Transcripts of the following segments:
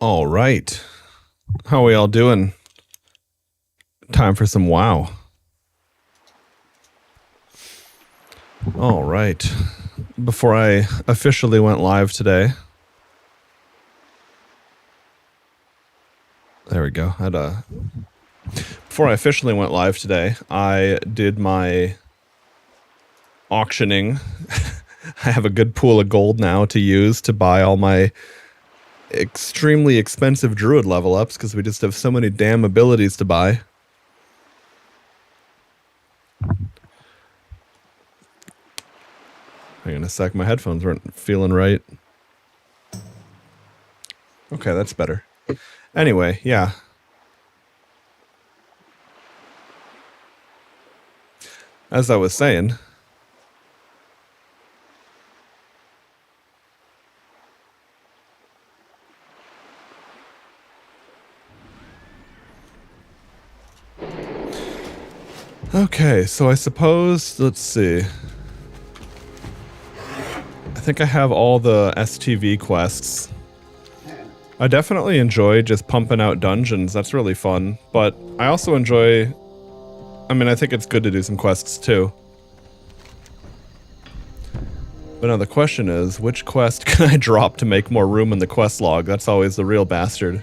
All right. How are we all doing? Time for some WoW. All right. Before I officially went live today. There we go. Before I officially went live today, I did my auctioning. I have a good pool of gold now to use to buy all my extremely expensive Druid level ups because we just have so many damn abilities to buy. Hang on a sec, my headphones weren't feeling right. Okay, that's better. Anyway, yeah. As I was saying, okay, so I suppose, let's see. I think I have all the STV quests. I definitely enjoy just pumping out dungeons, that's really fun, but I also enjoy, I think it's good to do some quests too. But now the question is, which quest can I drop to make more room in the quest log? That's always the real bastard.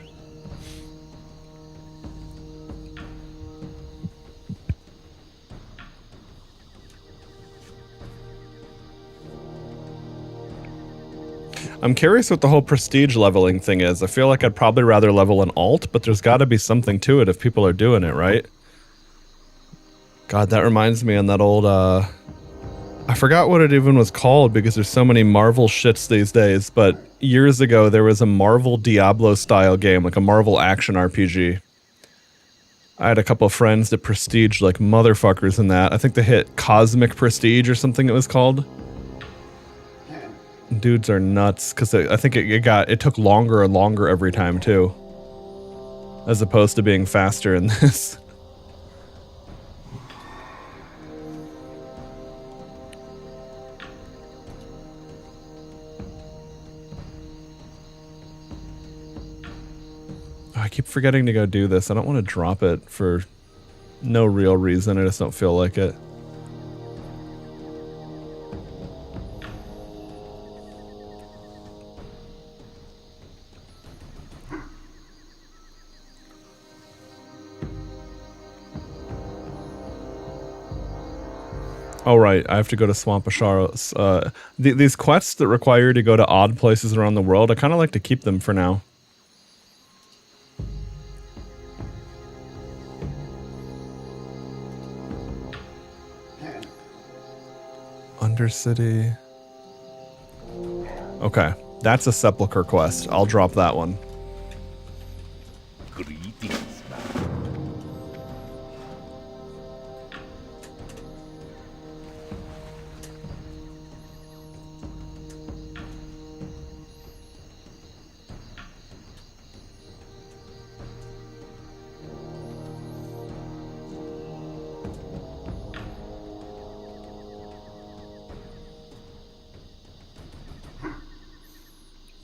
I'm curious what the whole prestige leveling thing is. I feel like I'd probably rather level an alt, but there's gotta be something to it if people are doing it, right? God, that reminds me on that old, I forgot what it even was called because there's so many Marvel shits these days, but years ago there was a Marvel Diablo style game, like a Marvel action RPG. I had a couple of friends that prestiged like motherfuckers in that. I think they hit Cosmic Prestige or something it was called. Dudes are nuts because I think it took longer and longer every time too, as opposed to being faster in this. Oh, I keep forgetting to go do this. I don't want to drop it for no real reason. I just don't feel like it. Oh, right. I have to go to Swamp Asharos. These quests that require you to go to odd places around the world, I kind of like to keep them for now. Undercity. Okay. That's a Sepulchre quest. I'll drop that one.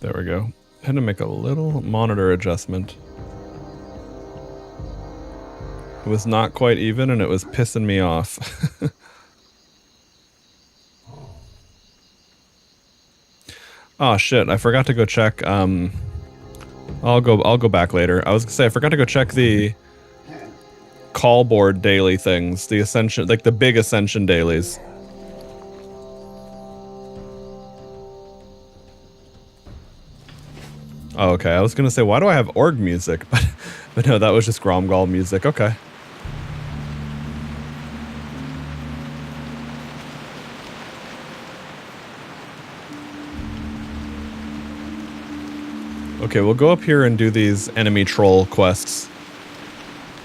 There we go. Had to make a little monitor adjustment. It was not quite even and it was pissing me off. Oh shit, I forgot to go check, I'll go back later. I was gonna say I forgot to go check the call board daily things, the Ascension, like the big Ascension dailies. Oh, okay. I was gonna say, why do I have org music? But no, that was just Gromgal music. Okay. Okay, we'll go up here and do these enemy troll quests.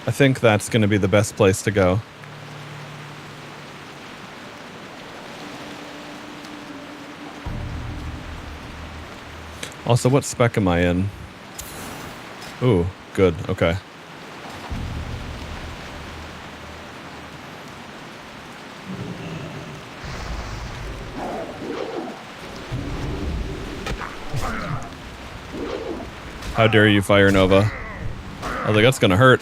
I think that's gonna be the best place to go. Also, what spec am I in? Ooh, good, okay. How dare you, Fire Nova? I was like, that's gonna hurt.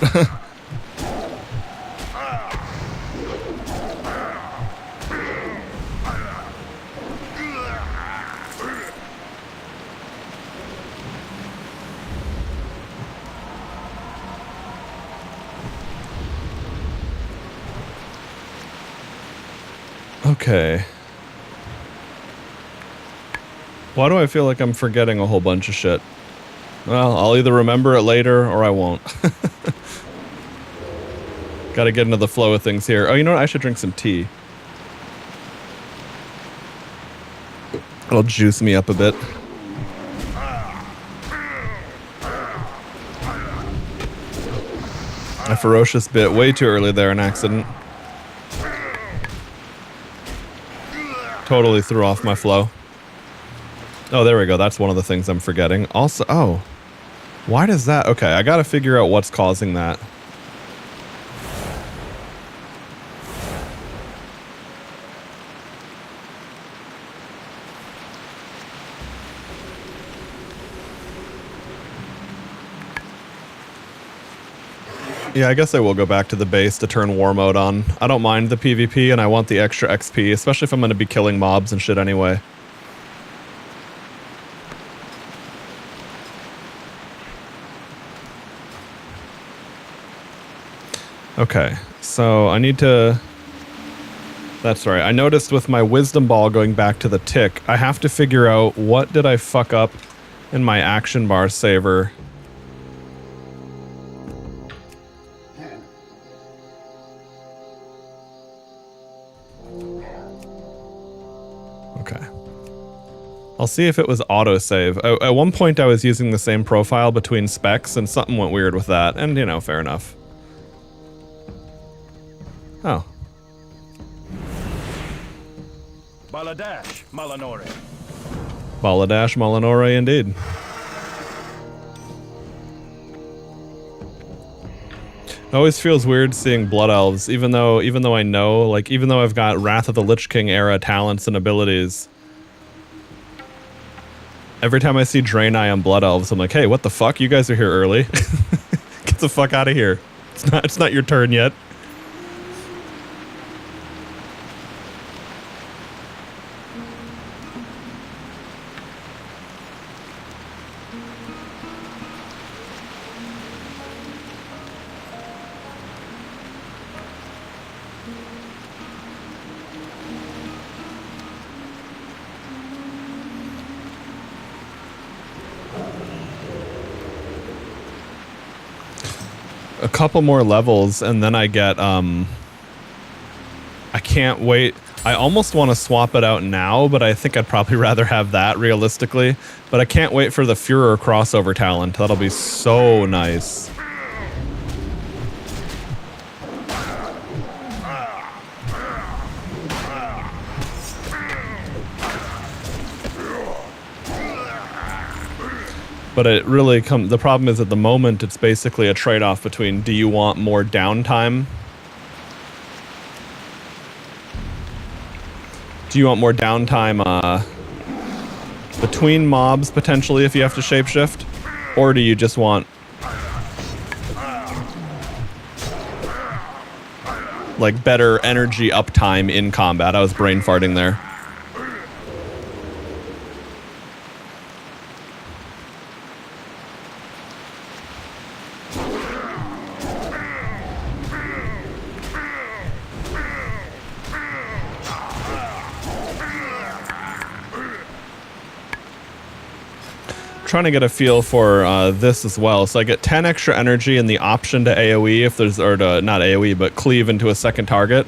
Okay. Why do I feel like I'm forgetting a whole bunch of shit? Well, I'll either remember it later or I won't. Gotta get into the flow of things here. Oh, you know what? I should drink some tea. It'll juice me up a bit. A ferocious bit way too early there, an accident. Totally threw off my flow. Oh, there we go. That's one of the things I'm forgetting. Also, oh, why does that? Okay, I gotta figure out what's causing that. Yeah, I guess I will go back to the base to turn war mode on. I don't mind the PvP, and I want the extra XP, especially if I'm going to be killing mobs and shit anyway. Okay, so I need to... That's right. I noticed with my wisdom ball going back to the tick, I have to figure out what did I fuck up in my action bar saver. Okay. I'll see if it was autosave. At one point I was using the same profile between specs and something went weird with that, and you know, fair enough. Oh. Baladash Malanore. Baladash Malanore indeed. It always feels weird seeing Blood Elves, even though I know, like, even though I've got Wrath of the Lich King era talents and abilities. Every time I see Draenei on Blood Elves, I'm like, hey, what the fuck? You guys are here early. Get the fuck out of here. It's not your turn yet. A couple more levels and then I get I can't wait. I almost want to swap it out now, but I think I'd probably rather have that realistically. But I can't wait for the Führer crossover talent. That'll be so nice. But it really the problem is at the moment it's basically a trade-off between do you want more downtime? Do you want more downtime between mobs potentially if you have to shapeshift? Or do you just want like better energy uptime in combat? I was brain farting there. Trying to get a feel for this as well. So I get 10 extra energy and the option to AoE if there's, or to, not AoE, but cleave into a second target.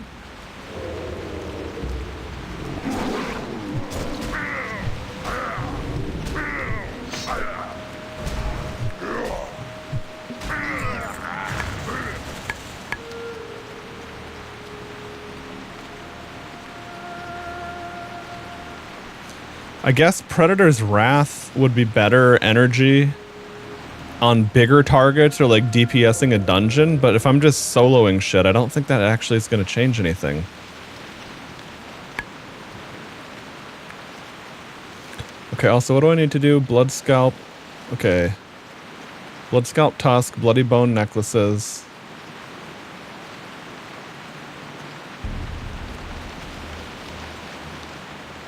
I guess Predator's Wrath would be better energy on bigger targets or like DPSing a dungeon, but if I'm just soloing shit, I don't think that actually is going to change anything. Okay, also what do I need to do? Blood Scalp. Okay. Blood Scalp Tusk, Bloody Bone Necklaces.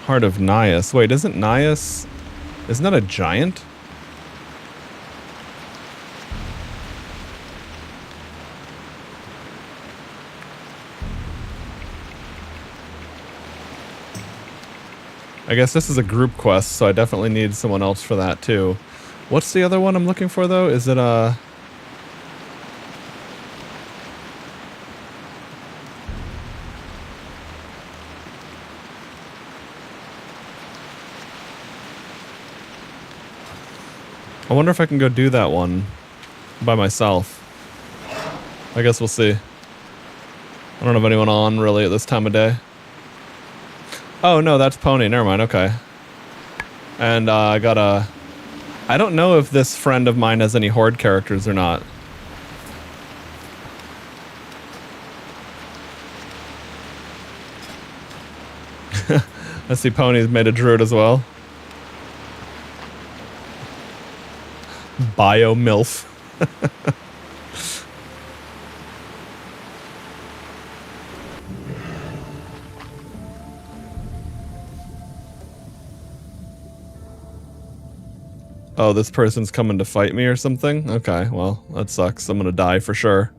Heart of Nias. Wait, isn't Nias... Isn't that a giant? I guess this is a group quest, so I definitely need someone else for that too. What's the other one I'm looking for though? Is it a... I wonder if I can go do that one by myself. I guess we'll see. I don't have anyone on really at this time of day. Oh no, that's Pony. Never mind. Okay. And I got a... I don't know if this friend of mine has any Horde characters or not. I see Pony's made a Druid as well. Bio MILF. Oh, this person's coming to fight me or something? Okay, well, that sucks. I'm gonna die for sure.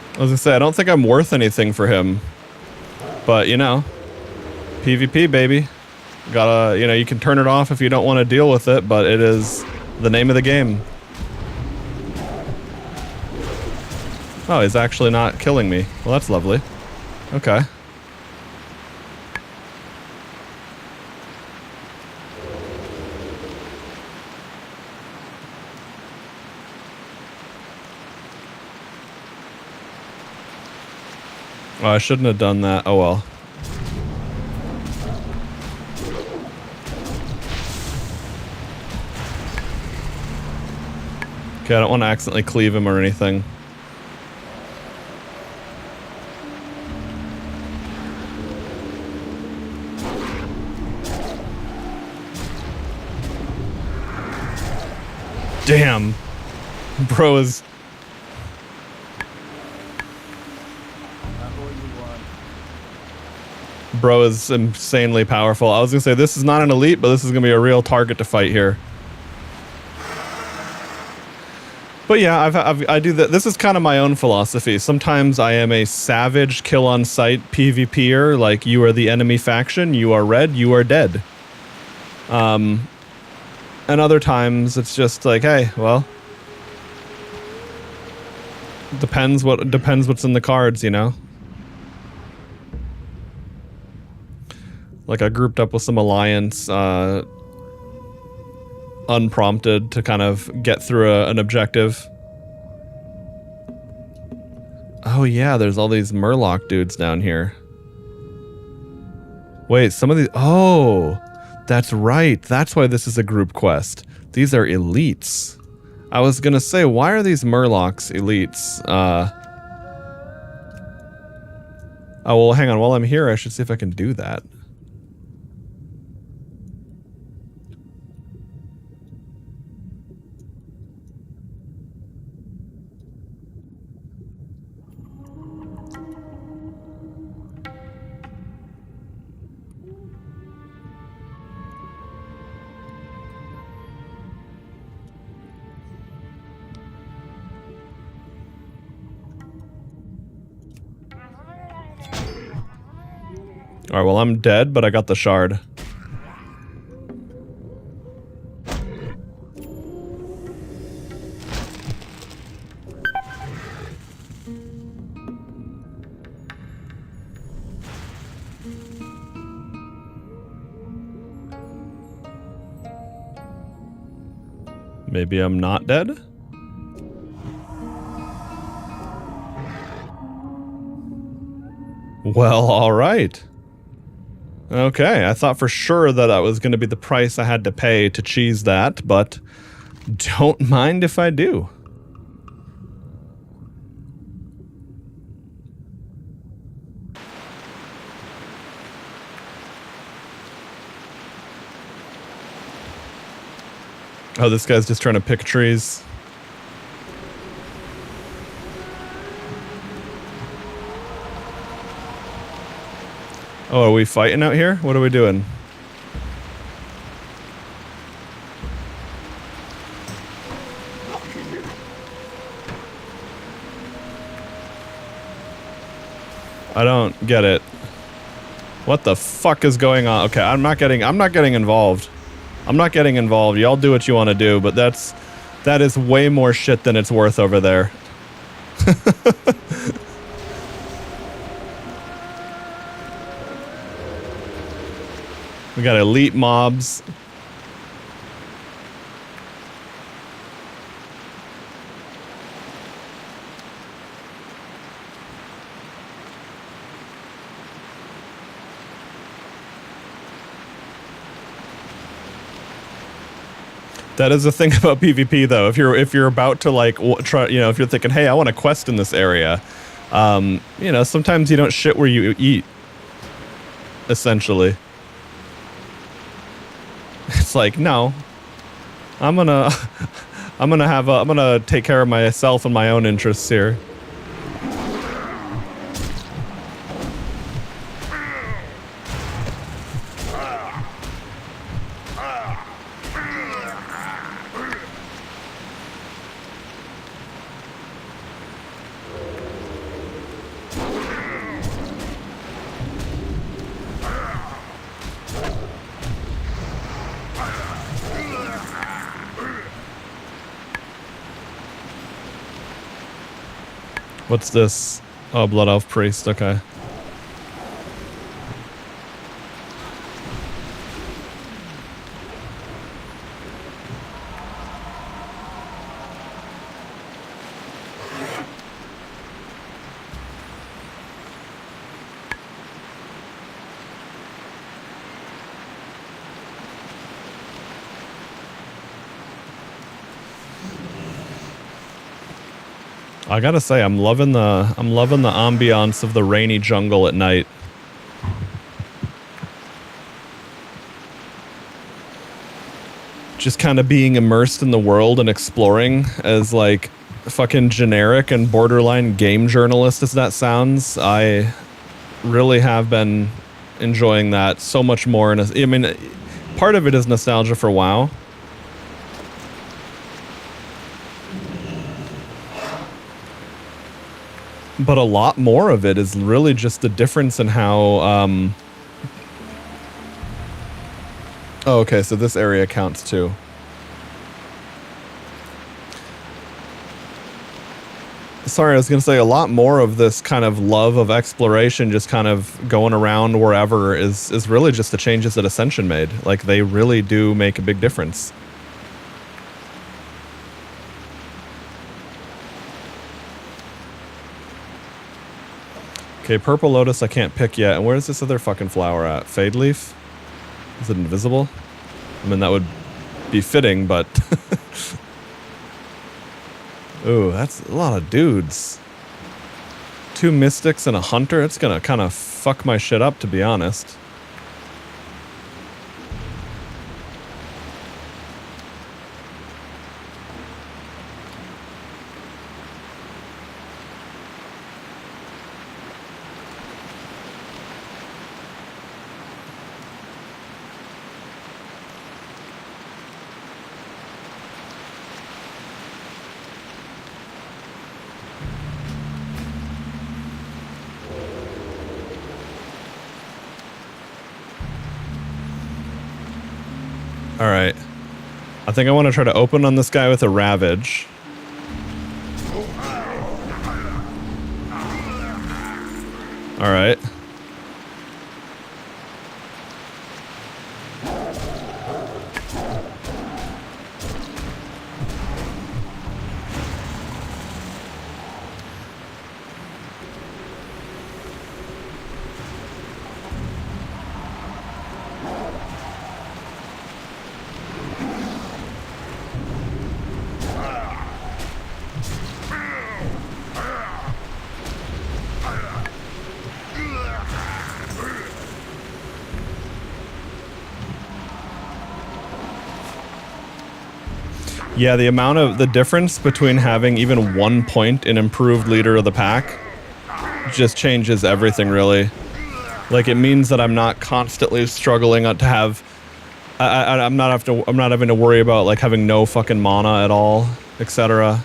I was gonna say, I don't think I'm worth anything for him. But, you know, PvP, baby. Gotta, you know, you can turn it off if you don't want to deal with it, but it is the name of the game. Oh, he's actually not killing me. Well, that's lovely. Okay. Oh, I shouldn't have done that. Oh well. Okay, I don't want to accidentally cleave him or anything. Damn. Bro is... Bro is insanely powerful. I was gonna say, this is not an elite, but this is gonna be a real target to fight here. But yeah, I do that. This is kind of my own philosophy. Sometimes I am a savage kill on sight PvPer, like you are the enemy faction, you are red, you are dead. And other times it's just like, hey, well, depends what's in the cards, you know. Like I grouped up with some alliance, unprompted to kind of get through an objective. Oh yeah, there's all these Murloc dudes down here. Wait, some of these... Oh, that's right. That's why this is a group quest. These are elites. I was gonna say, why are these Murlocs elites? Oh, well, hang on. While I'm here, I should see if I can do that. Alright, well, I'm dead, but I got the shard. Maybe I'm not dead? Well, all right. Okay, I thought for sure that that was going to be the price I had to pay to cheese that, but don't mind if I do. Oh, this guy's just trying to pick trees. Oh, are we fighting out here? What are we doing? I don't get it. What the fuck is going on? Okay, I'm not getting involved. I'm not getting involved. Y'all do what you want to do, but that is way more shit than it's worth over there. We got elite mobs. That is the thing about PvP, though. If you're about to like try, you know, if you're thinking, hey, I want a quest in this area, you know, sometimes you don't shit where you eat. Essentially, it's like, no, I'm gonna take care of myself and my own interests here. What's this? Oh, Blood Elf Priest, okay. I gotta say, I'm loving the ambiance of the rainy jungle at night. Just kind of being immersed in the world and exploring as like fucking generic and borderline game journalist as that sounds. I really have been enjoying that so much more. And I mean, part of it is nostalgia for WoW. But a lot more of it is really just the difference in how, oh, okay, so this area counts too. Sorry, I was going to say a lot more of this kind of love of exploration, just kind of going around wherever is really just the changes that Ascension made. Like, they really do make a big difference. Okay, Purple Lotus I can't pick yet. And where's this other fucking flower at? Fade Leaf? Is it invisible? I mean, that would be fitting, but... Ooh, that's a lot of dudes. 2 Mystics and a Hunter? It's gonna kind of fuck my shit up, to be honest. Alright. I think I want to try to open on this guy with a Ravage. Alright. Yeah, the difference between having even 1 point in improved leader of the pack just changes everything, really. Like, it means that I'm not constantly struggling to have, I'm not having to worry about like having no fucking mana at all, etc.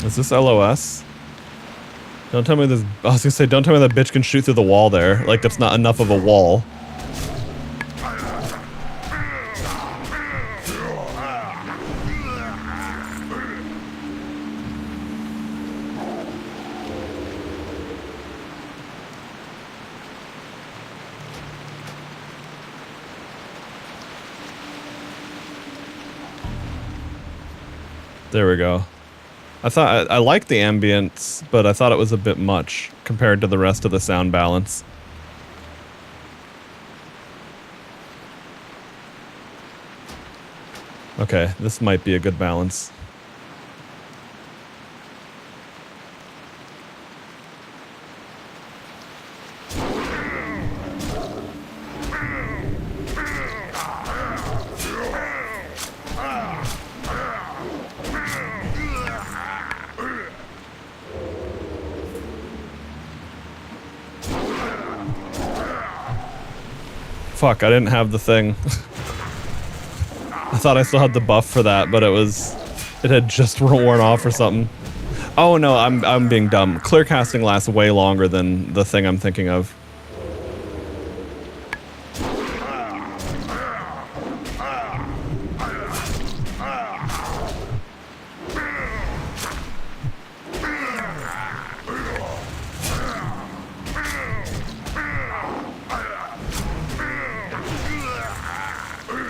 Is this LOS? Don't tell me this. I was gonna say, don't tell me that bitch can shoot through the wall there. Like, that's not enough of a wall. There we go. I thought I liked the ambience, but I thought it was a bit much compared to the rest of the sound balance. Okay, this might be a good balance. Fuck, I didn't have the thing. I thought I still had the buff for that, but it had just worn off or something. Oh no, I'm being dumb. Clear casting lasts way longer than the thing I'm thinking of.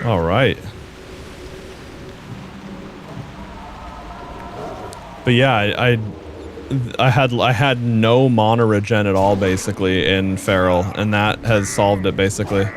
All right. But yeah, I had no mana regen at all basically in Feral, and that has solved it basically.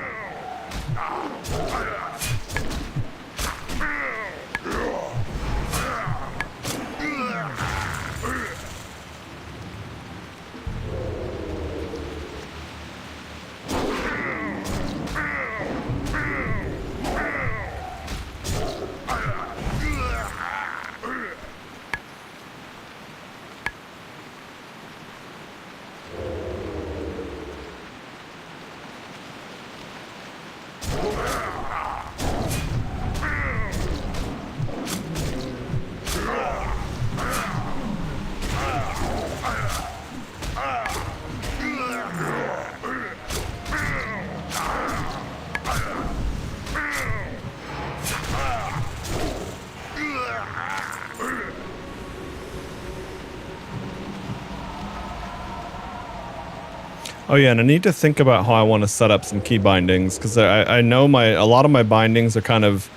Oh yeah, and I need to think about how I want to set up some key bindings, because I know a lot of my bindings are kind of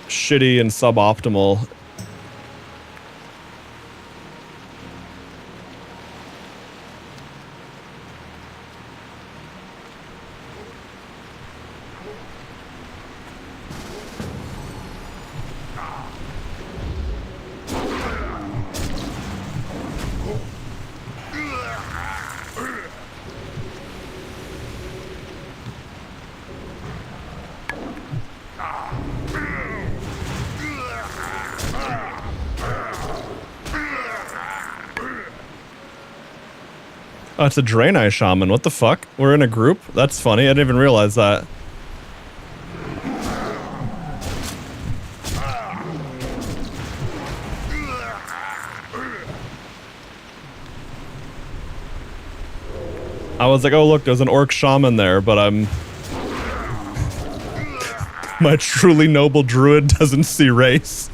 shitty and suboptimal. Oh, it's a Draenei Shaman. What the fuck? We're in a group? That's funny. I didn't even realize that. I was like, oh look, there's an Orc Shaman there, but my truly noble Druid doesn't see race.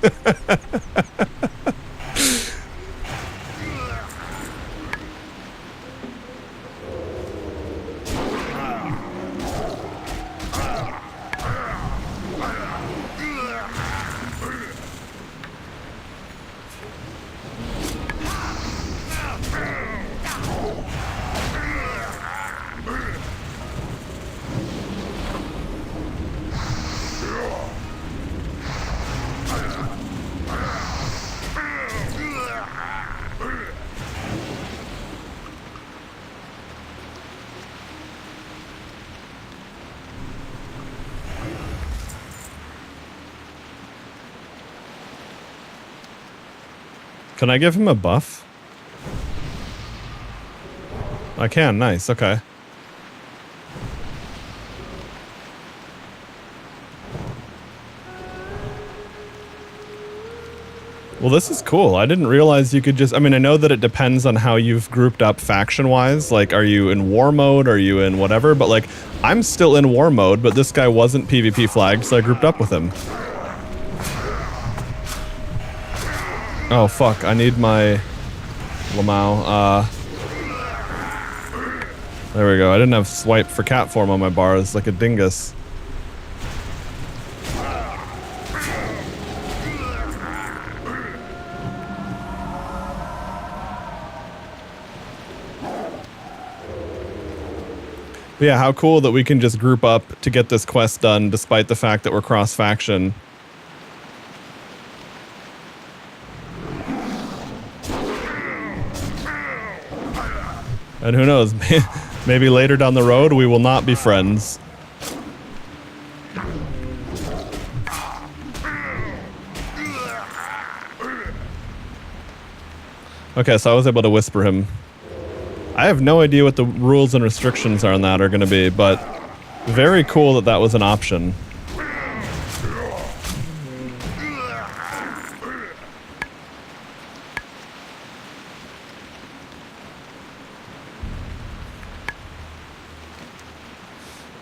Can I give him a buff? I can, nice, okay. Well, this is cool. I didn't realize you could just... I mean, I know that it depends on how you've grouped up faction-wise. Like, are you in war mode? Are you in whatever? But, like, I'm still in war mode, but this guy wasn't PvP flagged, so I grouped up with him. Oh, fuck. I need my... Lamau. There we go. I didn't have swipe for cat form on my bars like a dingus. But yeah, how cool that we can just group up to get this quest done despite the fact that we're cross-faction. And who knows, maybe later down the road we will not be friends. Okay, so I was able to whisper him. I have no idea what the rules and restrictions on that are going to be, but very cool that that was an option.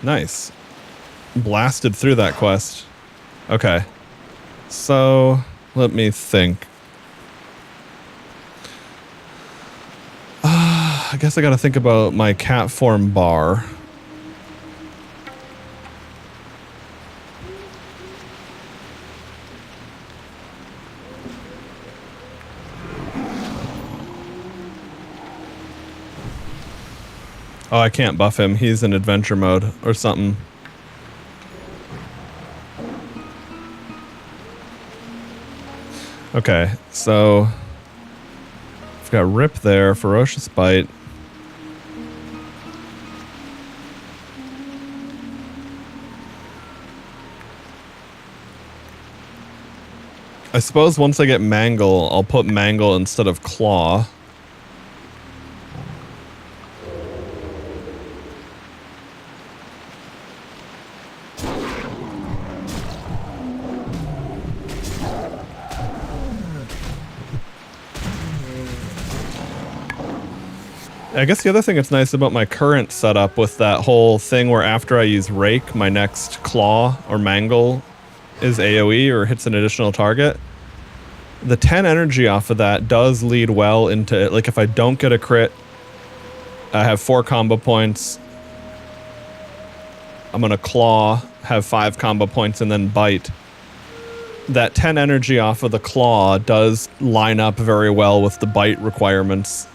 Nice. Blasted through that quest. Okay. So, let me think. I guess I gotta think about my cat form bar. Oh, I can't buff him. He's in adventure mode or something. Okay, so I've got Rip there, Ferocious Bite. I suppose once I get Mangle, I'll put Mangle instead of Claw. I guess the other thing that's nice about my current setup with that whole thing where after I use Rake, my next Claw or Mangle is AoE or hits an additional target. The 10 energy off of that does lead well into, like, if I don't get a crit, I have 4 combo points. I'm gonna Claw, have 5 combo points, and then Bite. That 10 energy off of the Claw does line up very well with the Bite requirements.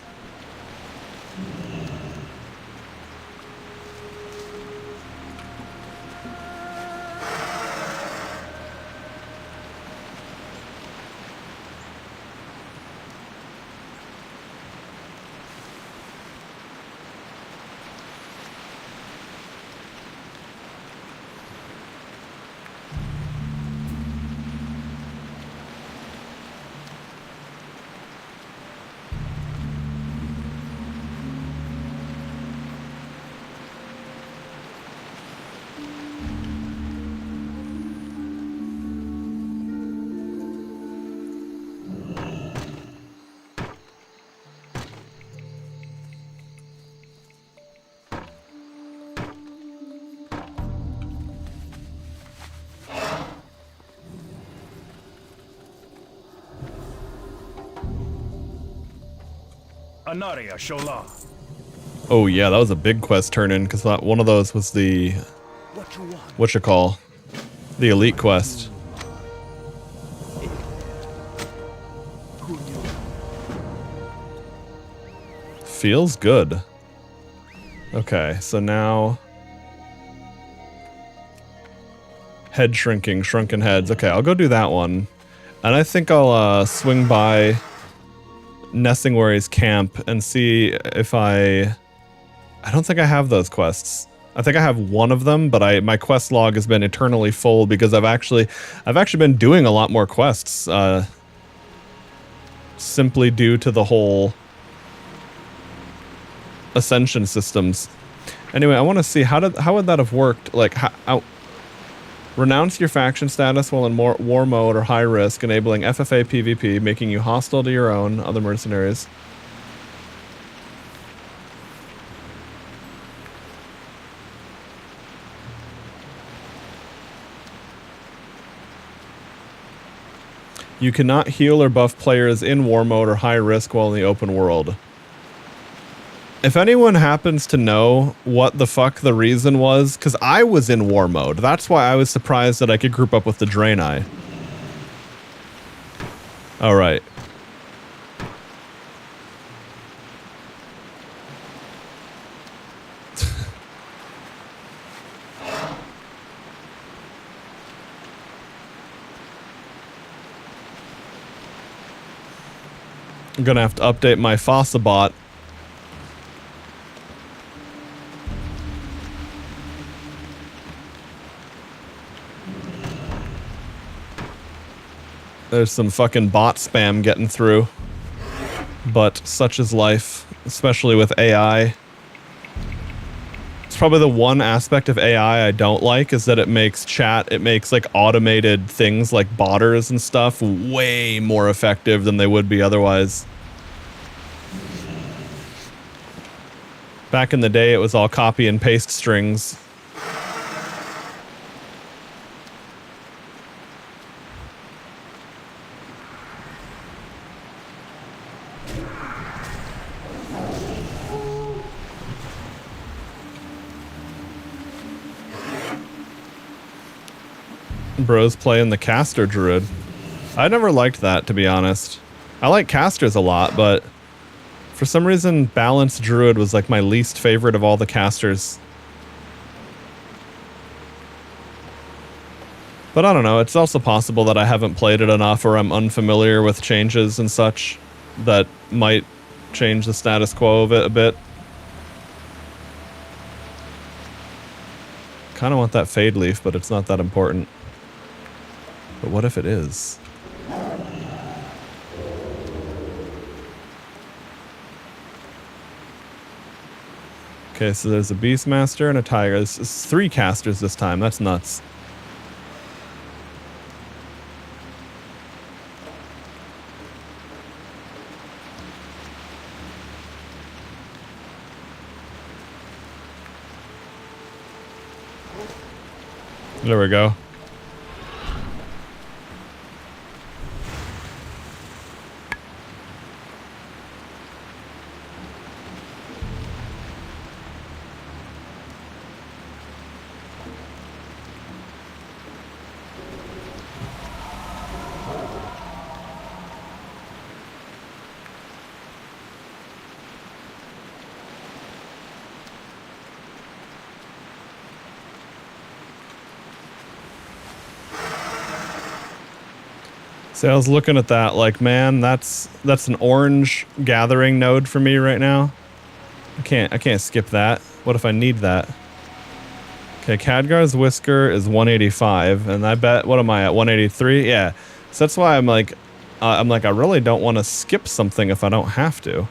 Anaria Shola. Oh yeah, that was a big quest turn in, because one of those was the... whatchamacall? The elite quest. Feels good. Okay, so now... head shrinking, shrunken heads. Okay, I'll go do that one. And I think I'll swing by Nessingwary's camp and see if I don't think I have those quests. I think I have one of them, but my quest log has been eternally full because I've actually been doing a lot more quests. simply due to the whole Ascension systems. Anyway, I want to see how would that have worked? Like, renounce your faction status while in war mode or high risk, enabling FFA PvP, making you hostile to your own other mercenaries. You cannot heal or buff players in war mode or high risk while in the open world. If anyone happens to know what the fuck the reason was, because I was in war mode. That's why I was surprised that I could group up with the Draenei. Alright. I'm gonna have to update my Fossa bot. There's some fucking bot spam getting through. But such is life, especially with AI. It's probably the one aspect of AI I don't like, is that it makes like automated things like botters and stuff way more effective than they would be otherwise. Back in the day, it was all copy and paste strings. Bros playing the caster druid. I never liked that, to be honest. I like casters a lot, but for some reason balanced druid was like my least favorite of all the casters. But I don't know, it's also possible that I haven't played it enough or I'm unfamiliar with changes and such that might change the status quo of it a bit. Kind of want that fade leaf, but it's not that important. But what if it is? Okay, so there's a Beastmaster and a Tiger. This is 3 casters this time. That's nuts. There we go. So I was looking at that like, man, that's an orange gathering node for me right now. I can't skip that. What if I need that? Okay, Khadgar's Whisker is 185, and I bet, what am I at, 183? Yeah. So that's why I'm like, I really don't want to skip something if I don't have to.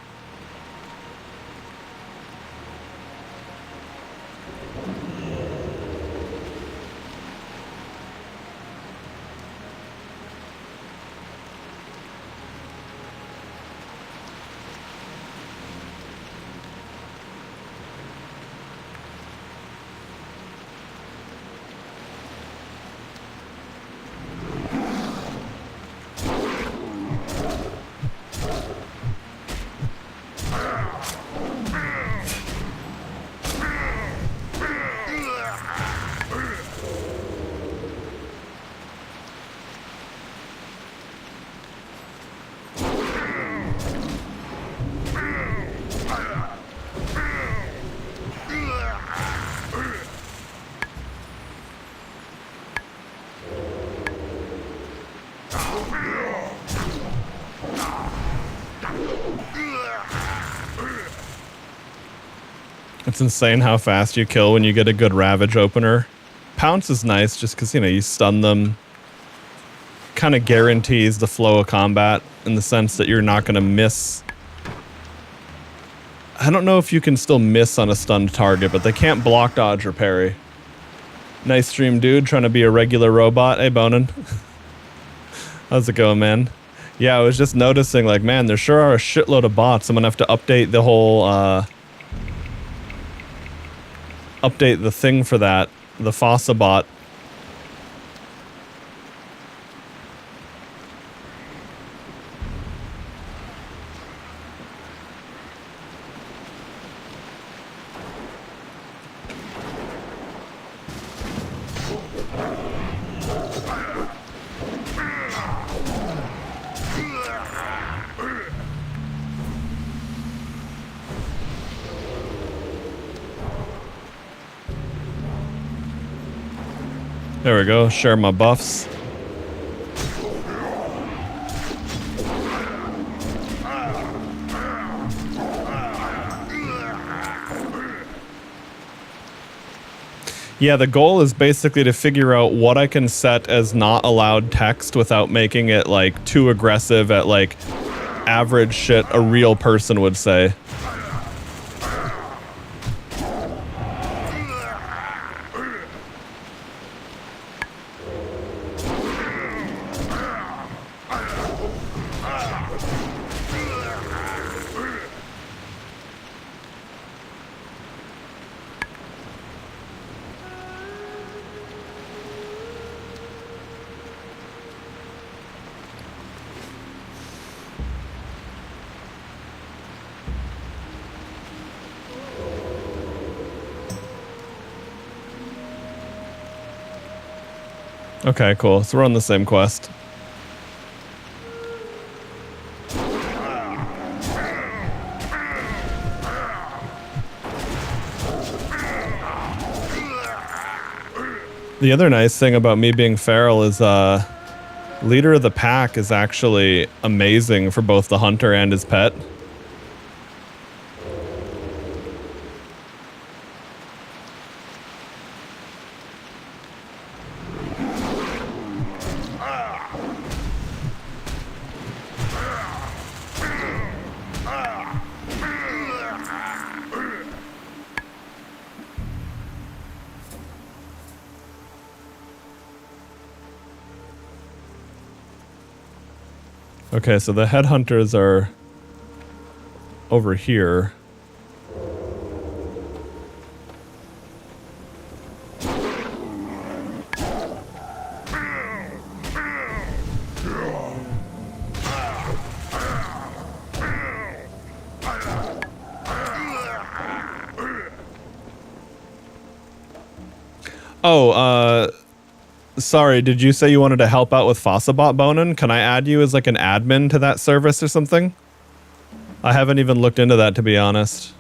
It's insane how fast you kill when you get a good Ravage opener. Pounce is nice just because, you know, you stun them. kind of guarantees the flow of combat in the sense that you're not going to miss. I don't know if you can still miss on a stunned target, but they can't block, dodge, or parry. Nice stream, dude. Trying to be a regular robot. Hey, Bonin. How's it going, man? Yeah, I was just noticing, like, man, there sure are a shitload of bots. I'm gonna have to update the whole, update the thing for that, the Fossa bot. There we go, share my buffs. Yeah, the goal is basically to figure out what I can set as not allowed text without making it like too aggressive at like average shit a real person would say. Okay, cool. So we're on the same quest. The other nice thing about me being feral is leader of the pack is actually amazing for both the hunter and his pet. Okay, so the headhunters are over here. Oh, sorry, did you say you wanted to help out with Fossabot Bonin? Can I add you as like an admin to that service or something? I haven't even looked into that, to be honest.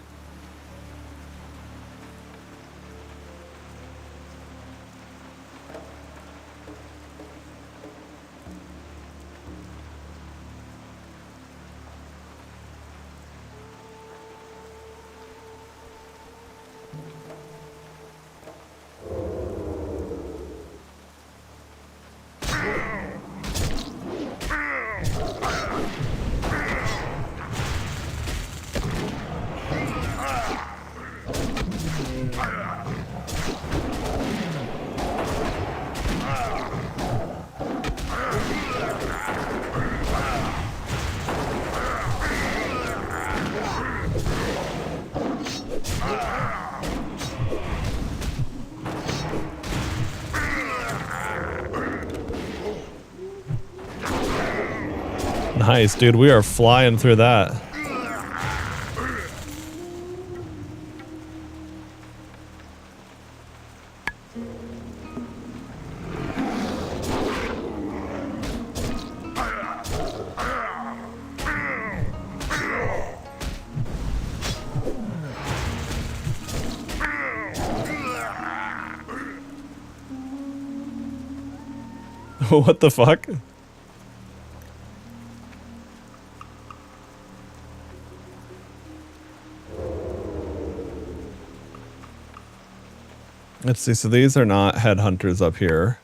Nice, dude. We are flying through that. What the fuck? Let's see, so these are not headhunters up here.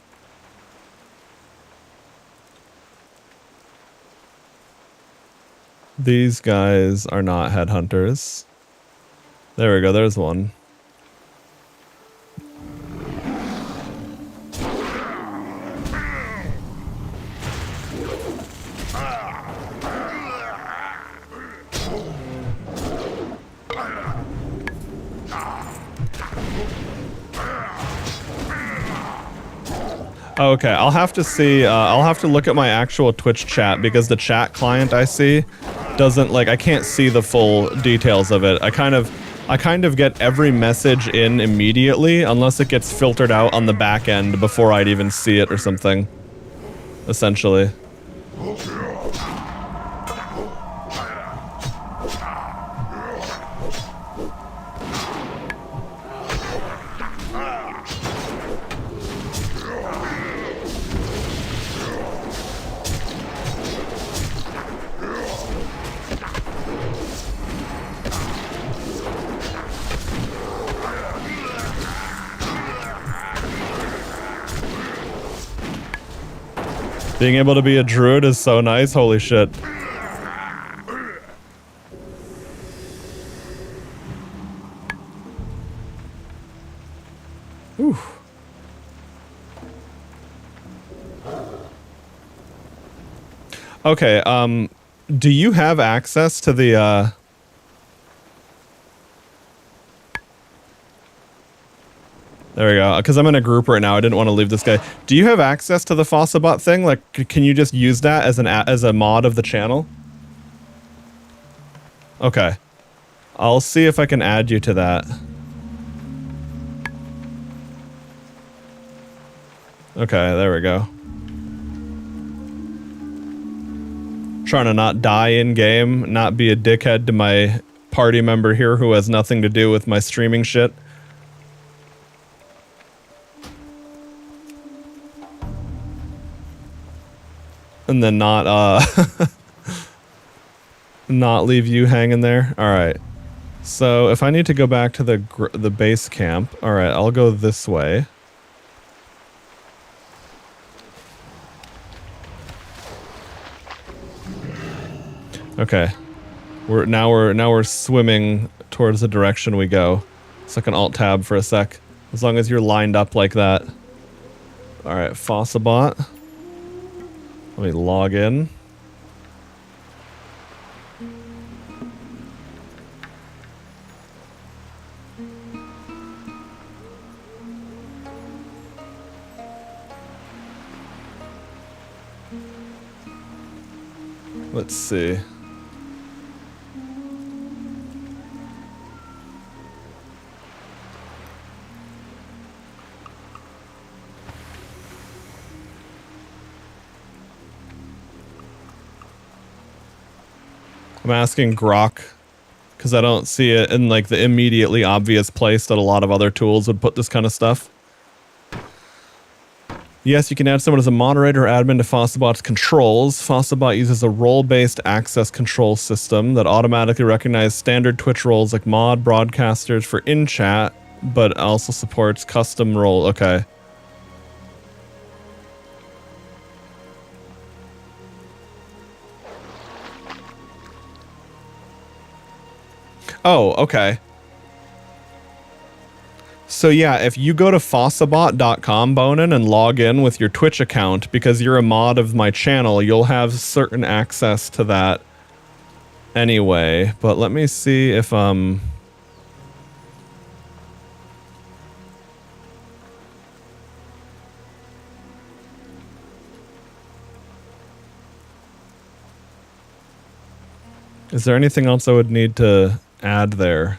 These guys are not headhunters. There we go, there's one. Okay, I'll have to see, I'll have to look at my actual Twitch chat because the chat client I see doesn't, like, I can't see the full details of it. I kind of get every message in immediately unless it gets filtered out on the back end before I'd even see it or something, essentially. Being able to be a druid is so nice, holy shit. Whew. Okay, do you have access to the, There we go, because I'm in a group right now, I didn't want to leave this guy. Do you have access to the Fossabot thing? Like, can you just use that as as a mod of the channel? Okay. I'll see if I can add you to that. Okay, there we go. Trying to not die in game, not be a dickhead to my party member here who has nothing to do with my streaming shit. And then not, not leave you hanging there. All right. So if I need to go back to the base camp, all right, I'll go this way. Okay. Now we're swimming towards the direction we go. It's like an alt tab for a sec. As long as you're lined up like that. All right, Fossabot. Let me log in. Let's see. I'm asking Grok because I don't see it in like the immediately obvious place that a lot of other tools would put this kind of stuff. Yes, you can add someone as a moderator or admin to Fossabot's controls. Fossabot uses a role-based access control system that automatically recognizes standard Twitch roles like mod, broadcasters for in-chat, but also supports custom role. Okay. Oh, okay. So yeah, if you go to fossabot.com, Bonin, and log in with your Twitch account, because you're a mod of my channel, you'll have certain access to that anyway. But let me see if, is there anything else I would need to add there?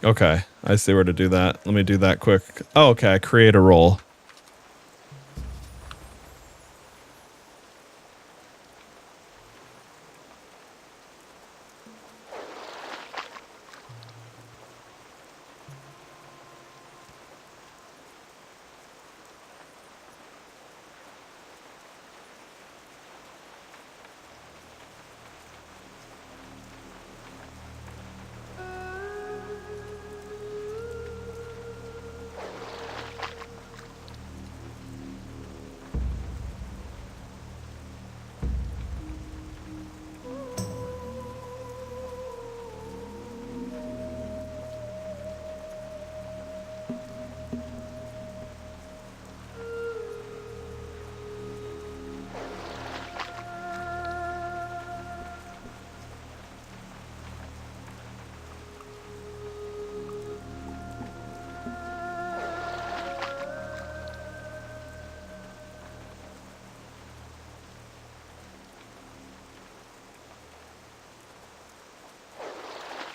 Okay, I see where to do that. Let me do that quick. Oh, okay, create a role.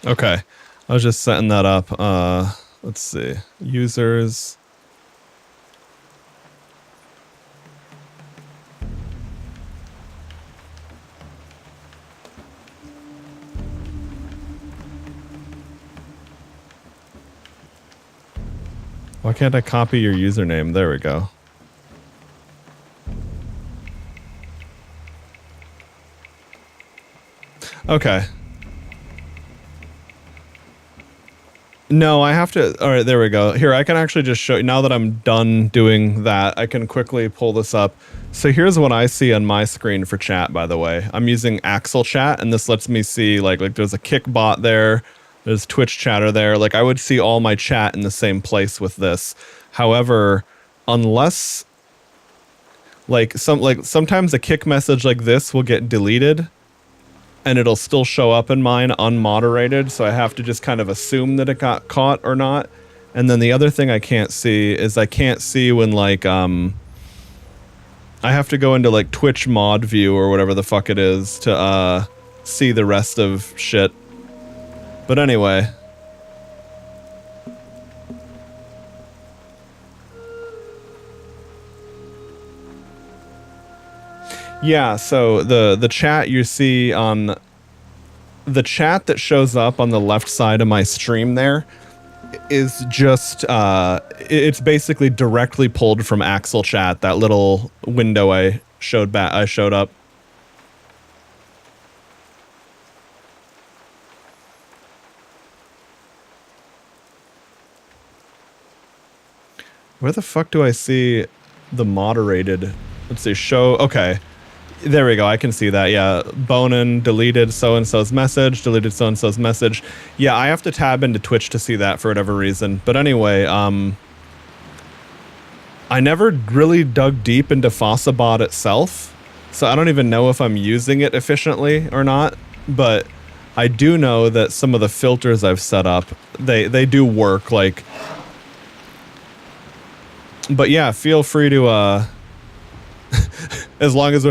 Okay, I was just setting that up. Let's see. Users. Why can't I copy your username? There we go. Okay. No, I have to. All right, there we go. Here, I can actually just show you. Now that I'm done doing that, I can quickly pull this up. So here's what I see on my screen for chat, by the way. I'm using Axel Chat, and this lets me see, like there's a Kick bot there. There's Twitch chatter there. Like, I would see all my chat in the same place with this. However, unless, sometimes a Kick message like this will get deleted, and it'll still show up in mine unmoderated, so I have to just kind of assume that it got caught or not. And then the other thing I can't see is I can't see when, like, I have to go into, like, Twitch mod view or whatever the fuck it is to, see the rest of shit. But anyway. Yeah, so the chat you see on the chat that shows up on the left side of my stream there is just it's basically directly pulled from Axel Chat, that little window I showed up. Where the fuck do I see the moderated? Let's see, show. Okay. There we go. I can see that. Yeah. Bonin deleted so-and-so's message, deleted so-and-so's message. Yeah, I have to tab into Twitch to see that for whatever reason. But anyway, I never really dug deep into Fossabot itself, so I don't even know if I'm using it efficiently or not. But I do know that some of the filters I've set up, they do work. Like, but yeah, feel free to as long as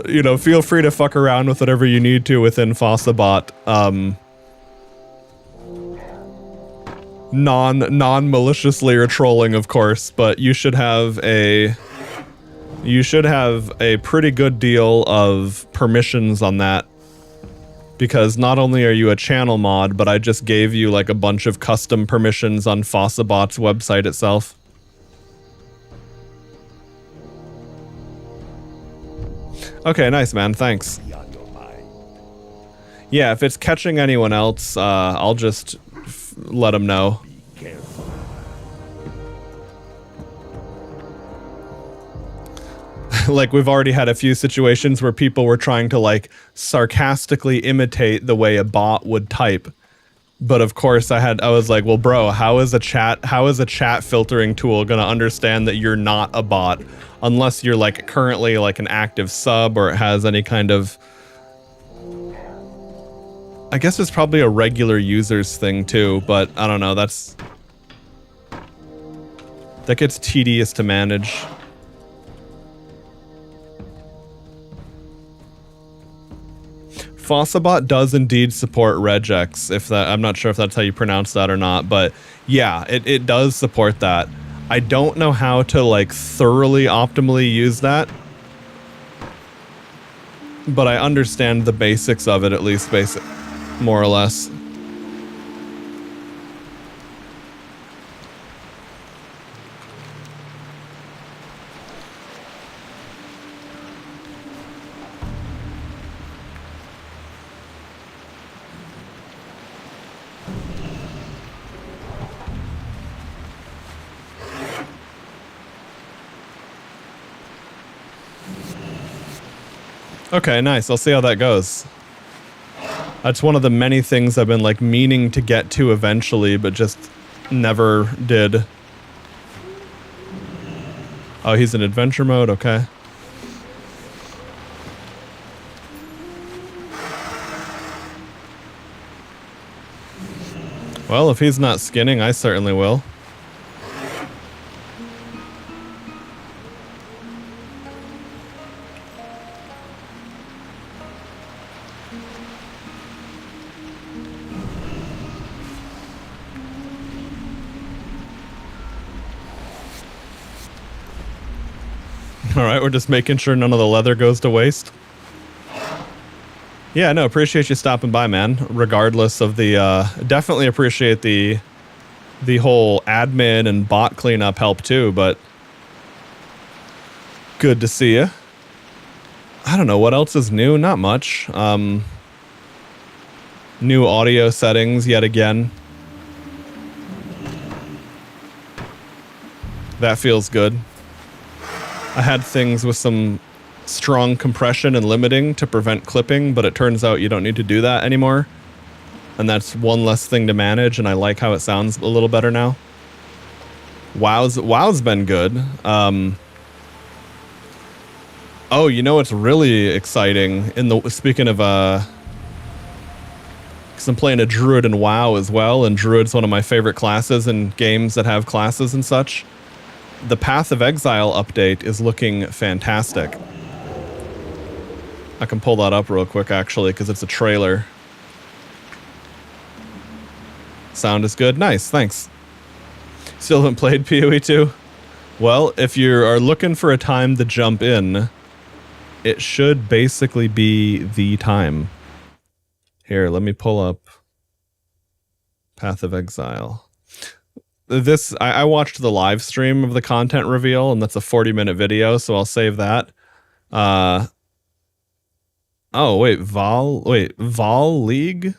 you know, feel free to fuck around with whatever you need to within Fossabot. Non-maliciously or trolling, of course, but you should have a pretty good deal of permissions on that, because not only are you a channel mod, but I just gave you like a bunch of custom permissions on Fossabot's website itself. Okay, nice, man. Thanks. Yeah, if it's catching anyone else, I'll just let them know. Like, we've already had a few situations where people were trying to, like, sarcastically imitate the way a bot would type. But of course I was like, well, bro, how is a chat filtering tool gonna understand that you're not a bot unless you're like currently like an active sub, or it has any kind of, I guess it's probably a regular users thing too, but I don't know, that gets tedious to manage. Fossabot does indeed support regex, I'm not sure if that's how you pronounce that or not, but yeah, it does support that. I don't know how to like thoroughly optimally use that, but I understand the basics of it, at least more or less. Okay, nice. I'll see how that goes. That's one of the many things I've been like meaning to get to eventually, but just never did. Oh, he's in adventure mode, okay. Well, if he's not skinning, I certainly will. All right, we're just making sure none of the leather goes to waste. Yeah, no, appreciate you stopping by, man. Regardless of the, definitely appreciate the whole admin and bot cleanup help too, but good to see you. I don't know, what else is new? Not much. New audio settings yet again. That feels good. I had things with some strong compression and limiting to prevent clipping, but it turns out you don't need to do that anymore. And that's one less thing to manage, and I like how it sounds a little better now. WoW's been good. Oh, you know what's really exciting? Speaking of, because I'm playing a Druid in WoW as well, and Druid's one of my favorite classes in games that have classes and such. The Path of Exile update is looking fantastic. I can pull that up real quick, actually, because it's a trailer. Sound is good. Nice, thanks. Still haven't played PoE 2? Well, if you are looking for a time to jump in, it should basically be the time. Here, let me pull up Path of Exile. I watched the live stream of the content reveal, and that's a 40-minute video, so I'll save that. Oh, wait, Vol League?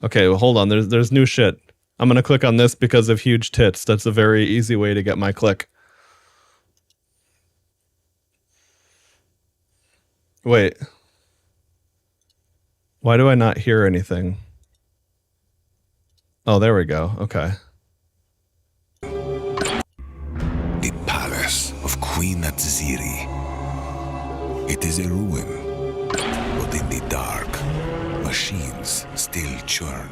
Okay, well, hold on, there's new shit. I'm gonna click on this because of huge tits. That's a very easy way to get my click. Wait. Why do I not hear anything? Oh, there we go, okay. The palace of Queen Atziri. It is a ruin, but in the dark, machines still churn.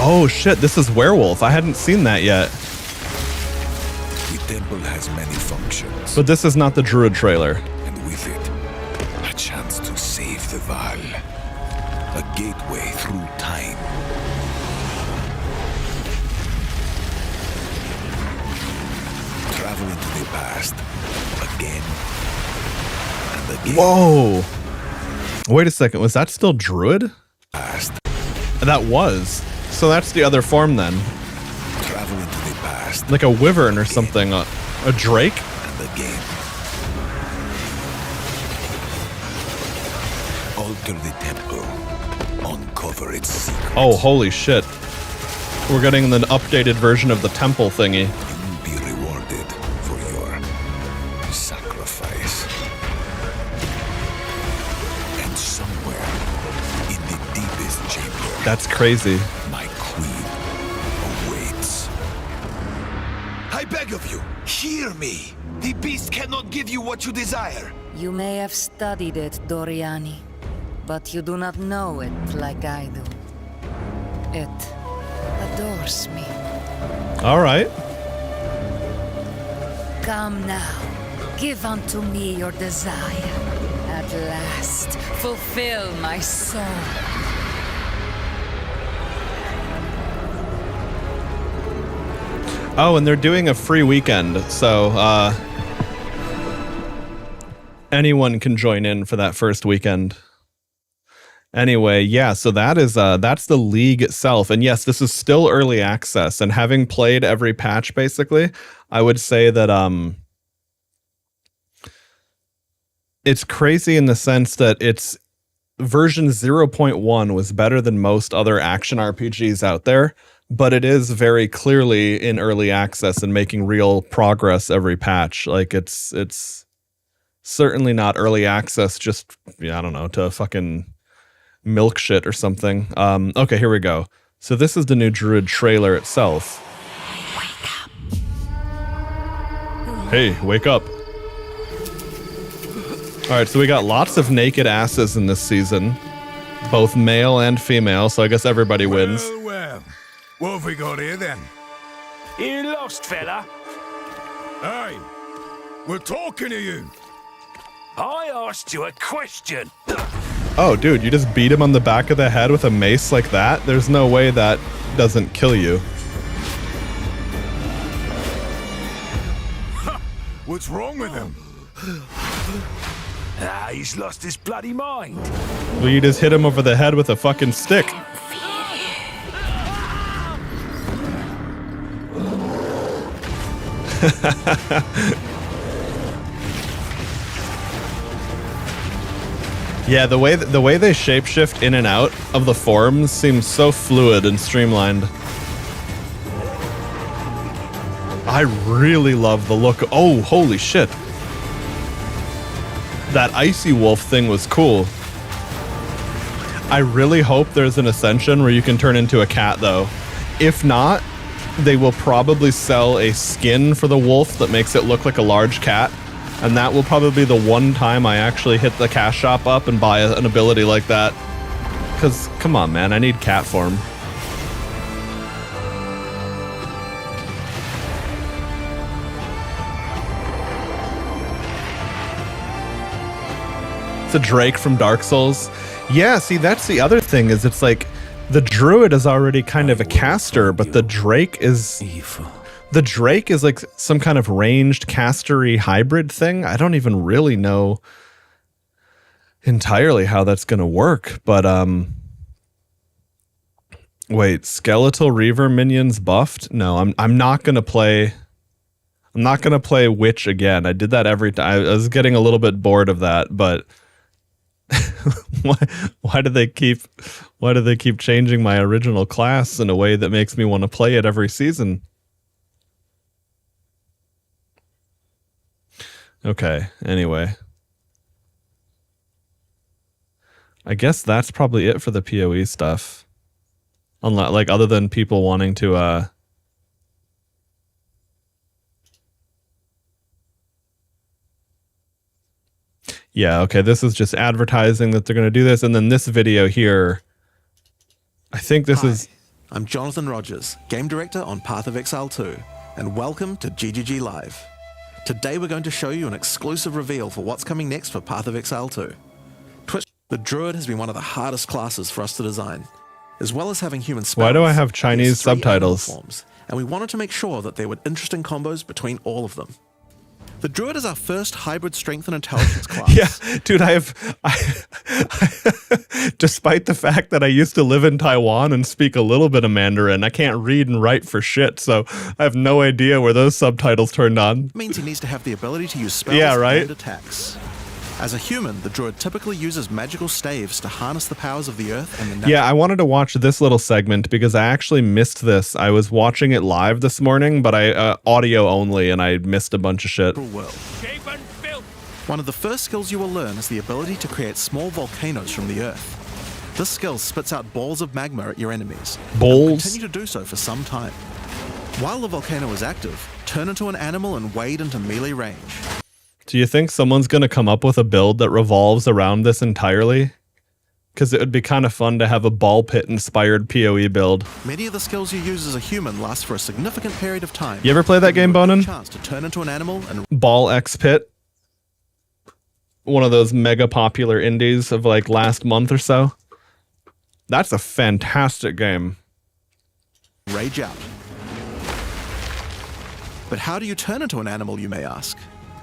Oh shit, this is Werewolf. I hadn't seen that yet. The temple has many functions. But this is not the Druid trailer. And with it, a chance to save the Val. A gateway through time. Travel into the past. Again. And again. Whoa! Wait a second, was that still Druid? Past. That was. So that's the other form then. Travel into the past. Like a wyvern or something. A drake? And again. Alter the temple. Uncover its secrets. Oh, holy shit. We're getting the updated version of the temple thingy. You will be rewarded for your sacrifice. And somewhere in the deepest chamber, That's crazy. my queen awaits. I beg of you, hear me. The beast cannot give you what you desire. You may have studied it, Doriani, but you do not know it like I do. It adores me. All right. Come now, give unto me your desire. At last, fulfill my soul. Oh, and they're doing a free weekend, so anyone can join in for that first weekend. Anyway, yeah, so that's the league itself. And yes, this is still early access, and having played every patch basically, I would say that it's crazy in the sense that it's version 0.1 was better than most other action RPGs out there, but it is very clearly in early access and making real progress every patch. Like it's Certainly not early access, just, I don't know, to fucking milk shit or something. Okay, here we go. So this is the new Druid trailer itself. Hey, wake up. Alright, so we got lots of naked asses in this season. Both male and female, so I guess everybody wins. Well, what have we got here then? You lost, fella? Hey, we're talking to you. I asked you a question. Oh, dude, you just beat him on the back of the head with a mace like that? There's no way that doesn't kill you. What's wrong with him? He's lost his bloody mind. Well, you just hit him over the head with a fucking stick. Yeah, the way they shapeshift in and out of the forms seems so fluid and streamlined. I really love the look. Oh, holy shit. That icy wolf thing was cool. I really hope there's an Ascension where you can turn into a cat, though. If not, they will probably sell a skin for the wolf that makes it look like a large cat. And that will probably be the one time I actually hit the cash shop up and buy an ability like that. Because, come on, man, I need cat form. It's a Drake from Dark Souls. Yeah, see, that's the other thing, is it's like, the Druid is already kind of a caster, but the Drake is... Evil. The Drake is like some kind of ranged castery hybrid thing. I don't even really know entirely how that's going to work, but wait, Skeletal Reaver minions buffed? No, I'm not going to play Witch again. I did that every time. I was getting a little bit bored of that, but why do they keep changing my original class in a way that makes me want to play it every season? Okay, anyway. I guess that's probably it for the PoE stuff. Unlike, like, other than people wanting to, yeah, okay, this is just advertising that they're going to do this, and then this video here, I think this is... I'm Jonathan Rogers, Game Director on Path of Exile 2, and welcome to GGG Live. Today we're going to show you an exclusive reveal for what's coming next for Path of Exile 2. The Druid has been one of the hardest classes for us to design, as well as having human spells. Why do I have Chinese subtitles? Forms, and we wanted to make sure that there were interesting combos between all of them. The Druid is our first hybrid strength and intelligence class. Yeah, dude, I despite the fact that I used to live in Taiwan and speak a little bit of Mandarin, I can't read and write for shit, so I have no idea where those subtitles turned on. It means he needs to have the ability to use spells and attacks. As a human, the Druid typically uses magical staves to harness the powers of the earth and the natural. Yeah, I wanted to watch this little segment because I actually missed this. I was watching it live this morning, but I audio only, and I missed a bunch of shit. World. One of the first skills you will learn is the ability to create small volcanoes from the earth. This skill spits out balls of magma at your enemies. Balls? And will continue to do so for some time. While the volcano is active, turn into an animal and wade into melee range. Do you think someone's going to come up with a build that revolves around this entirely? Because it would be kind of fun to have a ball pit inspired PoE build. Many of the skills you use as a human last for a significant period of time. You ever play that game, Bonin? Chance to turn into an animal and Ball X Pit. One of those mega popular indies of like last month or so. That's a fantastic game. Rage out. But how do you turn into an animal, you may ask?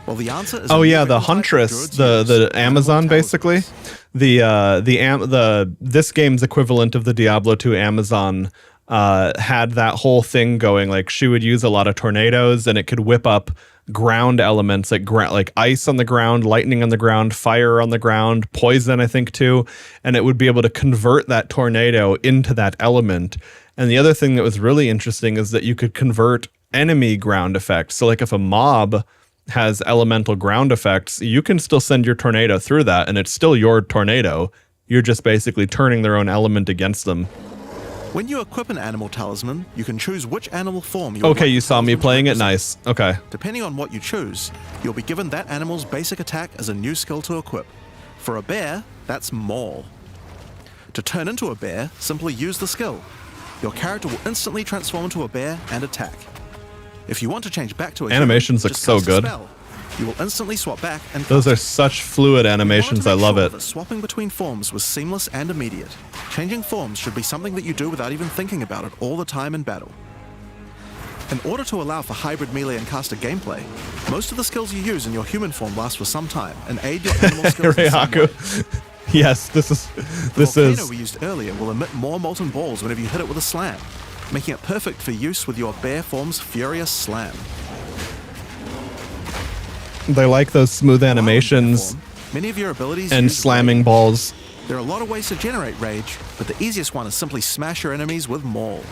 Well, the answer is... Oh yeah, the Huntress, the Amazon, basically. This game's equivalent of the Diablo 2 Amazon had that whole thing going. Like, she would use a lot of tornadoes, and it could whip up ground elements like ice on the ground, lightning on the ground, fire on the ground, poison, I think, too. And it would be able to convert that tornado into that element. And the other thing that was really interesting is that you could convert enemy ground effects. So like if a mob has elemental ground effects, you can still send your tornado through that, and it's still your tornado. You're just basically turning their own element against them. When you equip an animal talisman, you can choose which animal form you would Okay, like you the saw me talisman to playing it. represent. Nice. Okay. Depending on what you choose, you'll be given that animal's basic attack as a new skill to equip. For a bear, that's Maul. To turn into a bear, simply use the skill. Your character will instantly transform into a bear and attack. If you want to change back to a Animations human, look just so cast a good. spell. You will instantly swap back and Those are such fluid animations. I love it. That swapping between forms was seamless and immediate. Changing forms should be something that you do without even thinking about it all the time in battle. In order to allow for hybrid melee and caster gameplay, most of the skills you use in your human form last for some time and aid your animal skills in some way. Reihaku. Yes, this The volcano is we used earlier will emit more molten balls whenever you hit it with a slam, making it perfect for use with your bear form's furious slam. they like those smooth While in bear animations form, many of your abilities and use slamming rage. balls. There are a lot of ways to generate rage, but the easiest one is simply smash your enemies with Maul.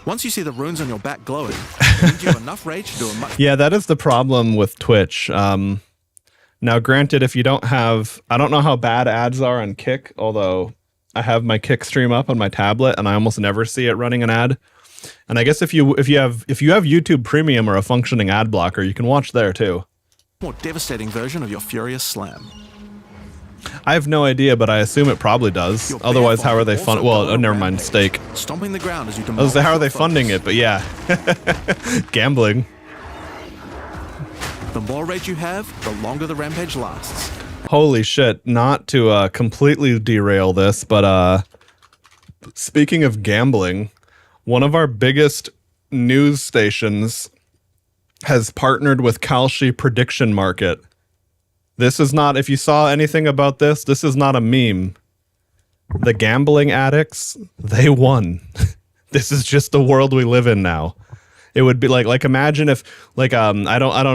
Once you see the runes on your back glowing, it means you have enough rage to do a much Yeah, that is the problem with Twitch. Now, granted, if you don't have, I don't know how bad ads are on Kick, although I have my Kick stream up on my tablet and I almost never see it running an ad. And I guess if you have YouTube Premium or a functioning ad blocker, you can watch there too. more devastating version of your furious slam. I have no idea, but I assume it probably does. Your Otherwise, bear how are they form fund? also Well, go on a never mind. rampage, Stake. stomping the ground as you I demolish was like, how are your they funding foes. it? But yeah, gambling. The more rage you have, the longer the rampage lasts. Holy shit! Not to completely derail this, but speaking of gambling, one of our biggest news stations has partnered with Kalshi Prediction Market. This is not, if you saw anything about this, this is not a meme. The gambling addicts, they won. This is just the world we live in now. It would be like imagine if like I don't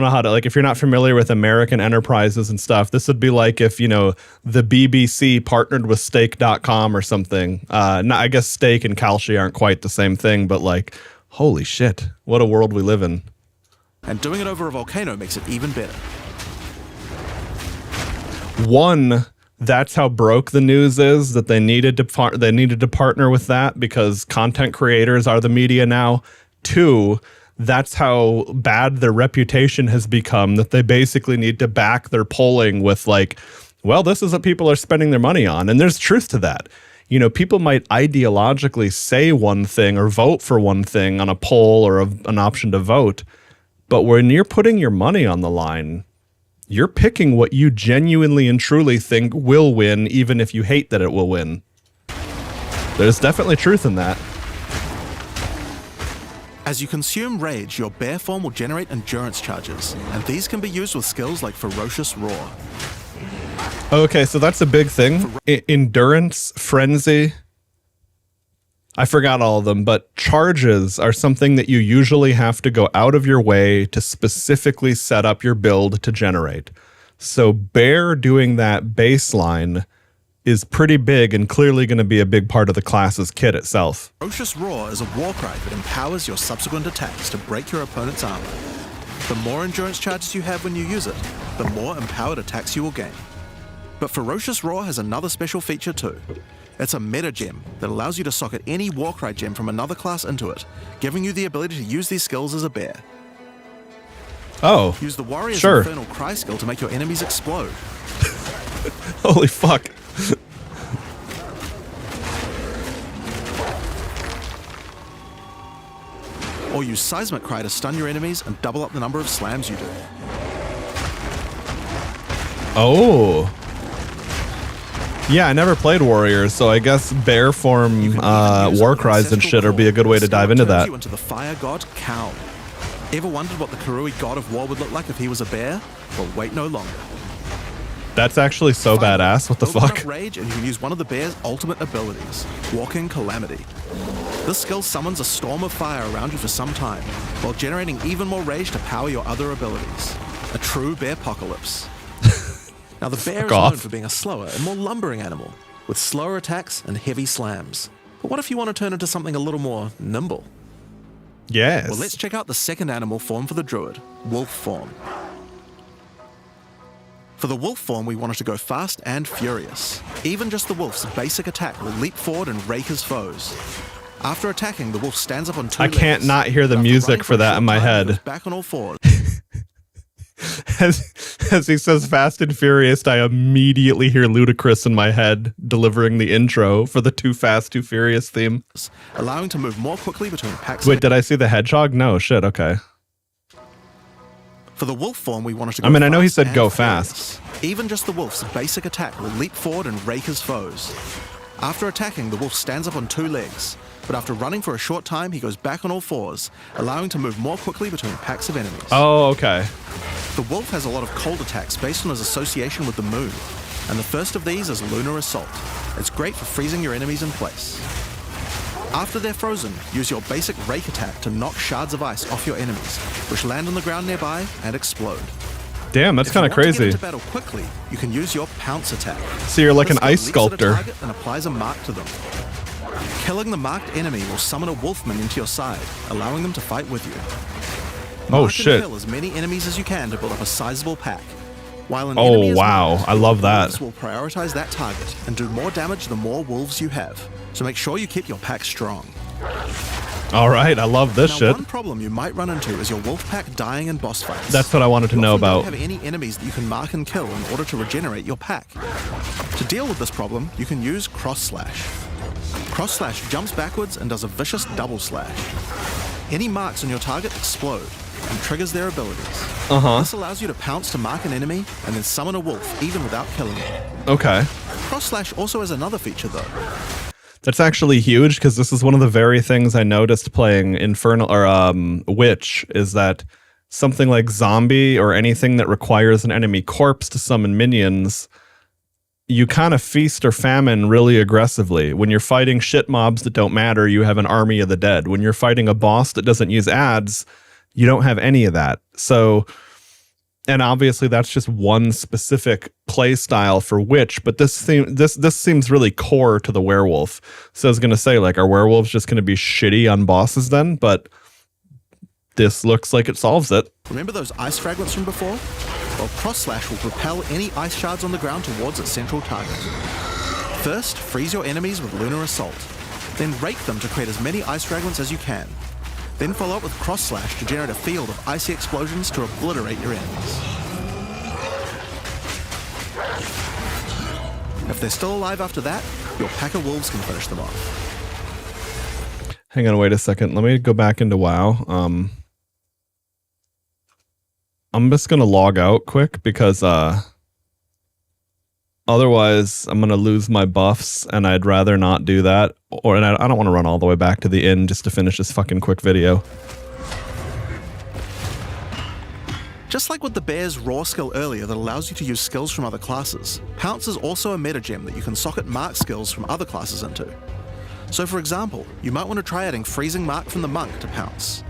know how to, like, if you're not familiar with American enterprises and stuff, this would be like if, you know, the BBC partnered with stake.com or something. I guess Stake and Kalshi aren't quite the same thing, but like, holy shit, what a world we live in. And doing it over a volcano makes it even better. One, that's how broke the news is, that they needed to partner with that because content creators are the media now. Two, that's how bad their reputation has become, that they basically need to back their polling with like, well, this is what people are spending their money on. And there's truth to that. You know, people might ideologically say one thing or vote for one thing on a poll or an option to vote. But when you're putting your money on the line, you're picking what you genuinely and truly think will win, even if you hate that it will win. There's definitely truth in that. As you consume rage, your bear form will generate endurance charges, and these can be used with skills like Ferocious Roar. Okay, so that's a big thing. Endurance, frenzy. I forgot all of them, but charges are something that you usually have to go out of your way to specifically set up your build to generate. So Bear doing that baseline is pretty big and clearly going to be a big part of the class's kit itself. Ferocious Roar is a war cry that empowers your subsequent attacks to break your opponent's armor. The more endurance charges you have when you use it, the more empowered attacks you will gain. But Ferocious Roar has another special feature too. It's a meta gem that allows you to socket any Warcry gem from another class into it, giving you the ability to use these skills as a bear. Oh, Use the Warrior's sure. Infernal Cry skill to make your enemies explode. Holy fuck. Or use Seismic Cry to stun your enemies and double up the number of slams you do. Oh. Yeah, I never played Warriors, so I guess bear form You can even use it war with cries and Ancestral shit would be a good way to Skill dive into turns that. You into the fire god Cow. Ever wondered what the Karui god of war would look like if he was a bear? Well, wait no longer. That's actually so Finally, badass. What the build enough fuck? Rage, and you can use one of the bear's ultimate abilities, Walking Calamity. This skill summons a storm of fire around you for some time, while generating even more rage to power your other abilities. A true bear apocalypse. Now the bear is known off. for being a slower and more lumbering animal, with slower attacks and heavy slams. But what if you want to turn into something a little more nimble? Yes. Well, let's check out the second animal form for the Druid, wolf form. For the wolf form, we wanted to go fast and furious. Even just the wolf's basic attack will leap forward and rake his foes. After attacking, the wolf stands up on two I legs. can't not hear the After music running for a that short in my time, he head. goes back on all fours. As he says Fast and Furious, I immediately hear Ludacris in my head delivering the intro for the Too Fast, Too Furious theme. Allowing to move more quickly between packs. Wait, did I see the hedgehog? No, shit, okay. For the wolf form, we wanted to go I mean, I know he fast said and go furious. fast. Even just the wolf's basic attack will leap forward and rake his foes. After attacking, the wolf stands up on two legs, but after running for a short time, he goes back on all fours, allowing to move more quickly between packs of enemies. Oh, okay. The wolf has a lot of cold attacks based on his association with the moon, and the first of these is Lunar Assault. It's great for freezing your enemies in place. After they're frozen, use your basic rake attack to knock shards of ice off your enemies, which land on the ground nearby and explode. Damn, that's If you kind of want to get crazy. into battle quickly, you can use your pounce attack. So you're like This an skill ice leaps at a sculptor. target and applies a mark to them. Killing the marked enemy will summon a wolfman into your side, allowing them to fight with you. Oh, Mark shit. and kill as many enemies as you can to build up a sizable pack. While an Oh, enemy is wow. marked, I love that. wolves will prioritize that target and do more damage the more wolves you have. So make sure you keep your pack strong. All right, I love this Now, shit. one problem you might run into is your wolf pack dying in boss fights. That's what I wanted to You know often don't about. have any enemies that you can mark and kill in order to regenerate your pack. To deal with this problem, you can use Cross Slash. Cross Slash jumps backwards and does a vicious double slash. Any marks on your target explode and triggers their abilities. This allows you to pounce to mark an enemy and then summon a wolf even without killing it. Okay. Cross Slash also has another feature though. That's actually huge because this is one of the very things I noticed playing Infernal or Witch is that something like zombie or anything that requires an enemy corpse to summon minions, you kind of feast or famine really aggressively. When you're fighting shit mobs that don't matter, you have an army of the dead. When you're fighting a boss that doesn't use ads, you don't have any of that. So, and obviously that's just one specific play style for Witch, but this seems really core to the werewolf. So I was going to say, like, are werewolves just going to be shitty on bosses then? But this looks like it solves it. Remember those ice fragments from before? Well, Cross Slash will propel any ice shards on the ground towards its central target. First, freeze your enemies with Lunar Assault. Then rake them to create as many ice fragments as you can. Then follow up with Cross Slash to generate a field of icy explosions to obliterate your enemies. If they're still alive after that, your pack of wolves can finish them off. Hang on, wait a second. Let me go back into WoW. I'm just going to log out quick because otherwise I'm going to lose my buffs and I'd rather not do that. And I don't want to run all the way back to the inn just to finish this fucking quick video. Just like with the Bear's Raw skill earlier that allows you to use skills from other classes, Pounce is also a meta gem that you can socket mark skills from other classes into. So for example, you might want to try adding Freezing Mark from the Monk to Pounce.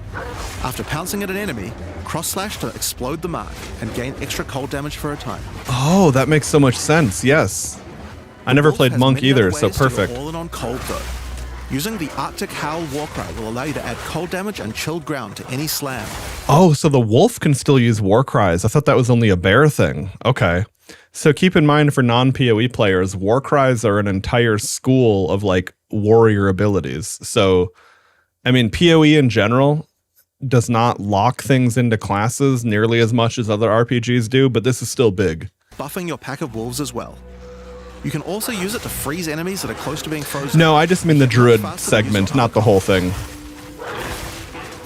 After pouncing at an enemy, Cross Slash to explode the mark and gain extra cold damage for a time. Oh, that makes so much sense. Yes. I never Wolf played has Monk many either, other so ways to go perfect. all in on cold though. Using the Arctic Howl Warcry will allow you to add cold damage and chilled ground to any slam. Oh, so the wolf can still use war cries. I thought that was only a bear thing. Okay. So keep in mind for non-PoE players, war cries are an entire school of like warrior abilities. So, I mean, PoE in general does not lock things into classes nearly as much as other RPGs do, but this is still big. Buffing your pack of wolves as well. You can also use it to freeze enemies that are close to being frozen. No, I just mean the druid Faster than segment, using not the whole thing.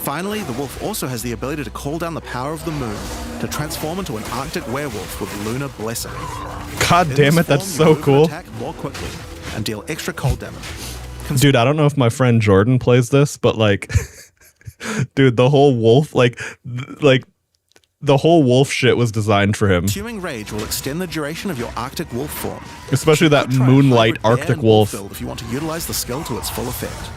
Finally, the wolf also has the ability to call down the power of the moon to transform into an Arctic werewolf with Lunar Blessing. God In damn this it, that's form, so you move and cool. attack more quickly and deal extra cold damage. Dude, I don't know if my friend Jordan plays this, but like, dude, the whole wolf, like the whole wolf shit was designed for him. Consuming Rage will extend the duration of your Arctic wolf form. Especially that Try a moonlight hybrid bear Arctic and wolf. build if you want to utilize the skill to its full effect.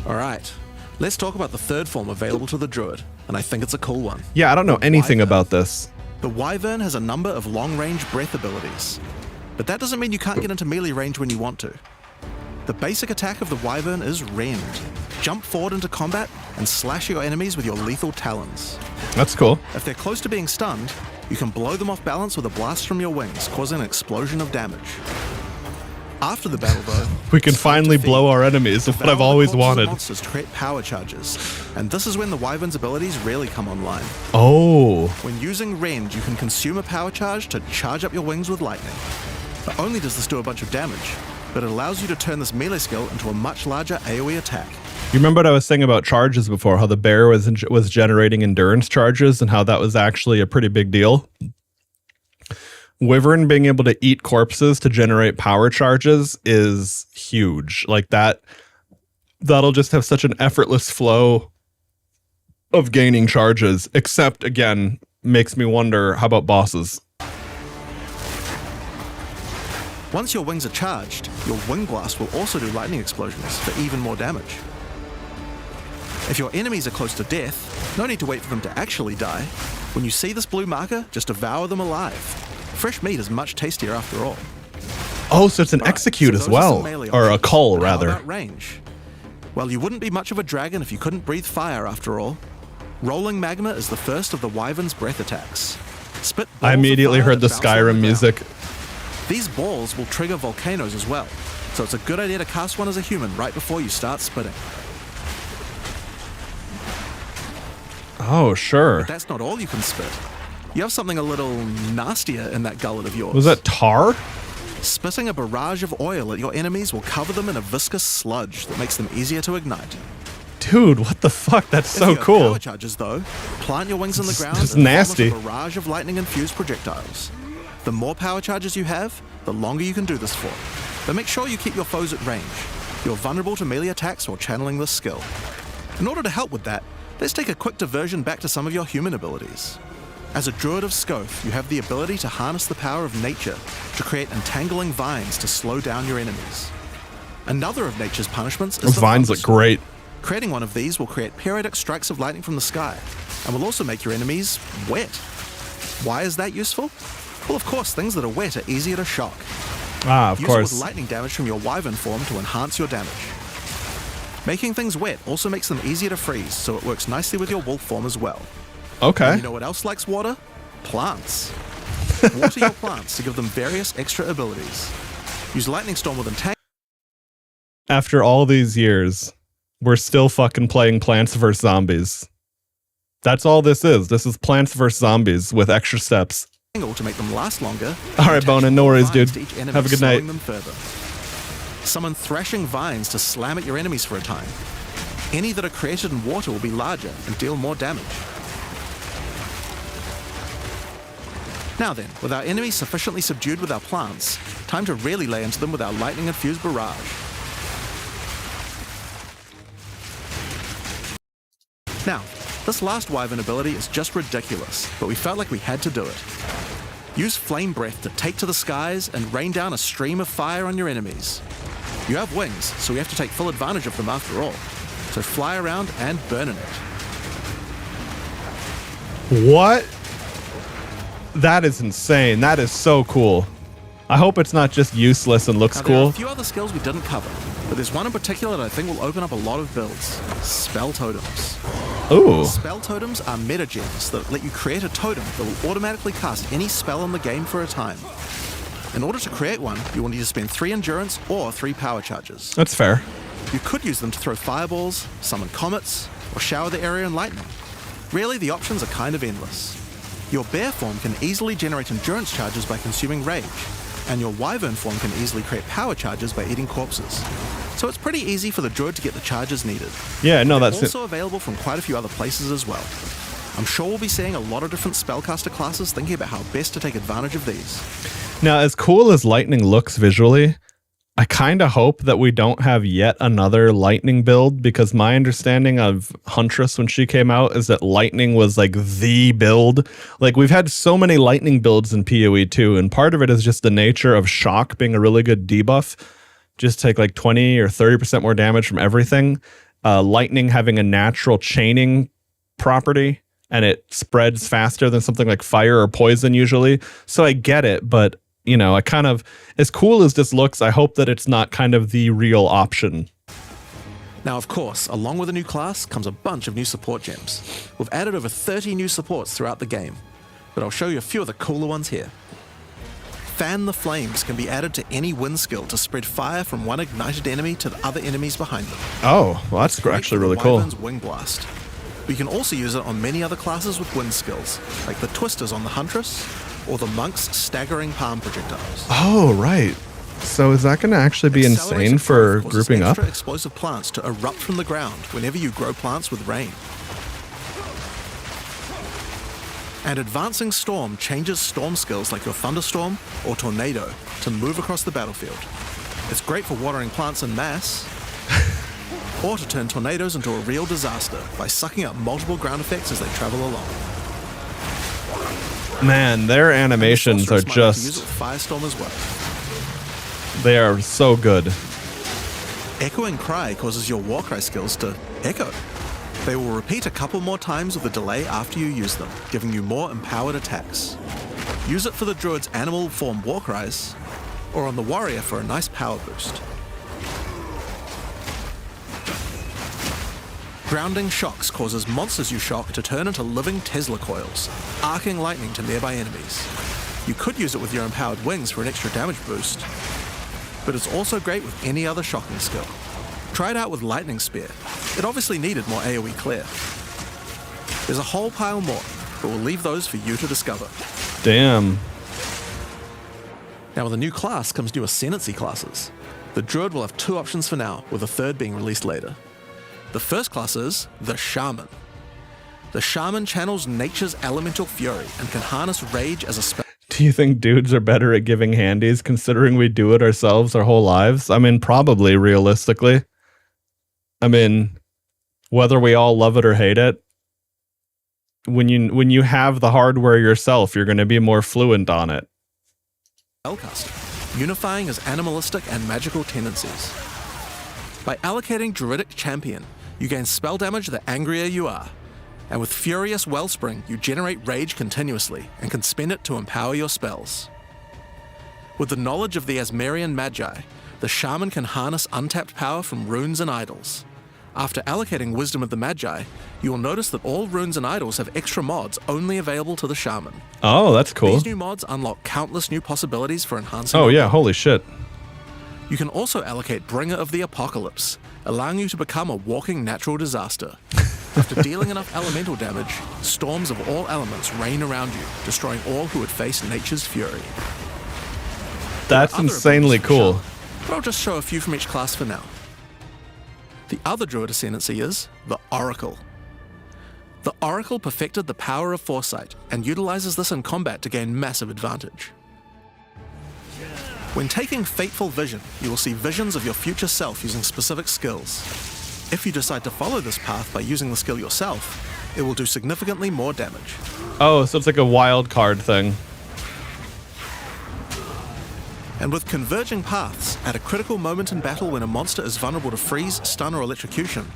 Alright, let's talk about the third form available to the Druid, and I think it's a cool one. Yeah, I don't know anything Wyvern. about this. The Wyvern has a number of long-range breath abilities. but that doesn't mean you can't get into melee range when you want to. The basic attack of the Wyvern is Rend. Jump forward into combat and slash your enemies with your lethal talons. That's cool. If they're close to being stunned, you can blow them off balance with a blast from your wings, causing an explosion of damage. After the battle, though, We can finally blow our enemies. That's what I've always wanted. Monsters to create power charges, and this is when the Wyvern's abilities really come online. Oh. When using Rend, you can consume a power charge to charge up your wings with lightning. Not only does this do a bunch of damage, but it allows you to turn this melee skill into a much larger AoE attack. You remember what I was saying about charges before, how the bear was generating endurance charges and how that was actually a pretty big deal? Wyvern being able to eat corpses to generate power charges is huge. Like that'll just have such an effortless flow of gaining charges, except again, makes me wonder, how about bosses? Once your wings are charged, your wing blast will also do lightning explosions for even more damage. If your enemies are close to death, no need to wait for them to actually die. When you see this blue marker, just devour them alive. Fresh meat is much tastier after all. Oh, so it's an Right, execute so as those are some well, melee or a options. cull But how rather. about range? Well, you wouldn't be much of a dragon if you couldn't breathe fire after all. Rolling magma is the first of the Wyvern's breath attacks. Spit I balls of immediately fire heard that the bounce along Skyrim ground. music. These balls will trigger volcanoes as well, so it's a good idea to cast one as a human right before you start spitting. Oh, sure. But that's not all you can spit. You have something a little nastier in that gullet of yours. Was that tar? Spitting a barrage of oil at your enemies will cover them in a viscous sludge that makes them easier to ignite. Dude, what the fuck? That's If so you have cool. power charges, though, plant your wings in the ground it's and nasty. vomit a barrage of lightning-infused projectiles. The more power charges you have, the longer you can do this for. But make sure you keep your foes at range. You're vulnerable to melee attacks while channeling this skill. In order to help with that, let's take a quick diversion back to some of your human abilities. As a Druid of Scoth, you have the ability to harness the power of nature to create entangling vines to slow down your enemies. Another of nature's punishments is Those the vines look thunderstorm. great. Creating one of these will create periodic strikes of lightning from the sky, and will also make your enemies wet. Why is that useful? Well, of course, things that are wet are easier to shock. Ah, of Use it course. with lightning damage from your Wyvern form to enhance your damage. Making things wet also makes them easier to freeze, so it works nicely with your wolf form as well. Okay. You know what else likes water? Plants. Water your plants to give them various extra abilities. Use Lightning Storm with Entangle. After all these years, we're still fucking playing Plants vs. Zombies. That's all this is. This is Plants vs. Zombies with extra steps. To make them last longer. All right, Attach Bonin, no more worries, vines dude. to each enemy, Have a good slowing night. them further. Summon thrashing vines to slam at your enemies for a time. Any that are created in water will be larger and deal more damage. Now then, with our enemies sufficiently subdued with our plants, time to really lay into them with our lightning-infused barrage. Now, this last Wyvern ability is just ridiculous, but we felt like we had to do it. Use Flame Breath to take to the skies and rain down a stream of fire on your enemies. You have wings, so we have to take full advantage of them after all. So fly around and burn in it. What? That is insane. That is so cool. I hope it's not just useless and looks Now, there are cool. a few other skills we didn't cover, but there's one in particular that I think will open up a lot of builds. Spell Totems. Ooh. Spell Totems are metagems that let you create a totem that will automatically cast any spell in the game for a time. In order to create one, you will need to spend 3 endurance or 3 power charges. That's fair. You could use them to throw fireballs, summon comets, or shower the area in lightning. Really, the options are kind of endless. Your bear form can easily generate endurance charges by consuming rage, and your wyvern form can easily create power charges by eating corpses. So it's pretty easy for the druid to get the charges needed. Yeah, no, They're that's it. also available from quite a few other places as well. I'm sure we'll be seeing a lot of different spellcaster classes thinking about how best to take advantage of these. Now, as cool as lightning looks visually, I kind of hope that we don't have yet another lightning build, because my understanding of Huntress when she came out is that lightning was like the build. Like, we've had so many lightning builds in PoE 2, and part of it is just the nature of shock being a really good debuff. Just take like 20 or 30% more damage from everything. Lightning having a natural chaining property, and it spreads faster than something like fire or poison usually. So I get it, but you know, I kind of, as cool as this looks, I hope that it's not kind of the real option. Now, of course, along with a new class comes a bunch of new support gems. We've added over 30 new supports throughout the game, but I'll show you a few of the cooler ones here. Fan the Flames can be added to any wind skill to spread fire from one ignited enemy to the other enemies behind them. Oh, well, that's Great actually for the really cool. Wyvern's Wing Blast. But you can also use it on many other classes with wind skills, like the Twisters on the Huntress, or the Monk's Staggering Palm Projectiles. Oh, right. So is that going to actually be insane Accelerated for growth causes grouping up? extra explosive plants to erupt from the ground whenever you grow plants with rain. And Advancing Storm changes storm skills like your Thunderstorm or Tornado to move across the battlefield. It's great for watering plants en masse, or to turn tornadoes into a real disaster by sucking up multiple ground effects as they travel along. Man, their animations are Sorceress might like to use just, it with Firestorm as well. they are so good. Echoing Cry causes your Warcry skills to echo. They will repeat a couple more times with a delay after you use them, giving you more empowered attacks. Use it for the Druid's animal form Warcries, or on the Warrior for a nice power boost. Grounding Shocks causes monsters you shock to turn into living Tesla coils, arcing lightning to nearby enemies. You could use it with your empowered wings for an extra damage boost, but it's also great with any other shocking skill. Try it out with Lightning Spear. It obviously needed more AoE clear. There's a whole pile more, but we'll leave those for you to discover. Damn. Now with a new class comes new Ascendancy classes. The Druid will have 2 options for now, with a third being released later. The first class is the Shaman. The Shaman channels nature's elemental fury and can harness rage as a spell. Do you think dudes are better at giving handies considering we do it ourselves our whole lives? I mean, probably, realistically. I mean, whether we all love it or hate it, when you have the hardware yourself, you're going to be more fluent on it. Spellcaster, unifying his animalistic and magical tendencies. By allocating Druidic Champion, you gain spell damage the angrier you are, and with Furious Wellspring, you generate rage continuously and can spend it to empower your spells. With the knowledge of the Asmerian Magi, the Shaman can harness untapped power from runes and idols. After allocating Wisdom of the Magi, you will notice that all runes and idols have extra mods only available to the Shaman. Oh, that's cool. These new mods unlock countless new possibilities for enhancing. Oh yeah, holy shit. You can also allocate Bringer of the Apocalypse, allowing you to become a walking natural disaster. After dealing enough elemental damage, storms of all elements rain around you, destroying all who would face nature's fury. That's Other insanely abilities for the cool. Shaman, but I'll just show a few from each class for now. The other Druid Ascendancy is the Oracle. The Oracle perfected the power of foresight and utilizes this in combat to gain massive advantage. When taking Fateful Vision, you will see visions of your future self using specific skills. If you decide to follow this path by using the skill yourself, it will do significantly more damage. Oh, so it's like a wild card thing. And with Converging Paths, at a critical moment in battle when a monster is vulnerable to freeze, stun, or electrocution,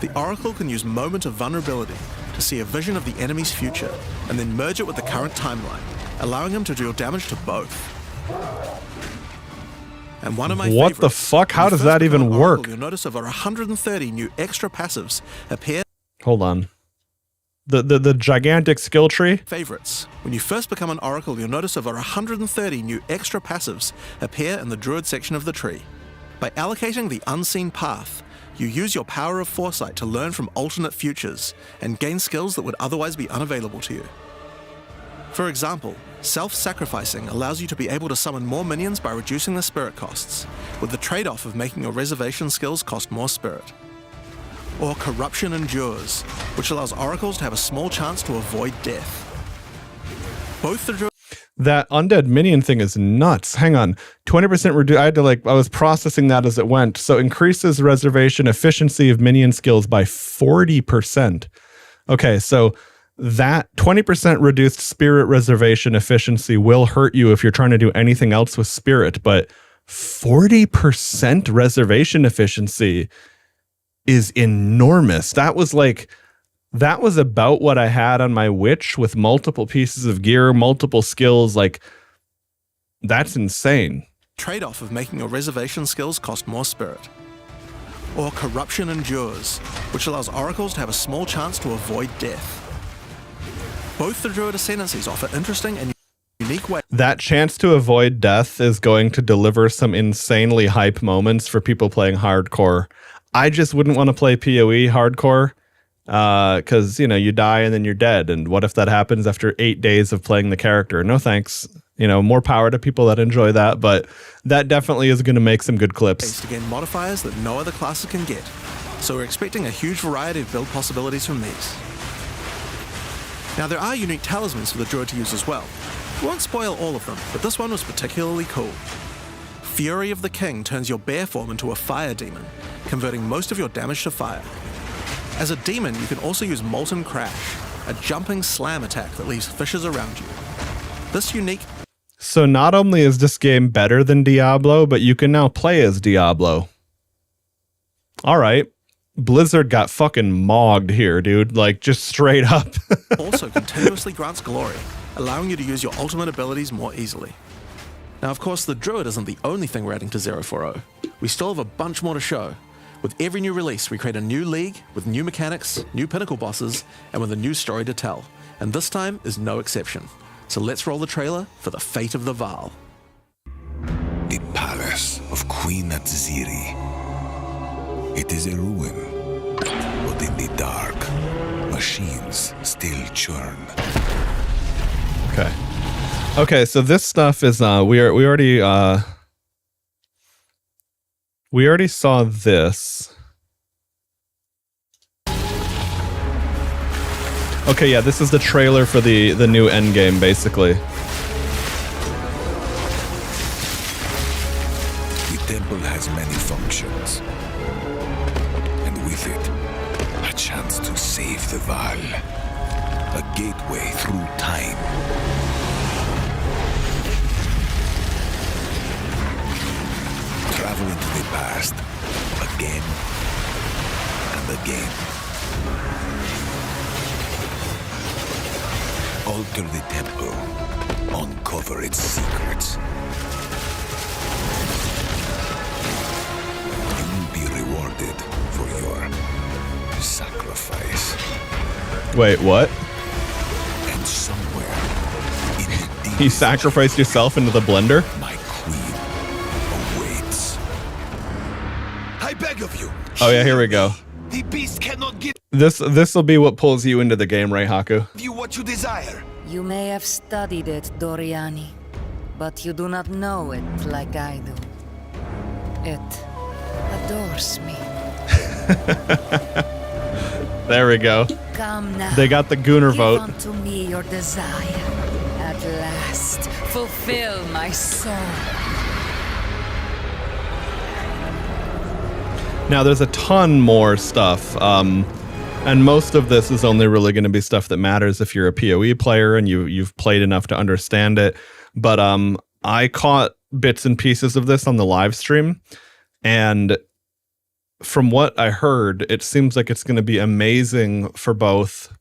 the Oracle can use Moment of Vulnerability to see a vision of the enemy's future, and then merge it with the current timeline, allowing him to deal damage to both. And one of my What the favorites, fuck? How when you does first that even become an Oracle, work? You'll notice over 130 new extra passives appear. Hold on. The gigantic skill tree? Favorites. When you first become an Oracle, you'll notice over 130 new extra passives appear in the Druid section of the tree. By allocating the Unseen Path, you use your power of foresight to learn from alternate futures and gain skills that would otherwise be unavailable to you. For example, self-sacrificing allows you to be able to summon more minions by reducing their spirit costs, with the trade-off of making your reservation skills cost more spirit. Or Corruption Endures, which allows oracles to have a small chance to avoid death. Both the Druid That undead minion thing is nuts. Hang on. 20% reduce. I was processing that as it went. So increases reservation efficiency of minion skills by 40%. Okay, so that 20% reduced spirit reservation efficiency will hurt you if you're trying to do anything else with spirit, but 40% reservation efficiency is enormous. That was about what I had on my witch with multiple pieces of gear, multiple skills. Like, That's insane. Trade-off of making your reservation skills cost more spirit. Or Corruption Endures, which allows oracles to have a small chance to avoid death. Both the Druid ascendancies offer interesting and unique ways. That chance to avoid death is going to deliver some insanely hype moments for people playing hardcore. I just wouldn't want to play PoE hardcore because, you know, you die and then you're dead. And what if that happens after 8 days of playing the character? No thanks. You know, more power to people that enjoy that, but that definitely is going to make some good clips. To gain modifiers that no other classes can get. So we're expecting a huge variety of build possibilities from these. Now there are unique talismans for the Druid to use as well. We won't spoil all of them, but this one was particularly cool. Fury of the King turns your bear form into a fire demon, converting most of your damage to fire. As a demon, you can also use Molten Crash, a jumping slam attack that leaves fissures around you. This unique... So not only is this game better than Diablo, but you can now play as Diablo. All right. Blizzard got fucking mogged here, dude. Like, just straight up. also continuously grants glory, allowing you to use your ultimate abilities more easily. Now, of course, the Druid isn't the only thing we're adding to 040. We still have a bunch more to show. With every new release, we create a new league with new mechanics, new pinnacle bosses, and with a new story to tell. And this time is no exception. So let's roll the trailer for the fate of the Vaal. The palace of Queen Atziri. It is a ruin, but in the dark, machines still churn. Okay. Okay, so this stuff is we already saw this. Okay, yeah, this is the trailer for the new endgame, basically. The temple has many functions, and with it, a chance to save the Vaal, a gateway through time. Travel into the past, again and again. Alter the temple, uncover its secrets. You will be rewarded for your sacrifice. Wait, what? And somewhere in the deep You sacrificed yourself into the blender? my queen awaits. I beg of you. Oh yeah, here we go. The beast cannot give This will be what pulls you into the game, right, Haku? you what you desire. You may have studied it, Doriani, but you do not know it like I do. It adores me. There we go. Come now. They got the Gooner Give vote. unto me your desire. At last, fulfill my soul. Now, there's a ton more stuff, and most of this is only really going to be stuff that matters if you're a PoE player and you've played enough to understand it. But I caught bits and pieces of this on the live stream, and from what I heard, it seems like it's going to be amazing for both,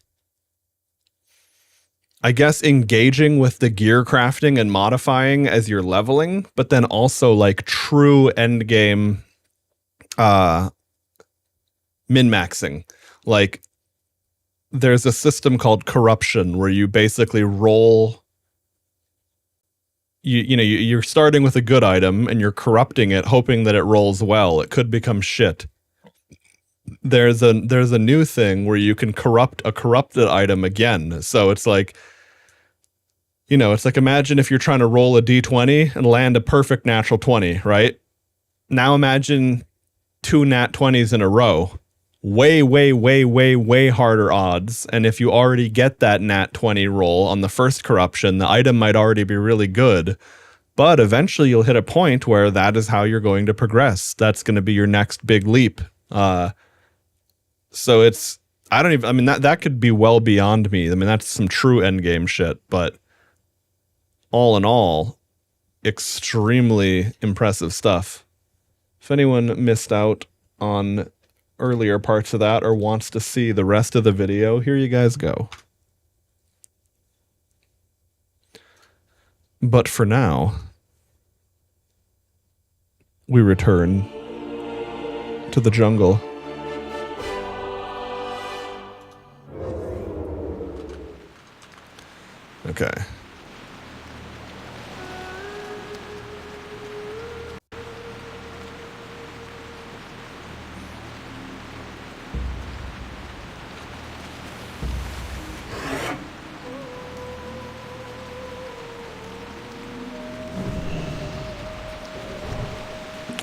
I guess, engaging with the gear crafting and modifying as you're leveling, but then also like true endgame min-maxing. Like, there's a system called corruption where you basically roll. You're starting with a good item and you're corrupting it, hoping that it rolls well. It could become shit. There's a new thing where you can corrupt a corrupted item again. So it's like, it's like, imagine if you're trying to roll a d20 and land a perfect natural 20, right? Now imagine 2 nat 20s in a row. Way, way, way, way, way harder odds. And if you already get that nat 20 roll on the first corruption, the item might already be really good. But eventually you'll hit a point where that is how you're going to progress. That's going to be your next big leap. So it's, that could be well beyond me. I mean, that's some true endgame shit. But all in all, extremely impressive stuff. If anyone missed out on earlier parts of that or wants to see the rest of the video, here you guys go. But for now, we return to the jungle. Okay.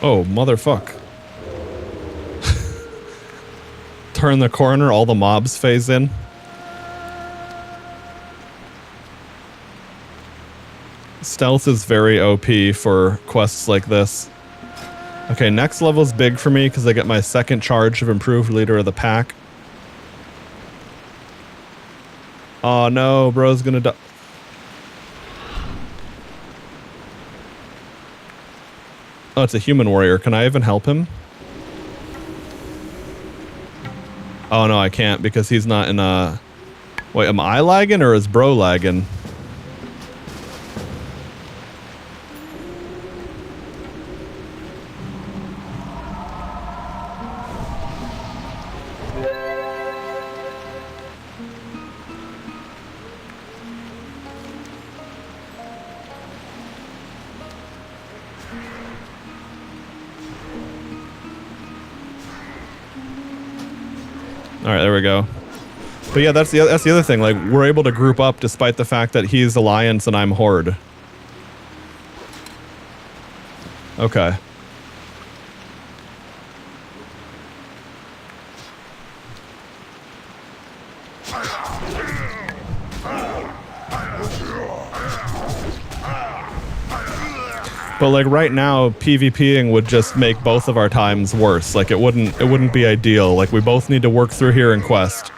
Oh, motherfuck. Turn the corner, all the mobs phase in. Stealth is very OP for quests like this. Okay, next level's big for me because I get my second charge of improved leader of the pack. Oh no, bro's gonna die. Oh, it's a human warrior. Can I even help him? Oh no, I can't because he's not in a... Wait, am I lagging or is bro lagging? All right, there we go. But yeah, that's the other thing. Like, we're able to group up despite the fact that he's Alliance and I'm Horde. Okay. But like right now, PvPing would just make both of our times worse. Like it wouldn't be ideal. Like we both need to work through here in quest.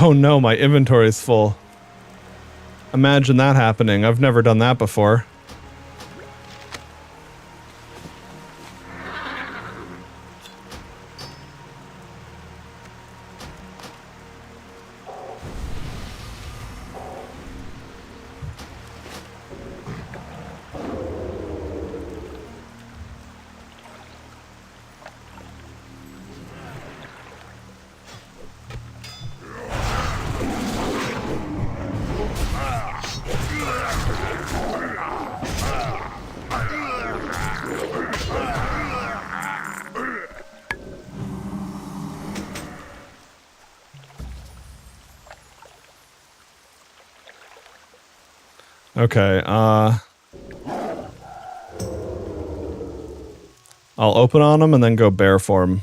Oh no, my inventory is full. Imagine that happening. I've never done that before. Okay, I'll open on him and then go bear form.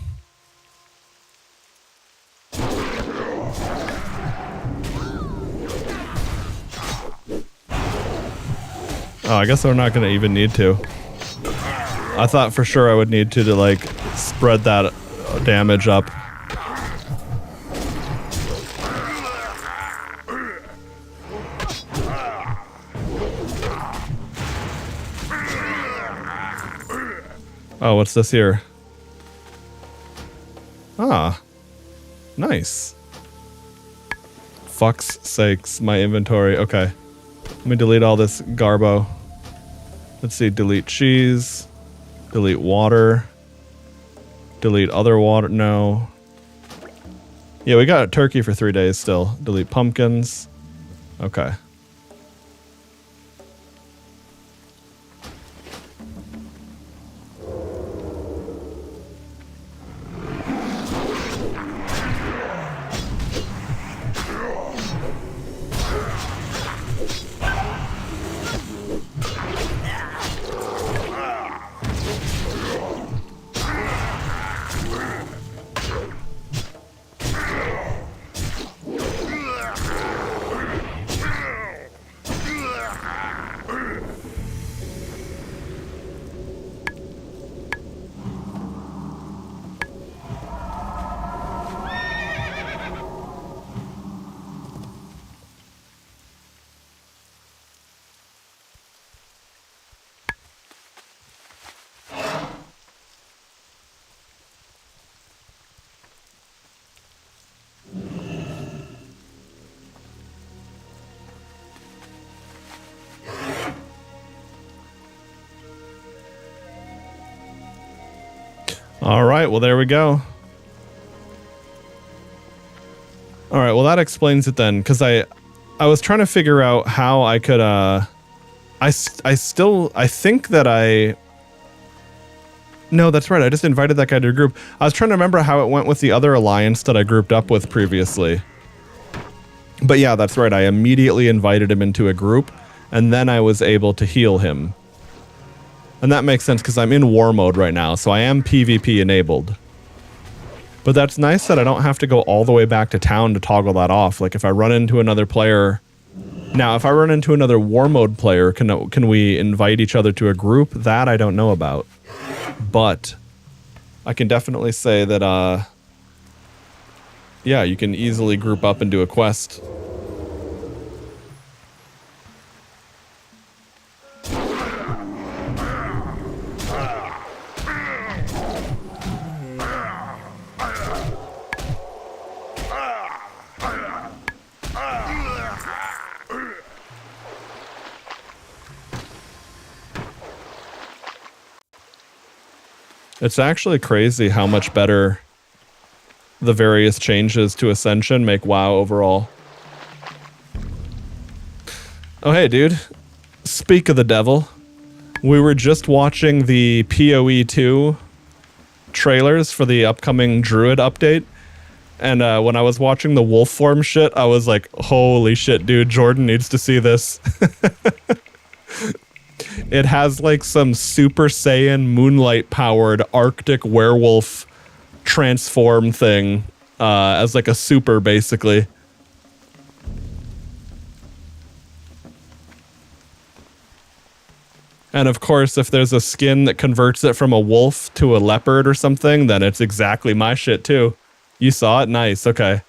Oh, I guess we're not gonna even need to. I thought for sure I would need to like spread that damage up. Oh, what's this here? Ah, nice. Fuck's sakes, my inventory. Okay, let me delete all this garbo. Let's see, delete cheese, delete water, delete other water, no. Yeah, we got turkey for 3 days still. Delete pumpkins. Okay. All right, well, there we go. All right, well, that explains it then, because I was trying to figure out how I could, I think that no, that's right, I just invited that guy to a group. I was trying to remember how it went with the other alliance that I grouped up with previously. But yeah, that's right, I immediately invited him into a group, and then I was able to heal him. And that makes sense because I'm in war mode right now, so I am PvP enabled. But that's nice that I don't have to go all the way back to town to toggle that off. Like if I run into another player... Now, if I run into another war mode player, can we invite each other to a group? That I don't know about. But I can definitely say that, yeah, you can easily group up and do a quest. It's actually crazy how much better the various changes to Ascension make WoW overall. Oh, hey, dude. Speak of the devil. We were just watching the PoE 2 trailers for the upcoming Druid update. And when I was watching the wolf form shit, I was like, holy shit, dude, Jordan needs to see this. It has like some Super Saiyan Moonlight powered Arctic werewolf transform thing as like a super basically. And of course, if there's a skin that converts it from a wolf to a leopard or something, then it's exactly my shit too. You saw it? Nice. Okay.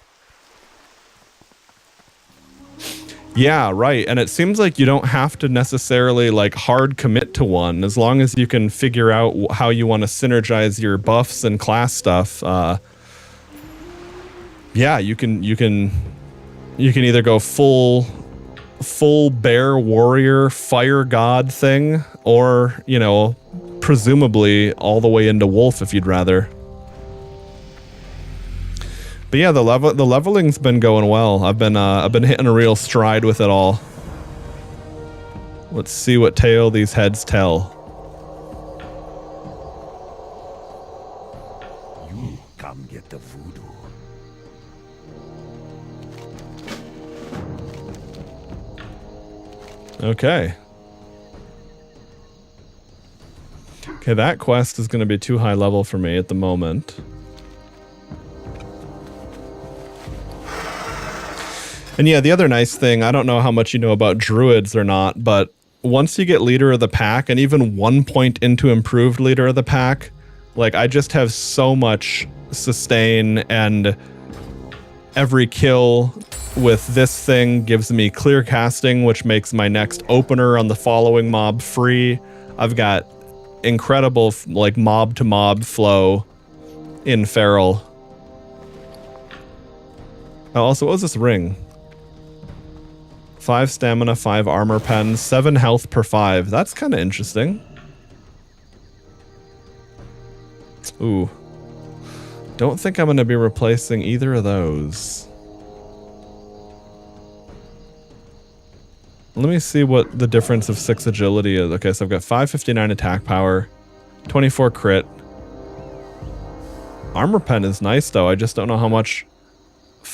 Yeah, right. And it seems like you don't have to necessarily like hard commit to one as long as you can figure out how you want to synergize your buffs and class stuff. Yeah, you can either go full bear warrior fire god thing or, you know, presumably all the way into wolf if you'd rather. But yeah, the leveling's been going well. I've been hitting a real stride with it all. Let's see what tale these heads tell. You come get the voodoo. Okay. Okay, that quest is going to be too high level for me at the moment. And yeah, the other nice thing, I don't know how much you know about druids or not, but once you get leader of the pack, and even 1 point into improved leader of the pack, like I just have so much sustain, and every kill with this thing gives me clear casting, which makes my next opener on the following mob free. I've got incredible like mob to mob flow in Feral. Also, what was this ring? 5 stamina, 5 armor pens, 7 health per 5. That's kind of interesting. Ooh. Don't think I'm going to be replacing either of those. Let me see what the difference of 6 agility is. Okay, so I've got 559 attack power, 24 crit. Armor pen is nice though. I just don't know how much,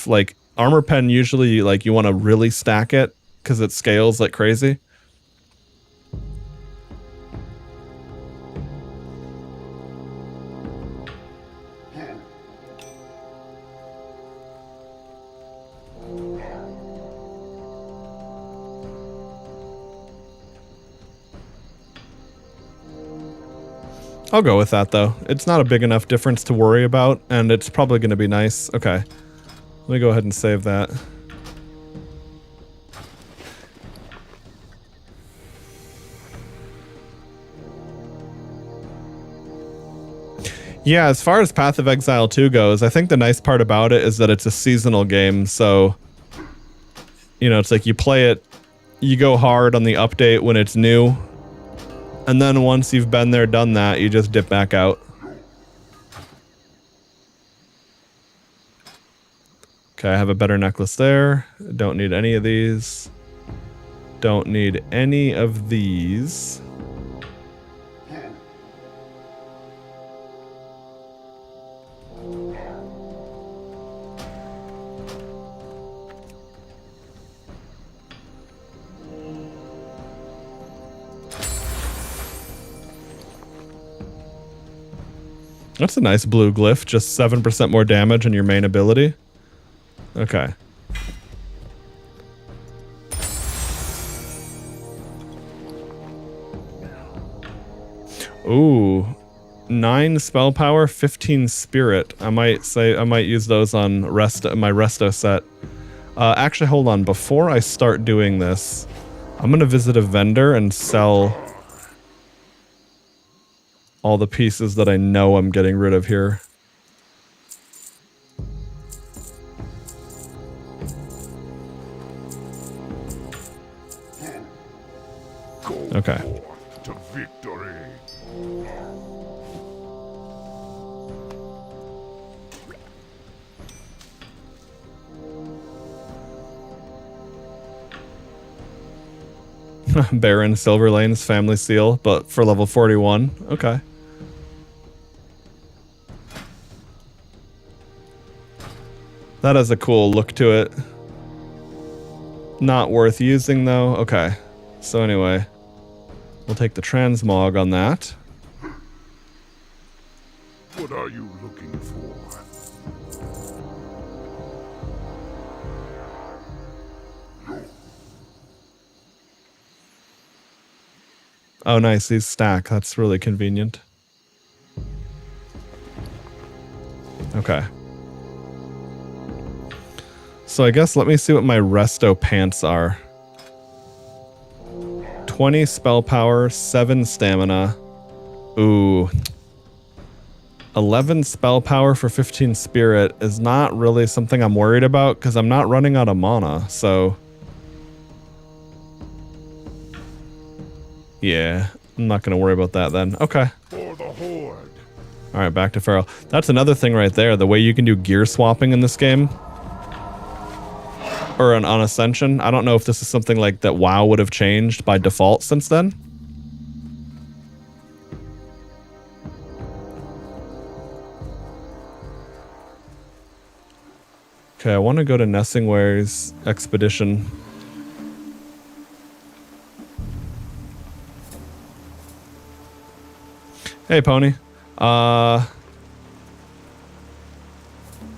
like, armor pen usually, like, you want to really stack it because it scales like crazy. I'll go with that though. It's not a big enough difference to worry about, and it's probably going to be nice. Okay. Let me go ahead and save that. Yeah, as far as Path of Exile 2 goes, I think the nice part about it is that it's a seasonal game, so, you know, it's like you play it, you go hard on the update when it's new, and then once you've been there, done that, you just dip back out. Okay, I have a better necklace there. Don't need any of these. Don't need any of these. That's a nice blue glyph, just 7% more damage on your main ability. Okay. Ooh. 9 spell power, 15 spirit. I might use those on my resto set. Actually, hold on. Before I start doing this, I'm gonna visit a vendor and sell all the pieces that I know I'm getting rid of here. Okay. To victory. Baron Silverlane's family seal, but for level 41. Okay. That has a cool look to it. Not worth using though. Okay. So anyway, we'll take the transmog on that. What are you looking for? Oh nice, these stack. That's really convenient. Okay. So I guess let me see what my resto pants are. 20 spell power, 7 stamina. Ooh. 11 spell power for 15 spirit is not really something I'm worried about because I'm not running out of mana, so... Yeah, I'm not going to worry about that then. Okay. For the Horde. Alright, back to Pharaoh. That's another thing right there, the way you can do gear swapping in this game. Or on Ascension. I don't know if this is something like that WoW would have changed by default since then. Okay, I want to go to Nessingware's expedition. Hey, Pony. I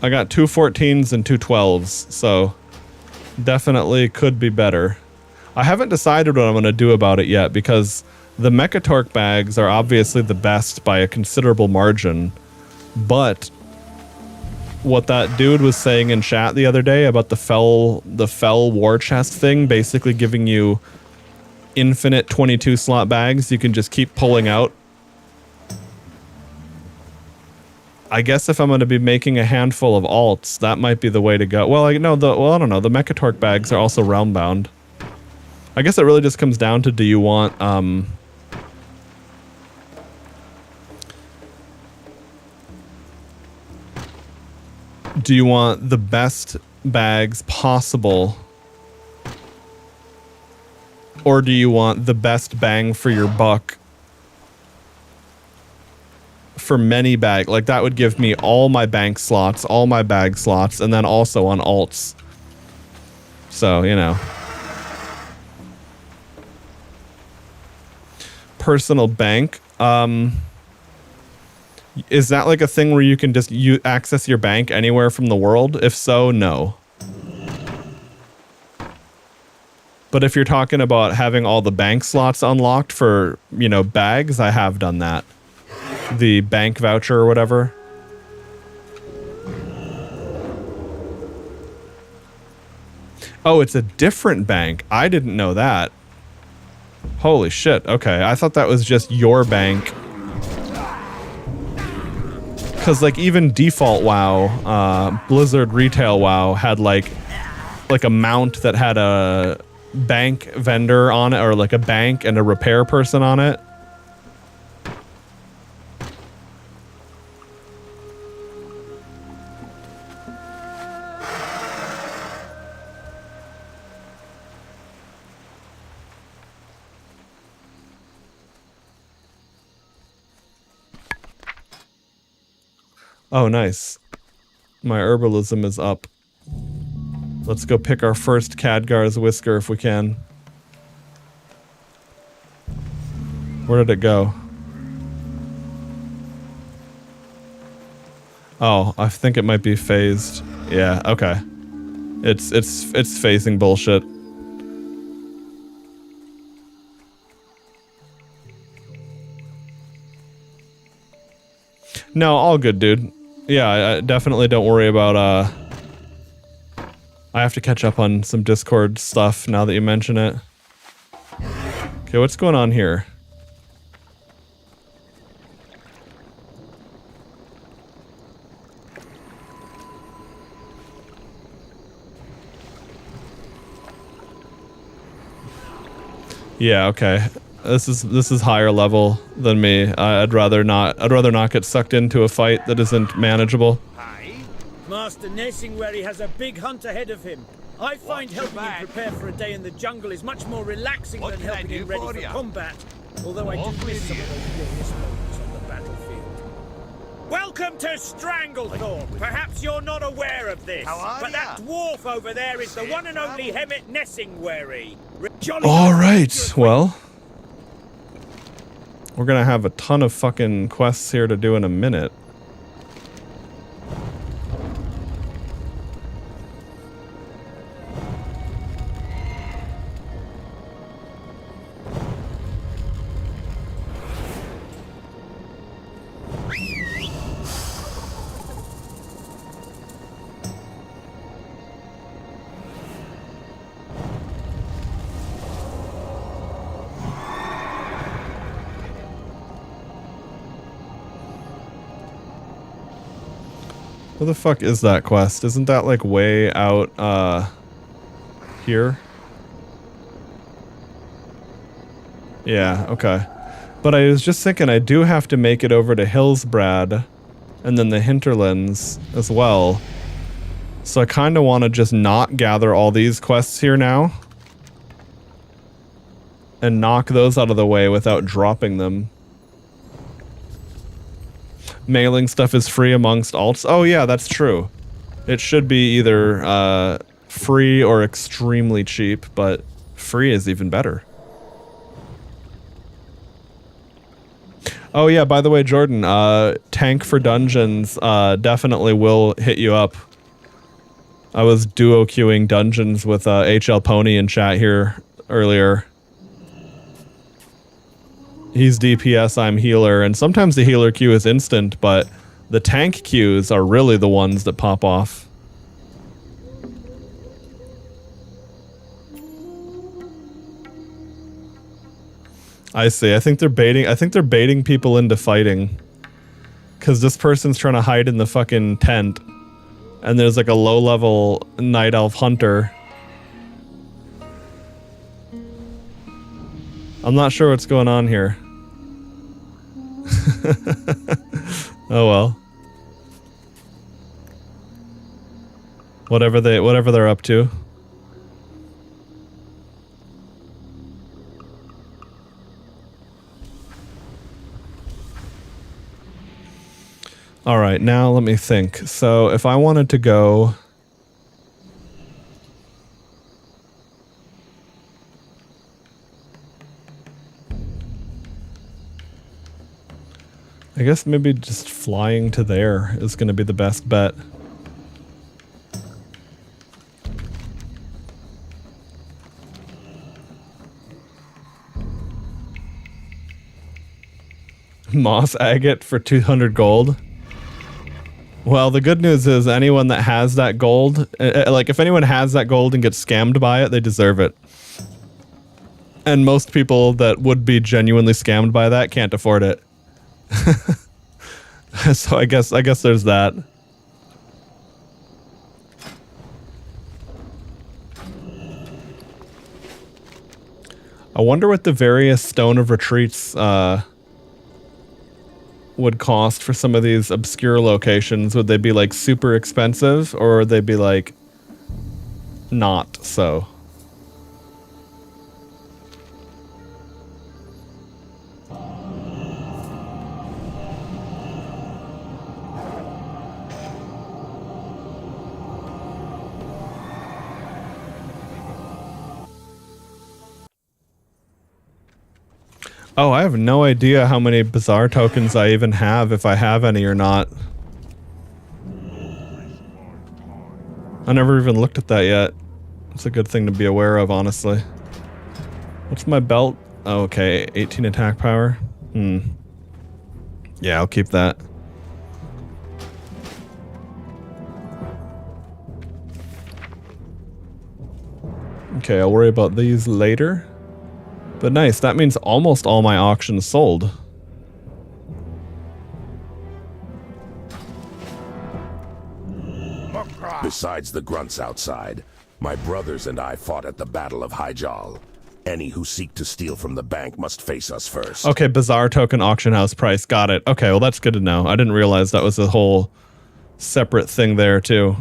got 2 14s and 2 12s, so definitely could be better. I haven't decided what I'm going to do about it yet because the Mechatorque bags are obviously the best by a considerable margin, but what that dude was saying in chat the other day about the fell war chest thing, basically giving you infinite 22 slot bags you can just keep pulling out. I guess if I'm going to be making a handful of alts, that might be the way to go. Well, I don't know. The Mechatorque bags are also realm bound. I guess it really just comes down to, do you want the best bags possible, or do you want the best bang for your buck for many bag? Like, that would give me all my bank slots, all my bag slots, and then also on alts. So, you know. Personal bank. Is that like a thing where you can just access your bank anywhere from the world? If so, no. But if you're talking about having all the bank slots unlocked for, you know, bags, I have done that. The bank voucher or whatever. Oh, it's a different bank. I didn't know that. Holy shit. Okay, I thought that was just your bank. Because, like, even default WoW, Blizzard Retail WoW had, like a mount that had a bank vendor on it, or like a bank and a repair person on it. Oh, nice. My herbalism is up. Let's go pick our first Khadgar's whisker if we can. Where did it go? Oh, I think it might be phased. Yeah, okay. It's phasing bullshit. No, all good, dude. Yeah, I definitely don't worry about, I have to catch up on some Discord stuff now that you mention it. Okay, what's going on here? Yeah, okay. This is higher level than me. I'd rather not get sucked into a fight that isn't manageable. Master Nesingwary has a big hunt ahead of him. I find helping him prepare for a day in the jungle is much more relaxing than helping him ready for combat. Although I do miss some of those glorious moments on the battlefield. Welcome to Stranglethorpe. Perhaps you're not aware of this, but that dwarf over there is the one and only Hemet Nesingwary. All right, well, we're gonna have a ton of fucking quests here to do in a minute. Where the fuck is that quest? Isn't that like way out here? Yeah, okay. But I was just thinking I do have to make it over to Hillsbrad and then the Hinterlands as well. So I kind of want to just not gather all these quests here now and knock those out of the way without dropping them. Mailing stuff is free amongst alts. Oh yeah, that's true. It should be either free or extremely cheap, but free is even better. Oh yeah, by the way, Jordan, Tank for Dungeons definitely will hit you up. I was duo queuing dungeons with HL Pony in chat here earlier. He's DPS, I'm healer, and sometimes the healer queue is instant, but the tank queues are really the ones that pop off. I see. I think they're baiting people into fighting. Cause this person's trying to hide in the fucking tent, and there's like a low-level night elf hunter. I'm not sure what's going on here. Oh well. Whatever they're up to. All right, now let me think. So if I wanted to go I guess maybe just flying to there is going to be the best bet. Moss agate for 200 gold. Well, the good news is anyone that has that gold, like if anyone has that gold and gets scammed by it, they deserve it. And most people that would be genuinely scammed by that can't afford it. So I guess there's that. I wonder what the various Stone of Retreats would cost for some of these obscure locations. Would they be like super expensive, or would they be like not so? Oh, I have no idea how many bizarre tokens I even have, if I have any or not. I never even looked at that yet. It's a good thing to be aware of, honestly. What's my belt? Oh, okay, 18 attack power. Yeah, I'll keep that. Okay, I'll worry about these later. But nice, that means almost all my auctions sold. Besides the grunts outside, my brothers and I fought at the Battle of Hyjal. Any who seek to steal from the bank must face us first. Okay, bizarre token auction house price. Got it. Okay, well that's good to know. I didn't realize that was a whole separate thing there too.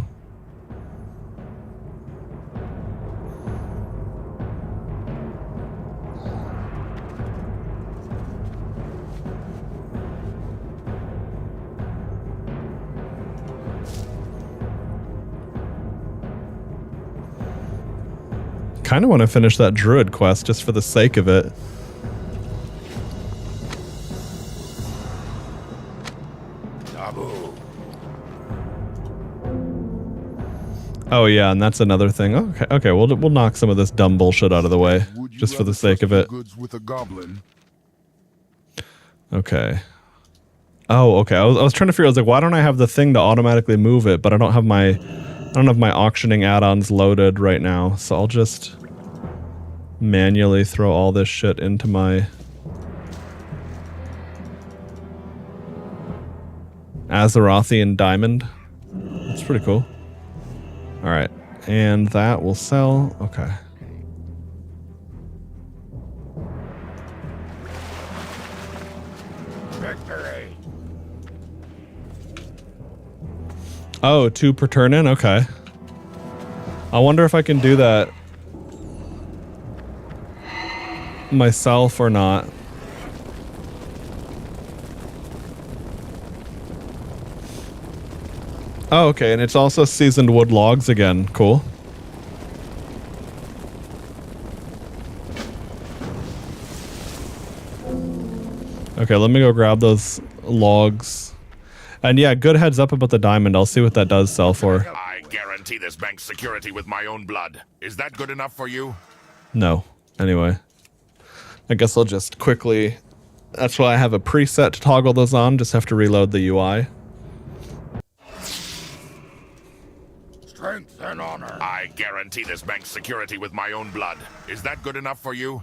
Kind of want to finish that Druid quest just for the sake of it. Oh yeah, and that's another thing. Okay, okay, we'll knock some of this dumb bullshit out of the way just for the sake of it. With a goblin? Okay. Oh, okay. I was trying to figure. I was like, why don't I have the thing to automatically move it? But I don't have my auctioning add-ons loaded right now, so I'll just manually throw all this shit into my Azerothian diamond. That's pretty cool. All right, and that will sell. Okay. Victory! Oh, 2 per turn in? Okay. I wonder if I can do that myself or not. Oh, okay, and it's also seasoned wood logs again. Cool. Okay, let me go grab those logs. And yeah, good heads up about the diamond. I'll see what that does sell for. I guarantee this bank's security with my own blood. Is that good enough for you? No. Anyway. I guess I'll just quickly... That's why I have a preset to toggle those on. Just have to reload the UI. Strength and honor. I guarantee this bank's security with my own blood. Is that good enough for you?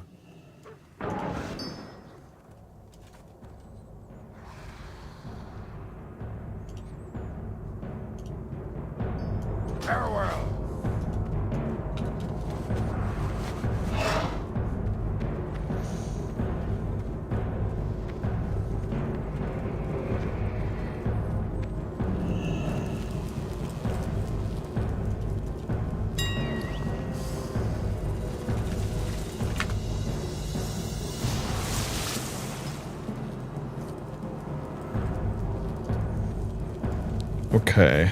Farewell. Okay.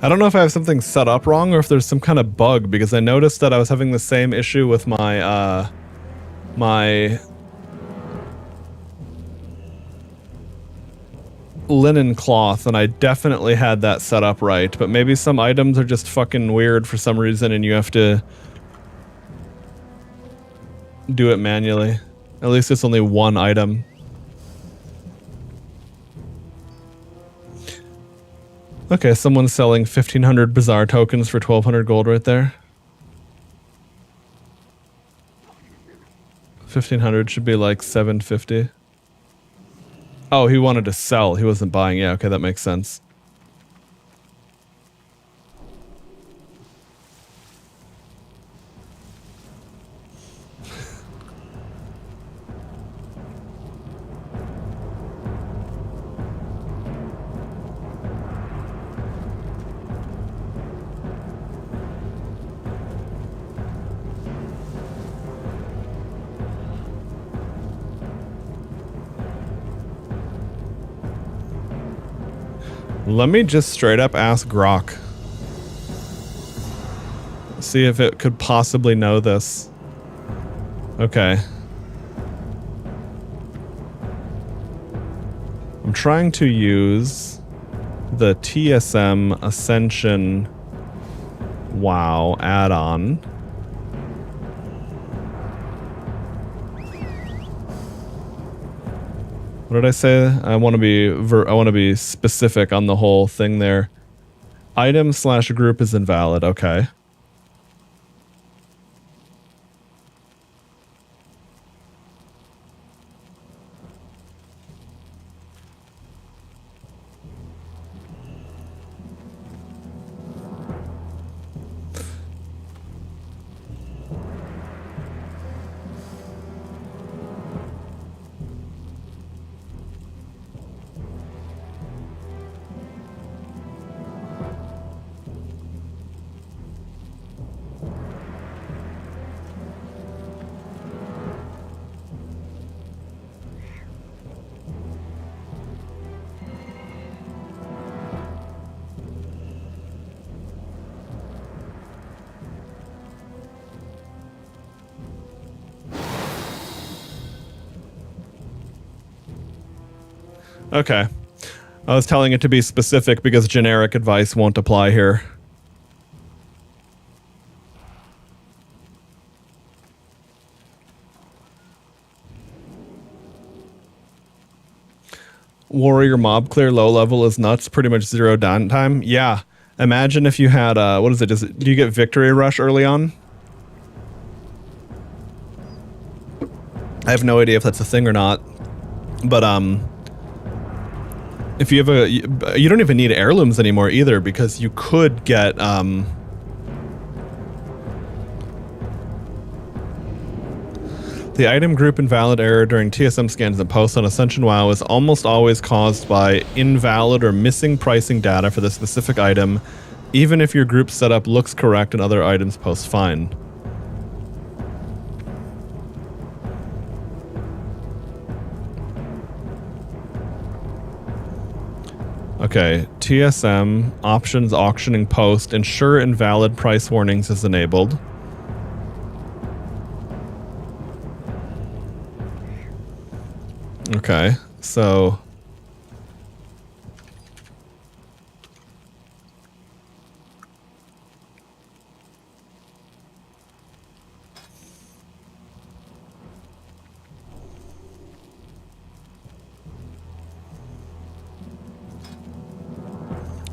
I don't know if I have something set up wrong or if there's some kind of bug, because I noticed that I was having the same issue with my my linen cloth, and I definitely had that set up right, but maybe some items are just fucking weird for some reason and you have to do it manually. At least it's only one item. Okay, someone's selling 1,500 bizarre tokens for 1,200 gold right there. $1,500 should be like $750. Oh, he wanted to sell. He wasn't buying. Yeah, okay, that makes sense. Let me just straight up ask Grok. See if it could possibly know this. Okay. I'm trying to use the TSM Ascension WoW add-on. What did I say? I want to be specific on the whole thing there. Item/group is invalid. Okay. Okay. I was telling it to be specific because generic advice won't apply here. Warrior mob clear low level is nuts. Pretty much zero downtime. Yeah. Imagine if you had, what is it? Do you get victory rush early on? I have no idea if that's a thing or not. But, if you have you don't even need heirlooms anymore either, because you could get, the item group invalid error during TSM scans and posts on Ascension WoW is almost always caused by invalid or missing pricing data for the specific item, even if your group setup looks correct and other items post fine. Okay, TSM, options, auctioning post, ensure invalid price warnings is enabled. Okay, so...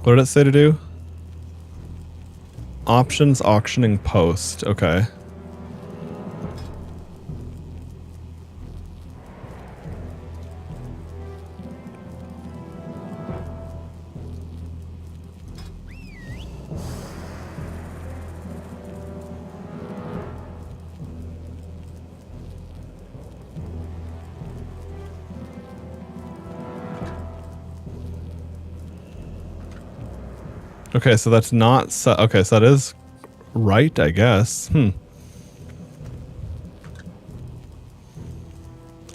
What did it say to do? Options, auctioning, post. Okay. Okay, so that's not... okay, so that is right, I guess.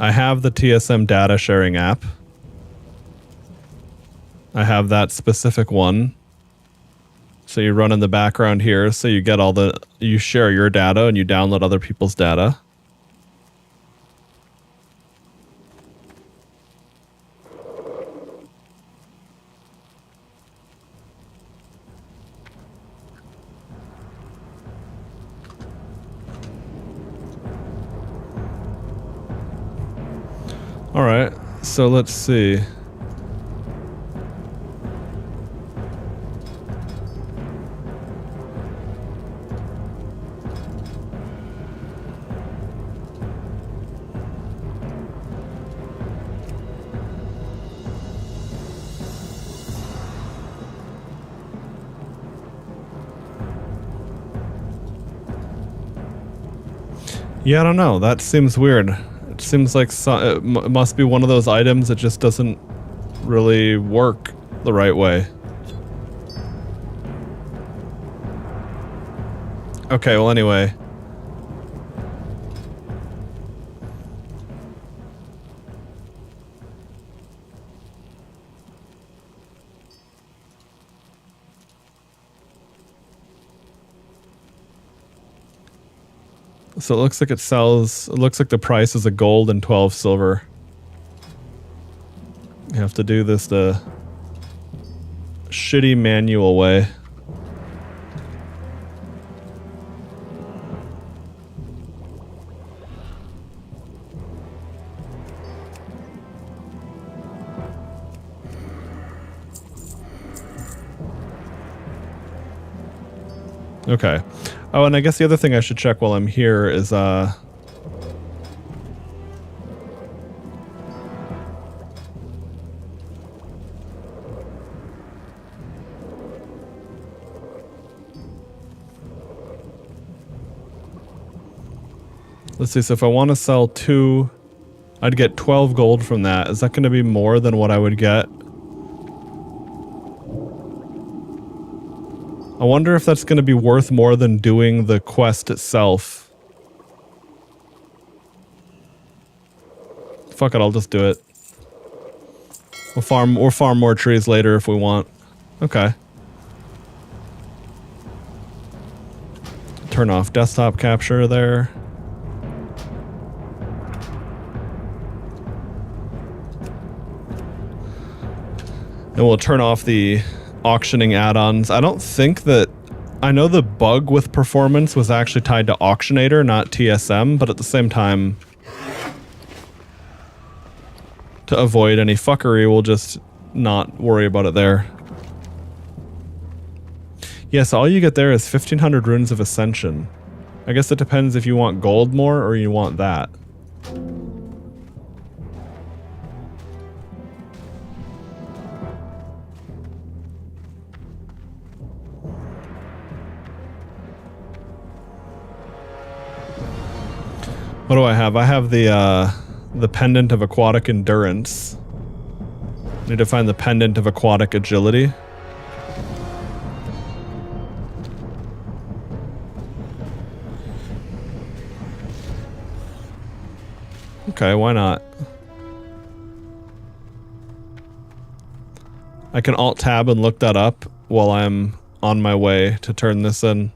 I have the TSM data sharing app. I have that specific one. So you run in the background here, so you get all the... You share your data and you download other people's data. All right, so let's see. Yeah, I don't know. That seems weird. It seems like it must be one of those items that just doesn't really work the right way. Okay, well anyway. So it looks like it looks like the price is a gold and 12 silver. You have to do this the shitty manual way. Okay. Oh, and I guess the other thing I should check while I'm here is, let's see, so if I want to sell 2, I'd get 12 gold from that. Is that going to be more than what I would get? I wonder if that's going to be worth more than doing the quest itself. Fuck it, I'll just do it. We'll farm more trees later if we want. Okay. Turn off desktop capture there. And we'll turn off the auctioning add-ons. I don't think that... I know the bug with performance was actually tied to Auctionator, not TSM, but at the same time, to avoid any fuckery, we'll just not worry about it there. Yes, all you get there is 1500 runes of Ascension. I guess it depends if you want gold more or you want that. What do I have? I have the pendant of aquatic endurance. Need to find the pendant of aquatic agility. Okay, why not? I can alt tab and look that up while I'm on my way to turn this in.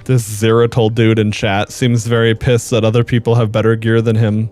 This Xeritol dude in chat seems very pissed that other people have better gear than him.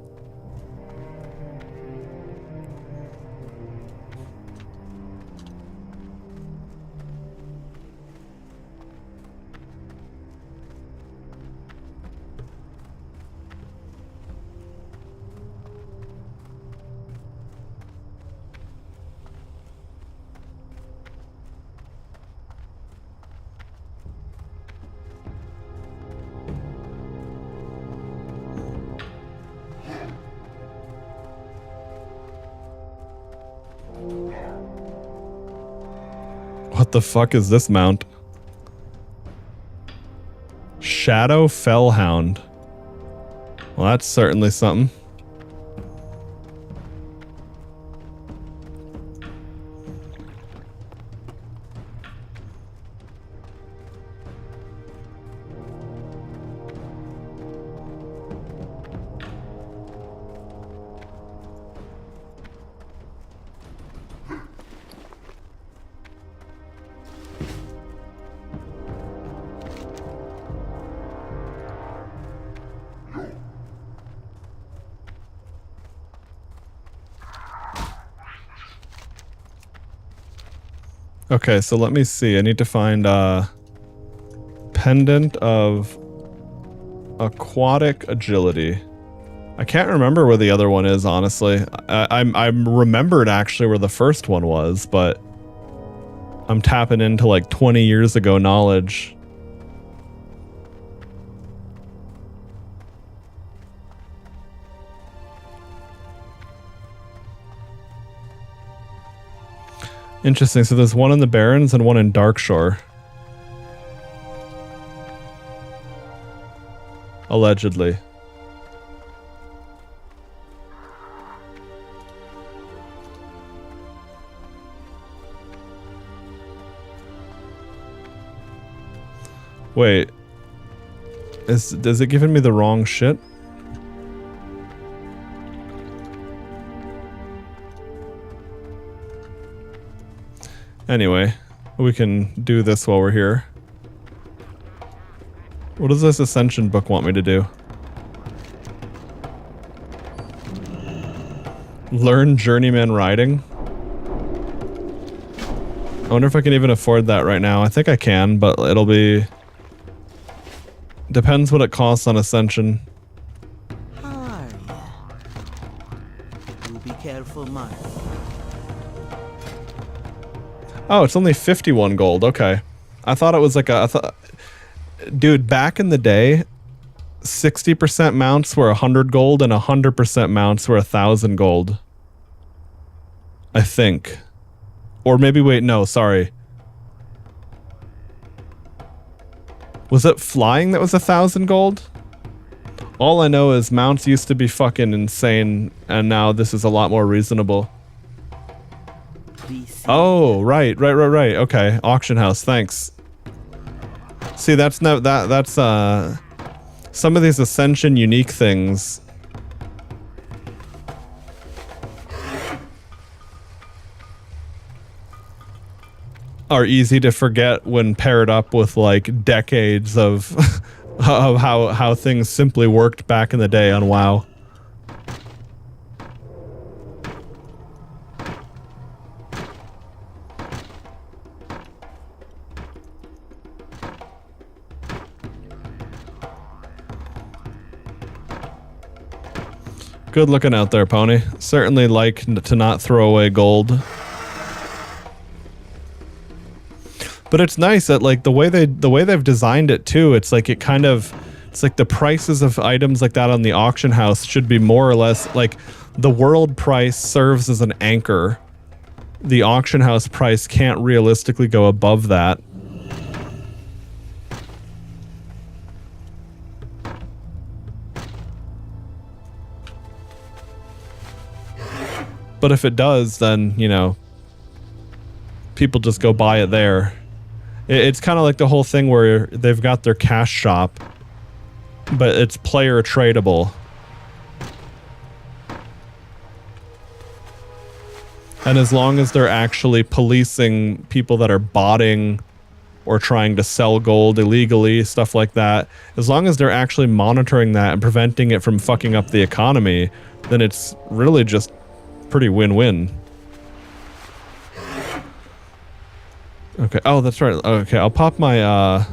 What the fuck is this mount? Shadow Fellhound. Well, that's certainly something. Okay, so let me see. I need to find pendant of aquatic agility. I can't remember where the other one is, honestly. I remembered actually where the first one was, but I'm tapping into like 20 years ago knowledge. Interesting. So there's one in the Barrens and one in Darkshore. Allegedly. Wait. Is it giving me the wrong shit? Anyway, we can do this while we're here. What does this Ascension book want me to do? Learn journeyman riding? I wonder if I can even afford that right now. I think I can, but it'll be... Depends what it costs on Ascension. Hi. Do be careful, man. Oh, it's only 51 gold. Okay. I thought it was like dude, back in the day, 60% mounts were 100 gold and 100% mounts were 1,000 gold. I think. Or maybe, wait, no, sorry. Was it flying that was 1,000 gold? All I know is mounts used to be fucking insane, and now this is a lot more reasonable. Oh, right. Okay, auction house. Thanks. See, that's some of these Ascension unique things. Are easy to forget when paired up with like decades of of how things simply worked back in the day on WoW. Good looking out there, Pony. Certainly like to not throw away gold. But it's nice that like the way they've designed it too, it's like it's like the prices of items like that on the auction house should be more or less like the world price serves as an anchor. The auction house price can't realistically go above that. But if it does, then, you know, people just go buy it there. It's kind of like the whole thing where they've got their cash shop, but it's player tradable. And as long as they're actually policing people that are botting or trying to sell gold illegally, stuff like that, as long as they're actually monitoring that and preventing it from fucking up the economy, then it's really just pretty win-win. Okay, oh, that's right. Okay, I'll pop my, I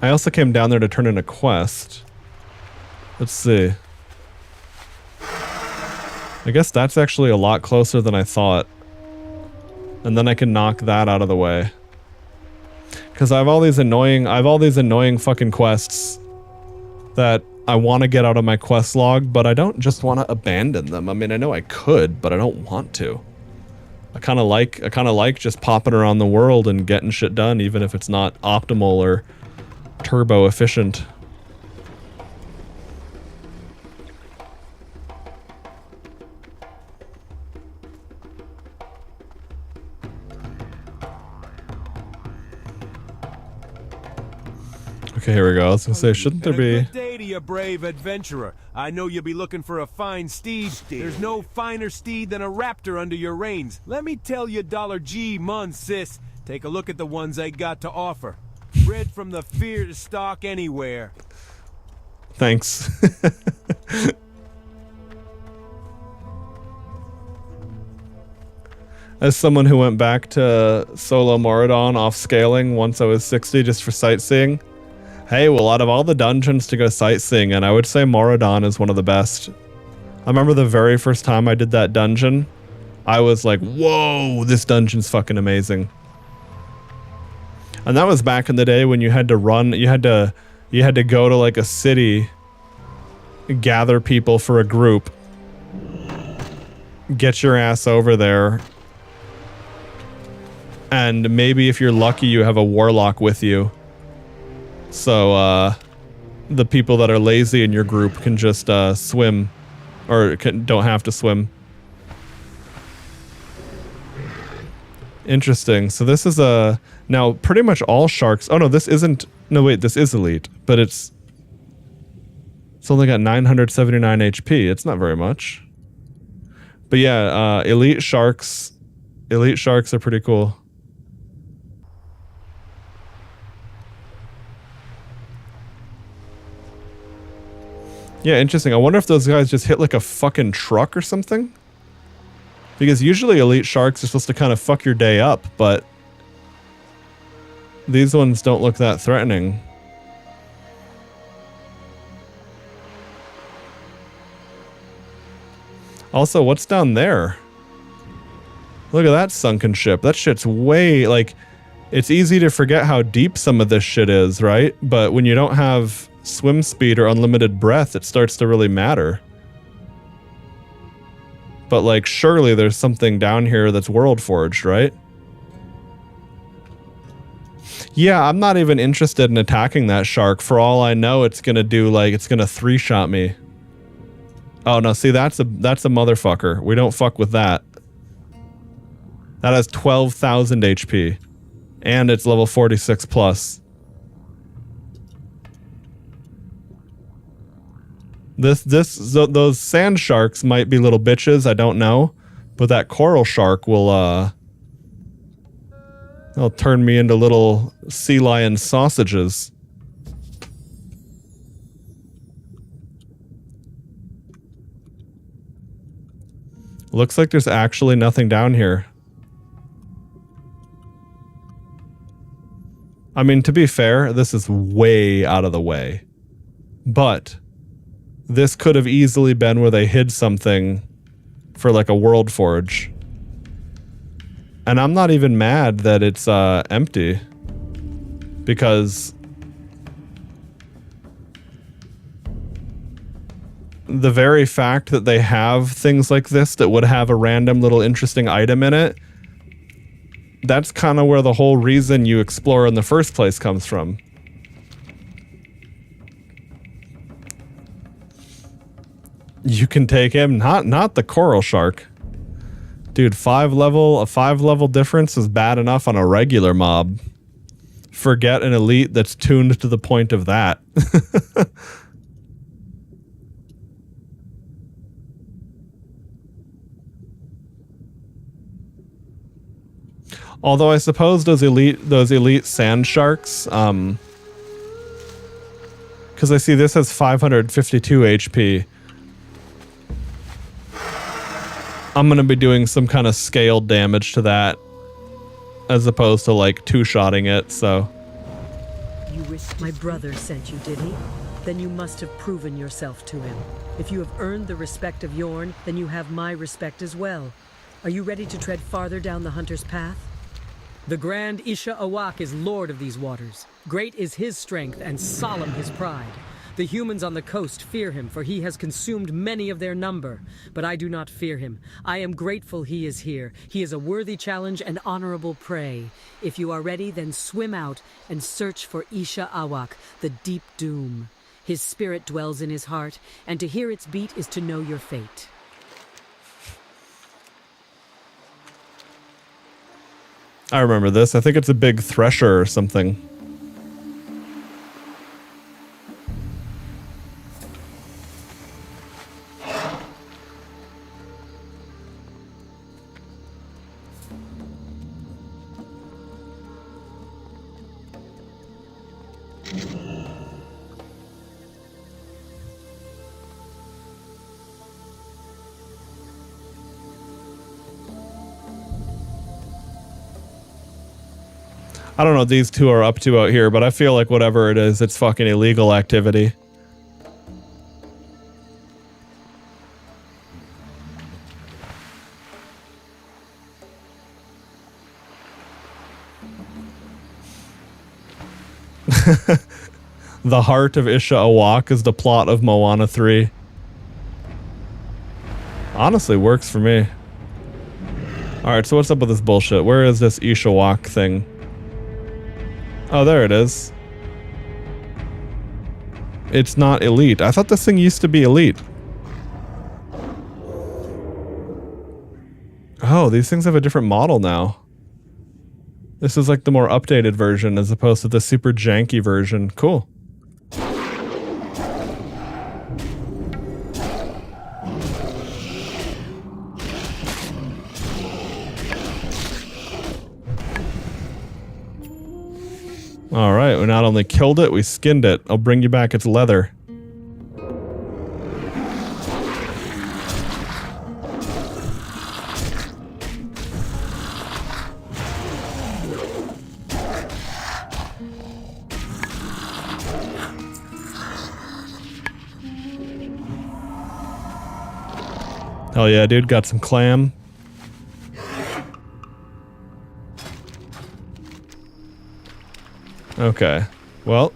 also came down there to turn in a quest. Let's see. I guess that's actually a lot closer than I thought. And then I can knock that out of the way. Because I have all these annoying fucking quests that I want to get out of my quest log, but I don't just want to abandon them. I mean, I know I could, but I don't want to. I kind of like just popping around the world and getting shit done, even if it's not optimal or turbo efficient. Okay, here we go. I was gonna say, shouldn't there be... Good day to you, brave adventurer. I know you'll be looking for a fine steed. There's no finer steed than a raptor under your reins. Let me tell you, $G, mon sis. Take a look at the ones I got to offer. Bred from the fierce stock anywhere. Thanks. As someone who went back to solo Moradon off scaling once I was 60 just for sightseeing. Hey, well, out of all the dungeons to go sightseeing, and I would say Moradon is one of the best. I remember the very first time I did that dungeon, I was like, whoa, this dungeon's fucking amazing. And that was back in the day when you had to run, you had to go to like a city, gather people for a group, get your ass over there, and maybe if you're lucky you have a warlock with you. So the people that are lazy in your group can just swim, or don't have to swim. Interesting. So this is now pretty much all sharks. Oh no, this isn't. No wait, this is elite, but it's only got 979 HP. It's not very much. But yeah, elite sharks are pretty cool. Yeah, interesting. I wonder if those guys just hit like a fucking truck or something. Because usually elite sharks are supposed to kind of fuck your day up, but these ones don't look that threatening. Also, what's down there? Look at that sunken ship. That shit's way, like, it's easy to forget how deep some of this shit is, right? But when you don't have swim speed or unlimited breath, it starts to really matter. But like, surely there's something down here that's world forged, right? Yeah, I'm not even interested in attacking that shark. For all I know, it's gonna do like, it's gonna 3-shot me. Oh no, see, that's a motherfucker. We don't fuck with that. That has 12,000 HP. And it's level 46 plus. Those sand sharks might be little bitches, I don't know. But that coral shark will, they'll turn me into little sea lion sausages. Looks like there's actually nothing down here. I mean, to be fair, this is way out of the way. But this could have easily been where they hid something for like a world forge. And I'm not even mad that it's empty. Because the very fact that they have things like this that would have a random little interesting item in it, that's kind of where the whole reason you explore in the first place comes from. You can take him, not the coral shark. Dude, a 5 level difference is bad enough on a regular mob. Forget an elite that's tuned to the point of that. Although I suppose those elite sand sharks, because I see this has 552 HP. I'm gonna be doing some kind of scaled damage to that, as opposed to like 2-shotting it, so. You wished my brother sent you, did he? Then you must have proven yourself to him. If you have earned the respect of Yorn, then you have my respect as well. Are you ready to tread farther down the hunter's path? The Grand Isha Awak is lord of these waters. Great is his strength and solemn his pride. The humans on the coast fear him, for he has consumed many of their number. But I do not fear him. I am grateful he is here. He is a worthy challenge and honorable prey. If you are ready, then swim out and search for Isha Awak, the deep doom. His spirit dwells in his heart, and to hear its beat is to know your fate. I remember this. I think it's a big thresher or something. I don't know what these two are up to out here, but I feel like whatever it is, it's fucking illegal activity. The heart of Isha Awak is the plot of Moana 3. Honestly, works for me. Alright, so what's up with this bullshit? Where is this Ishawak thing? Oh, there it is. It's not elite. I thought this thing used to be elite. Oh, these things have a different model now. This is like the more updated version as opposed to the super janky version. Cool. Alright, we not only killed it, we skinned it. I'll bring you back its leather. Hell yeah, dude, got some clam. Okay, well.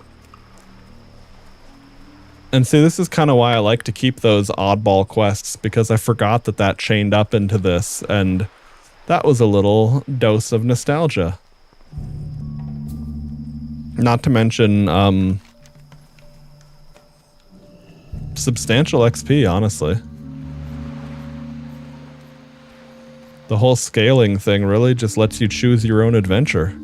And see, this is kind of why I like to keep those oddball quests, because I forgot that that chained up into this, and that was a little dose of nostalgia. Not to mention, substantial XP, honestly. The whole scaling thing really just lets you choose your own adventure.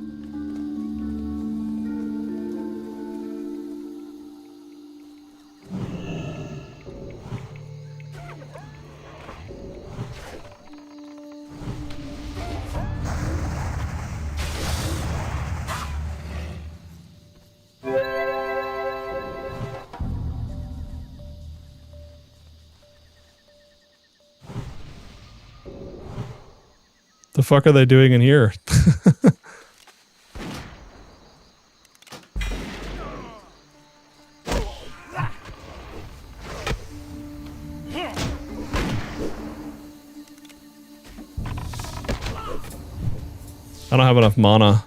The fuck are they doing in here? I don't have enough mana.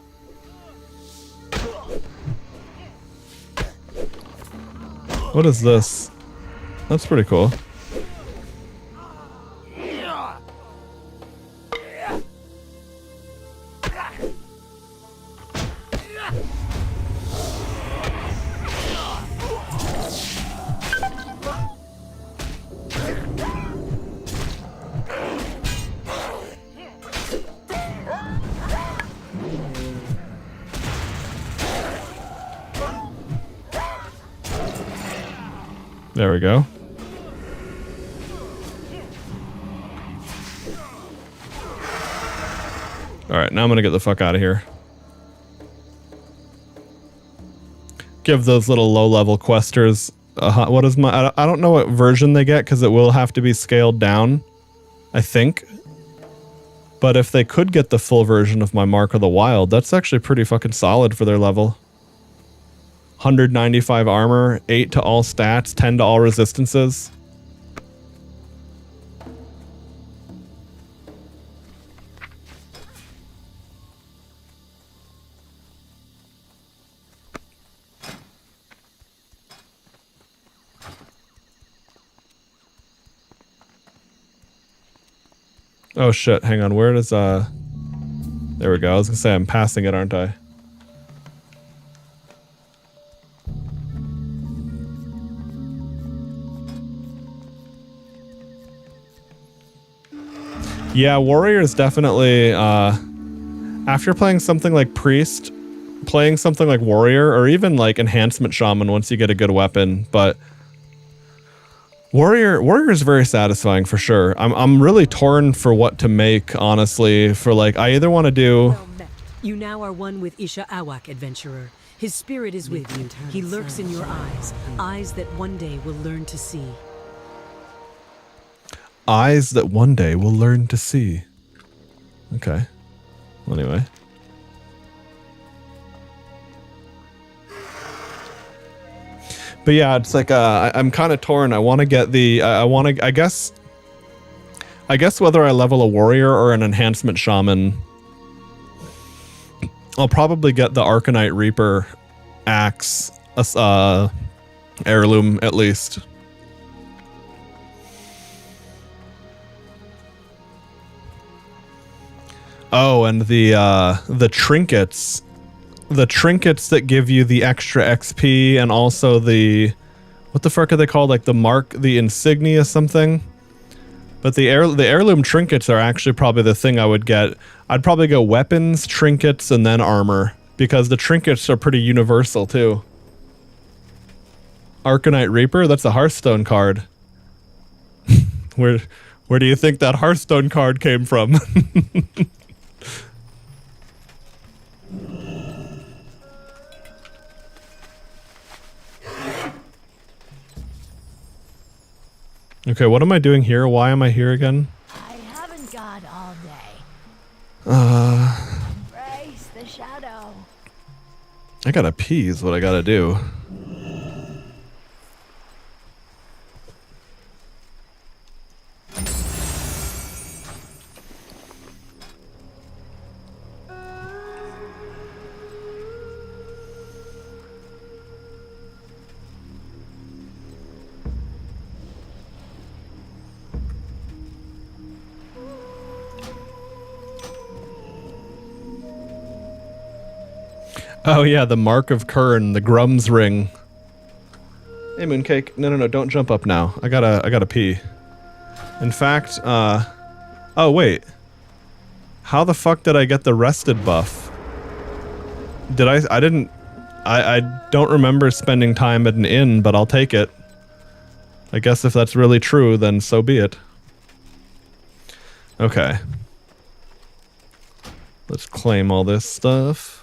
What is this? That's pretty cool. There we go. Alright, now I'm gonna get the fuck out of here. Give those little low-level questers what is my... I don't know what version they get, because it will have to be scaled down, I think. But if they could get the full version of my Mark of the Wild, that's actually pretty fucking solid for their level. 195 armor, 8 to all stats, 10 to all resistances. Oh shit, hang on, where does there we go. I was gonna say I'm passing it, aren't I? Yeah, warrior is definitely, after playing something like priest, playing something like warrior, or even like enhancement shaman once you get a good weapon, but warrior is very satisfying for sure. I'm really torn for what to make, honestly, for like, I either want to do... Well met. You now are one with Isha Awak, adventurer. His spirit is with you. He lurks in your eyes, eyes that one day will learn to see. Eyes that one day will learn to see. Okay. Well, anyway. But yeah, it's like I'm kind of torn. I want to get the I want to I guess whether I level a warrior or an enhancement shaman, I'll probably get the Arcanite Reaper axe heirloom at least. Oh, and the trinkets. The trinkets that give you the extra XP and also the, what the fuck are they called? Like the mark, the insignia something. But the heirloom trinkets are actually probably the thing I would get. I'd probably go weapons, trinkets, and then armor, because the trinkets are pretty universal too. Arcanite Reaper, that's a Hearthstone card. Where do you think that Hearthstone card came from? Okay, what am I doing here? Why am I here again? I haven't got all day. Embrace the shadow. I gotta pee is what I gotta do. Oh yeah, the Mark of Kern, the Grum's ring. Hey Mooncake, no, don't jump up now. I gotta pee. In fact, oh wait. How the fuck did I get the rested buff? I don't remember spending time at an inn, but I'll take it. I guess if that's really true, then so be it. Okay. Let's claim all this stuff.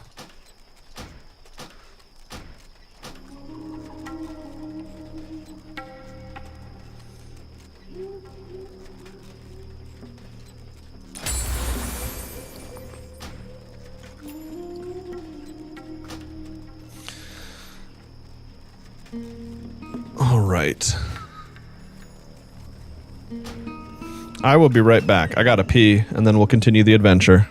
All right. I will be right back. I gotta pee, and then we'll continue the adventure.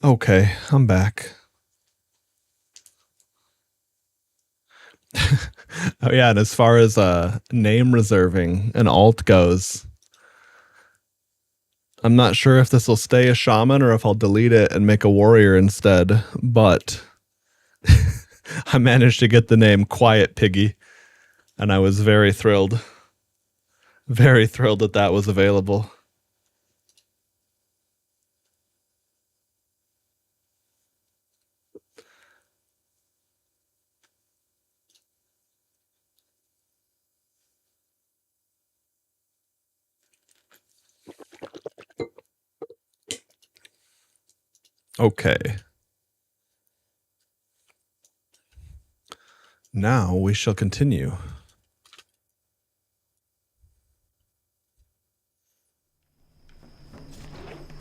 Okay, I'm back. Oh yeah, and as far as name reserving an alt goes, I'm not sure if this will stay a shaman or if I'll delete it and make a warrior instead, but I managed to get the name Quiet Piggy, and I was very thrilled. Very thrilled that that was available. Okay. Now we shall continue.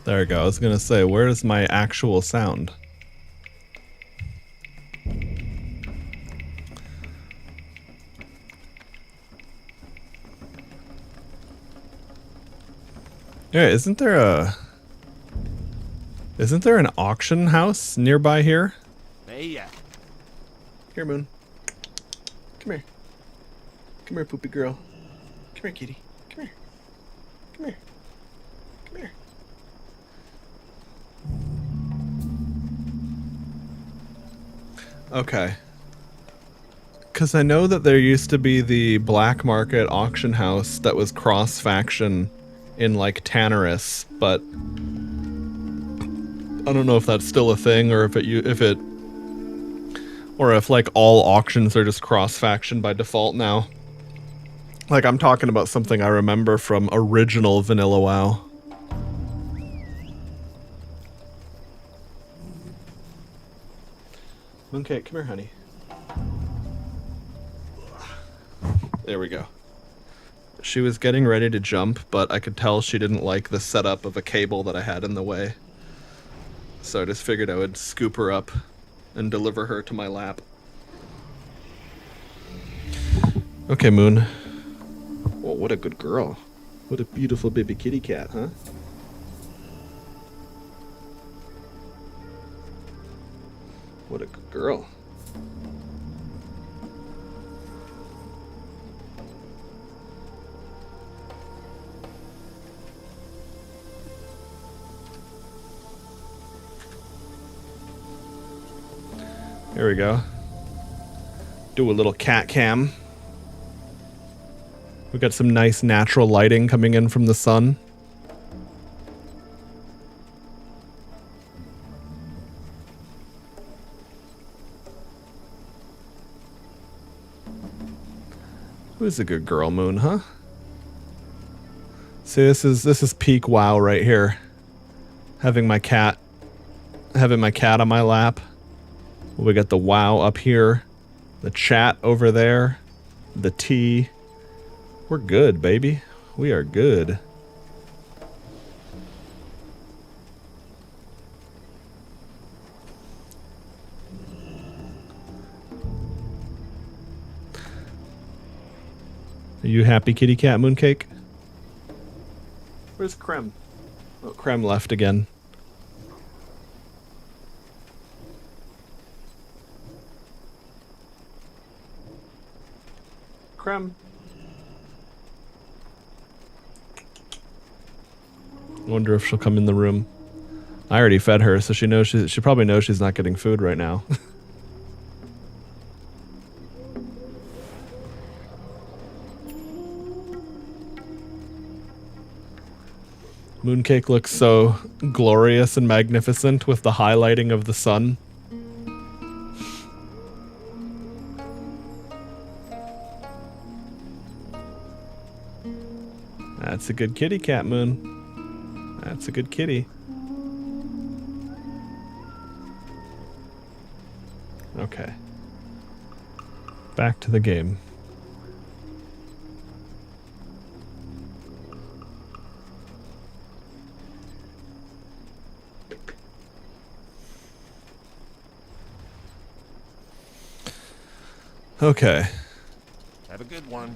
There we go. I was going to say, where's my actual sound? Yeah, isn't there an auction house nearby here? Hey, yeah. Here, Moon. Come here. Come here, poopy girl. Come here, kitty. Come here. Come here. Come here. Okay. Because I know that there used to be the black market auction house that was cross-faction in, like, Tannerus, but I don't know if that's still a thing or if like all auctions are just cross-faction by default now. Like, I'm talking about something I remember from original Vanilla WoW. Mooncake, come here, honey. There we go. She was getting ready to jump, but I could tell she didn't like the setup of a cable that I had in the way. So I just figured I would scoop her up and deliver her to my lap. Okay, Moon. Well, what a good girl. What a beautiful baby kitty cat, huh? What a good girl. There we go. Do a little cat cam. We got some nice natural lighting coming in from the sun. Who's a good girl, Moon, huh? See, this is peak WoW right here. Having my cat on my lap. We got the WoW up here, the chat over there, the tea. We're good, baby. We are good. Are you happy, kitty cat Mooncake? Where's Krem? Oh, Krem left again. Krem. Wonder if she'll come in the room. I already fed her, so she probably knows she's not getting food right now. Mooncake looks so glorious and magnificent with the highlighting of the sun. That's a good kitty, Cat Moon. That's a good kitty. Okay. Back to the game. Okay. Have a good one.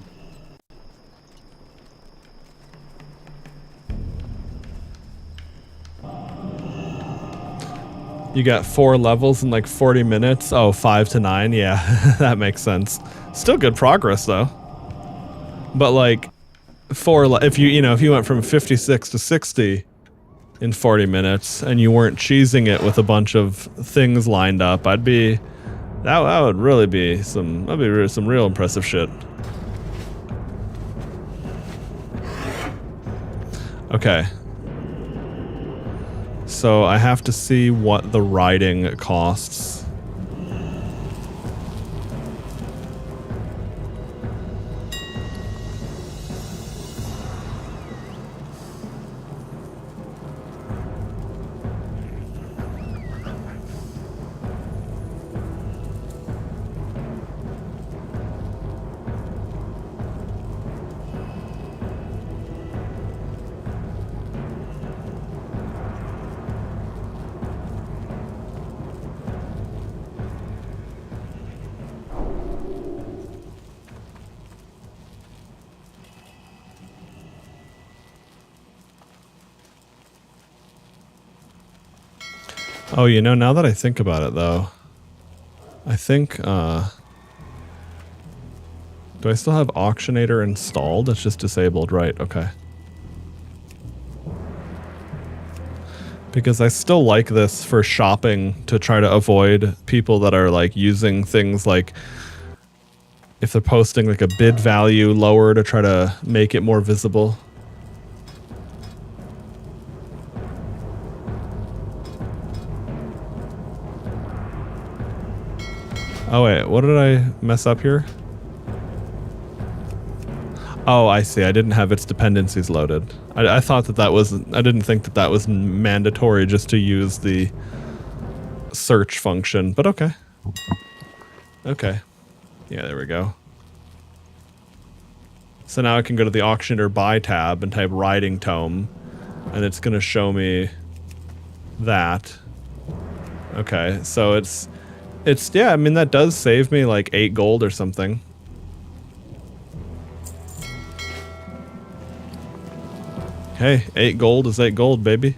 You got 4 levels in like 40 minutes. Oh, 5 to 9. Yeah, that makes sense. Still good progress though. But like if you went from 56 to 60 in 40 minutes and you weren't cheesing it with a bunch of things lined up, that would really be some real impressive shit. Okay. So I have to see what the riding costs. Oh, now that I think about it, though, I think, do I still have Auctionator installed? It's just disabled, right? Okay. Because I still like this for shopping to try to avoid people that are, like, using things like, if they're posting, like, a bid value lower to try to make it more visible. Oh wait, what did I mess up here? Oh, I see. I didn't have its dependencies loaded. I thought that was... I didn't think that was mandatory just to use the search function, but okay. Okay. Yeah, there we go. So now I can go to the Auctioneer Buy tab and type Riding Tome, and it's going to show me that. Okay, so it's yeah, I mean, that does save me like 8 gold or something. Hey, 8 gold is 8 gold, baby.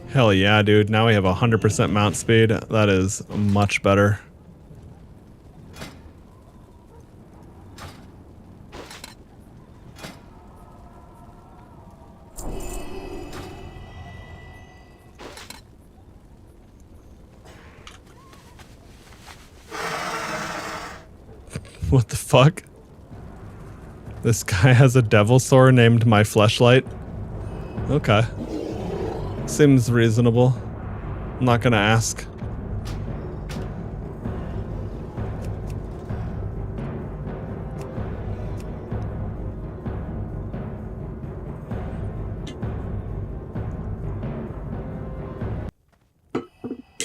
Hell yeah, dude. Now we have 100% mount speed. That is much better. What the fuck? This guy has a devil sword named My Fleshlight? Okay. Seems reasonable. I'm not gonna ask.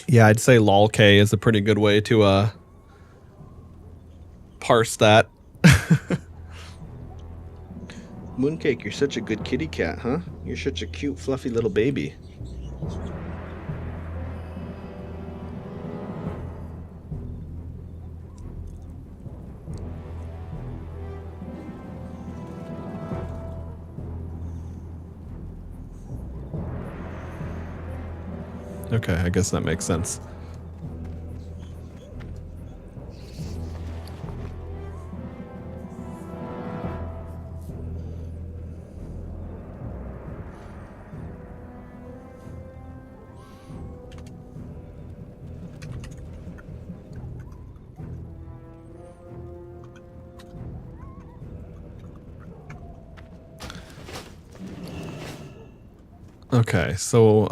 Yeah, I'd say lolk is a pretty good way to parse that. Mooncake, you're such a good kitty cat, huh? You're such a cute, fluffy little baby. Okay, I guess that makes sense. Okay, so,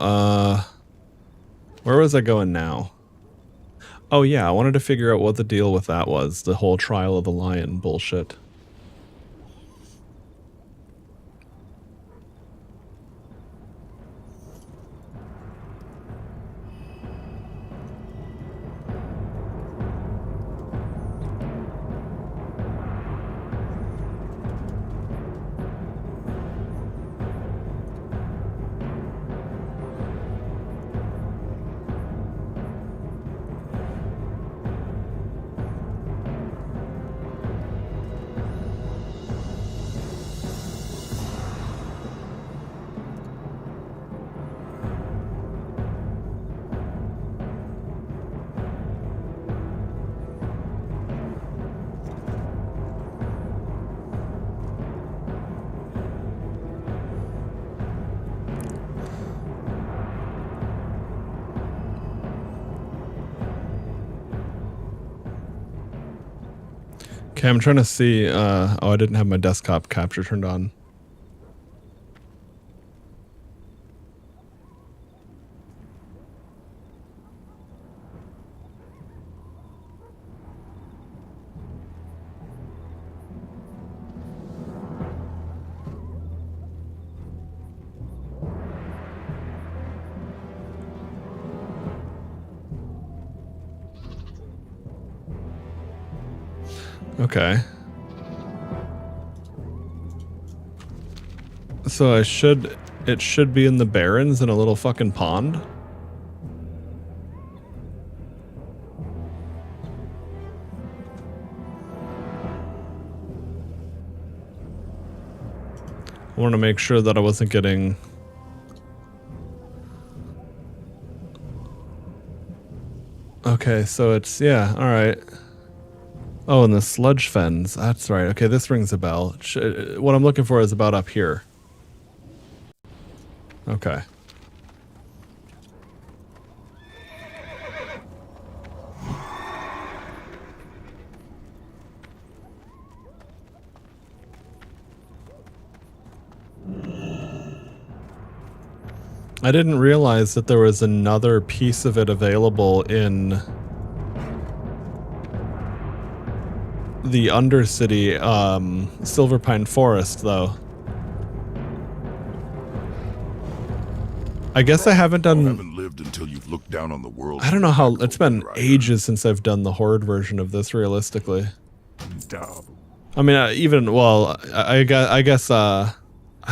where was I going now? Oh yeah, I wanted to figure out what the deal with that was, the whole Trial of the Lion bullshit. Okay, I'm trying to see. Oh, I didn't have my desktop capture turned on. Okay. So it should be in the Barrens in a little fucking pond. I want to make sure that I wasn't getting... Okay, so it's, yeah, alright. Oh, and the sludge fens. That's right. Okay, this rings a bell. What I'm looking for is about up here. Okay. I didn't realize that there was another piece of it available in the Undercity, Silverpine Forest, though. I guess I haven't done... You haven't lived until you've looked down on the world. I don't know how... It's been ages since I've done the Horde version of this, realistically. I mean, even... Well, I guess, I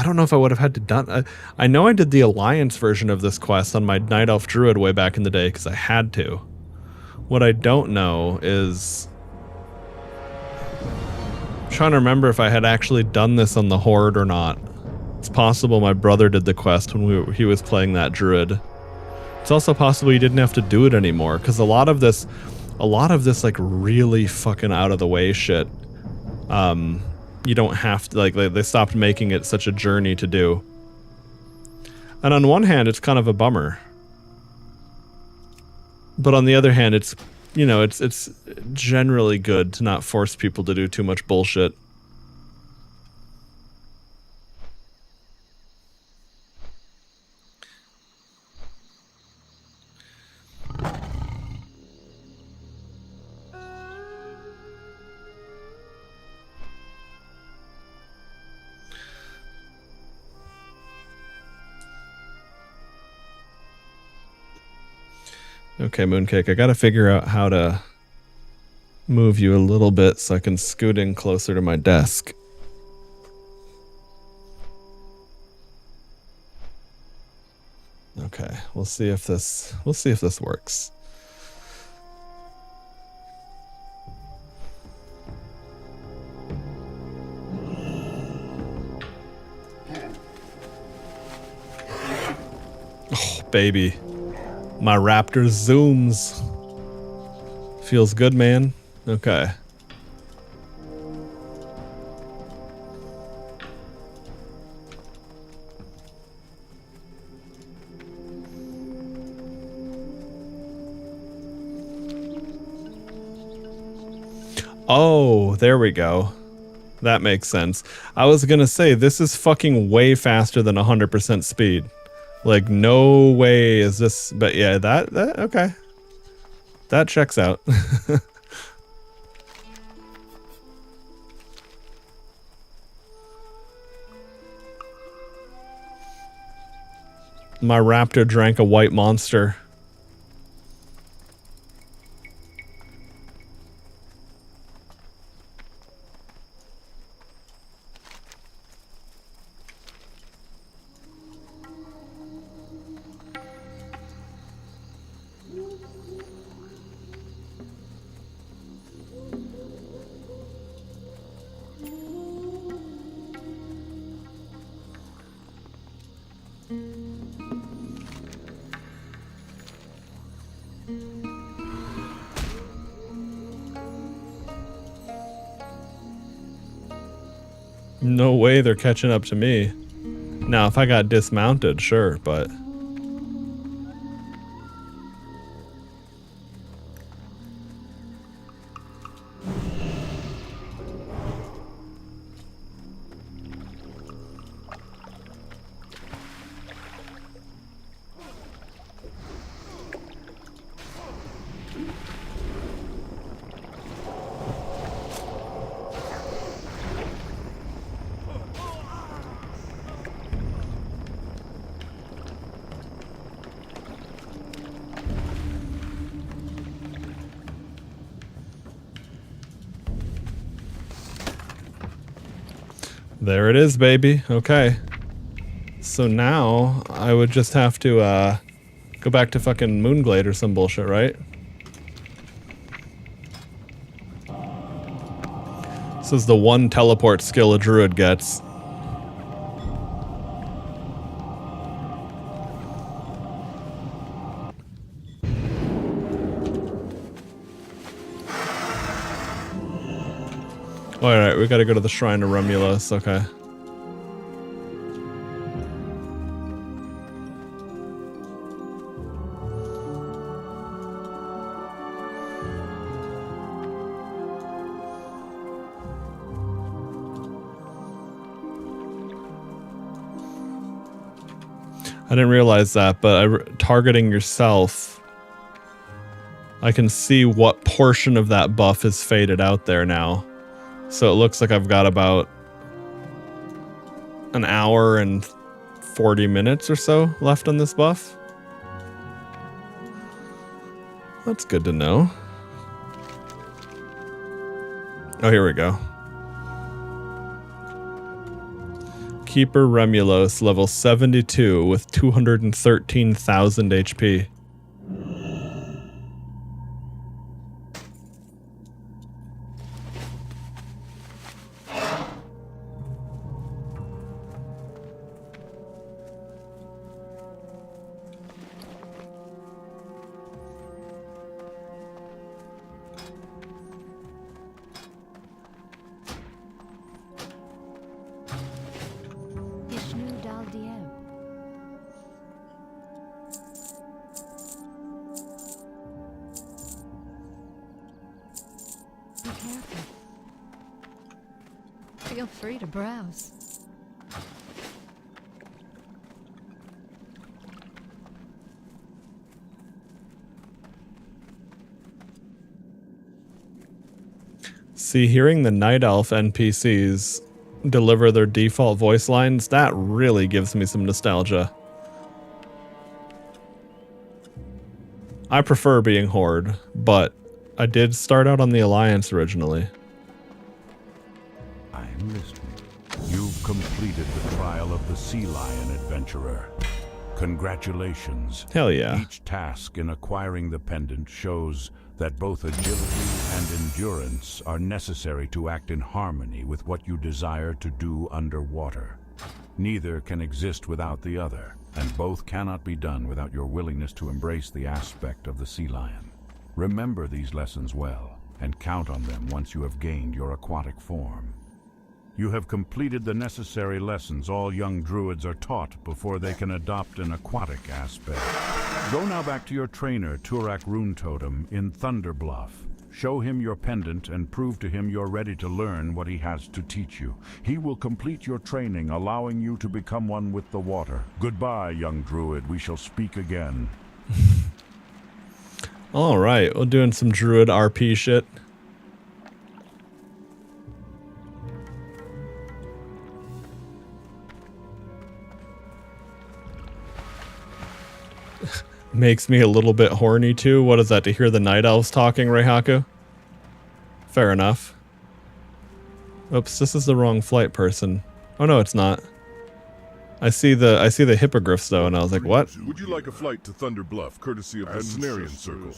don't know if I would have had to done... I know I did the Alliance version of this quest on my Night Elf Druid way back in the day, because I had to. What I don't know is... I'm trying to remember if I had actually done this on the Horde or not. It's possible my brother did the quest when he was playing that Druid. It's also possible he didn't have to do it anymore, because a lot of this like really fucking out of the way shit, you don't have to, like, they stopped making it such a journey to do. And on one hand, it's kind of a bummer. But on the other hand, it's, you know, it's generally good to not force people to do too much bullshit. Okay, Mooncake, I gotta figure out how to move you a little bit so I can scoot in closer to my desk. Okay, we'll see if this works. Oh, baby. My raptor zooms. Feels good, man. Okay. Oh, there we go. That makes sense. I was gonna say, this is fucking way faster than 100% speed. Like, no way is this, but yeah, that okay. That checks out. My raptor drank a white monster. No way they're catching up to me. Now, if I got dismounted, sure, but... There it is, baby. Okay. So now I would just have to go back to fucking Moonglade or some bullshit, right? This is the one teleport skill a druid gets. Alright, we gotta go to the Shrine of Romulus, okay. I didn't realize that, but targeting yourself, I can see what portion of that buff is faded out there now. So it looks like I've got about an hour and 40 minutes or so left on this buff. That's good to know. Oh, here we go. Keeper Remulos, level 72 with 213,000 HP. Feel free to browse. See, hearing the Night Elf NPCs deliver their default voice lines, that really gives me some nostalgia. I prefer being Horde, but I did start out on the Alliance originally. I'm listening. You've completed the trial of the Sea Lion, adventurer. Congratulations. Hell yeah. Each task in acquiring the pendant shows that both agility and endurance are necessary to act in harmony with what you desire to do underwater. Neither can exist without the other, and both cannot be done without your willingness to embrace the aspect of the sea lion. Remember these lessons well, and count on them once you have gained your aquatic form. You have completed the necessary lessons all young druids are taught before they can adopt an aquatic aspect. Go now back to your trainer, Turak Rune Totem, in Thunder Bluff. Show him your pendant and prove to him you're ready to learn what he has to teach you. He will complete your training, allowing you to become one with the water. Goodbye, young druid. We shall speak again. All right, we're doing some druid RP shit. Makes me a little bit horny too. What is that, to hear the night elves talking, Reihaku? Fair enough. Oops, this is the wrong flight person. Oh no, it's not. I see the hippogriffs though, and I was like, what? Would you like a flight to Thunder Bluff, courtesy of the Cenarian Circle?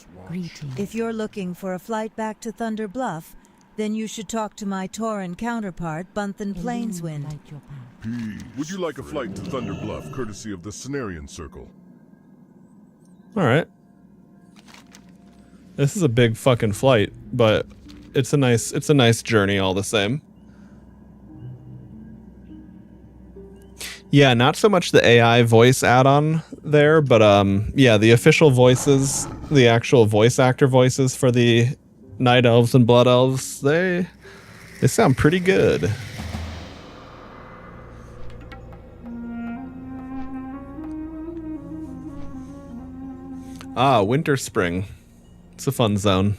If you're looking for a flight back to Thunder Bluff, then you should talk to my Tauran counterpart, Bunthan Plainswind. Would you like a flight to Thunder Bluff, courtesy of the Cenarian Circle? All right. This is a big fucking flight, but it's a nice journey all the same. Yeah, not so much the AI voice add-on there, but yeah, the official voices, the actual voice actor voices for the Night Elves and Blood Elves, they sound pretty good. Ah, Winter Spring. It's a fun zone.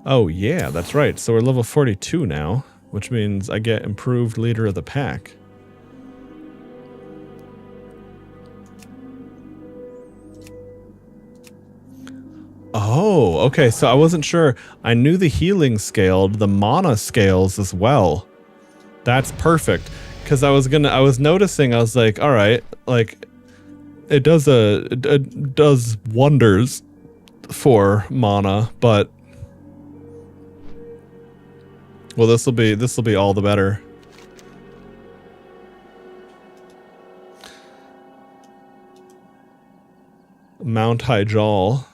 Oh yeah, that's right. So we're level 42 now, which means I get improved leader of the pack. Oh, okay. So I wasn't sure. I knew the healing scaled, the mana scales as well. That's perfect. Because I was noticing, I was like, all right, like it does wonders for mana, but well, this will be all the better. Mount Hyjal.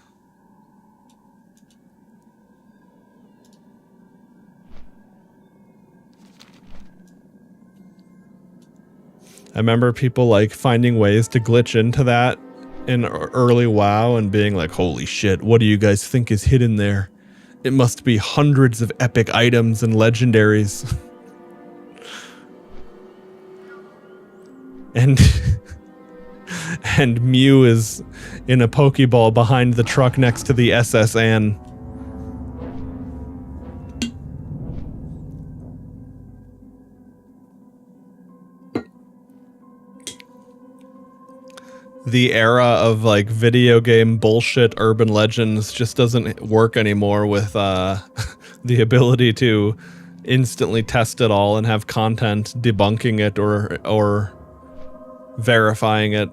I remember people like finding ways to glitch into that in early WoW and being like, holy shit, what do you guys think is hidden there? It must be hundreds of epic items and legendaries. And and Mew is in a Pokeball behind the truck next to the SS Anne. The era of like video game bullshit urban legends just doesn't work anymore with the ability to instantly test it all and have content debunking it or verifying it.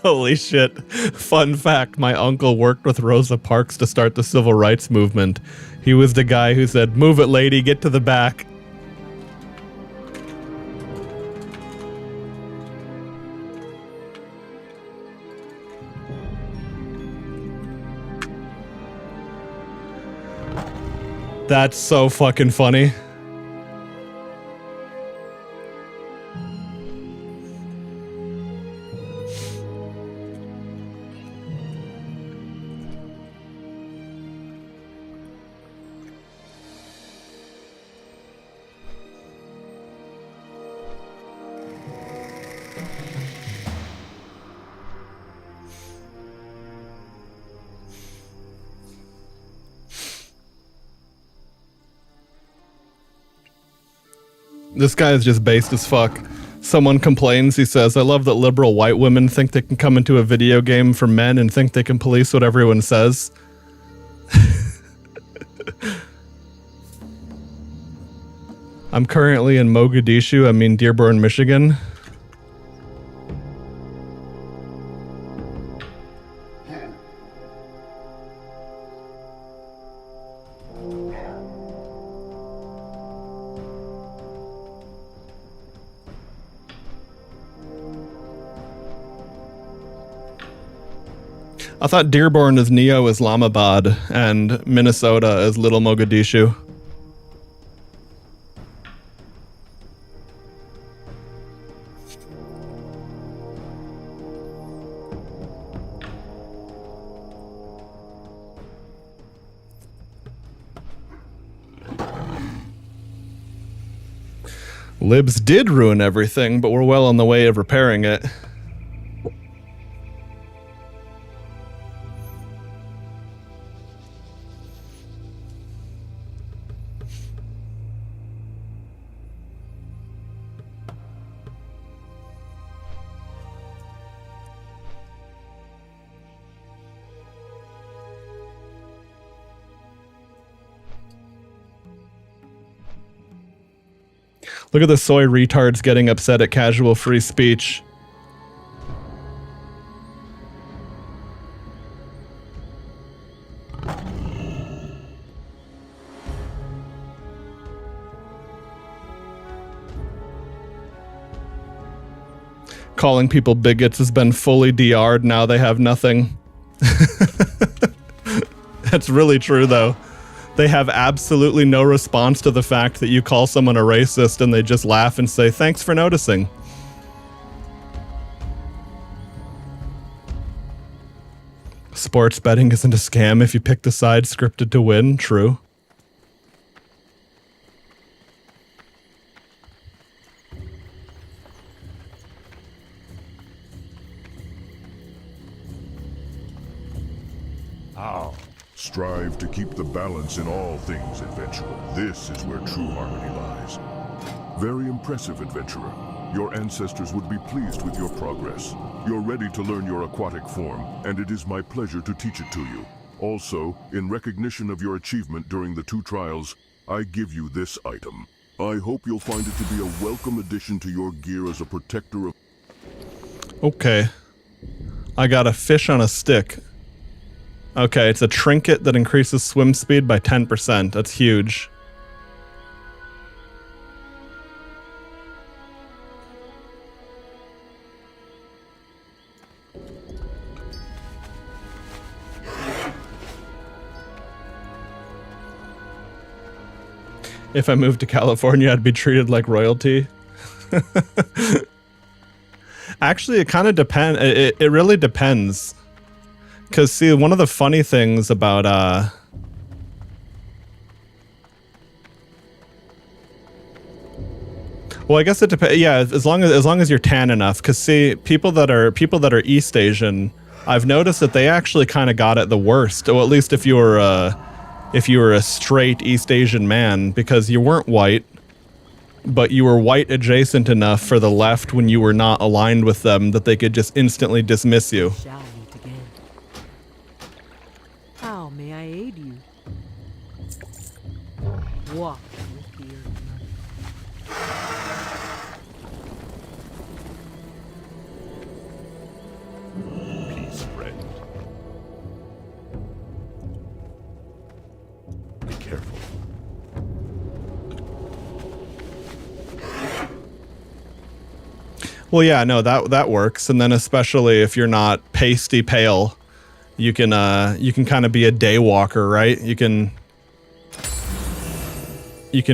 Holy shit. Fun fact, my uncle worked with Rosa Parks to start the civil rights movement. He was the guy who said, "Move it, lady, get to the back." That's so fucking funny. This guy is just based as fuck. Someone complains, he says, "I love that liberal white women think they can come into a video game for men and think they can police what everyone says." I'm currently in Dearborn, Michigan. I thought Dearborn is Neo-Islamabad and Minnesota is Little Mogadishu. Libs did ruin everything, but we're well on the way of repairing it. Look at the soy retards getting upset at casual free speech. Calling people bigots has been fully DR'd, now they have nothing. That's really true, though. They have absolutely no response to the fact that you call someone a racist, and they just laugh and say, thanks for noticing. Sports betting isn't a scam if you pick the side scripted to win. True. How? Strive to keep the balance in all things, adventurer. This is where true harmony lies. Very impressive, adventurer. Your ancestors would be pleased with your progress. You're ready to learn your aquatic form, and it is my pleasure to teach it to you. Also, in recognition of your achievement during the 2 trials, I give you this item. I hope you'll find it to be a welcome addition to your gear as a protector of... Okay. I got a fish on a stick. Okay, it's a trinket that increases swim speed by 10%. That's huge. If I moved to California, I'd be treated like royalty. Actually, it kind of depends. It really depends. Because, see, one of the funny things about... Well, I guess it depends. Yeah, as long as you're tan enough. Because, see, people that are East Asian, I've noticed that they actually kind of got it the worst. Or at least if you were a straight East Asian man, because you weren't white, but you were white adjacent enough for the left when you were not aligned with them that they could just instantly dismiss you. Shall meet again. How may I aid you? Walk with the Peace, friend. Be careful. Well, yeah, no, that works, and then especially if you're not pasty pale, you can kind of be a day walker, right? You can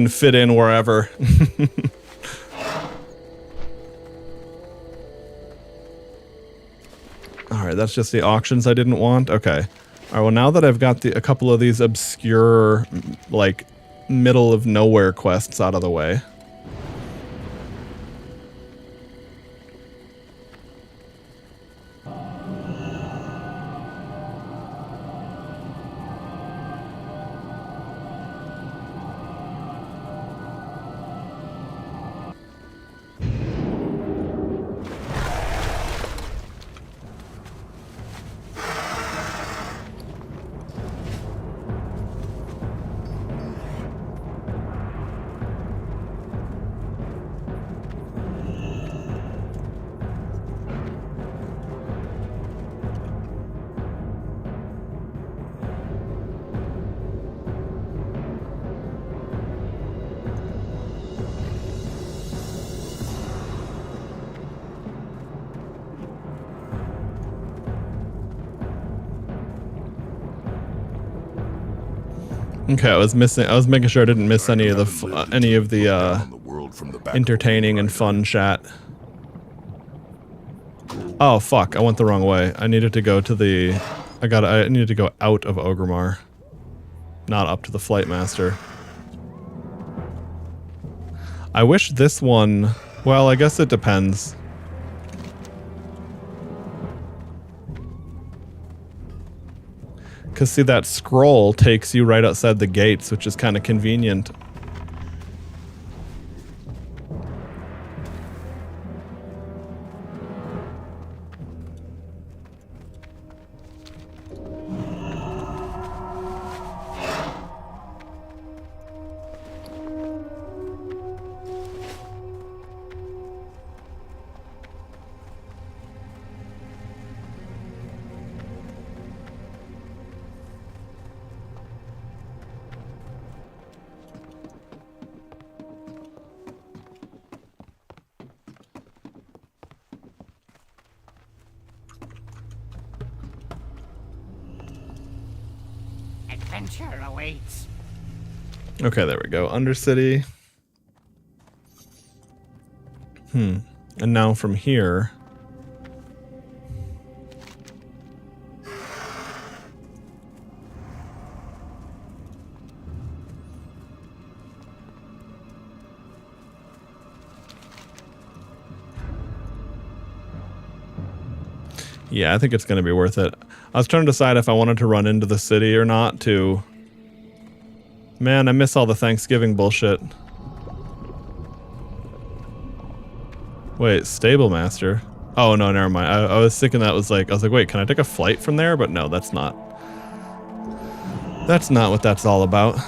fit in wherever. All right, that's just the auctions I didn't want. Okay. All right. Well, now that I've got a couple of these obscure, like, middle of nowhere quests out of the way. Okay, I was making sure I didn't miss any of the entertaining and fun chat. Oh fuck! I went the wrong way. I needed to go to the. I needed to go out of Ogremar, not up to the Flight Master. I wish this one. Well, I guess it depends. Because, see, that scroll takes you right outside the gates, which is kind of convenient. adventure awaits. Okay, there we go. Undercity. And now from here. Yeah, I think it's going to be worth it. I was trying to decide if I wanted to run into the city or not to... Man, I miss all the Thanksgiving bullshit. Wait, Stable Master? Oh, no, never mind. I was thinking that was like... I was like, wait, can I take a flight from there? But no, that's not... That's not what that's all about.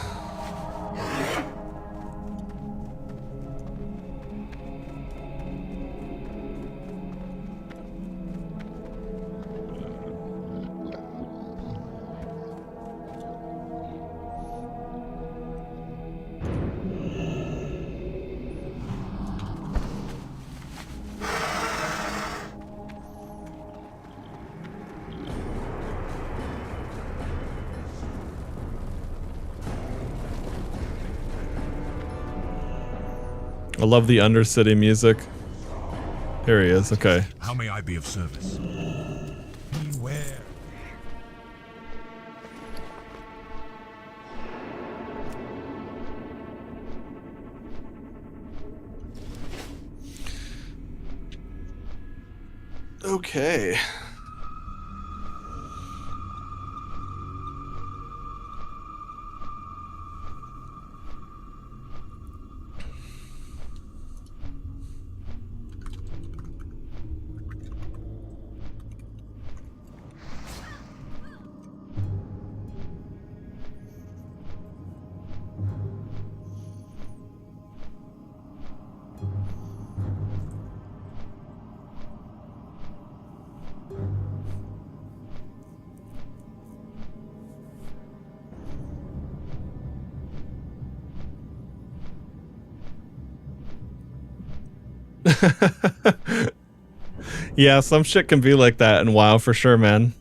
I love the Undercity music. Here he is, okay. How may I be of service? Beware. Okay. Yeah, some shit can be like that in WoW for sure, man.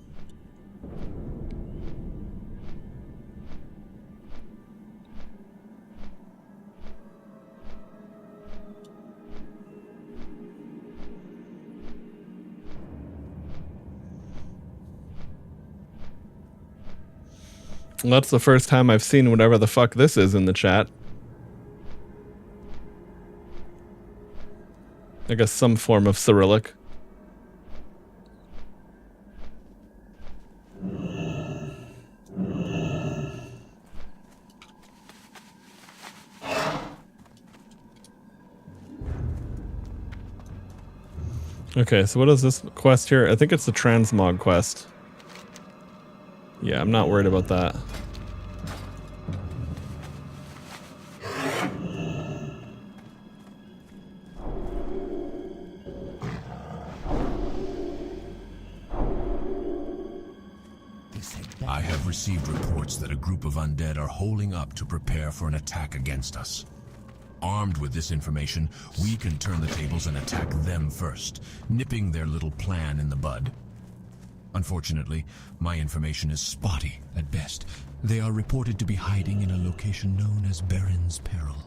Well, that's the first time I've seen whatever the fuck this is in the chat. I guess some form of Cyrillic. Okay, so what is this quest here? I think it's the transmog quest. Yeah, I'm not worried about that. I have received reports that a group of undead are holding up to prepare for an attack against us. Armed with this information, we can turn the tables and attack them first, nipping their little plan in the bud. Unfortunately, my information is spotty at best. They are reported to be hiding in a location known as Baron's Peril.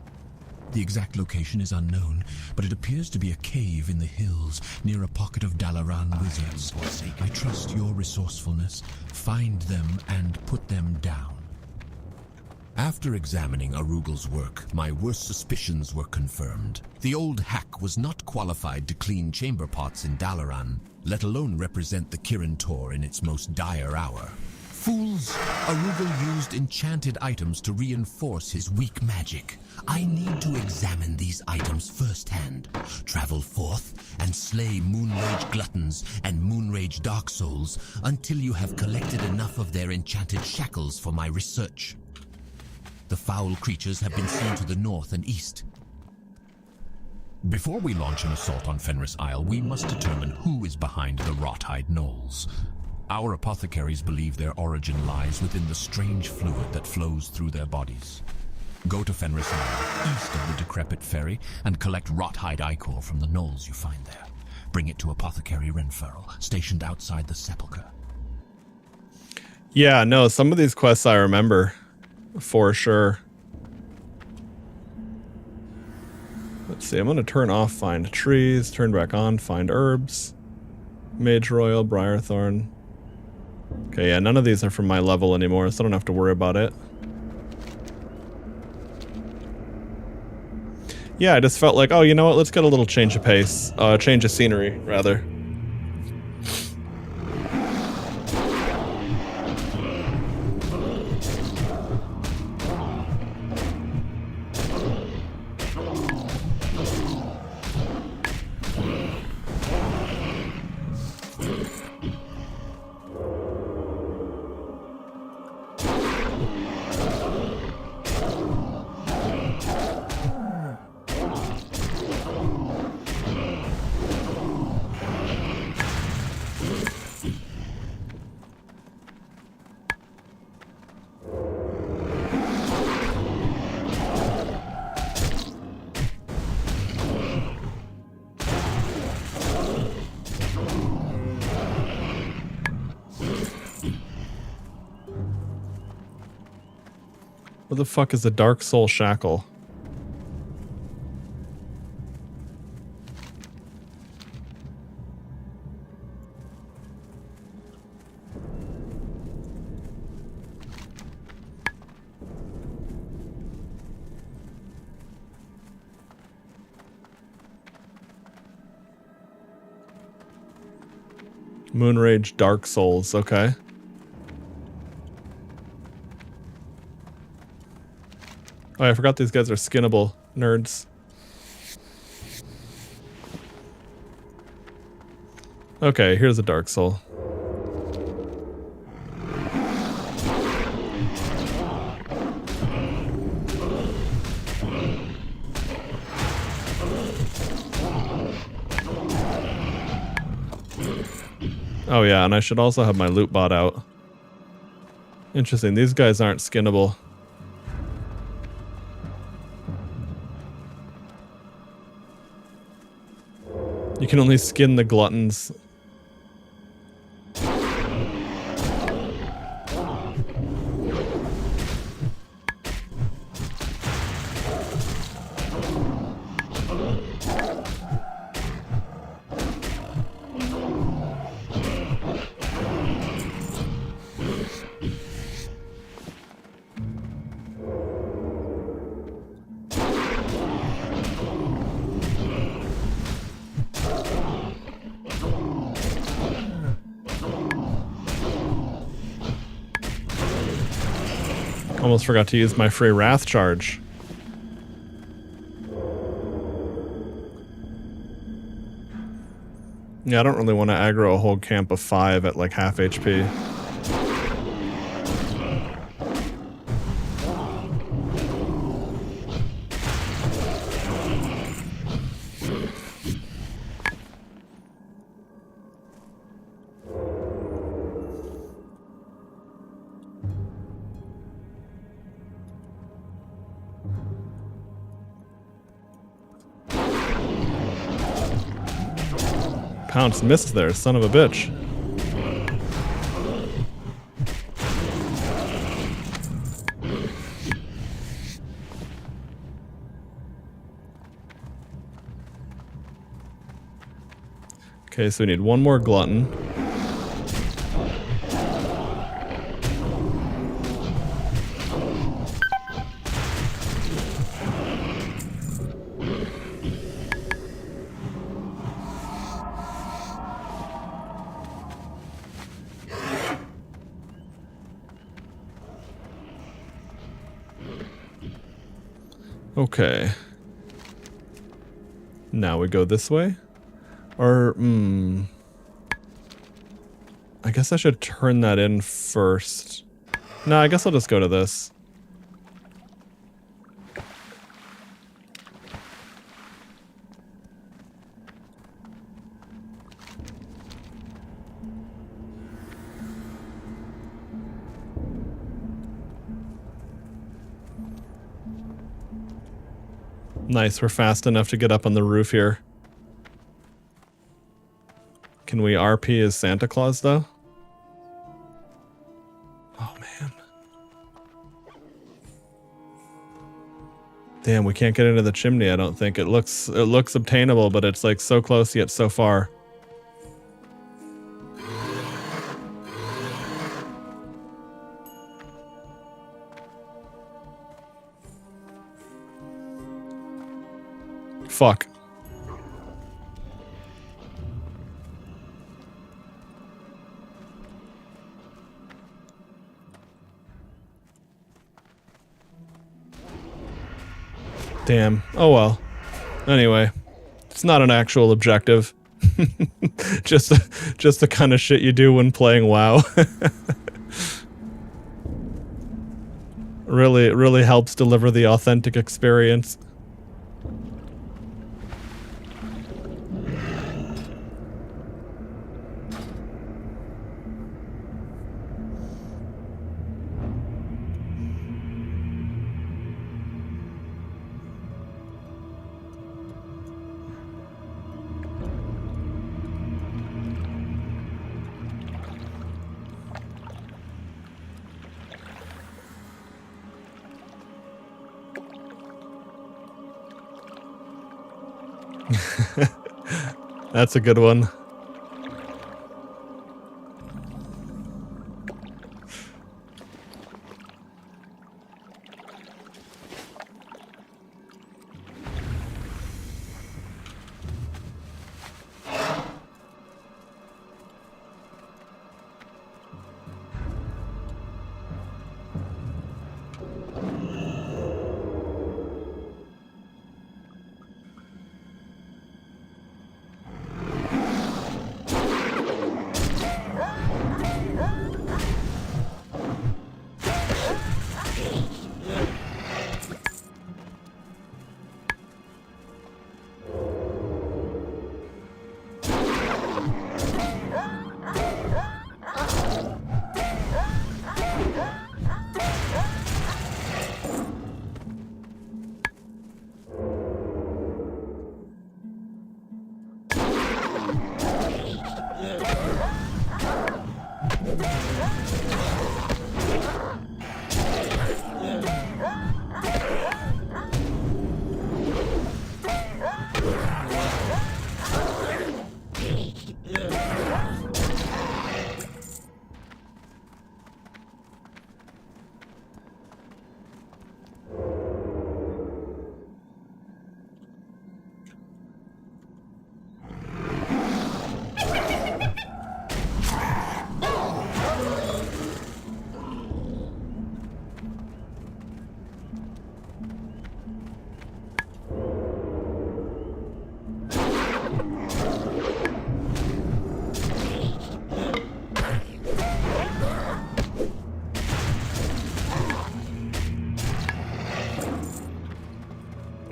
The exact location is unknown, but it appears to be a cave in the hills near a pocket of Dalaran wizards. I trust your resourcefulness. Find them and put them down. After examining Arugel's work, my worst suspicions were confirmed. The old hack was not qualified to clean chamber pots in Dalaran, let alone represent the Kirin Tor in its most dire hour. Fools! Arugel used enchanted items to reinforce his weak magic. I need to examine these items firsthand, travel forth, and slay Moonrage Gluttons and Moonrage Dark Souls until you have collected enough of their enchanted shackles for my research. The foul creatures have been seen to the north and east. Before we launch an assault on Fenris Isle, we must determine who is behind the Rothhide Knolls. Our apothecaries believe their origin lies within the strange fluid that flows through their bodies. Go to Fenris Isle, east of the decrepit ferry, and collect Rothhide ichor from the knolls you find there. Bring it to Apothecary Renferrel, stationed outside the sepulchre. Yeah, no, some of these quests I remember for sure. Let's see, I'm going to turn off find trees, turn back on find herbs, Mage Royal, Briarthorn. Okay, yeah, none of these are from my level anymore, so I don't have to worry about it. Yeah, I just felt like, oh, you know what, let's get a little change of pace, change of scenery, rather. What the fuck is a Dark Soul Shackle? Moonrage Dark Souls, okay. Oh, I forgot these guys are skinnable nerds. Okay, here's a Dark Soul. Oh yeah, and I should also have my loot bot out. Interesting, these guys aren't skinnable. You can only skin the gluttons. Almost forgot to use my free Wrath charge. Yeah, I don't really want to aggro a whole camp of 5 at like half HP. Pounce missed there, son of a bitch. Okay, so we need one more glutton. Okay. Now we go this way? Or, I guess I should turn that in first. No, I guess I'll just go to this. Nice, we're fast enough to get up on the roof here. Can we RP as Santa Claus, though? Damn, we can't get into the chimney, I don't think. It looks obtainable, but it's like so close yet so far. Fuck. Damn. Oh well. Anyway, it's not an actual objective. just the kind of shit you do when playing WoW. It really helps deliver the authentic experience. That's a good one.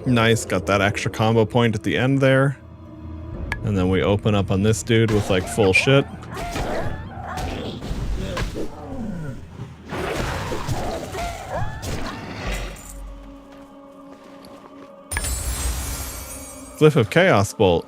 Nice, got that extra combo point at the end there. And then we open up on this dude with like full shit. Glyph of Chaos Bolt.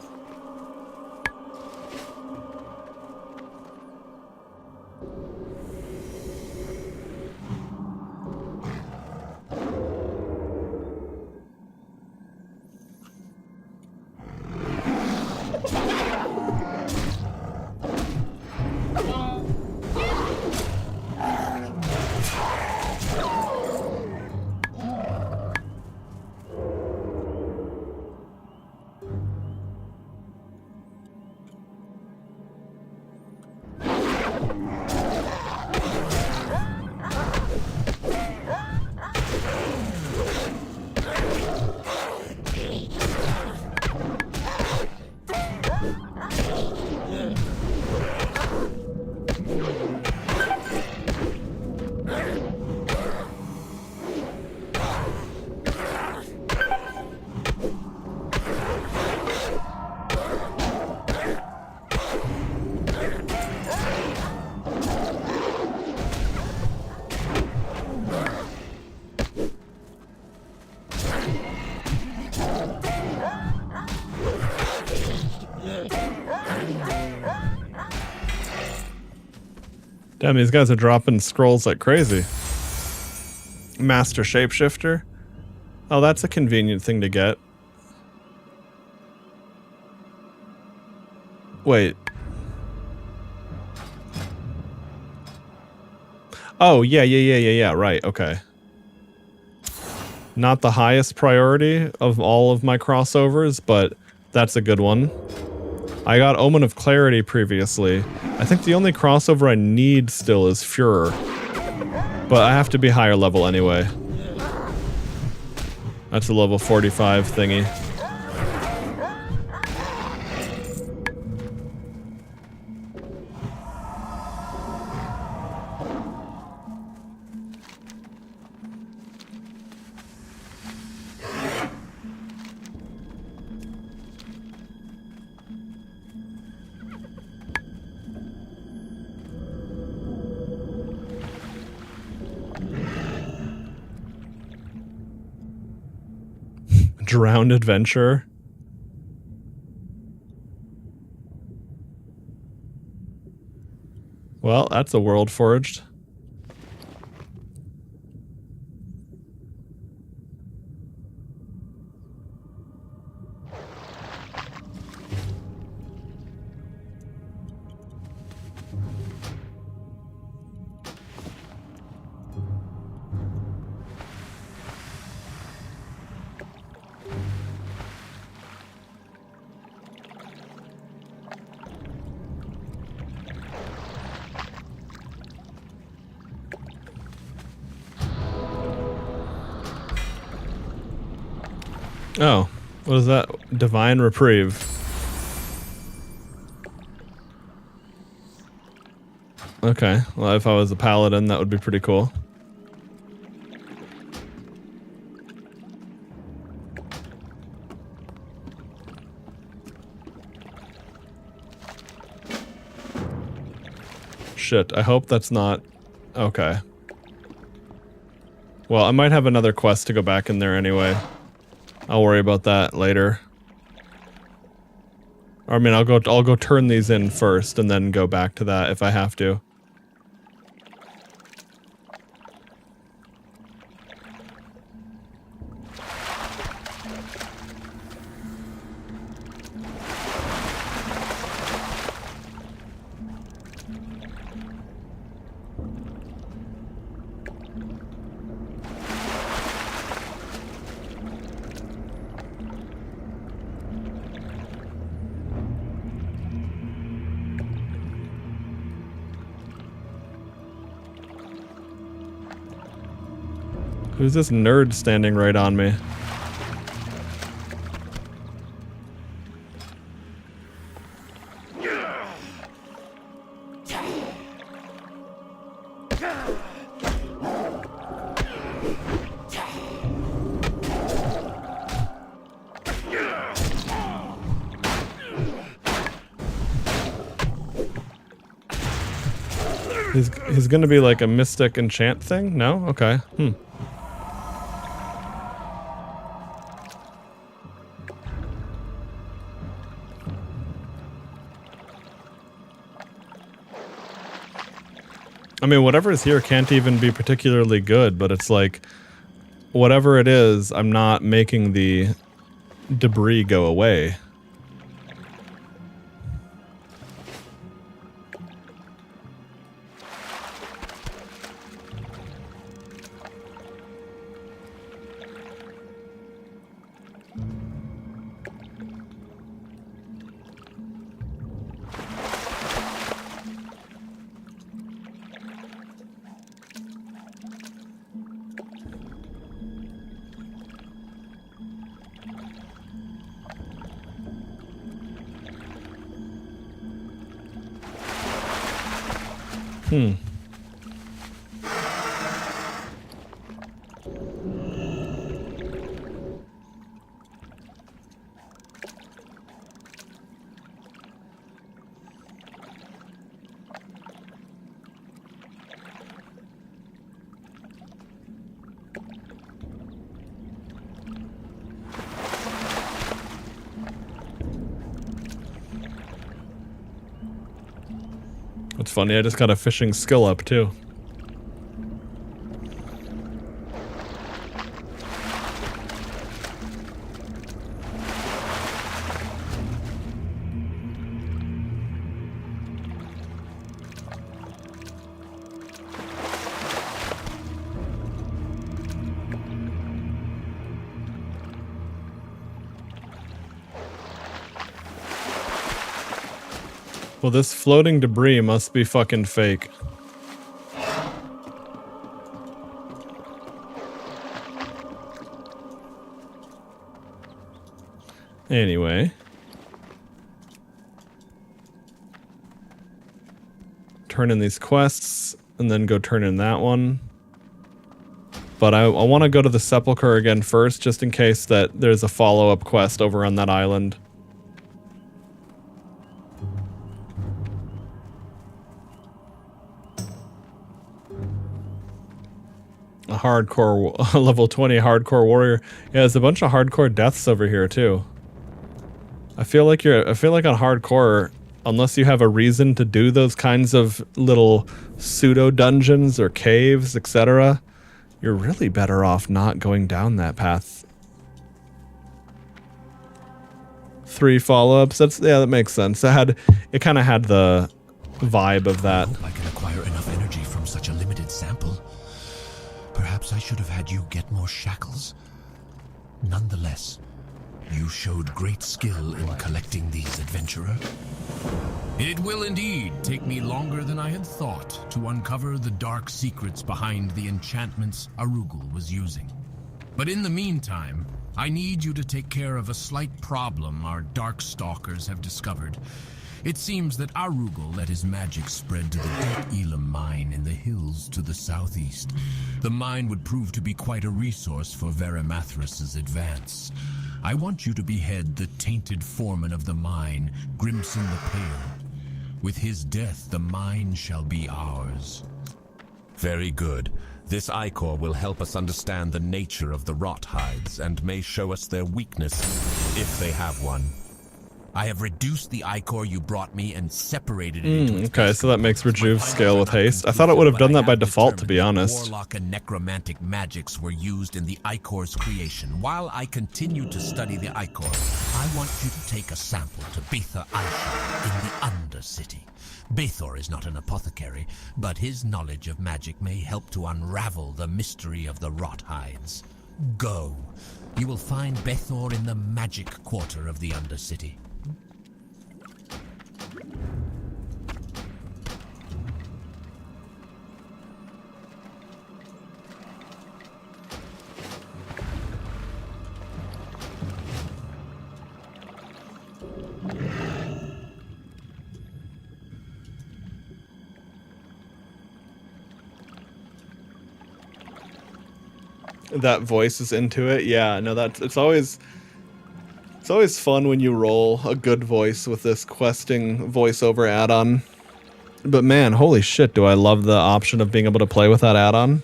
Damn, these guys are dropping scrolls like crazy. Master Shapeshifter. Oh, that's a convenient thing to get. Wait. Oh, yeah, right, okay. Not the highest priority of all of my crossovers, but that's a good one. I got Omen of Clarity previously. I think the only crossover I need still is Furor. But I have to be higher level anyway. That's a level 45 thingy. Drowned Adventurer. Well, that's a world forged. Oh, what is that? Divine Reprieve. Okay, well, if I was a paladin, that would be pretty cool. Shit, I hope that's not... Okay. Well, I might have another quest to go back in there anyway. I'll worry about that later. I mean, I'll go turn these in first and then go back to that if I have to. Who's this nerd standing right on me? He's gonna be like a mystic enchant thing? No? Okay. I mean, whatever is here can't even be particularly good, but it's like, whatever it is, I'm not making the debris go away. It's funny, I just got a fishing skill up too. Well, this floating debris must be fucking fake. Anyway. Turn in these quests, and then go turn in that one. But I want to go to the Sepulchre again first, just in case that there's a follow-up quest over on that island. A hardcore, level 20 hardcore warrior. Yeah, there's a bunch of hardcore deaths over here too. I feel like on hardcore, unless you have a reason to do those kinds of little pseudo dungeons or caves, etc., you're really better off not going down that path. 3 follow-ups. That makes sense. It kind of had the vibe of that. I hope I can acquire enough energy from such a limited sample. Perhaps I should have had you get more shackles. Nonetheless, you showed great skill in collecting these, adventurer. It will indeed take me longer than I had thought to uncover the dark secrets behind the enchantments Arugul was using. But in the meantime, I need you to take care of a slight problem our dark stalkers have discovered. It seems that Arugul let his magic spread to the deep Elam mine in the hills to the southeast. The mine would prove to be quite a resource for Varimathras' advance. I want you to behead the tainted foreman of the mine, Grimson the Pale. With his death, the mine shall be ours. Very good. This ichor will help us understand the nature of the rot hides and may show us their weakness, if they have one. I have reduced the ichor you brought me and separated it into its okay, so that makes Rejuve scale with haste. I thought it would have done that by default, to be honest. Warlock and necromantic magics were used in the ichor's creation. While I continue to study the ichor, I want you to take a sample to Bathor Aisha in the Undercity. Bathor is not an apothecary, but his knowledge of magic may help to unravel the mystery of the rot hides. Go. You will find Bathor in the magic quarter of the Undercity. That voice is into it. Yeah, no, it's always fun when you roll a good voice with this questing voiceover add-on. But man, holy shit, do I love the option of being able to play with that add-on.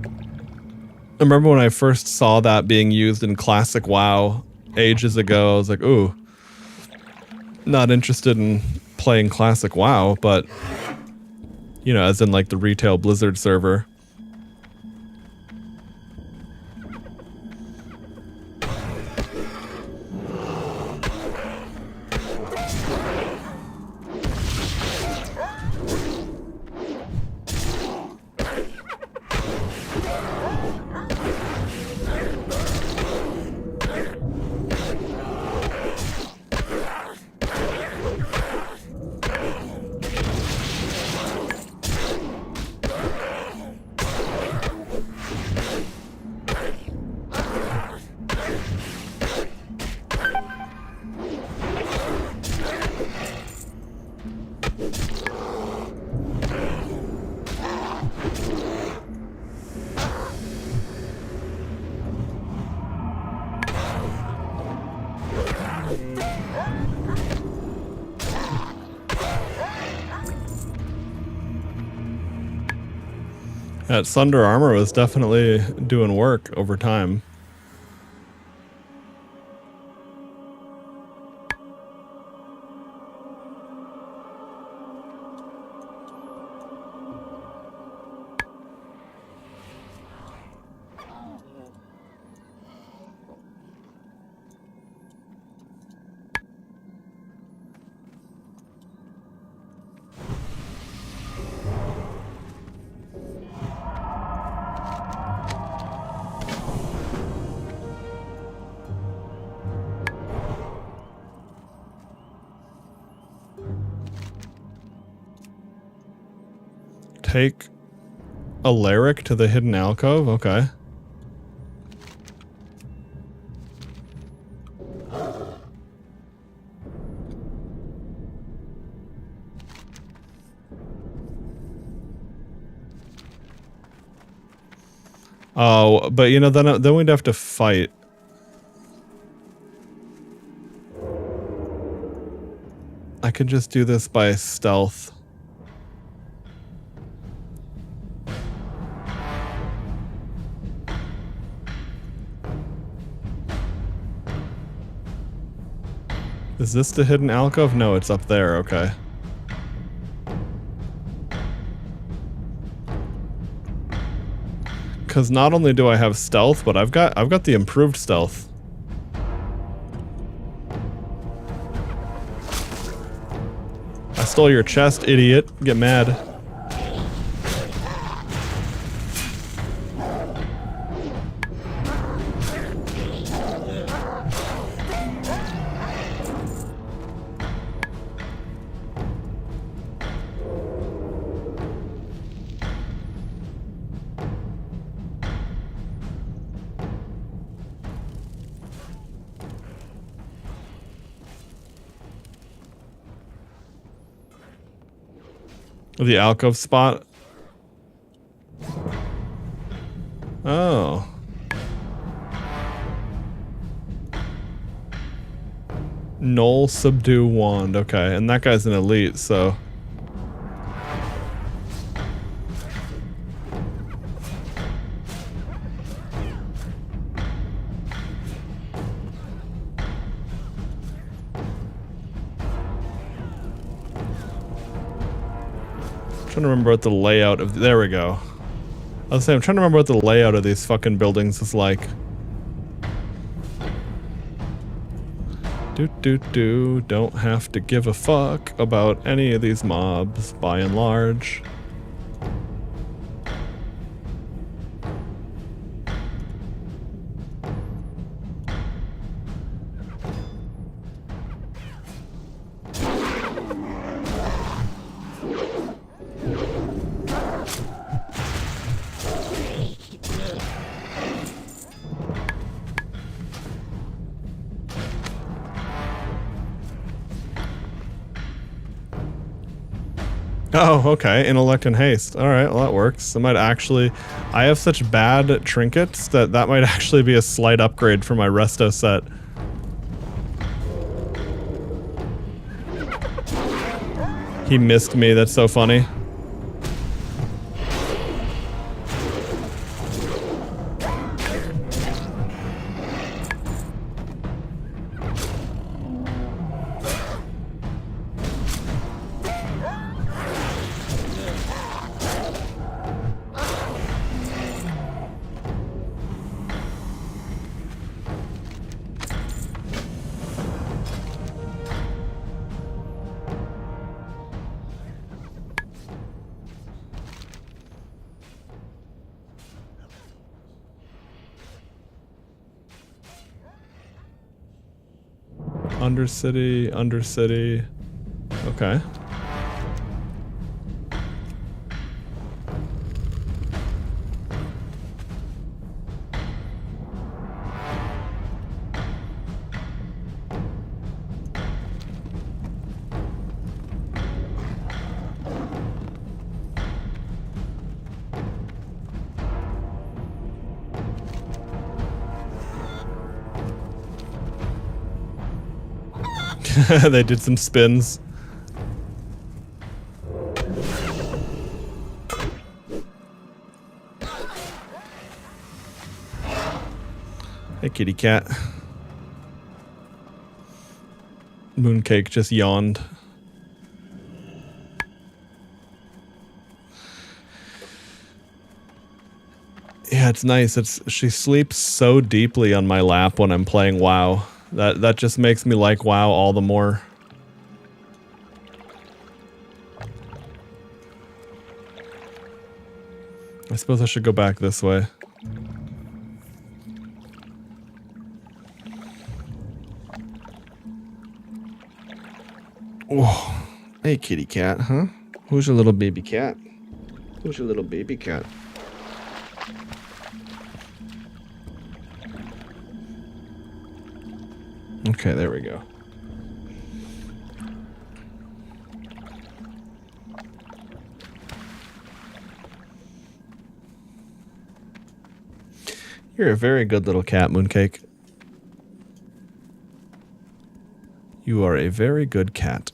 I remember when I first saw that being used in Classic WoW ages ago, I was like, ooh, not interested in playing Classic WoW, but, you know, as in like the retail Blizzard server. That Sunder armor was definitely doing work over time. take Alaric to the hidden alcove? Okay. Oh, but you know, then we'd have to fight. I could just do this by stealth. Is this the hidden alcove? No, it's up there. Okay. Because not only do I have stealth, but I've got the improved stealth. I stole your chest, idiot. Get mad. The alcove spot. Oh. Null subdue wand. Okay, and that guy's an elite, so. Trying to remember what the layout of there we go. I was saying I'm trying to remember what the layout of these fucking buildings is like. Don't have to give a fuck about any of these mobs by and large. Oh, okay. Intellect and haste. Alright, well that works. I might actually... I have such bad trinkets that might actually be a slight upgrade for my resto set. He missed me, that's so funny. Undercity, Undercity. Okay. They did some spins. Hey, kitty cat. Mooncake just yawned. Yeah, it's nice. She sleeps so deeply on my lap when I'm playing WoW. That just makes me like WoW all the more. I suppose I should go back this way. Oh, hey kitty cat, huh? Who's your little baby cat? Who's your little baby cat? Okay, there we go. You're a very good little cat, Mooncake. You are a very good cat.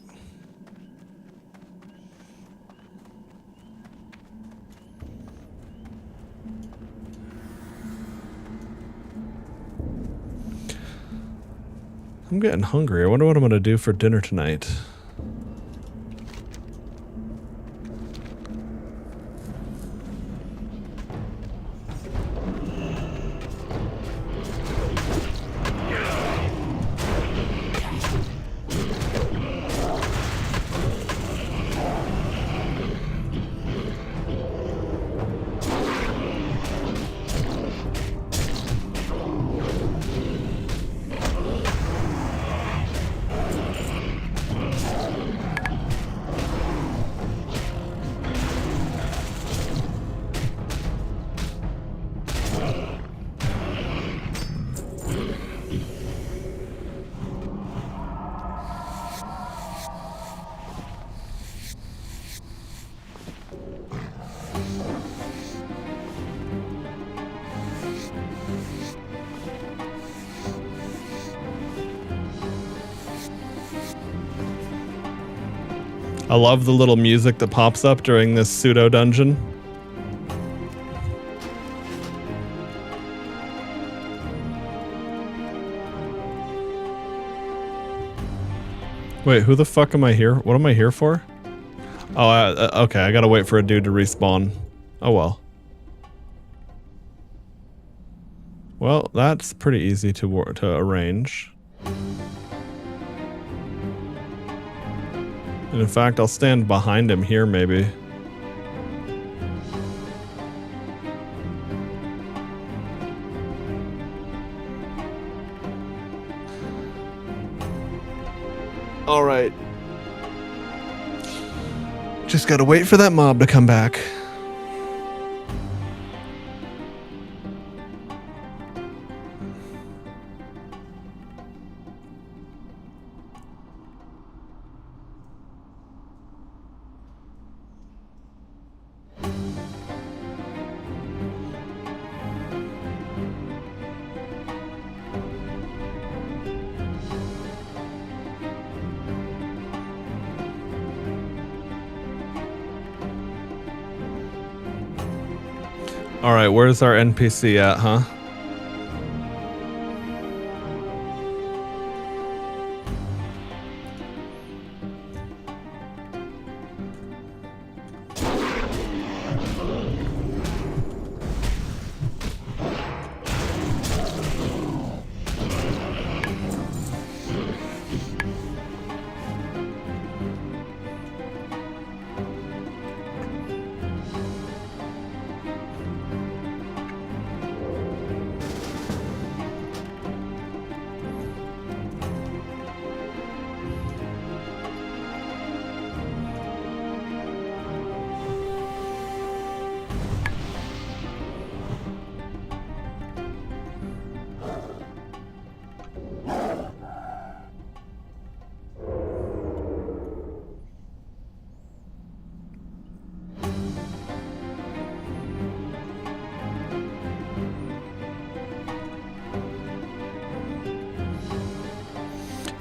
I'm getting hungry. I wonder what I'm going to do for dinner tonight. I love the little music that pops up during this pseudo dungeon. Wait, who the fuck am I here? What am I here for? Oh, okay, I gotta wait for a dude to respawn. Oh well. Well, that's pretty easy to arrange. And in fact, I'll stand behind him here, maybe. All right. Just gotta wait for that mob to come back. Alright, where's our NPC at, huh?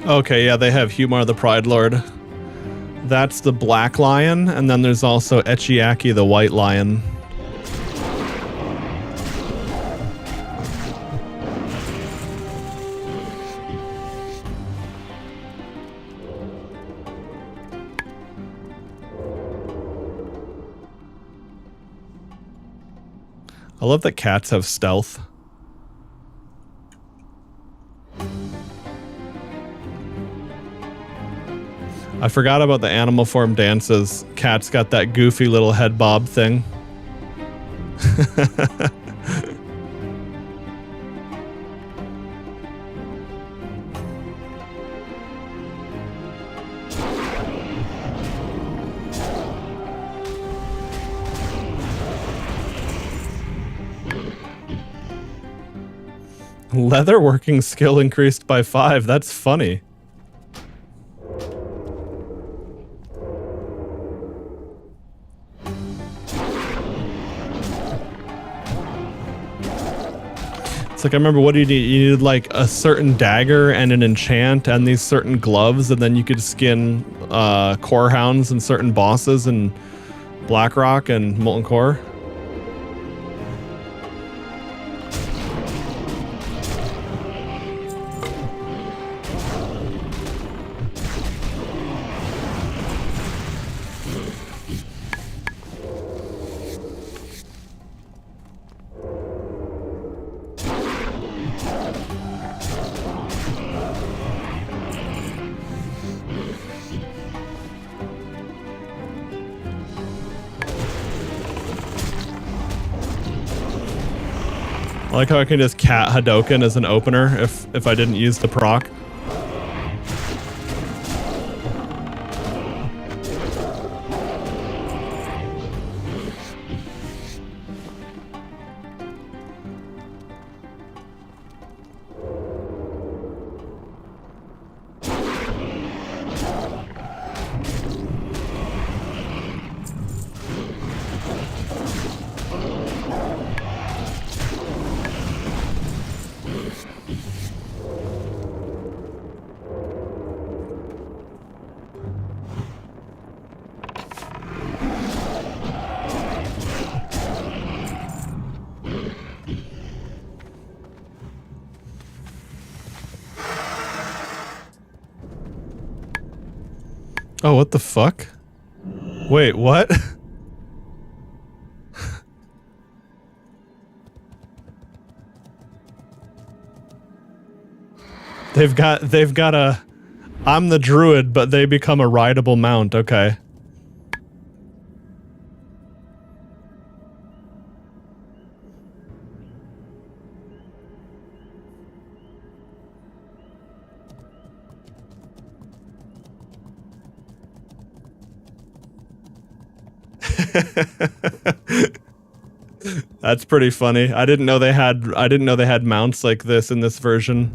Okay, yeah, they have Humar the Pride Lord. That's the black lion, and then there's also Echiaki the white lion. I love that cats have stealth. I forgot about the animal form dances. Cat's got that goofy little head bob thing. Leatherworking skill increased by 5. That's funny. It's like, I remember, what do you need? You needed like a certain dagger and an enchant and these certain gloves, and then you could skin core hounds and certain bosses in Blackrock and Molten Core. I like how I can just cat Hadoken as an opener if I didn't use the proc. Oh, what the fuck? Wait, what? They've got a I'm the druid, but they become a rideable mount. Okay. That's pretty funny. I didn't know they had mounts like this in this version.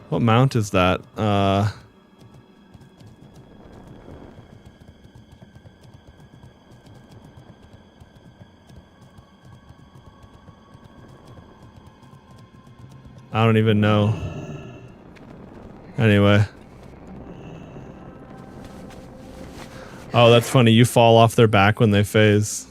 What mount is that? I don't even know. Anyway. Oh, that's funny. You fall off their back when they phase.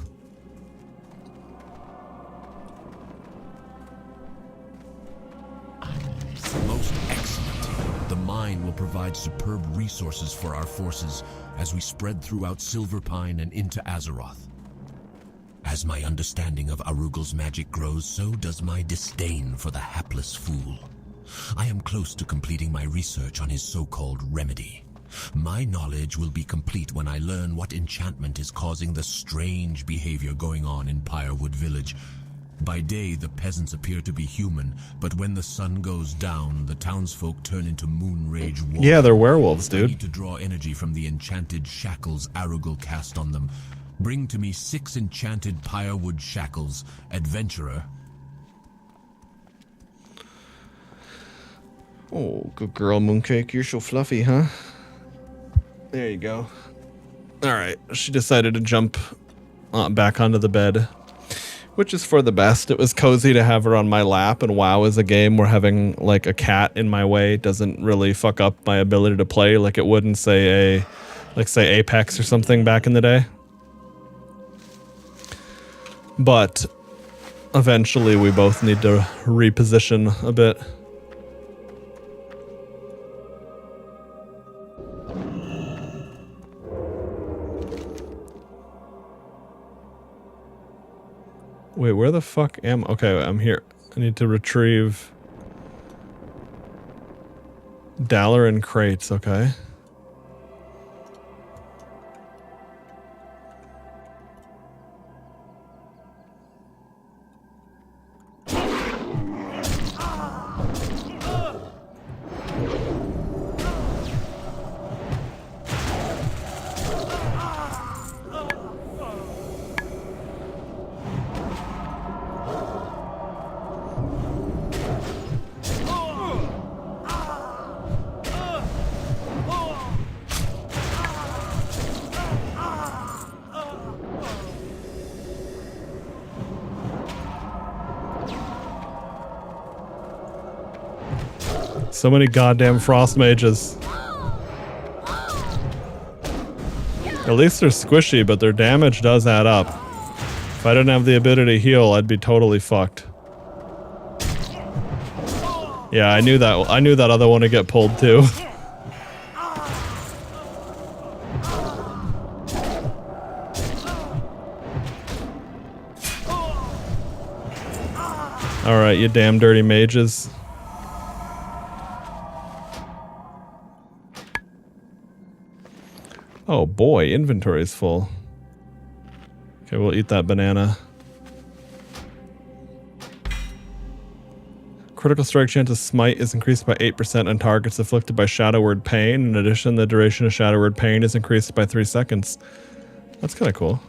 Most excellent. The mine will provide superb resources for our forces as we spread throughout Silverpine and into Azeroth. As my understanding of Arugel's magic grows, so does my disdain for the hapless fool. I am close to completing my research on his so-called remedy. My knowledge will be complete when I learn what enchantment is causing the strange behavior going on in Pyrewood Village. By day, the peasants appear to be human, but when the sun goes down, the townsfolk turn into moon-rage wolves. Yeah, they're werewolves, dude. I need to draw energy from the enchanted shackles Arugel cast on them. Bring to me 6 enchanted Pyrewood shackles, adventurer. Oh, good girl, Mooncake. You're so fluffy, huh? There you go. Alright, she decided to jump back onto the bed, which is for the best. It was cozy to have her on my lap, and WoW is a game where having like a cat in my way doesn't really fuck up my ability to play like it would in say Apex or something back in the day. But eventually we both need to reposition a bit. Wait, where the fuck am I? Okay, I'm here. I need to retrieve Dalaran crates, okay. So many goddamn frost mages. At least they're squishy, but their damage does add up. If I didn't have the ability to heal, I'd be totally fucked. Yeah, I knew that other one would get pulled too. Alright, you damn dirty mages. Oh boy, inventory's full. Okay, we'll eat that banana. Critical strike chance of smite is increased by 8% on targets afflicted by Shadow Word Pain. In addition, the duration of Shadow Word Pain is increased by 3 seconds. That's kind of cool.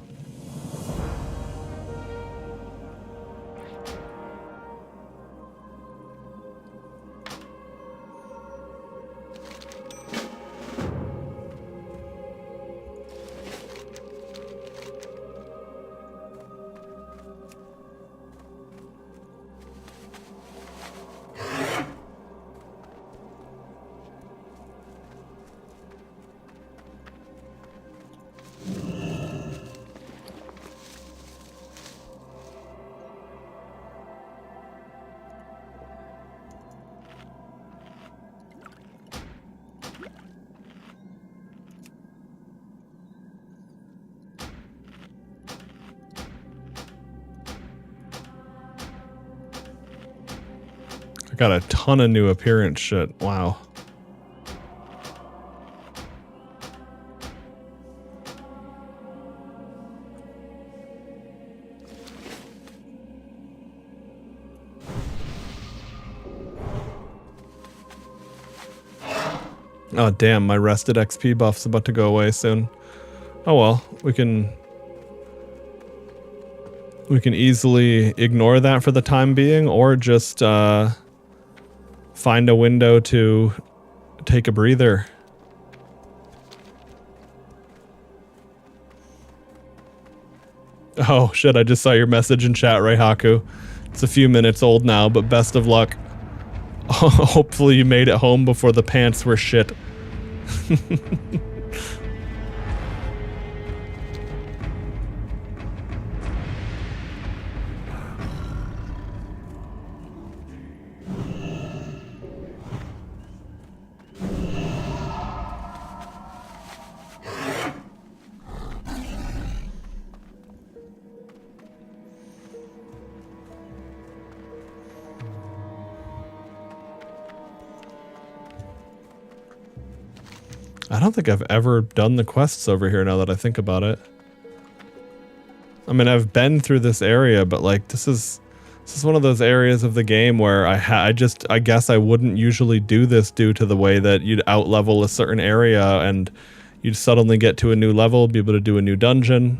Got a ton of new appearance shit. Wow. Oh damn, my rested XP buff's about to go away soon. Oh well, we can easily ignore that for the time being, or just find a window to take a breather. Oh shit, I just saw your message in chat, Reihaku. It's a few minutes old now, but best of luck. Hopefully you made it home before the pants were shit. I don't think I've ever done the quests over here now that I think about it. I mean, I've been through this area, but like this is one of those areas of the game where I guess I wouldn't usually do this due to the way that you'd outlevel a certain area and you'd suddenly get to a new level, be able to do a new dungeon.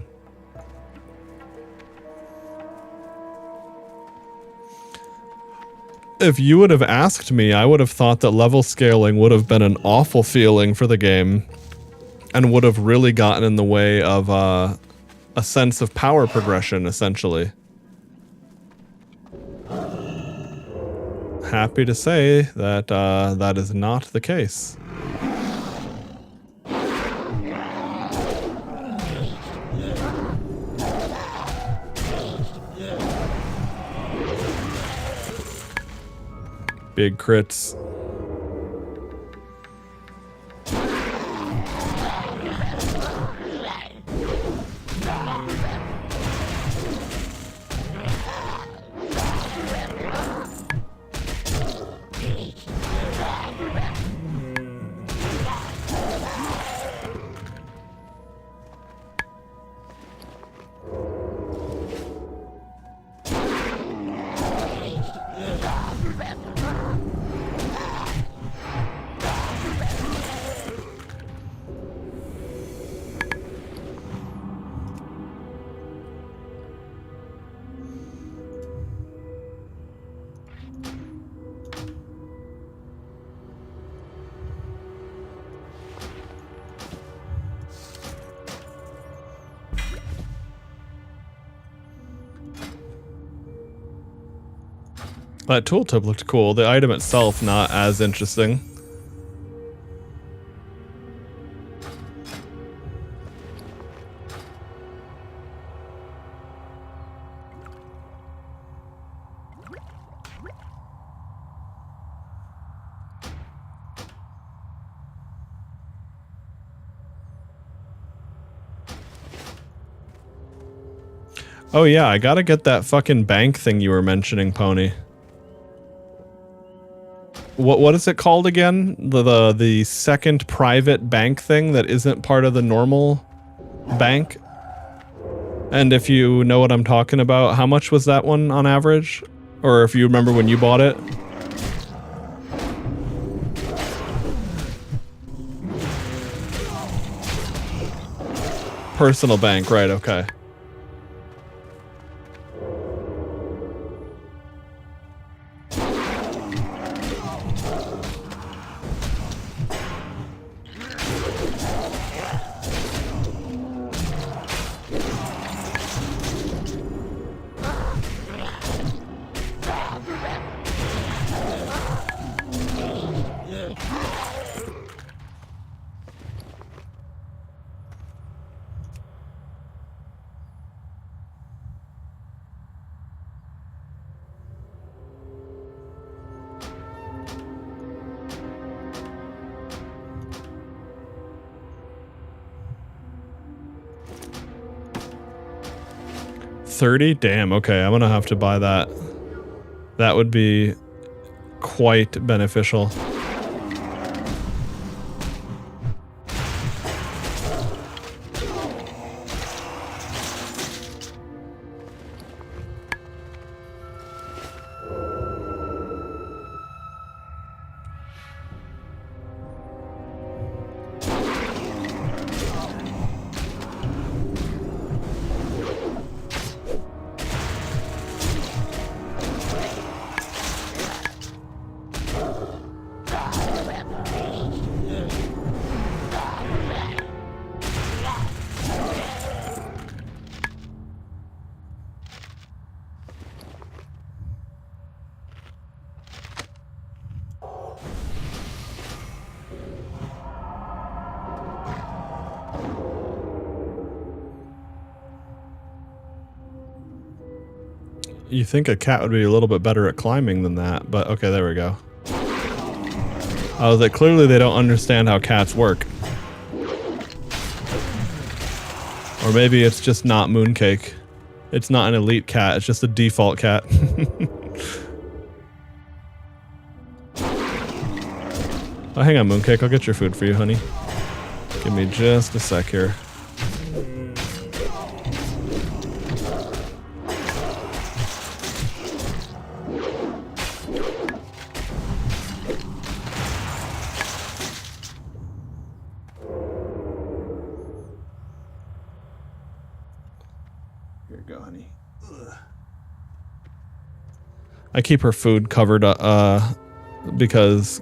If you would have asked me, I would have thought that level scaling would have been an awful feeling for the game and would have really gotten in the way of a sense of power progression, essentially. Happy to say that that is not the case. Big crits. That tooltip looked cool. The item itself not as interesting. Oh yeah, I gotta get that fucking bank thing you were mentioning, Pony. What is it called again? The second private bank thing that isn't part of the normal bank? And if you know what I'm talking about, how much was that one on average? Or if you remember when you bought it? Personal bank, right, okay. $30? Damn, okay, I'm gonna have to buy that. That would be quite beneficial. You think a cat would be a little bit better at climbing than that, but okay, there we go. I was like, clearly they don't understand how cats work. Or maybe it's just not Mooncake. It's not an elite cat, it's just a default cat. Oh, hang on, Mooncake, I'll get your food for you, honey. Give me just a sec here. I keep her food covered because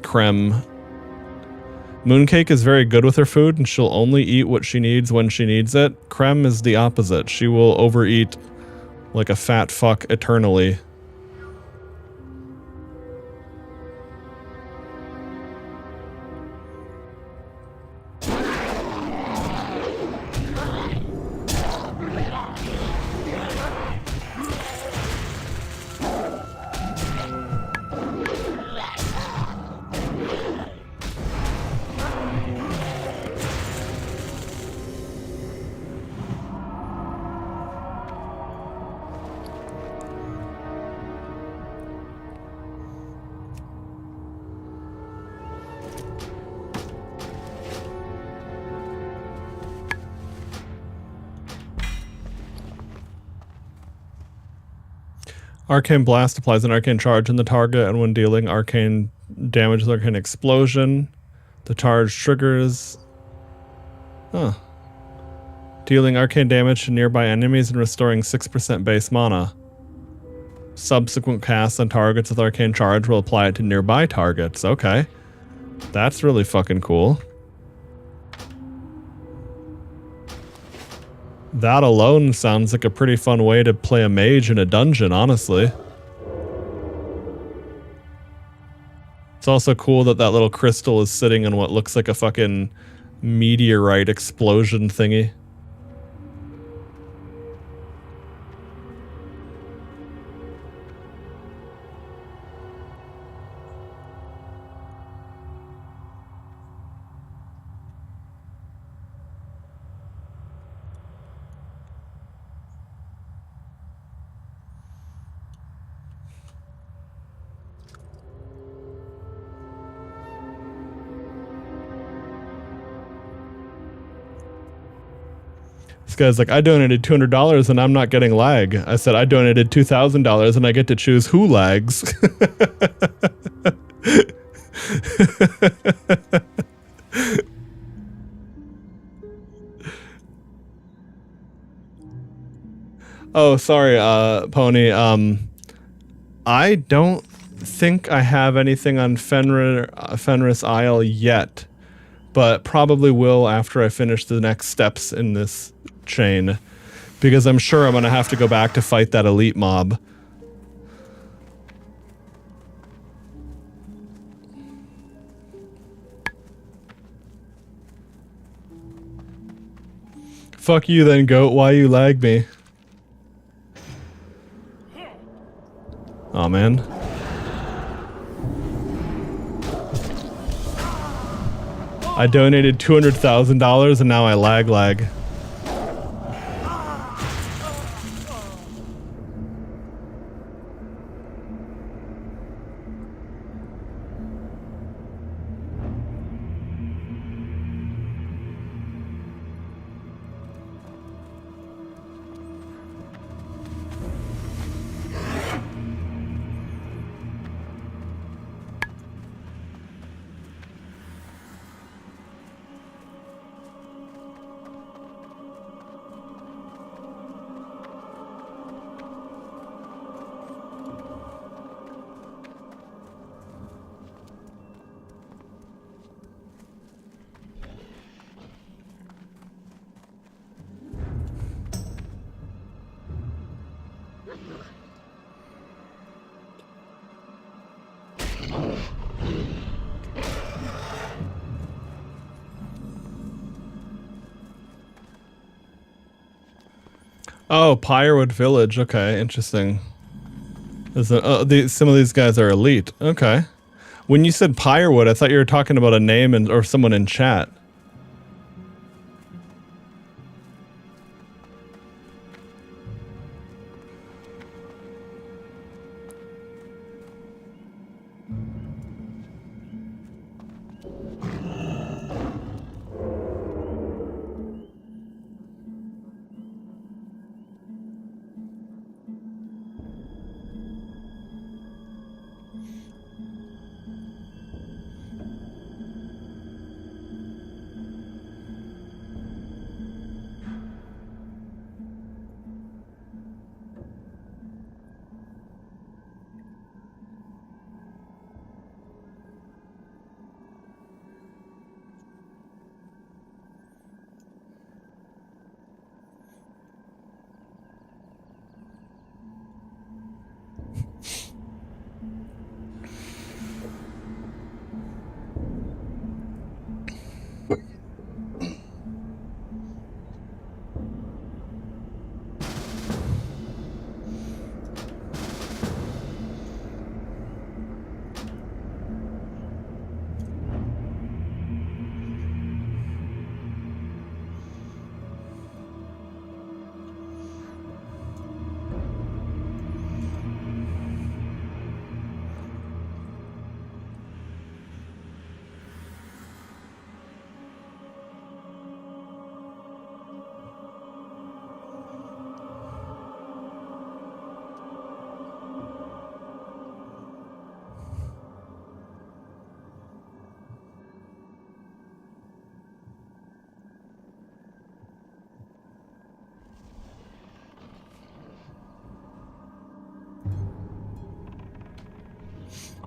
Mooncake is very good with her food and she'll only eat what she needs when she needs it. Creme is the opposite. She will overeat like a fat fuck eternally. Arcane Blast applies an arcane charge in the target, and when dealing arcane damage with arcane explosion, the charge triggers... Dealing arcane damage to nearby enemies and restoring 6% base mana. Subsequent casts on targets with arcane charge will apply it to nearby targets. Okay. That's really fucking cool. That alone sounds like a pretty fun way to play a mage in a dungeon, honestly. It's also cool that that little crystal is sitting in what looks like a fucking meteorite explosion thingy. This guy's like, I donated $200 and I'm not getting lag. I said, I donated $2,000 and I get to choose who lags. Oh, sorry, Pony. I don't think I have anything on Fenris Isle yet, but probably will after I finish the next steps in this chain, because I'm sure I'm gonna have to go back to fight that elite mob. Fuck you then, goat. Why you lag me? Oh man. I donated $200,000 and now I lag. Oh, Pyrewood Village. Okay, interesting. Some of these guys are elite. Okay. When you said Pyrewood, I thought you were talking about a name or someone in chat.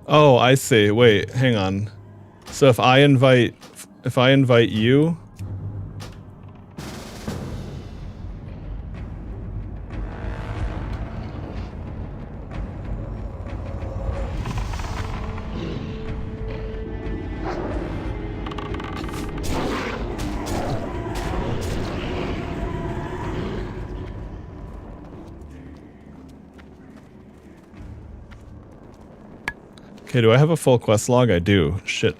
Oh, I see. Wait, hang on. So if I invite you, Okay, do I have a full quest log? I do. Shit.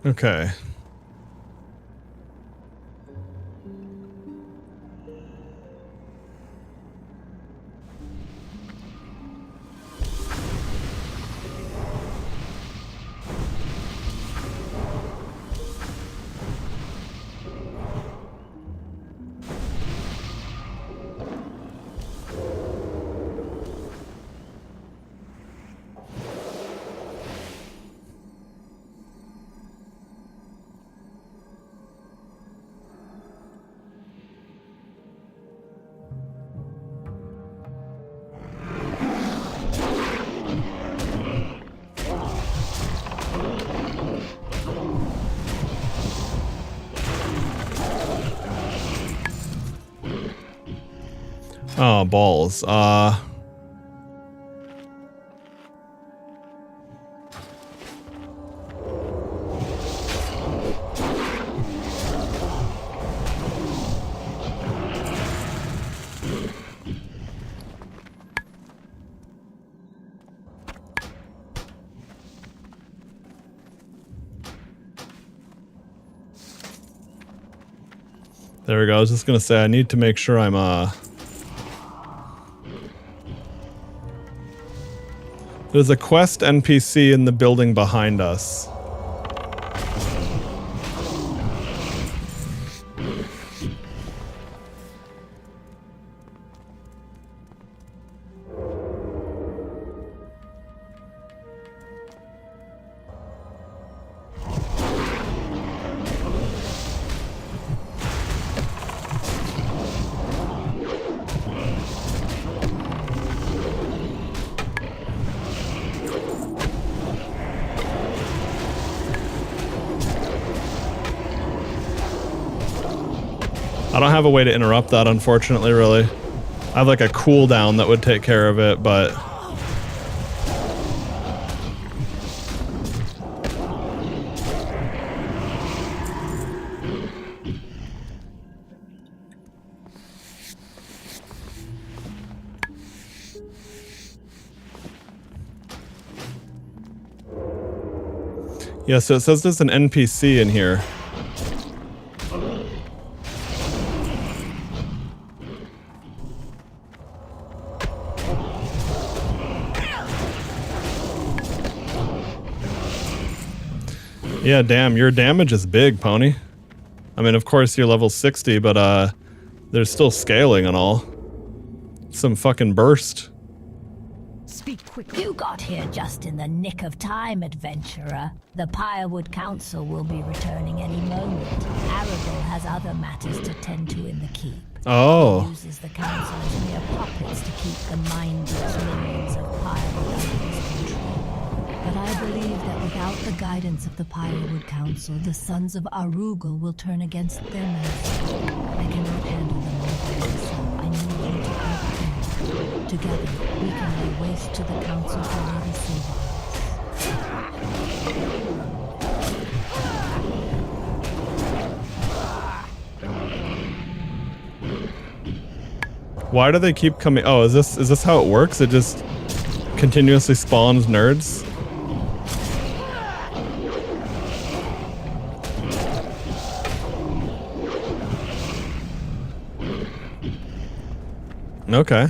Okay. Oh, balls. There we go. I was just gonna say I need to make sure I'm There's a quest NPC in the building behind us. I don't have a way to interrupt that, unfortunately, really. I have like a cooldown that would take care of it, but... Yeah, so it says there's an NPC in here. Yeah, damn, your damage is big, Pony. I mean, of course you're level 60, but there's still scaling and all. Some fucking burst. Speak quickly. You got here just in the nick of time, adventurer. The Pyrewood Council will be returning any moment. Aragorn has other matters to tend to in the keep. Oh. He uses the council as mere puppets to keep the mindless minions of Pyrewood under his control. But I believe that without the guidance of the Pyrewood Council, the sons of Arugul will turn against their master. I cannot handle them all by myself. I need you to help them. Together, we can lay waste to the Council for Lady Silver. Why do they keep coming? Oh, is this how it works? It just continuously spawns nerds? Okay.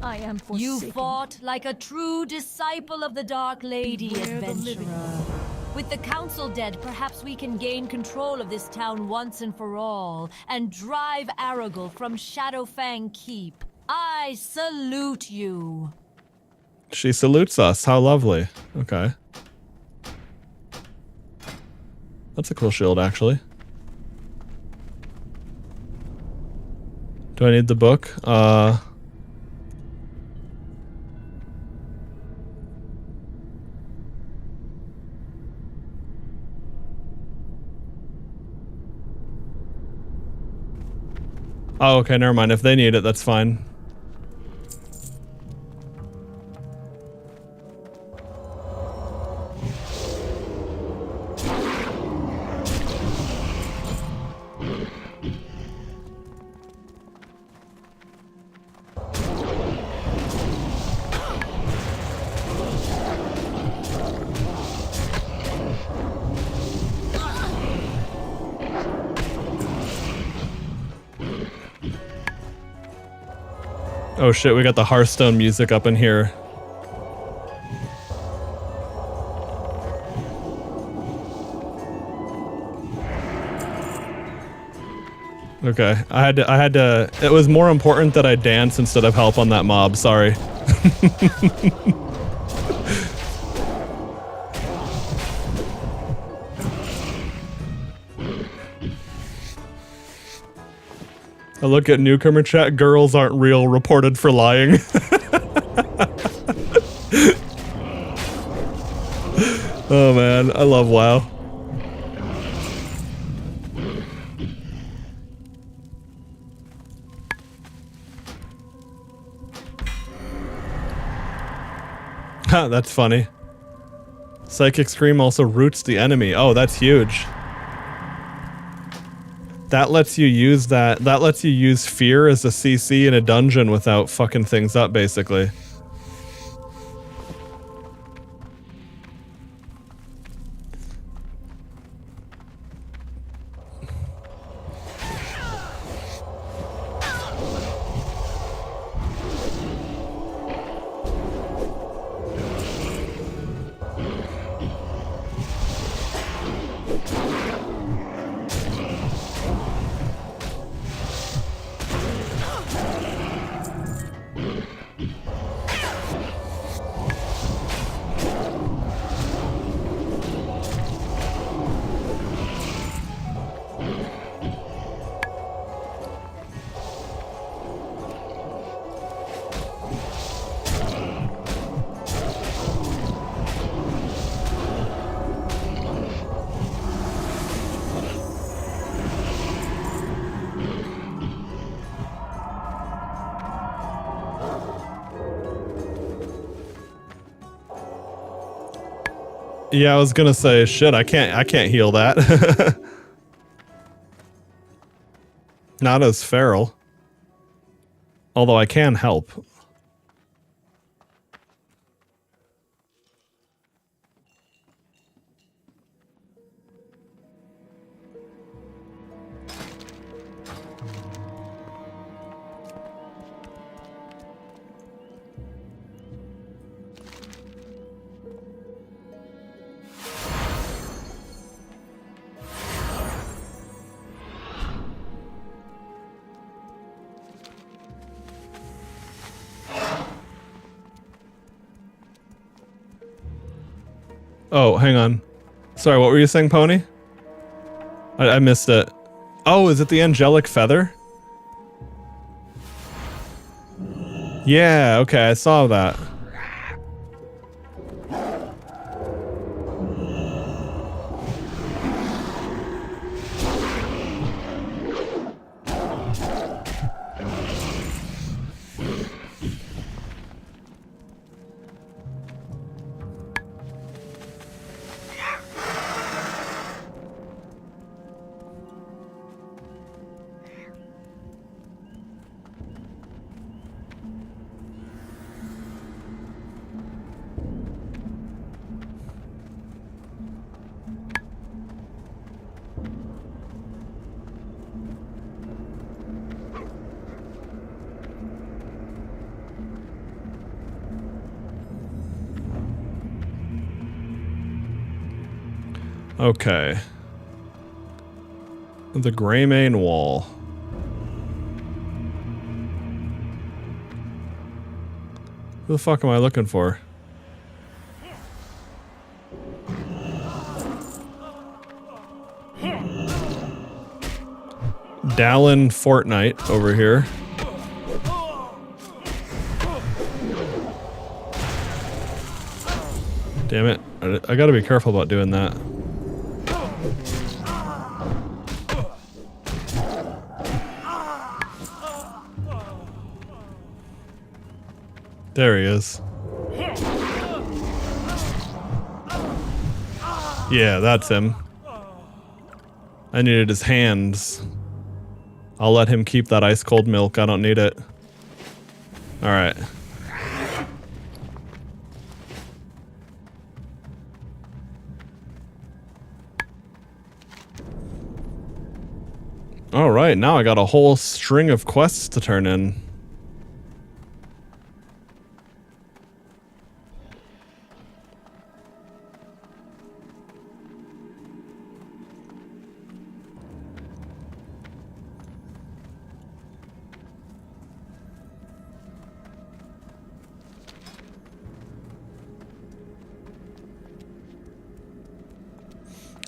I am forsaken. You fought like a true disciple of the Dark Lady, adventurer. With the council dead, perhaps we can gain control of this town once and for all, and drive Aragorn from Shadowfang Keep. I salute you. She salutes us. How lovely. Okay. That's a cool shield, actually. Do I need the book? Oh, okay, never mind. If they need it, that's fine. Oh shit, we got the Hearthstone music up in here. Okay, I had to, it was more important that I dance instead of help on that mob, sorry. I look at newcomer chat, girls aren't real, reported for lying. Oh man, I love WoW. Ha, that's funny. Psychic Scream also roots the enemy. Oh, that's huge. That lets you use that lets you use fear as a CC in a dungeon without fucking things up, basically. Yeah, I was gonna say, shit, I can't heal that. Not as feral. Although I can help. Oh, hang on. Sorry, what were you saying, Pony? I missed it. Oh, is it the angelic feather? Yeah, okay, I saw that. Okay. The Greymane Wall. Who the fuck am I looking for? Dallin Fortnite over here. Damn it. I gotta be careful about doing that. There he is. Yeah, that's him. I needed his hands. I'll let him keep that ice cold milk. I don't need it. Alright. Alright, now I got a whole string of quests to turn in.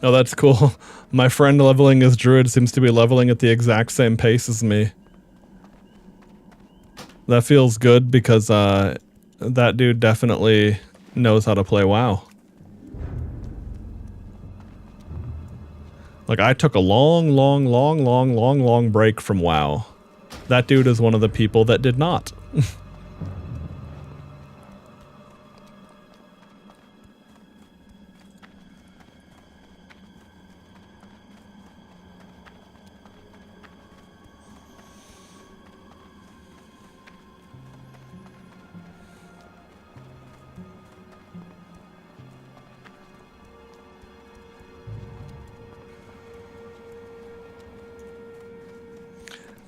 Oh, that's cool. My friend leveling as Druid seems to be leveling at the exact same pace as me. That feels good because that dude definitely knows how to play WoW. Like, I took a long break from WoW. That dude is one of the people that did not.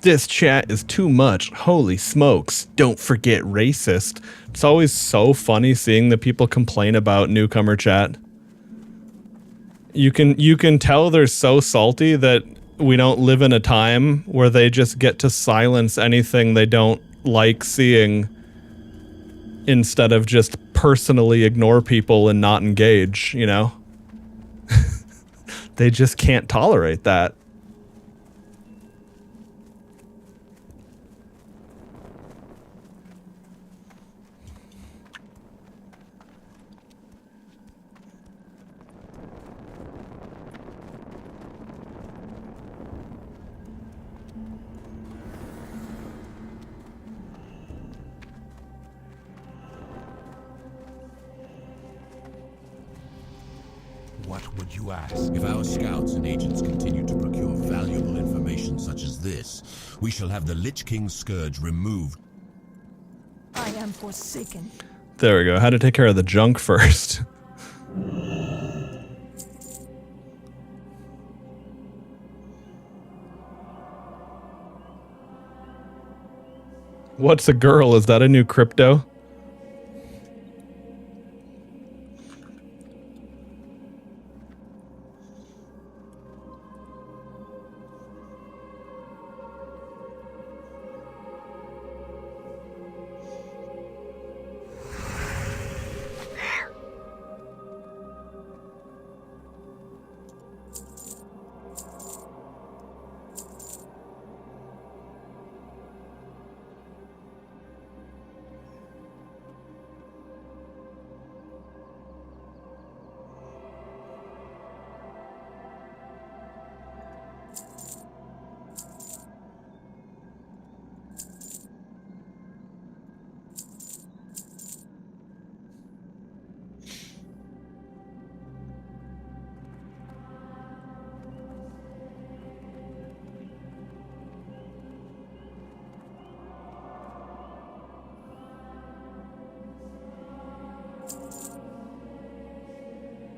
This chat is too much. Holy smokes. Don't forget racist. It's always so funny seeing the people complain about newcomer chat. You can tell they're so salty that we don't live in a time where they just get to silence anything they don't like seeing instead of just personally ignore people and not engage, you know? They just can't tolerate that. What would you ask? If our scouts and agents continue to procure valuable information such as this, we shall have the Lich King's scourge removed. I am forsaken. There we go. Had to take care of the junk first. What's a girl? Is that a new crypto?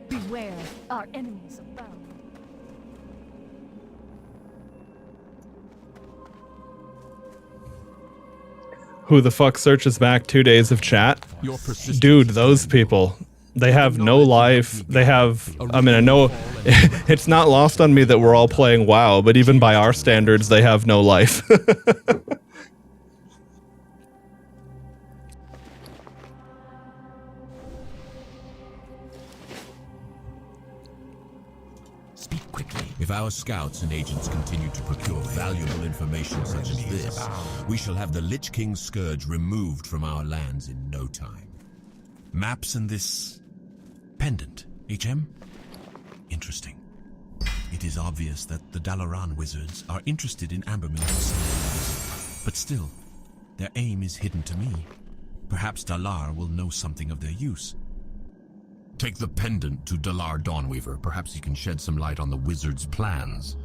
Beware, our enemies abound. Who the fuck searches back 2 days of chat? Dude, those people. They have no life. They have... I mean, I know it's not lost on me that we're all playing WoW, but even by our standards, they have no life. If our scouts and agents continue to procure valuable information such as this, we shall have the Lich King's scourge removed from our lands in no time. Maps and this pendant, HM? Interesting. It is obvious that the Dalaran wizards are interested in Amber Minerals, but still, their aim is hidden to me. Perhaps Dalar will know something of their use. Take the pendant to Dalar Dawnweaver. Perhaps he can shed some light on the wizard's plans.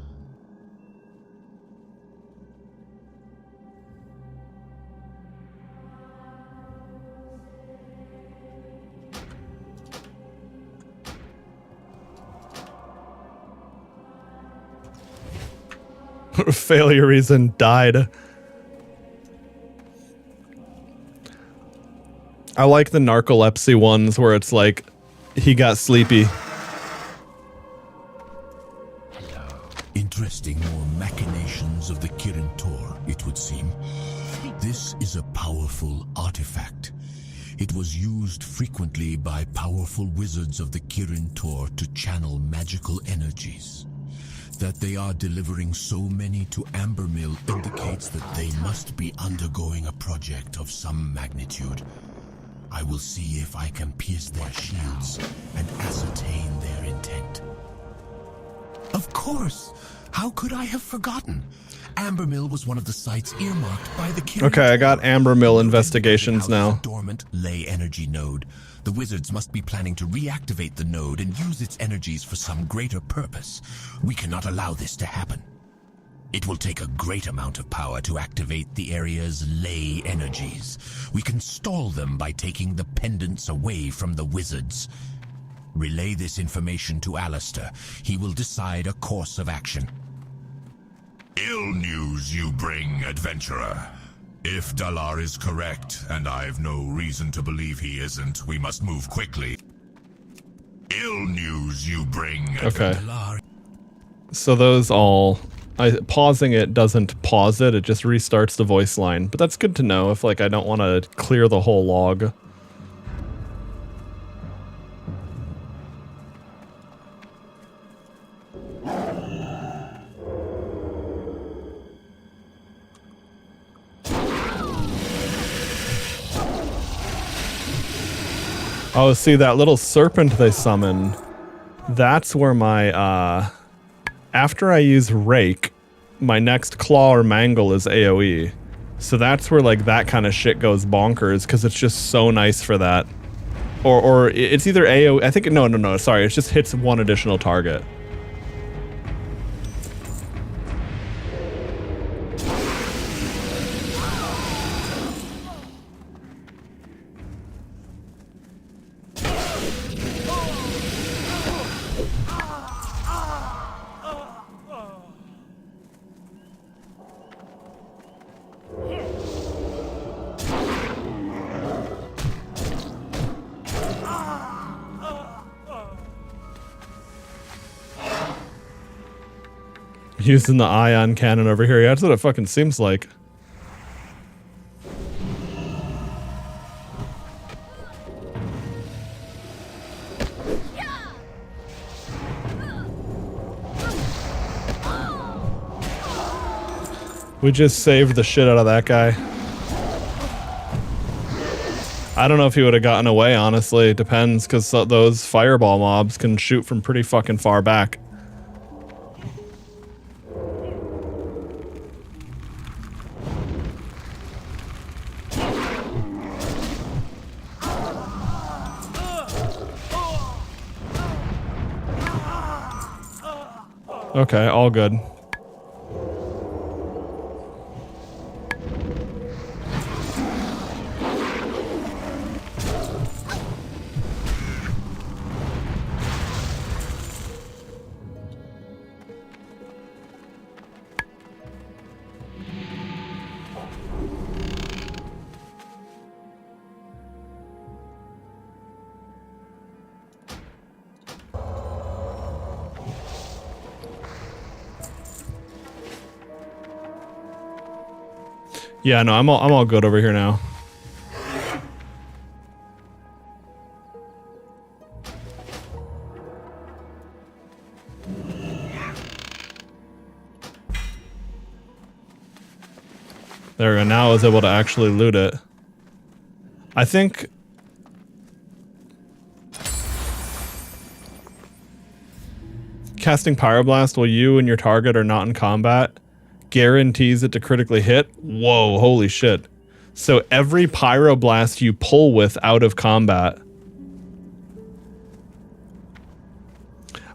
Failure reason died. I like the narcolepsy ones where it's like he got sleepy. Interesting more machinations of the Kirin Tor, it would seem. This is a powerful artifact. It was used frequently by powerful wizards of the Kirin Tor to channel magical energies. That they are delivering so many to Ambermill indicates that they must be undergoing a project of some magnitude. I will see if I can pierce their shields and ascertain their intent. Of course! How could I have forgotten? Ambermill was one of the sites earmarked by the Kirin. Okay, I got Ambermill investigations now. Dormant ley energy node. The wizards must be planning to reactivate the node and use its energies for some greater purpose. We cannot allow this to happen. It will take a great amount of power to activate the area's ley energies. We can stall them by taking the pendants away from the wizards. Relay this information to Alistair. He will decide a course of action. Ill news you bring, adventurer. If Dalar is correct, and I've no reason to believe he isn't, we must move quickly. Ill news you bring, okay. So those all... pausing it doesn't pause it, it just restarts the voice line. But that's good to know if like I don't want to clear the whole log. Oh, see that little serpent they summon. That's where my, after I use Rake, my next claw or mangle is AoE. So that's where like that kind of shit goes bonkers because it's just so nice for that. Or it's either AoE, I think, no, sorry, it just hits one additional target. Using the ion cannon over here. Yeah, that's what it fucking seems like. We just saved the shit out of that guy. I don't know if he would have gotten away, honestly. It depends, because those fireball mobs can shoot from pretty fucking far back. Okay, all good. Yeah, no, I'm all good over here now. There we go. Now I was able to actually loot it. I think casting Pyroblast while you and your target are not in combat guarantees it to critically hit. Whoa, holy shit. So every pyroblast you pull with out of combat.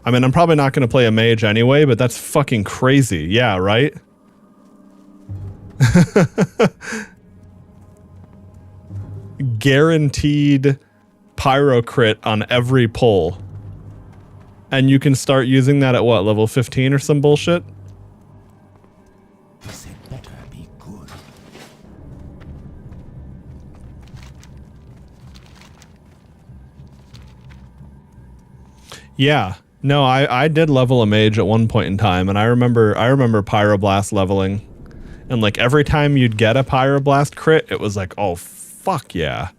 I mean, I'm probably not going to play a mage anyway, but that's fucking crazy. Yeah, right? Guaranteed pyro crit on every pull. And you can start using that at what, level 15 or some bullshit? This had better be good. Yeah. No, I did level a mage at one point in time, and I remember pyroblast leveling. And like every time you'd get a pyroblast crit, it was like, oh fuck yeah.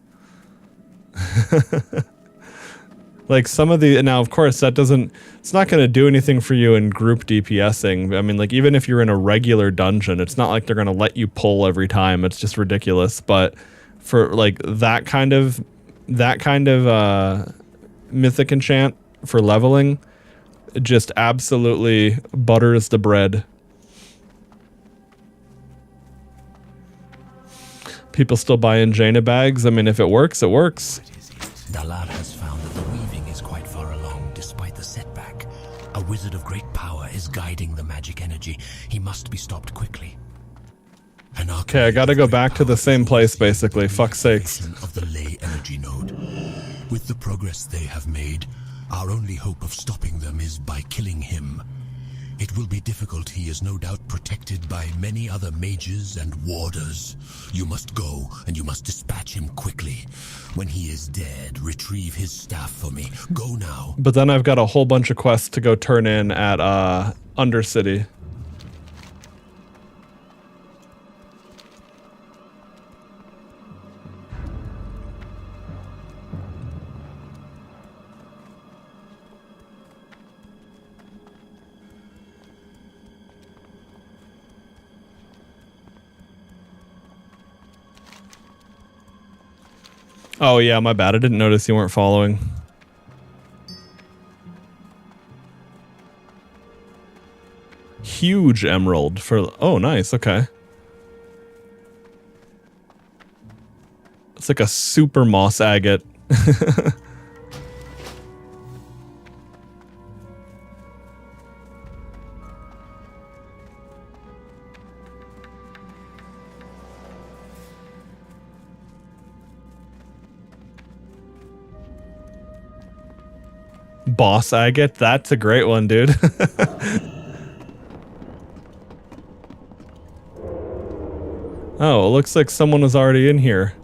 Like some of the, now of course that doesn't, it's not going to do anything for you in group DPSing. I mean, like even if you're in a regular dungeon, it's not like they're going to let you pull every time. It's just ridiculous. But for like that kind of mythic enchant for leveling, it just absolutely butters the bread. People still buying Jaina bags. I mean, if it works, it works. Dalar has found that the weaving is quite far along, despite the setback. A wizard of great power is guiding the magic energy. He must be stopped quickly. Okay, I gotta go back to the same place, basically. Fuck's sakes. Of the ley energy node. With the progress they have made, our only hope of stopping them is by killing him. It will be difficult. He is no doubt protected by many other mages and warders. You must go, and you must dispatch him quickly. When he is dead, retrieve his staff for me. Go now. But then I've got a whole bunch of quests to go turn in at Undercity. Oh yeah, my bad. I didn't notice you weren't following. Huge emerald for... Oh, nice. Okay. It's like a super moss agate. Boss agate? That's a great one, dude. Oh, it looks like someone was already in here.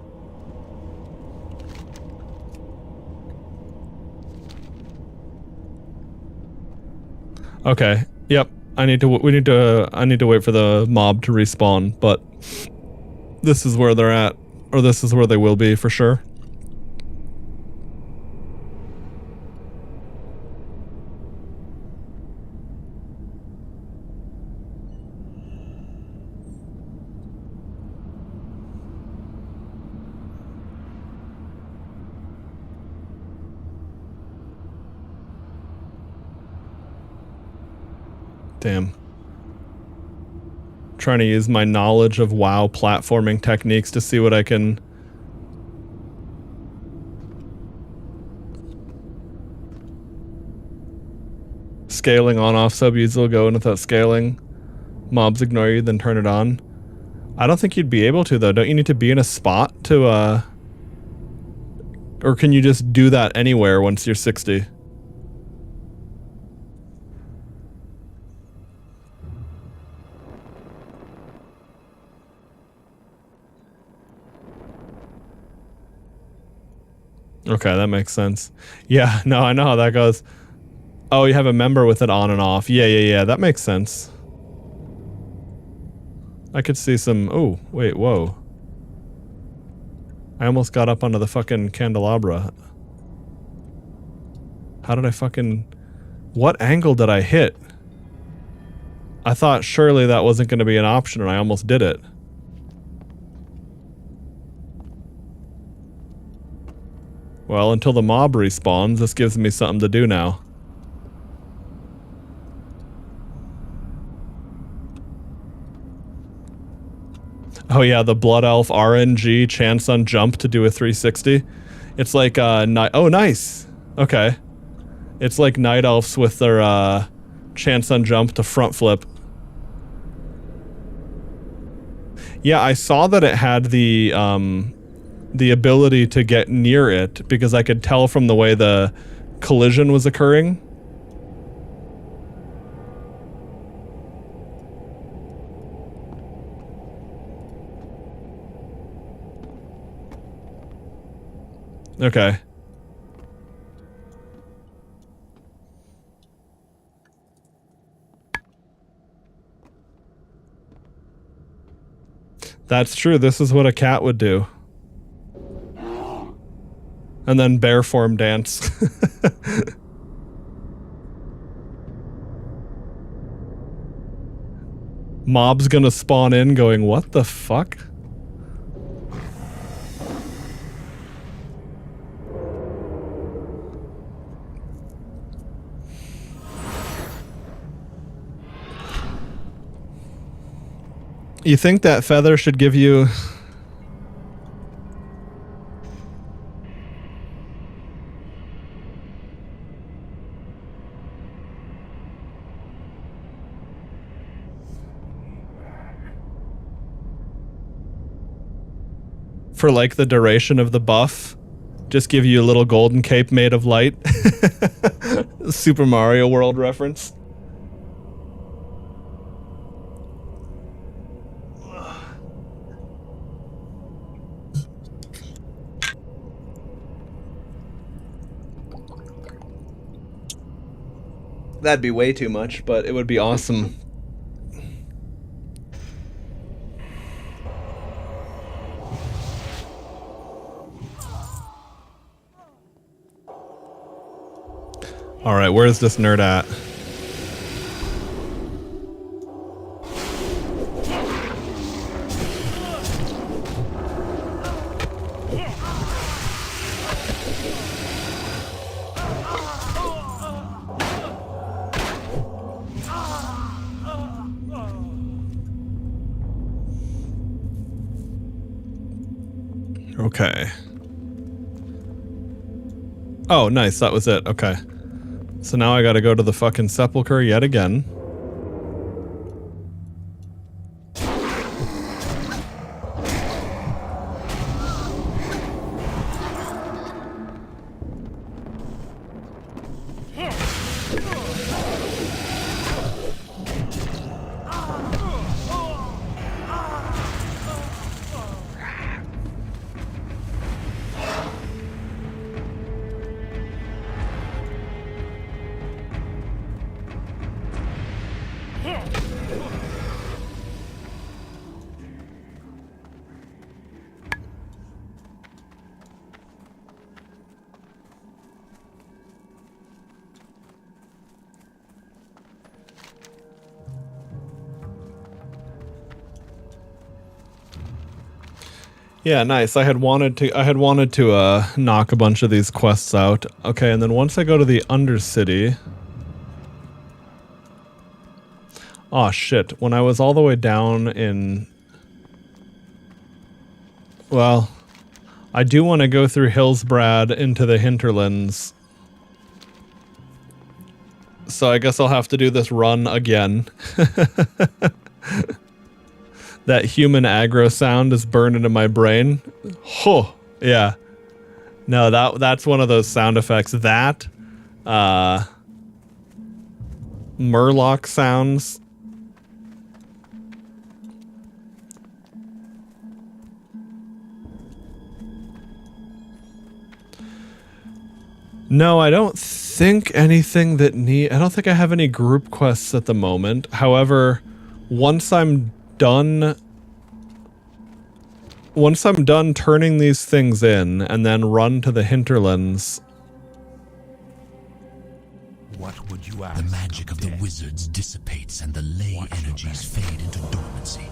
Okay. Yep. I need to wait for the mob to respawn, but this is where they're at, or this is where they will be for sure. Damn. Trying to use my knowledge of WoW platforming techniques to see what I can... Scaling on-off sub-use will go in without scaling. Mobs ignore you, then turn it on. I don't think you'd be able to, though. Don't you need to be in a spot to, Or can you just do that anywhere once you're 60? Okay, that makes sense. Yeah, no, I know how that goes. Oh, you have a member with it on and off. Yeah, that makes sense. I could see some... Oh, wait, whoa. I almost got up onto the fucking candelabra. How did I fucking... What angle did I hit? I thought surely that wasn't going to be an option and I almost did it. Well, until the mob respawns, this gives me something to do now. Oh yeah, the Blood Elf RNG chance on jump to do a 360. It's like oh nice. Okay. It's like Night Elves with their chance on jump to front flip. Yeah, I saw that it had the ability to get near it because I could tell from the way the collision was occurring. Okay. That's true. This is what a cat would do. And then bear form dance. Mob's gonna spawn in going, what the fuck? You think that feather should give you... for like the duration of the buff, just give you a little golden cape made of light? Super Mario World reference. That'd be way too much, but it would be awesome. All right, where's this nerd at? Okay. Oh, nice. That was it. Okay. So now I gotta go to the fucking sepulcher yet again. Yeah, nice. I had wanted to knock a bunch of these quests out. Okay, and then once I go to the Undercity... Oh shit, when I was all the way down in... Well, I do want to go through Hillsbrad into the hinterlands. So I guess I'll have to do this run again. That human aggro sound is burned into my brain. Oh, yeah. No, that's one of those sound effects. That, Murloc sounds. No, I don't think anything that I don't think I have any group quests at the moment. However, once I'm done turning these things in and then run to the hinterlands. What would you ask? The magic of the wizards dissipates and the ley energies fade into dormancy.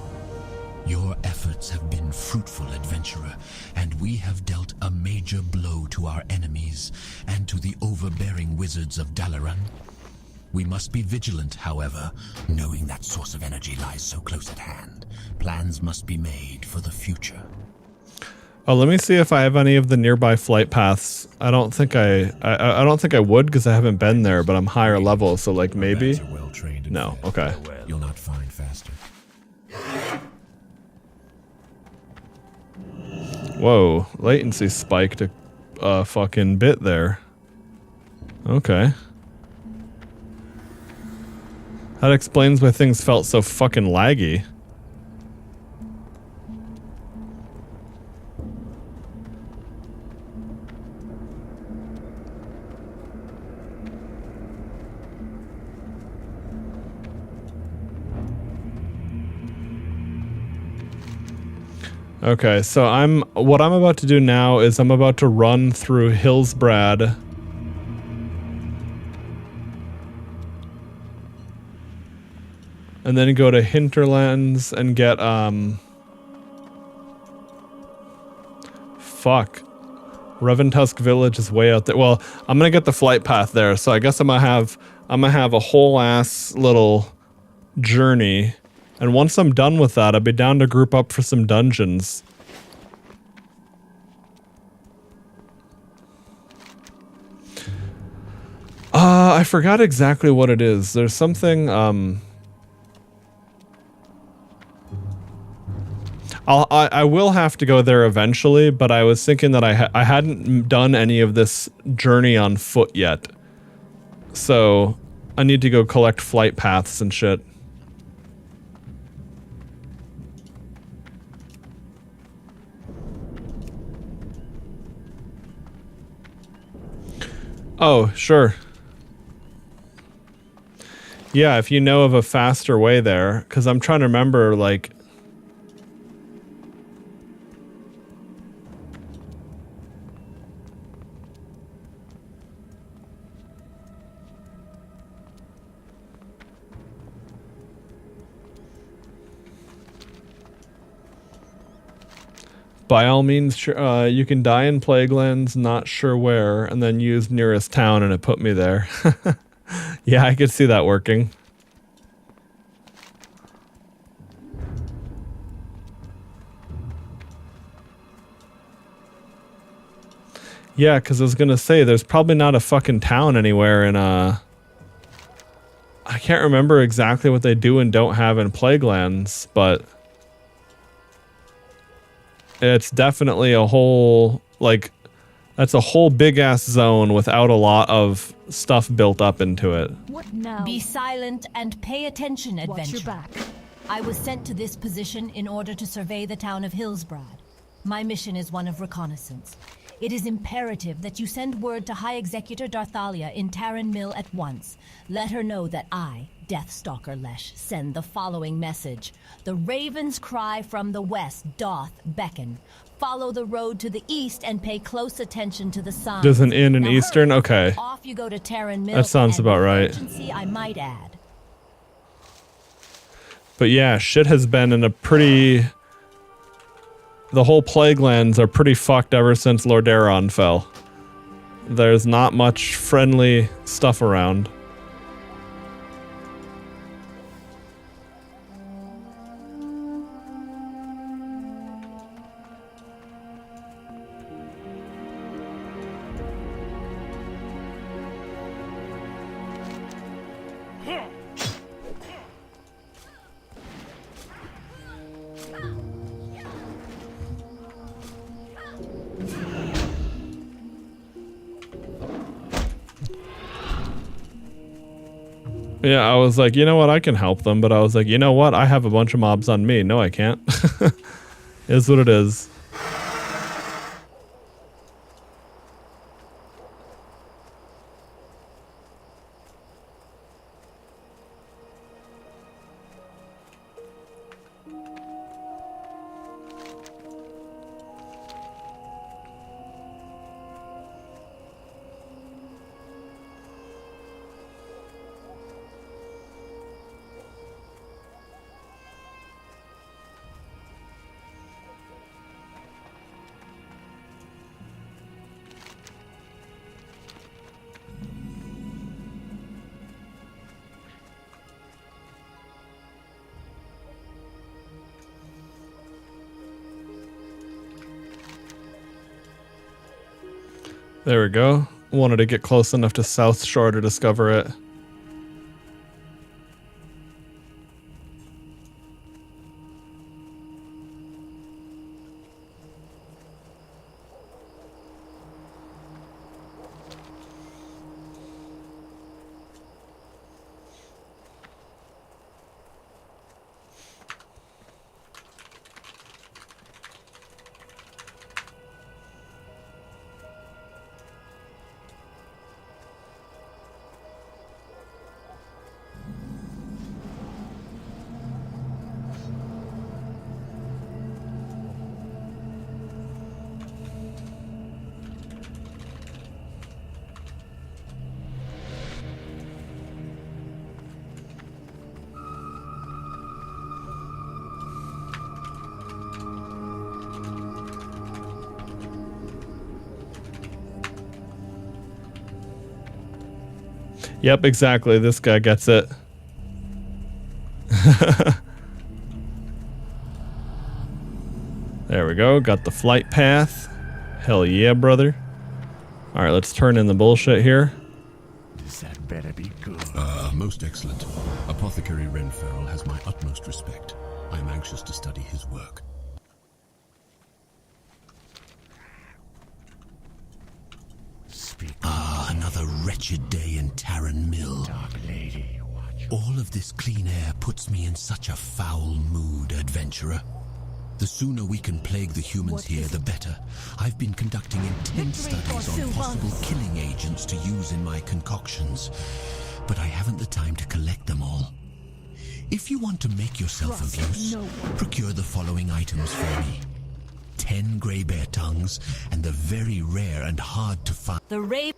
Your efforts have been fruitful, adventurer, and we have dealt a major blow to our enemies and to the overbearing wizards of Dalaran. We must be vigilant, however, knowing that source of energy lies so close at hand. Plans must be made for the future. Oh, let me see if I have any of the nearby flight paths. I don't think I don't think I would because I haven't been there, but I'm higher level, so like maybe. No, okay. You'll not find faster. Whoa, latency spiked a fucking bit there. Okay. That explains why things felt so fucking laggy. Okay, so what I'm about to do now is I'm about to run through Hillsbrad. And then go to Hinterlands and get, fuck. Reventusk Village is way out there. Well, I'm gonna get the flight path there, so I guess I'm gonna have a whole ass little journey. And once I'm done with that, I'd be down to group up for some dungeons. I forgot exactly what it is. There's something, I will have to go there eventually, but I was thinking that I hadn't done any of this journey on foot yet. So I need to go collect flight paths and shit. Oh, sure. Yeah, if you know of a faster way there, because I'm trying to remember, like... By all means, you can die in Plaguelands, not sure where, and then use nearest town, and it put me there. Yeah, I could see that working. Yeah, because I was gonna say, there's probably not a fucking town anywhere in, I can't remember exactly what they do and don't have in Plaguelands, but... It's definitely a whole, like, that's a whole big-ass zone without a lot of stuff built up into it. What now? Be silent and pay attention, adventurer. Watch your back. I was sent to this position in order to survey the town of Hillsbrad. My mission is one of reconnaissance. It is imperative that you send word to High Executor Darthalia in Tarren Mill at once. Let her know that I, Deathstalker Lesh, send the following message. The raven's cry from the west doth beckon. Follow the road to the east and pay close attention to the signs. There's an inn in Now Eastern? hurry. Okay. Off you go to Tarren Mill. That sounds about right. Emergency, I might add. But yeah, shit has been in a pretty... The whole Plaguelands are pretty fucked ever since Lordaeron fell. There's not much friendly stuff around. Yeah, I was like, you know what, I can help them, but I was like, you know what, I have a bunch of mobs on me. No, I can't. Is what it is. There we go. Wanted to get close enough to South Shore to discover it. Yep, exactly. This guy gets it. There we go. Got the flight path. Hell yeah, brother. All right, let's turn in the bullshit here. That better be good. Most excellent. Apothecary Renferrell has my utmost respect. I am anxious to study his work. Another wretched day in Tarren Mill. Dark Lady, all of this clean air puts me in such a foul mood, adventurer. The sooner we can plague the humans here, the better. I've been conducting intense studies on possible killing agents to use in my concoctions, but I haven't the time to collect them all. If you want to make yourself of use, procure the following items for me. 10 grey bear tongues, and the very rare and hard to find. The rape.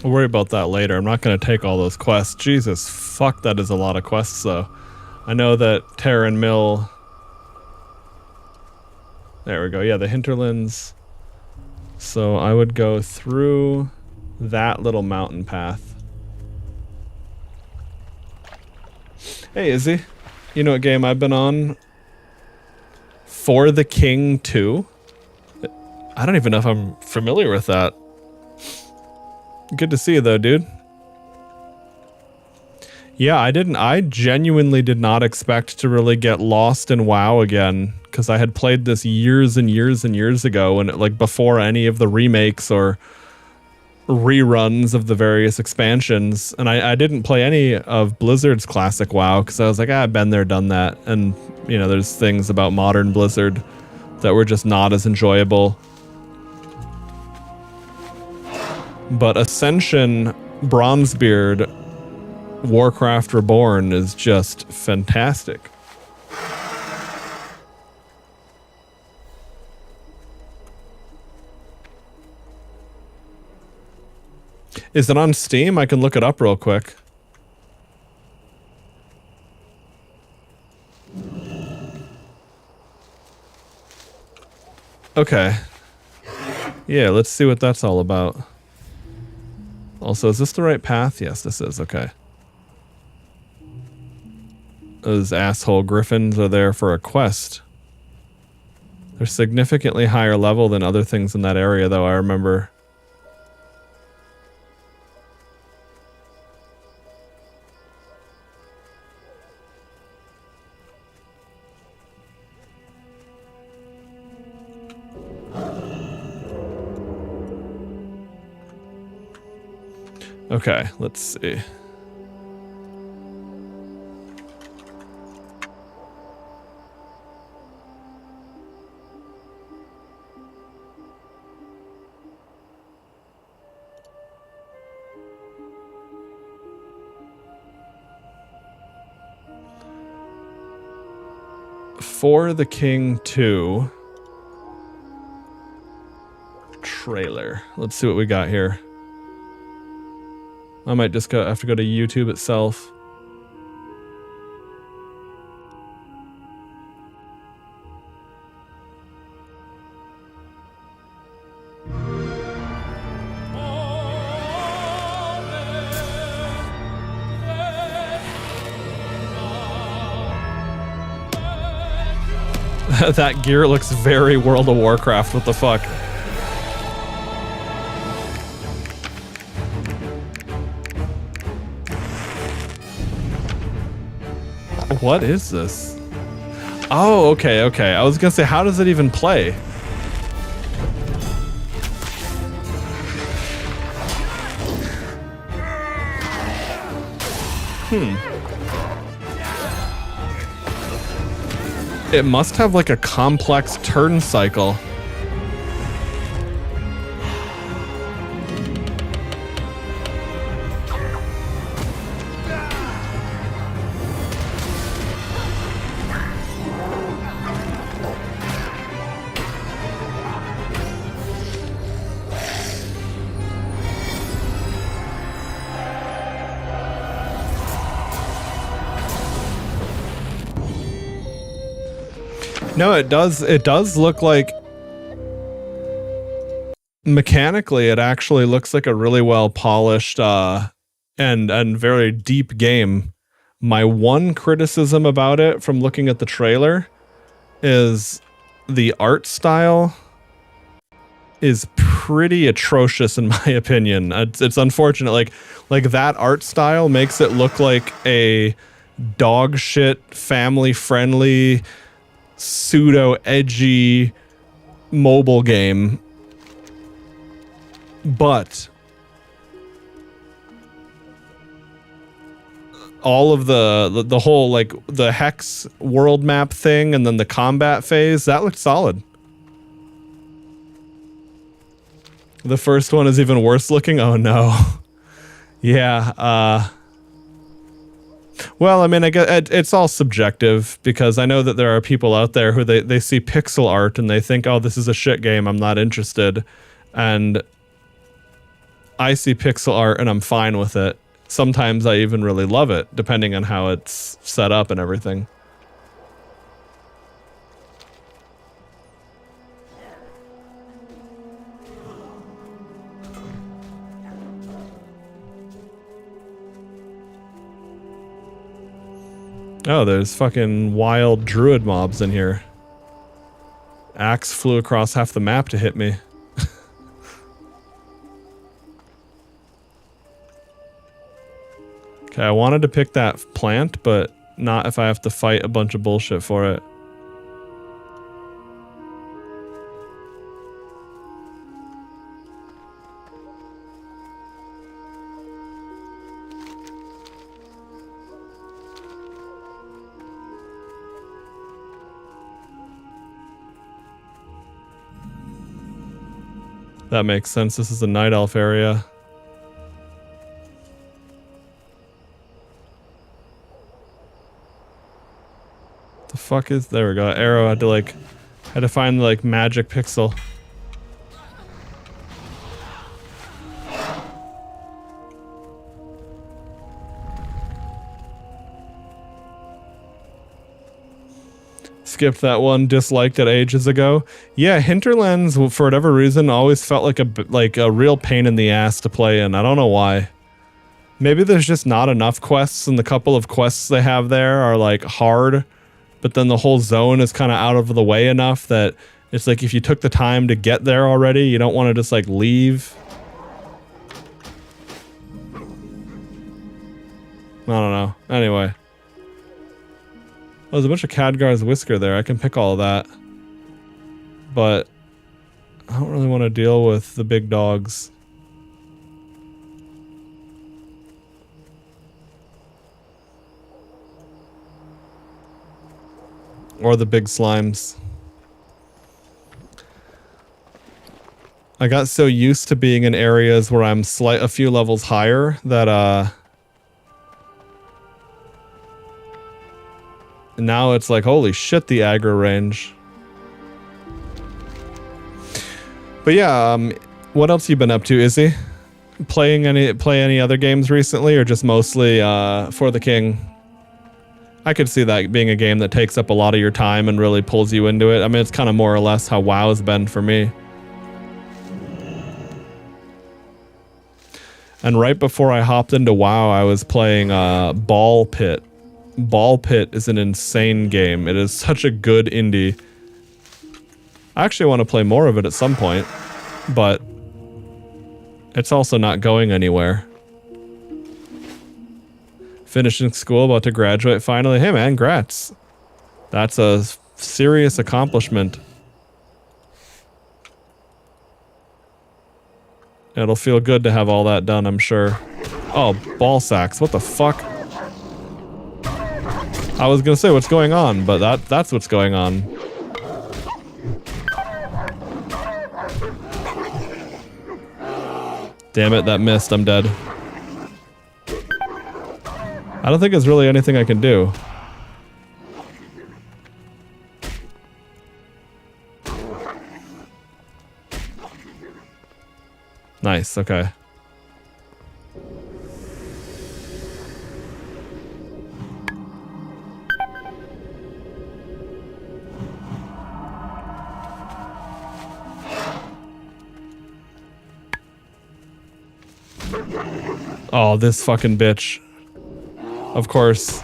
We'll worry about that later. I'm not going to take all those quests. Jesus, fuck, that is a lot of quests, though. I know that Tarren Mill... There we go. Yeah, the hinterlands. So I would go through that little mountain path. Hey, Izzy. You know what game I've been on? For the King 2? I don't even know if I'm familiar with that. Good to see you though, dude. Yeah, I genuinely did not expect to really get lost in WoW again, because I had played this years and years and years ago, and like before any of the remakes or reruns of the various expansions, and I didn't play any of Blizzard's classic WoW because I was like, I've been there, done that, and you know, there's things about modern Blizzard that were just not as enjoyable. But Ascension Bronzebeard Warcraft Reborn is just fantastic. Is it on Steam? I can look it up real quick. Okay. Yeah, let's see what that's all about. Also, is this the right path? Yes, this is. Okay. Those asshole griffins are there for a quest. They're significantly higher level than other things in that area, though, I remember. Okay, let's see. For the King 2 trailer. Let's see what we got here. I might just have to go to YouTube itself. That gear looks very World of Warcraft. What the fuck? What is this? Oh, okay, okay. I was gonna say, how does it even play? It must have like a complex turn cycle. No, it does. It does look like mechanically, it actually looks like a really well polished and very deep game. My one criticism about it from looking at the trailer is the art style is pretty atrocious in my opinion. It's unfortunate. Like that art style makes it look like a dog shit, family friendly, pseudo edgy mobile game, but all of the whole like the hex world map thing and then the combat phase, that looked solid. The first one is even worse looking. Oh no. Yeah, well, I mean, I guess it's all subjective because I know that there are people out there who they see pixel art and they think, oh, this is a shit game, I'm not interested. And I see pixel art and I'm fine with it. Sometimes I even really love it, depending on how it's set up and everything. Oh, there's fucking wild druid mobs in here. Axe flew across half the map to hit me. Okay, I wanted to pick that plant, but not if I have to fight a bunch of bullshit for it. That makes sense. This is a night elf area. The fuck is... There we go. Arrow had to find the like magic pixel. Skipped that one, disliked it ages ago. Yeah, Hinterlands, for whatever reason, always felt like a real pain in the ass to play in. I don't know why. Maybe there's just not enough quests, and the couple of quests they have there are like hard, but then the whole zone is kind of out of the way enough that it's like if you took the time to get there already, you don't want to just like leave. I don't know. Anyway. Oh, there's a bunch of Khadgar's Whisker there. I can pick all of that. But I don't really want to deal with the big dogs. Or the big slimes. I got so used to being in areas where I'm a few levels higher that now it's like, holy shit, the aggro range. But yeah, what else you been up to, Izzy? Play any other games recently, or just mostly For the King? I could see that being a game that takes up a lot of your time and really pulls you into it. I mean, it's kind of more or less how WoW's been for me. And right before I hopped into WoW, I was playing Ball Pit. Ball Pit is an insane game. It is such a good indie. I actually want to play more of it at some point, but it's also not going anywhere. Finishing school, about to graduate finally. Hey man, grats. That's a serious accomplishment. It'll feel good to have all that done, I'm sure. Oh, ball sacks. What the fuck? I was gonna say what's going on, but that's what's going on. Damn it, that missed. I'm dead. I don't think there's really anything I can do. Nice, okay. Oh, this fucking bitch. Of course.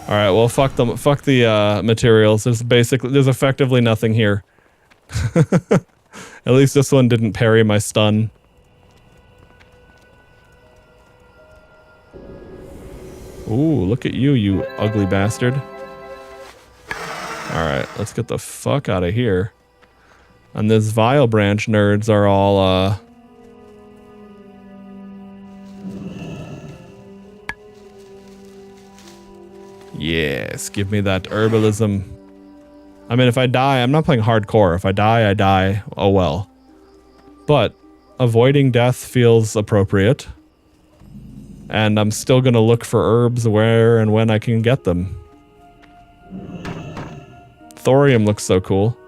Alright, well fuck them, fuck the materials. There's effectively nothing here. At least this one didn't parry my stun. Ooh, look at you, you ugly bastard. Alright, let's get the fuck out of here. And these Vile Branch nerds are all, yes, give me that herbalism. I mean, if I die, I'm not playing hardcore. If I die, I die. Oh well. But avoiding death feels appropriate. And I'm still gonna look for herbs where and when I can get them. Thorium looks so cool.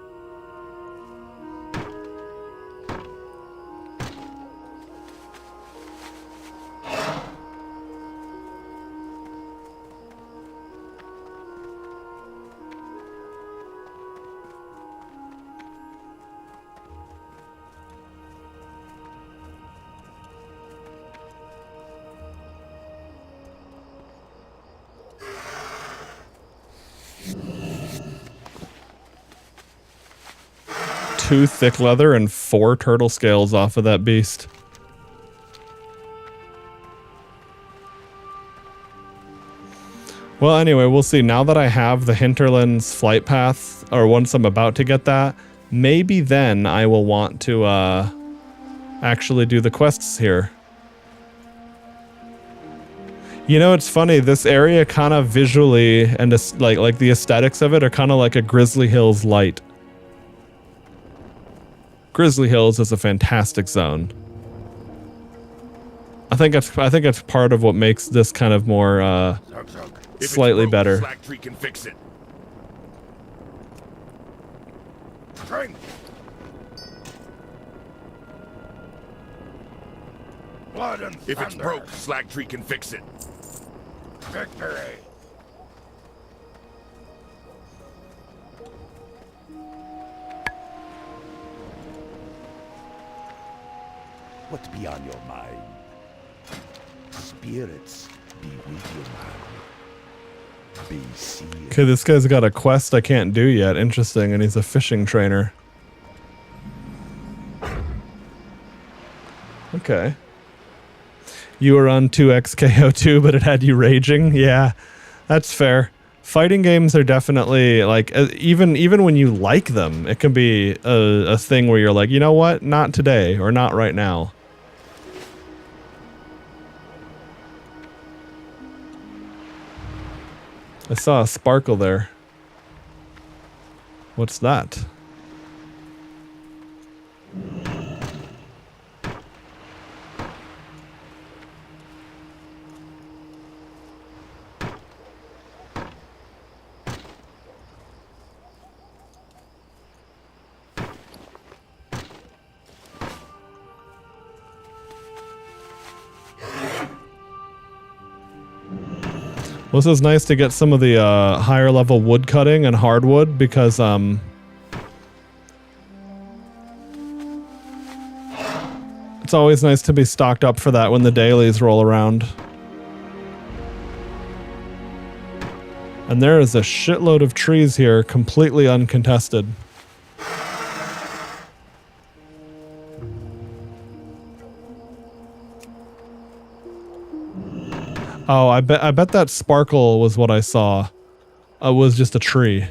Two thick leather and 4 turtle scales off of that beast. Well, anyway, we'll see. Now that I have the Hinterlands flight path, or once I'm about to get that, maybe then I will want to actually do the quests here. You know, it's funny. This area kind of visually and like the aesthetics of it are kind of like a Grizzly Hills light. Grizzly Hills is a fantastic zone. I think it's part of what makes this kind of more slightly better. Slacktree can fix it. Drink. Blood and if it's broke, Slacktree can fix it. Victory. What be on your mind? Spirits be with you, man. Be seeing. Okay, this guy's got a quest I can't do yet. Interesting, and he's a fishing trainer. Okay. You were on 2xKO2, but it had you raging? Yeah, that's fair. Fighting games are definitely, like, even when you like them, it can be a thing where you're like, you know what? Not today, or not right now. I saw a sparkle there. What's that? Well, this is nice to get some of the higher level wood cutting and hardwood because it's always nice to be stocked up for that when the dailies roll around. And there is a shitload of trees here, completely uncontested. Oh, I bet that sparkle was what I saw. It was just a tree.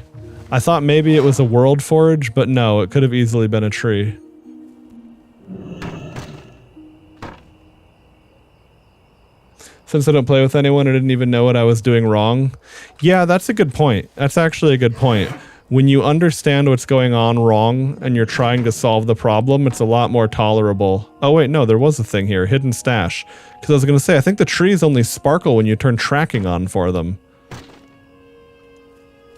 I thought maybe it was a world forge, but no, it could have easily been a tree. Since I don't play with anyone, I didn't even know what I was doing wrong. Yeah, that's a good point. That's actually a good point. When you understand what's going on wrong and you're trying to solve the problem, it's a lot more tolerable. Oh wait, no, there was a thing here, hidden stash. Because I was going to say, I think the trees only sparkle when you turn tracking on for them.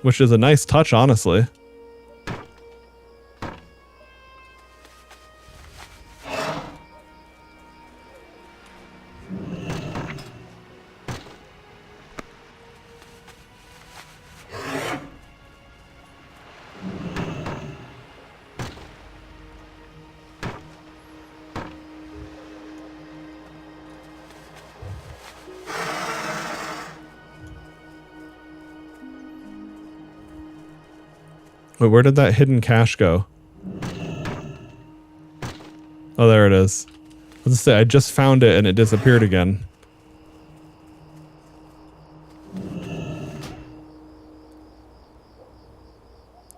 Which is a nice touch, honestly. Wait, where did that hidden cache go? Oh, there it is. Let's say I just found it and it disappeared again.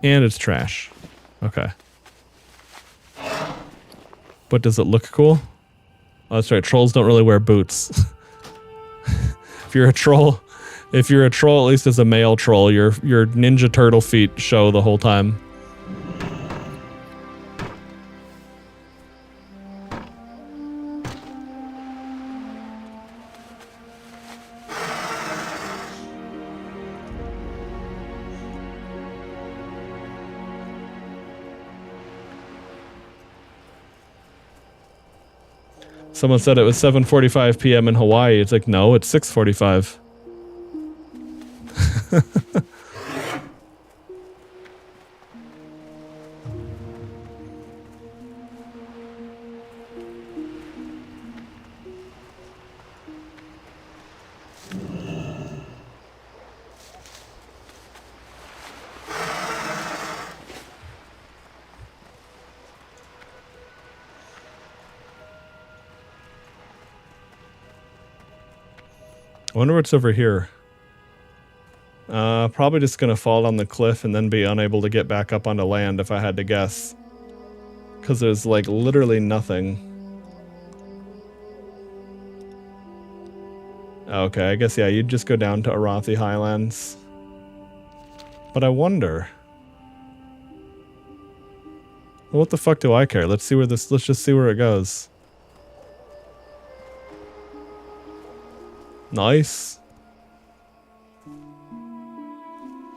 And it's trash. Okay. But does it look cool? Oh, that's right. Trolls don't really wear boots. If you're a troll, at least as a male troll, your Ninja Turtle feet show the whole time. Someone said it was 7:45 p.m. in Hawaii. It's like, no, it's 6:45. I wonder what's over here. Probably just gonna fall on the cliff and then be unable to get back up onto land if I had to guess. Because there's like literally nothing. Okay, I guess yeah, you'd just go down to Arathi Highlands. But I wonder. Well, what the fuck do I care? Let's just see where it goes. Nice.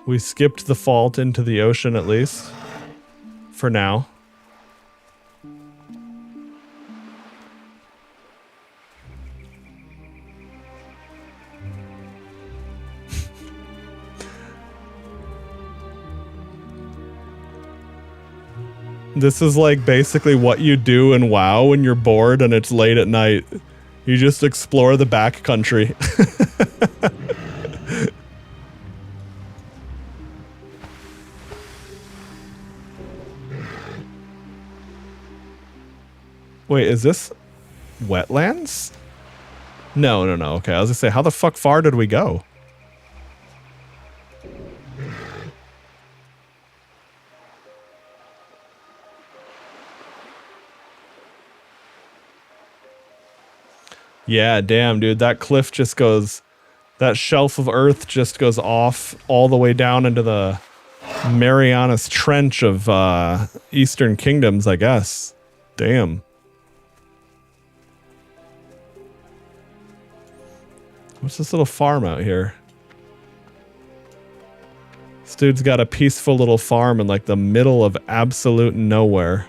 We skipped the fault into the ocean at least. For now. This is like basically what you do in WoW when you're bored and it's late at night. You just explore the backcountry. Wait, is this wetlands? No. Okay, I was gonna say, how the fuck far did we go? Yeah, damn, dude, that cliff just goes... That shelf of earth just goes off all the way down into the Marianas Trench of Eastern Kingdoms, I guess. Damn. What's this little farm out here? This dude's got a peaceful little farm in like the middle of absolute nowhere.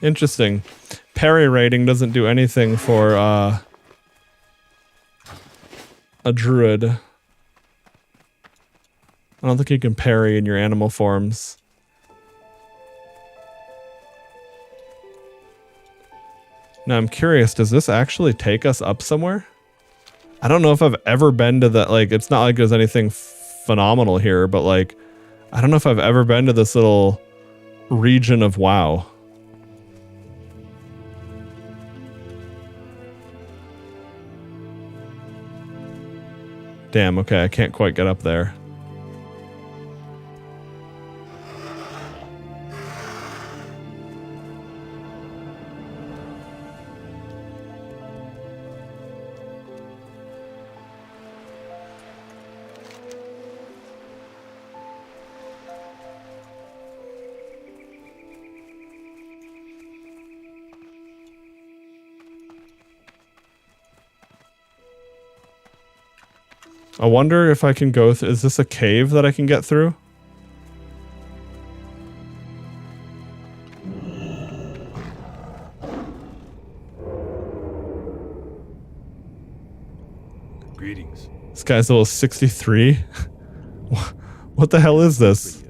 Interesting. Parry rating doesn't do anything for a druid. I don't think you can parry in your animal forms. Now I'm curious, does this actually take us up somewhere? I don't know if I've ever been to that, like, it's not like there's anything phenomenal here, but like, I don't know if I've ever been to this little region of WoW. Damn, okay, I can't quite get up there. I wonder if I can go is this a cave that I can get through? Greetings. This guy's level 63? What the hell is this?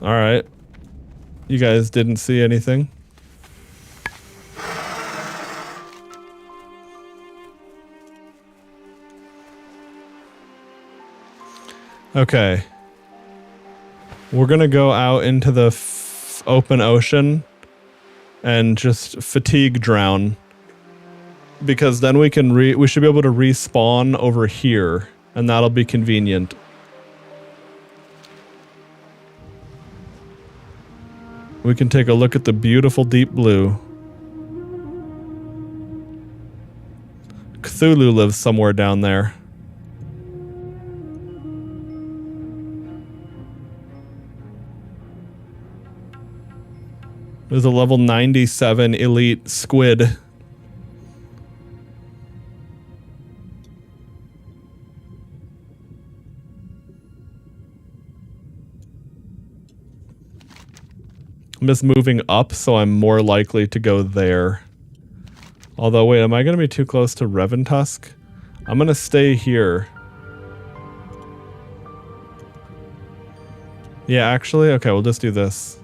Alright. You guys didn't see anything? Okay. We're gonna go out into the open ocean and just fatigue drown. Because then we can we should be able to respawn over here, and that'll be convenient. We can take a look at the beautiful deep blue. Cthulhu lives somewhere down there. There's a level 97 elite squid. I'm just moving up, so I'm more likely to go there. Although, wait, am I going to be too close to Reventusk? I'm going to stay here. Yeah, actually, okay, we'll just do this.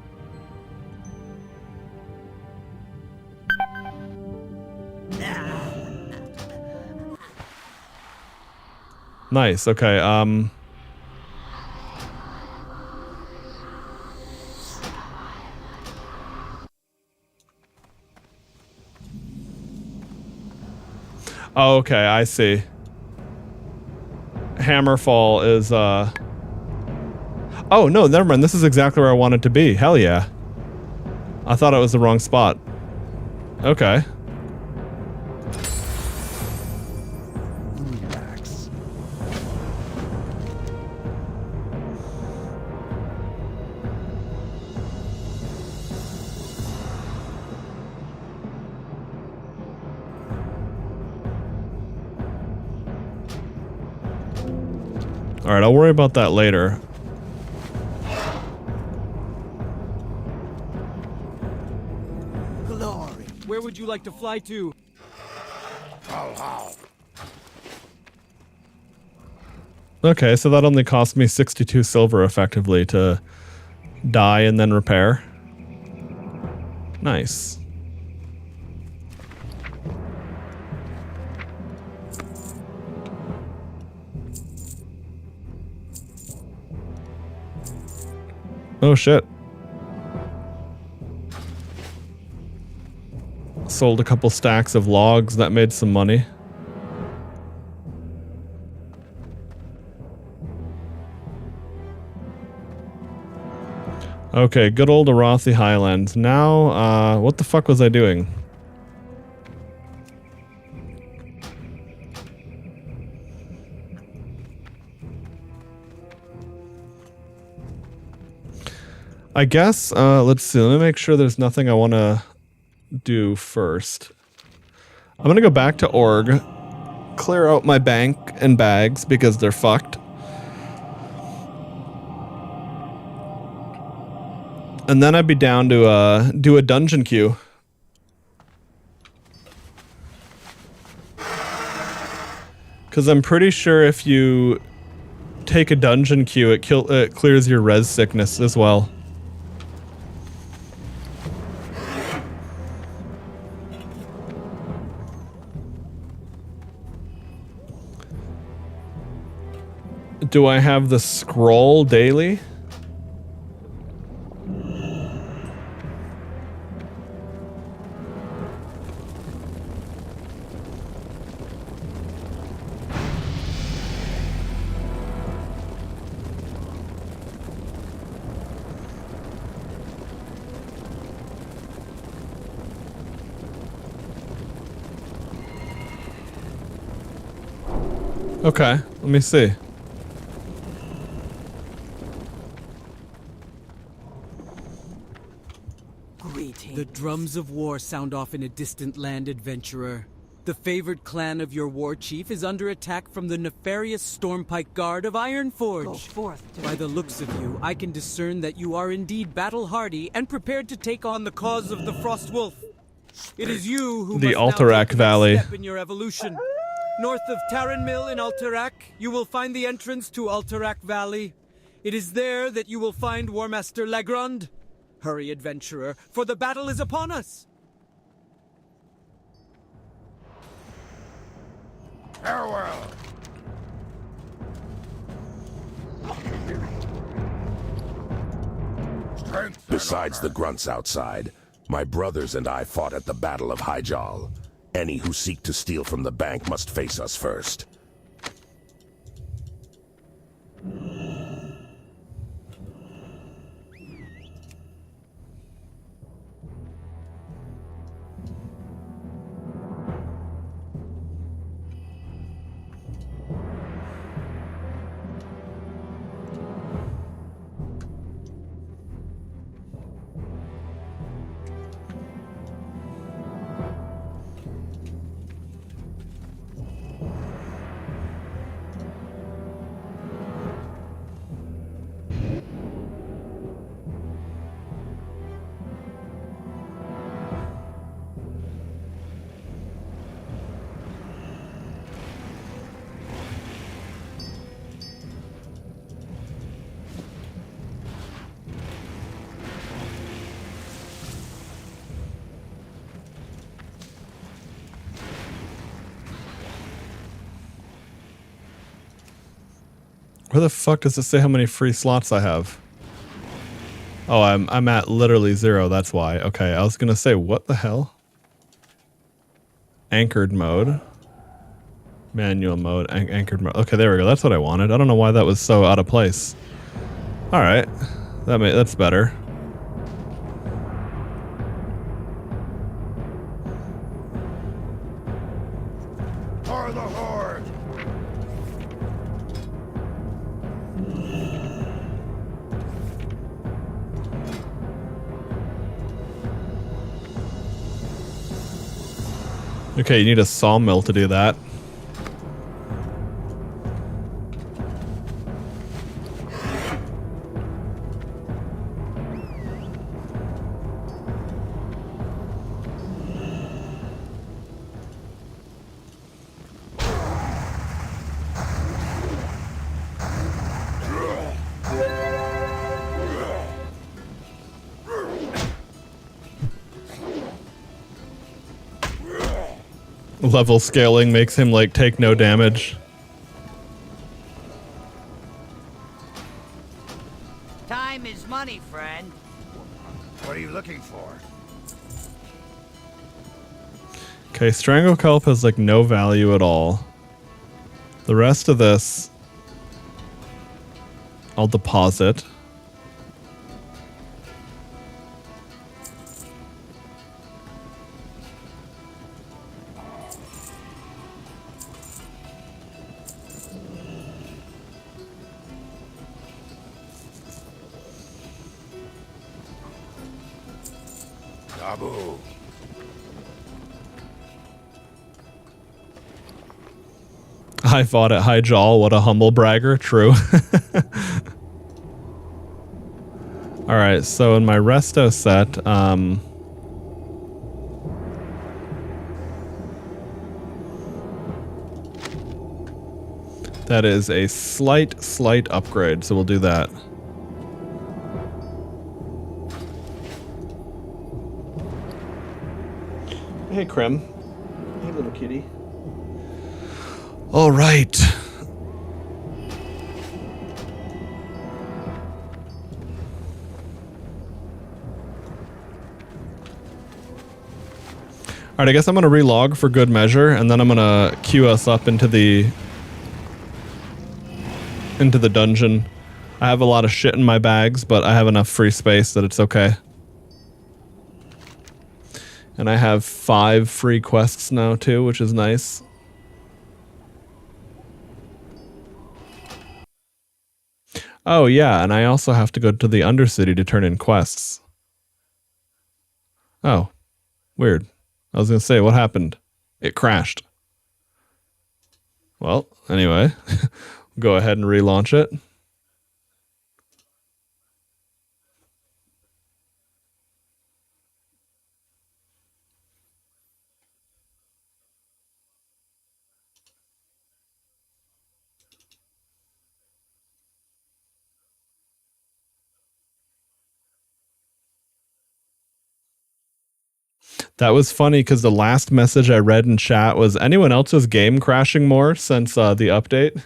Nice, okay, oh, okay, I see. Hammerfall is, oh, no, never mind. This is exactly where I wanted to be. Hell yeah. I thought it was the wrong spot. Okay. Relax. Alright, I'll worry about that later. Glory. Where would you like to fly to? Okay, so that only cost me 62 silver effectively to die and then repair. Nice. Oh shit. Sold a couple stacks of logs, that made some money. Okay, good old Arathi Highlands. Now, what the fuck was I doing? I guess, let's see. Let me make sure there's nothing I want to do first. I'm going to go back to org, clear out my bank and bags because they're fucked. And then I'd be down to do a dungeon queue. Because I'm pretty sure if you take a dungeon queue, it clears your res sickness as well. Do I have the scroll daily? Okay, let me see. The drums of war sound off in a distant land, adventurer. The favored clan of your war chief is under attack from the nefarious Stormpike Guard of Ironforge. Go forth, By the looks of you, I can discern that you are indeed battle-hardy and prepared to take on the cause of the Frostwolf. It is you who The must now Alterac take the next Valley. step in your evolution. North of Tarren Mill in Alterac, you will find the entrance to Alterac Valley. It is there that you will find War Master Legrand. Hurry, adventurer, for the battle is upon us! Farewell! Besides the grunts outside, my brothers and I fought at the Battle of Hyjal. Any who seek to steal from the bank must face us first. Where the fuck does it say how many free slots I have? Oh, I'm at literally 0, that's why. Okay, I was gonna say, what the hell? Anchored mode. Manual mode, anchored mode. Okay, there we go. That's what I wanted. I don't know why that was so out of place. Alright. That's better. For the Horde! Okay, you need a sawmill to do that. Level scaling makes him like take no damage. Time is money, friend. What are you looking for? Okay, Strangle Kelp has like no value at all. The rest of this I'll deposit. Abu. I fought at High Jaw. What a humble bragger. True. All right, so in my resto set, that is a slight upgrade, so we'll do that. Hey, Krem. Hey, little kitty. All right. All right, I guess I'm going to relog for good measure, and then I'm going to queue us up into the dungeon. I have a lot of shit in my bags, but I have enough free space that it's okay. And I have 5 free quests now too, which is nice. Oh yeah, and I also have to go to the Undercity to turn in quests. Oh, weird. I was gonna say, what happened? It crashed. Well, anyway, go ahead and relaunch it. That was funny because the last message I read in chat was, anyone else's game crashing more since the update?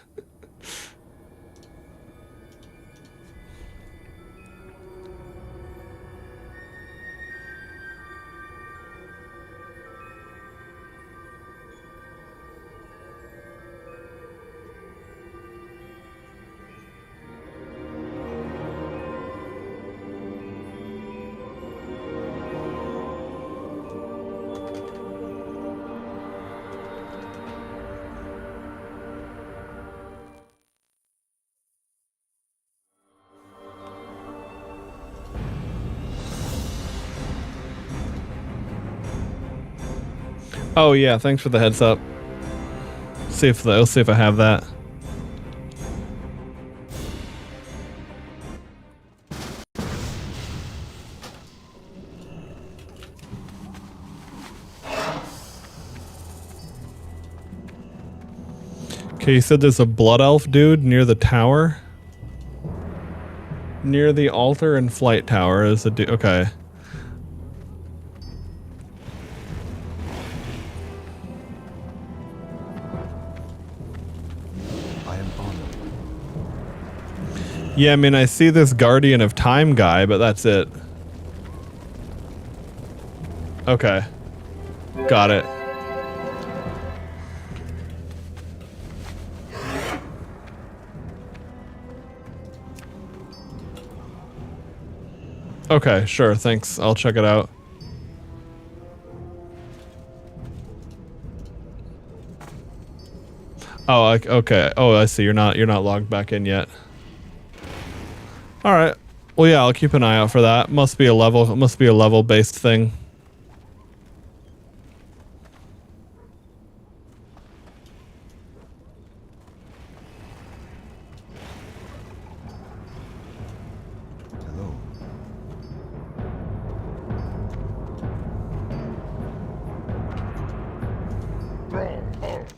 Oh yeah, thanks for the heads up. I'll see if I have that. Okay, you said there's a blood elf dude near the tower? Near the altar and flight tower is a dude. Okay. Yeah, I mean, I see this Guardian of Time guy, but that's it. Okay. Got it. Okay, sure, thanks. I'll check it out. Oh, okay. Oh, I see. You're not logged back in yet. All right. Well, yeah, I'll keep an eye out for that. Must be a level-based thing.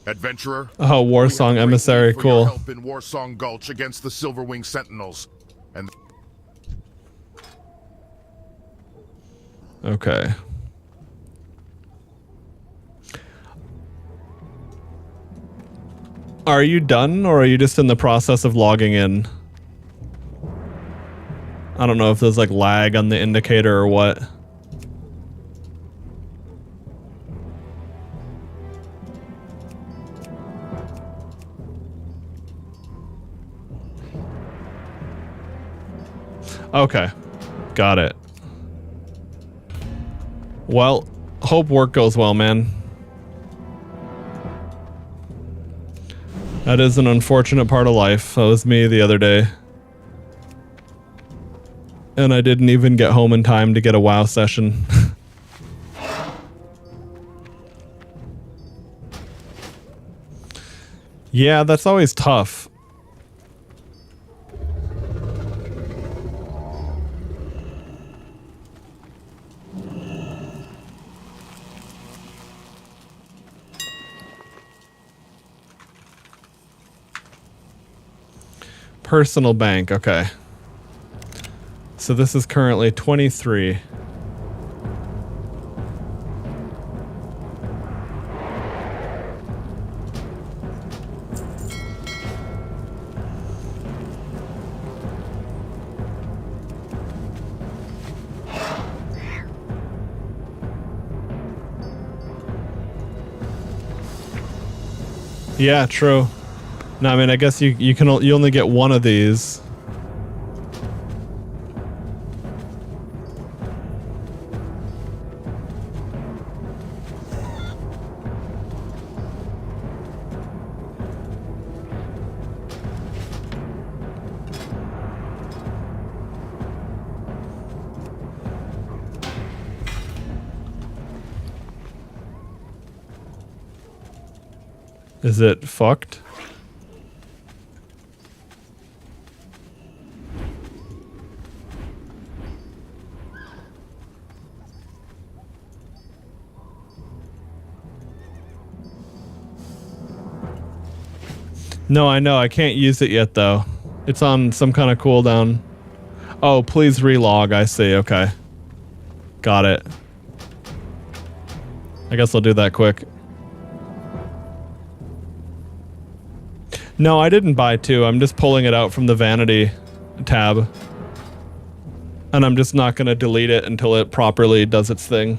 Adventurer. Oh, Warsong Emissary, cool. Help in Warsong Gulch against the Silverwing Sentinels. And okay. Are you done, or are you just in the process of logging in? I don't know if there's like lag on the indicator or what. Okay, got it. Well, hope work goes well, man. That is an unfortunate part of life. That was me the other day. And I didn't even get home in time to get a WoW session. Yeah, that's always tough. Personal bank, okay. So this is currently 23. Yeah, true. No, I mean, I guess you only get one of these. Is it fucked? No, I know. I can't use it yet, though. It's on some kind of cooldown. Oh, please relog. I see. Okay. Got it. I guess I'll do that quick. No, I didn't buy 2. I'm just pulling it out from the vanity tab. And I'm just not going to delete it until it properly does its thing.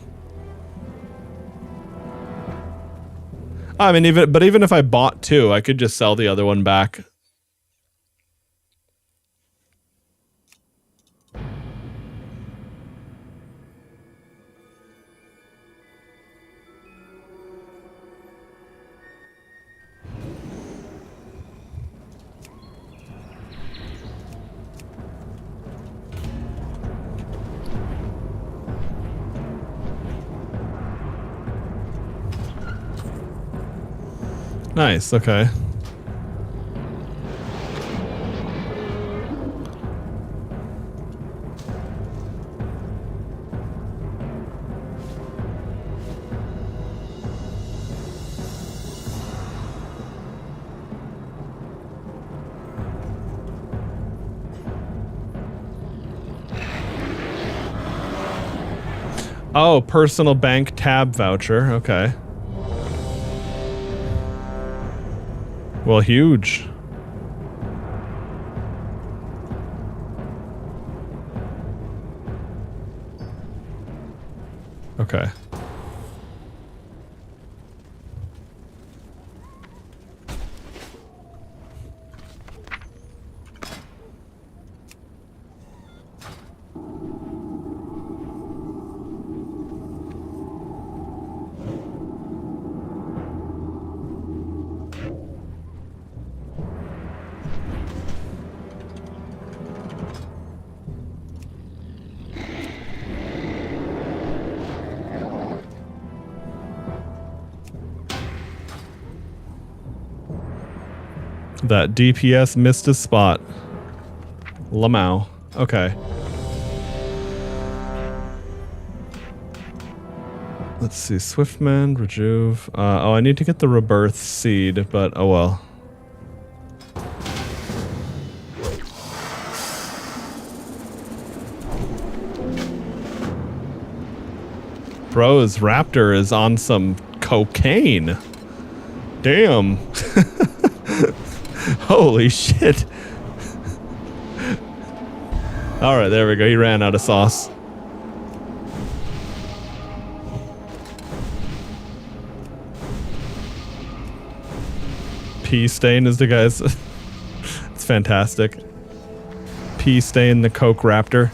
I mean, even if I bought 2, I could just sell the other one back. Nice, okay. Oh, personal bank tab voucher, okay. Well, huge. Okay. That DPS missed a spot. Lamau. Okay. Let's see. Swiftman, Rejuve. Oh, I need to get the Rebirth Seed, but oh well. Bro's Raptor is on some cocaine. Damn. Holy shit. Alright, there we go. He ran out of sauce. Pea stain is the guy's. It's fantastic. Pea stain, the Coke Raptor.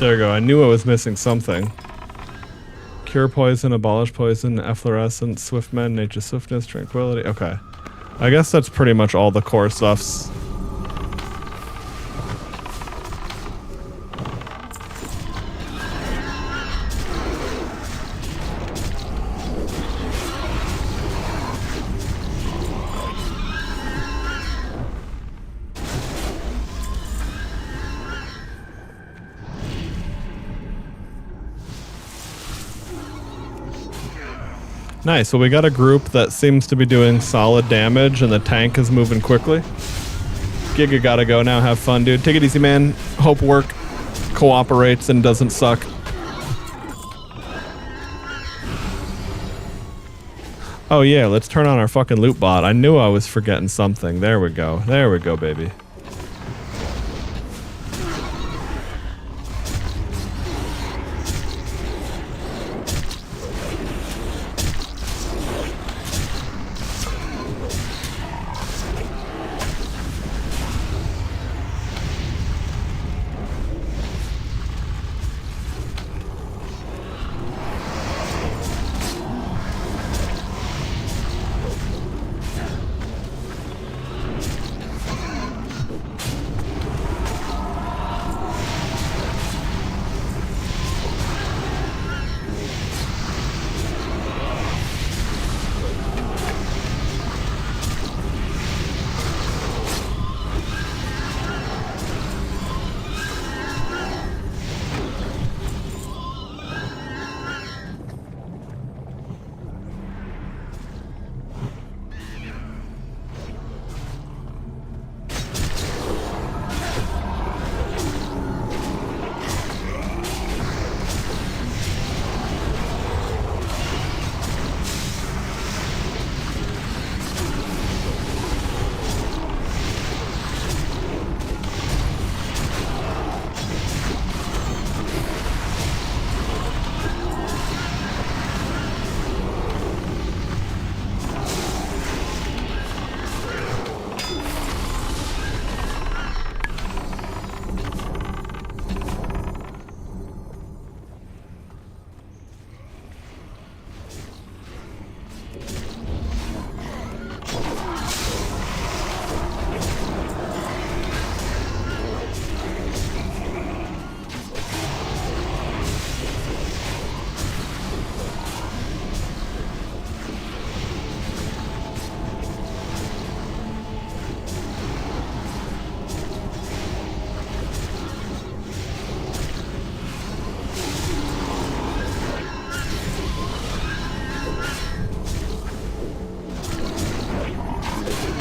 There we go. I knew I was missing something. Cure poison, abolish poison, efflorescence, swift men, nature swiftness, tranquility. Okay. I guess that's pretty much all the core stuffs. Nice, well we got a group that seems to be doing solid damage and the tank is moving quickly. Giga gotta go now, have fun dude. Take it easy man, hope work cooperates and doesn't suck. Oh yeah, let's turn on our fucking loot bot. I knew I was forgetting something. There we go, baby.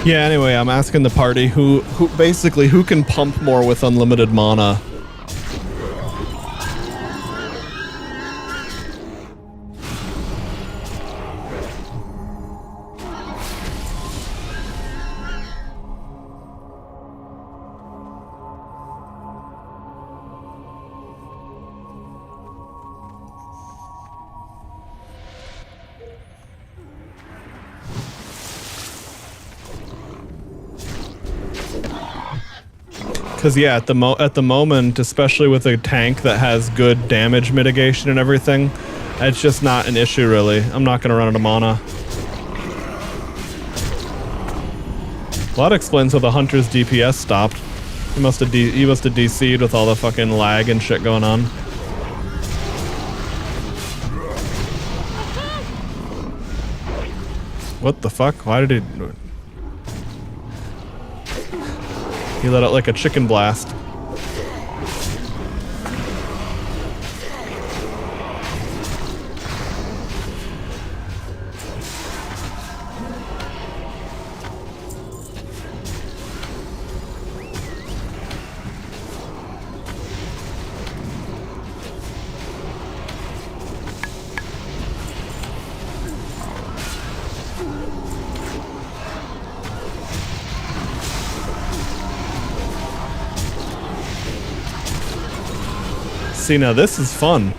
Yeah, anyway, I'm asking the party who basically who can pump more with unlimited mana. Because yeah, at the moment, especially with a tank that has good damage mitigation and everything, it's just not an issue really. I'm not gonna run out of mana. Well, that explains why the hunter's DPS stopped. He must have DC'd with all the fucking lag and shit going on. What the fuck? Why did he? He let out like a chicken blast. See, now this is fun.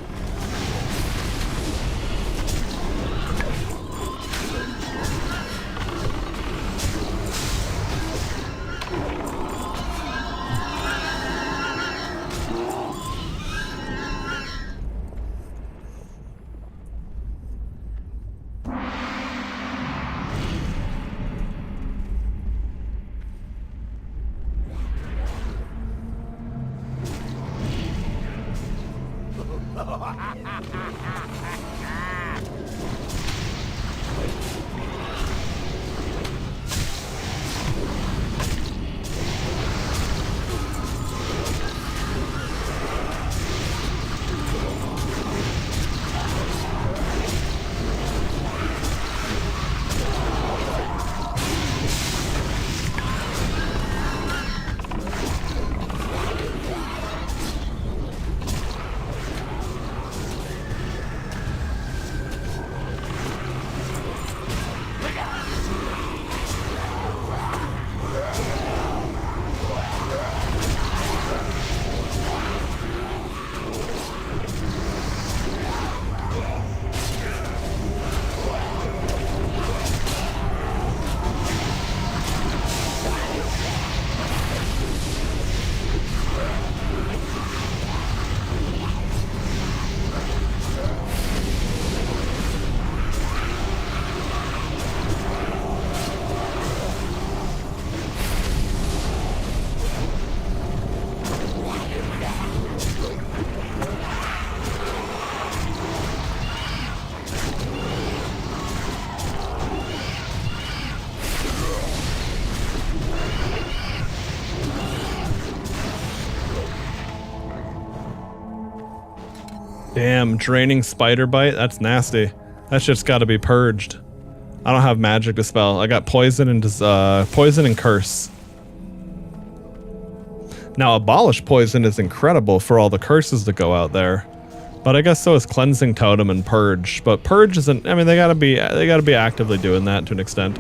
Damn, draining spider bite? That's nasty. That shit's gotta be purged. I don't have magic to spell. I got poison and poison and curse. Now, abolish poison is incredible for all the curses that go out there. But I guess so is cleansing totem and purge. But purge isn't, I mean, they gotta be actively doing that to an extent.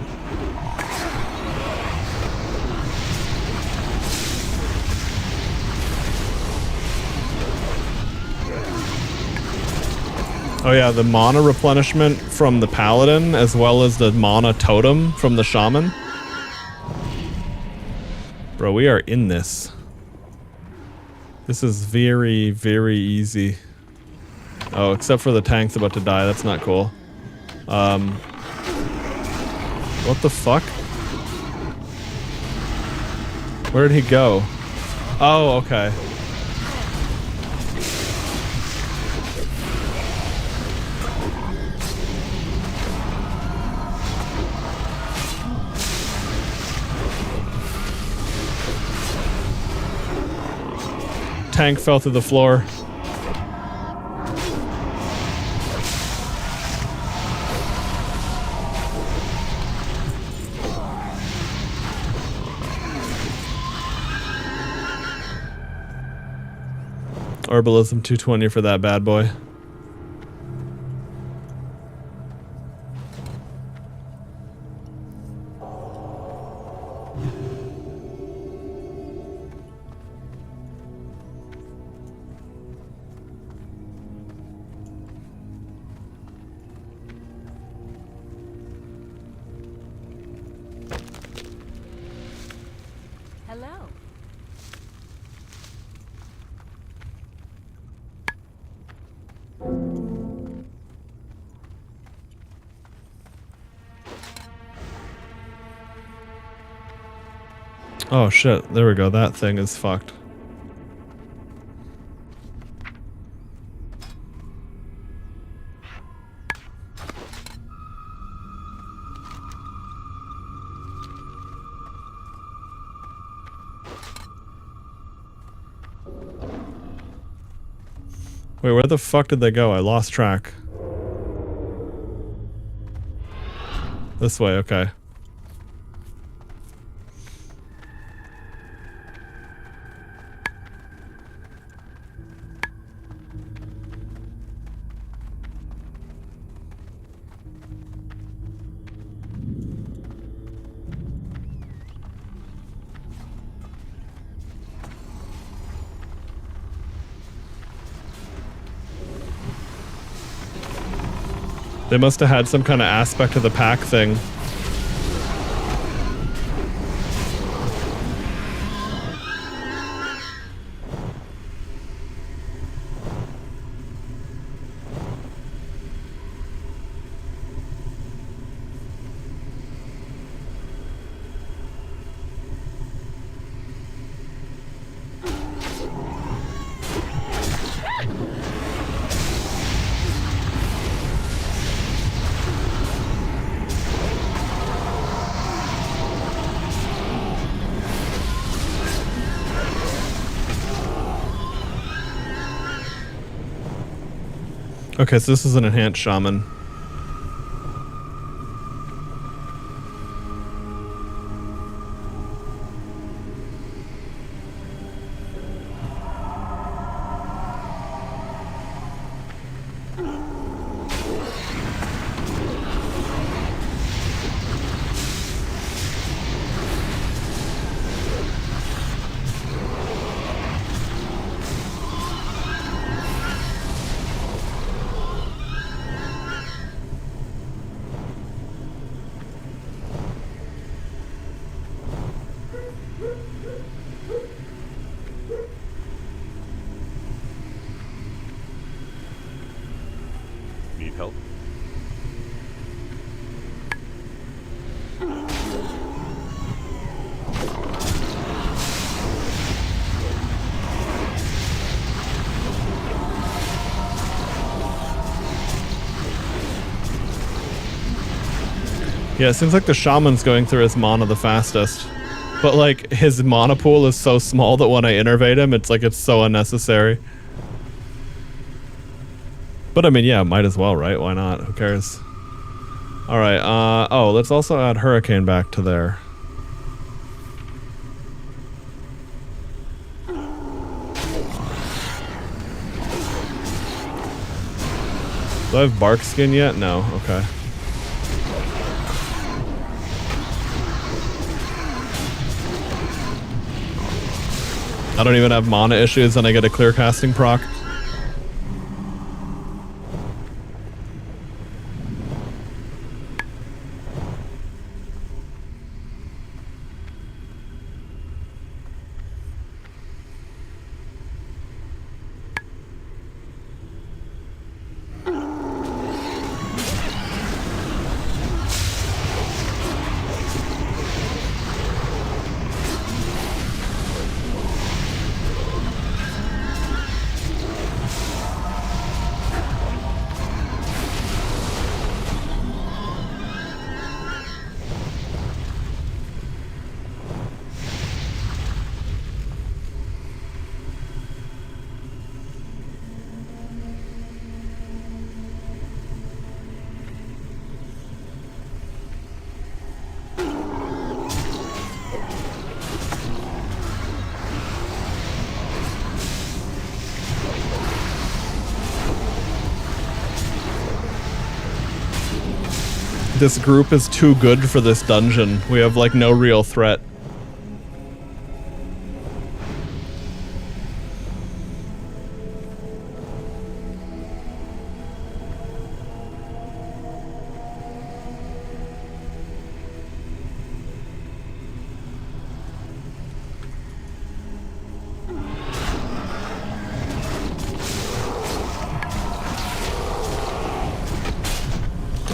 Oh yeah, the mana replenishment from the paladin as well as the mana totem from the shaman. Bro, we are in this. This is very, very easy. Oh, except for the tank's about to die. That's not cool. What the fuck? Where did he go? Oh, okay. Tank fell through the floor. Herbalism 220 for that bad boy. Oh shit, there we go. That thing is fucked. Wait, where the fuck did they go? I lost track. This way, okay. They must have had some kind of aspect of the pack thing. Okay, so this is an enhanced shaman. Need help? Yeah, it seems like the shaman's going through his mana the fastest. But like his mana pool is so small that when I innervate him, it's like it's so unnecessary. But I mean, yeah, might as well, right? Why not? Who cares? Alright, oh, let's also add Hurricane back to there. Do I have bark skin yet? No, okay. I don't even have mana issues and I get a clear casting proc. This group is too good for this dungeon. We have like no real threat.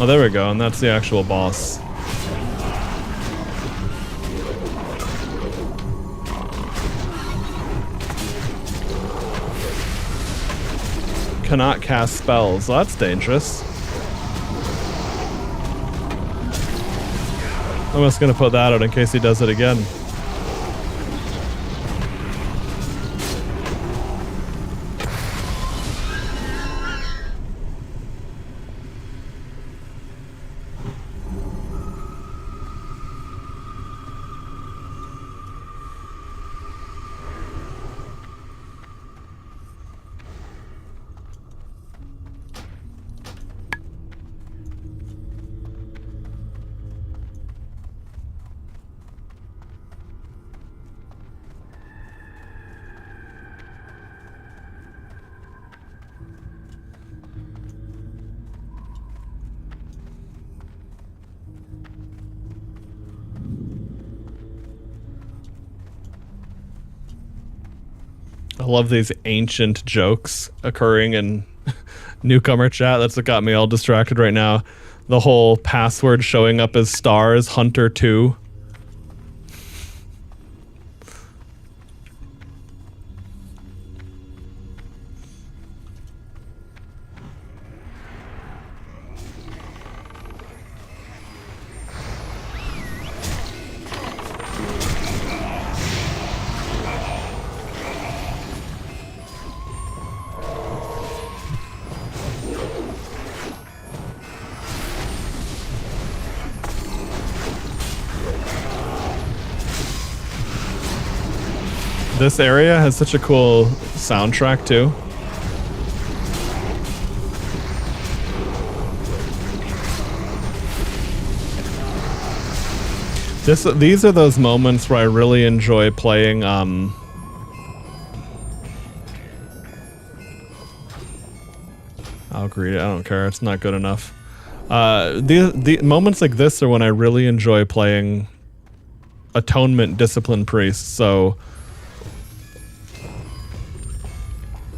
Oh, there we go, and that's the actual boss. Cannot cast spells. Well, that's dangerous. I'm just gonna put that out in case he does it again. I love these ancient jokes occurring in newcomer chat. That's what got me all distracted right now. The whole password showing up as stars, Hunter 2. This area has such a cool soundtrack too. These are those moments where I really enjoy playing. I'll agree. I don't care. It's not good enough. The moments like this are when I really enjoy playing Atonement Discipline Priest. So,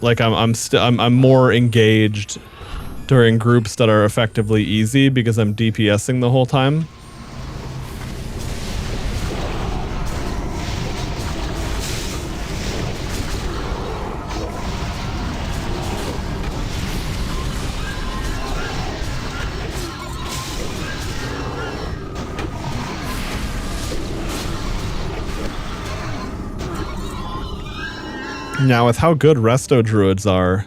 like, I'm more engaged during groups that are effectively easy because I'm DPSing the whole time. Now, with how good Resto Druids are,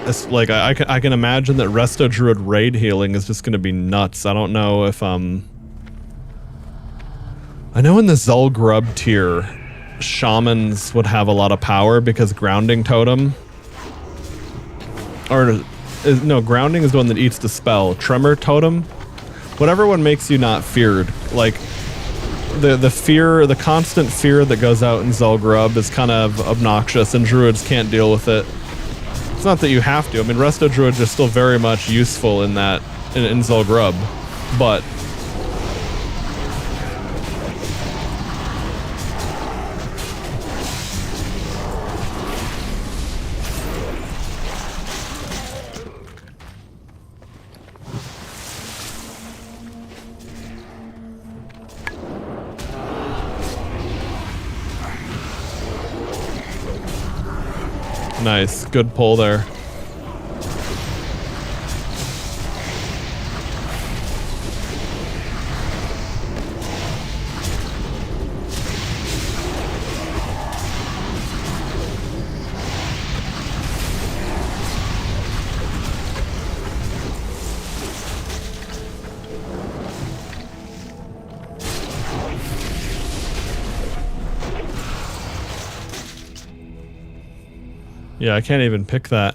it's like I can imagine that Resto Druid raid healing is just going to be nuts. I don't know if I know in the Zul'Grub tier, shamans would have a lot of power because grounding totem, no, grounding is the one that eats the spell. Tremor totem, whatever one makes you not feared, like. The fear, the constant fear that goes out in Zul'Grub is kind of obnoxious, and druids can't deal with it. It's not that you have to. I mean, Resto Druids are still very much useful in that in Zul'Grub, but nice, good pull there. Yeah, I can't even pick that.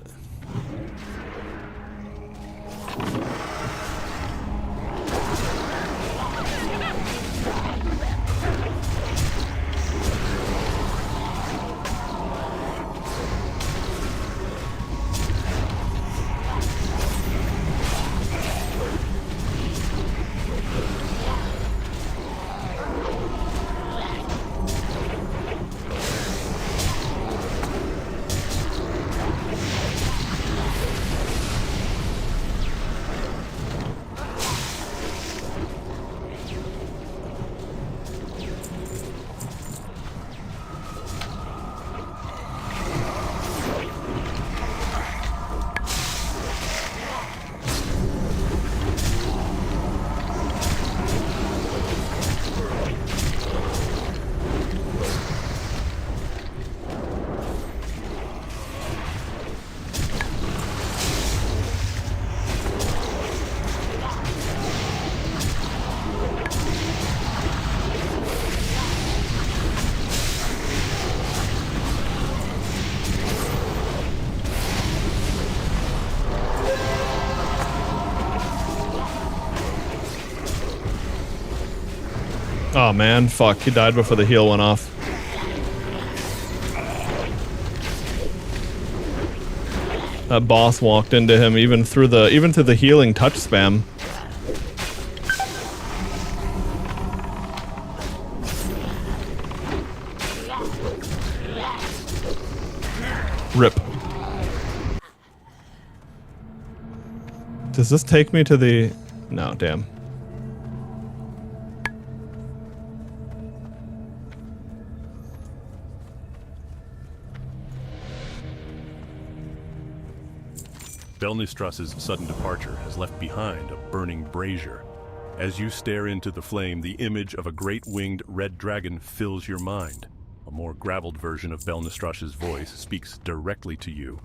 Oh man, fuck, he died before the heal went off. That boss walked into him even through the healing touch spam. Rip. Does this take me to the... No, damn. Belnistras's sudden departure has left behind a burning brazier. As you stare into the flame, the image of a great winged red dragon fills your mind. A more graveled version of Belnistras's voice speaks directly to you.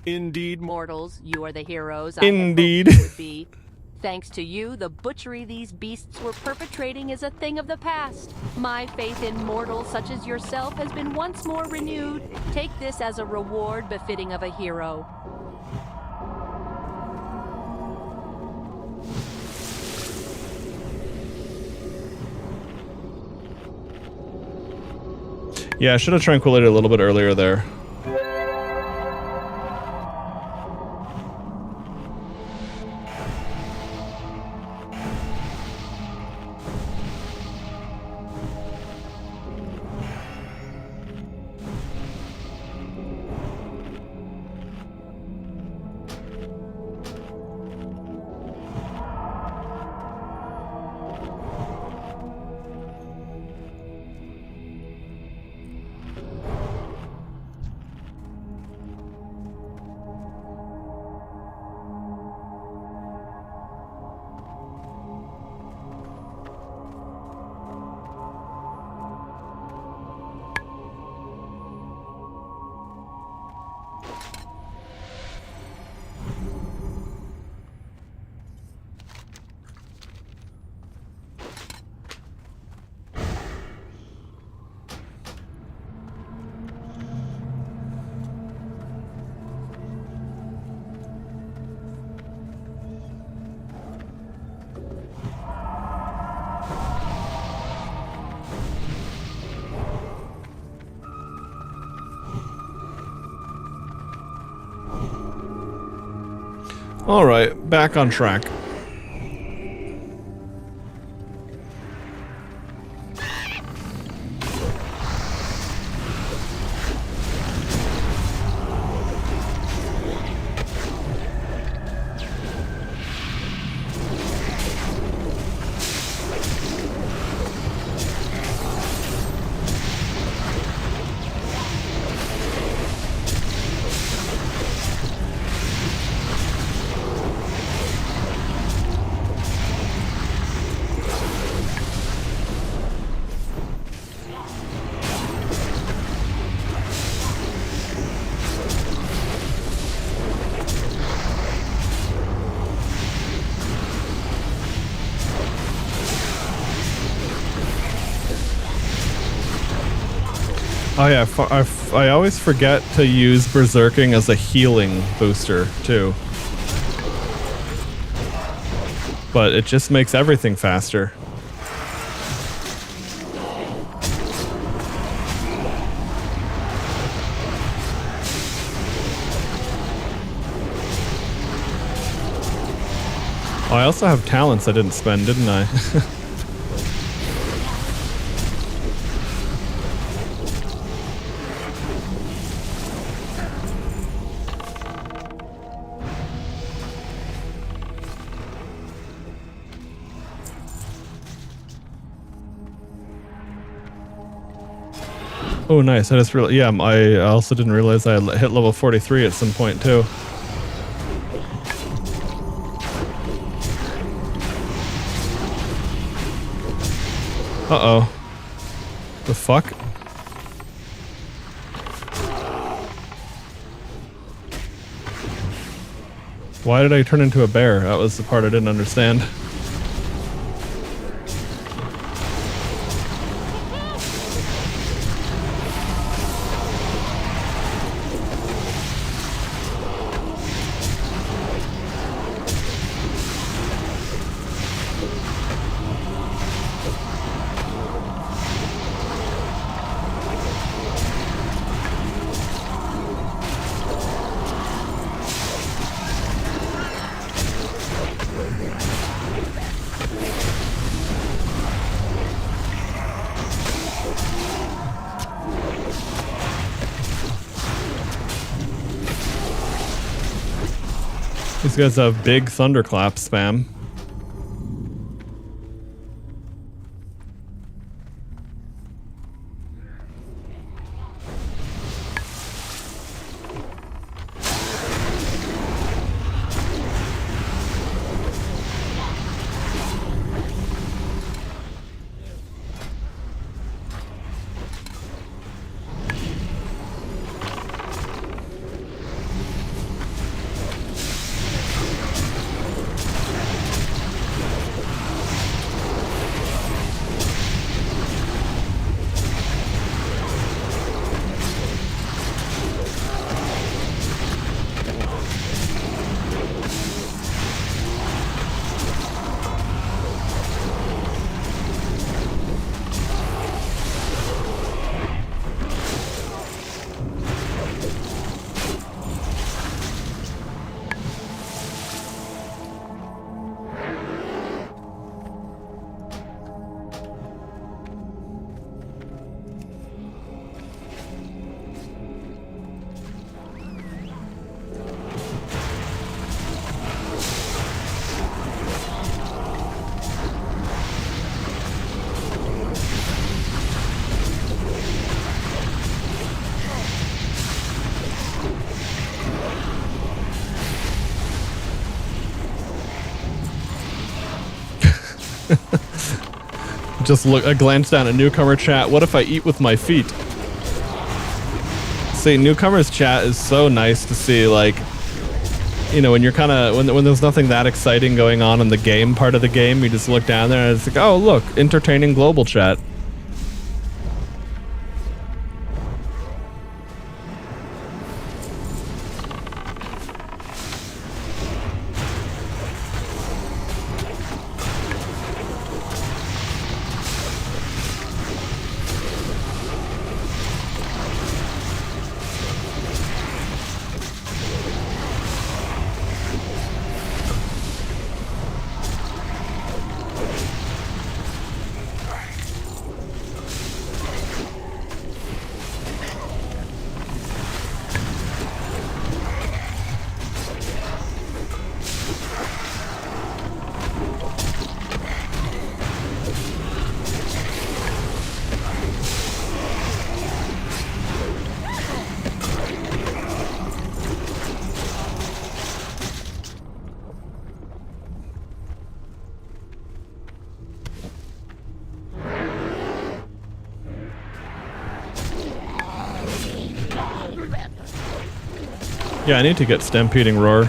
Indeed, mortals, you are the heroes Indeed. I had hoped you would be. Thanks to you, the butchery these beasts were perpetrating is a thing of the past. My faith in mortals such as yourself has been once more renewed. Take this as a reward befitting of a hero. Yeah, I should have tranquilated a little bit earlier there. All right, back on track. Oh yeah, I always forget to use Berserking as a healing booster, too. But it just makes everything faster. Oh, I also have talents I didn't spend, didn't I? Oh, nice. I just really, yeah, I also didn't realize I had hit level 43 at some point, too. Uh-oh. The fuck? Why did I turn into a bear? That was the part I didn't understand. These guys have big thunderclap spam. I glanced down at newcomer chat. What if I eat with my feet? See, newcomers chat is so nice to see, like, you know, when you're kind of, when there's nothing that exciting going on in the game part of the game, you just look down there and it's like, oh, look, entertaining global chat. Yeah, I need to get Stampeding Roar.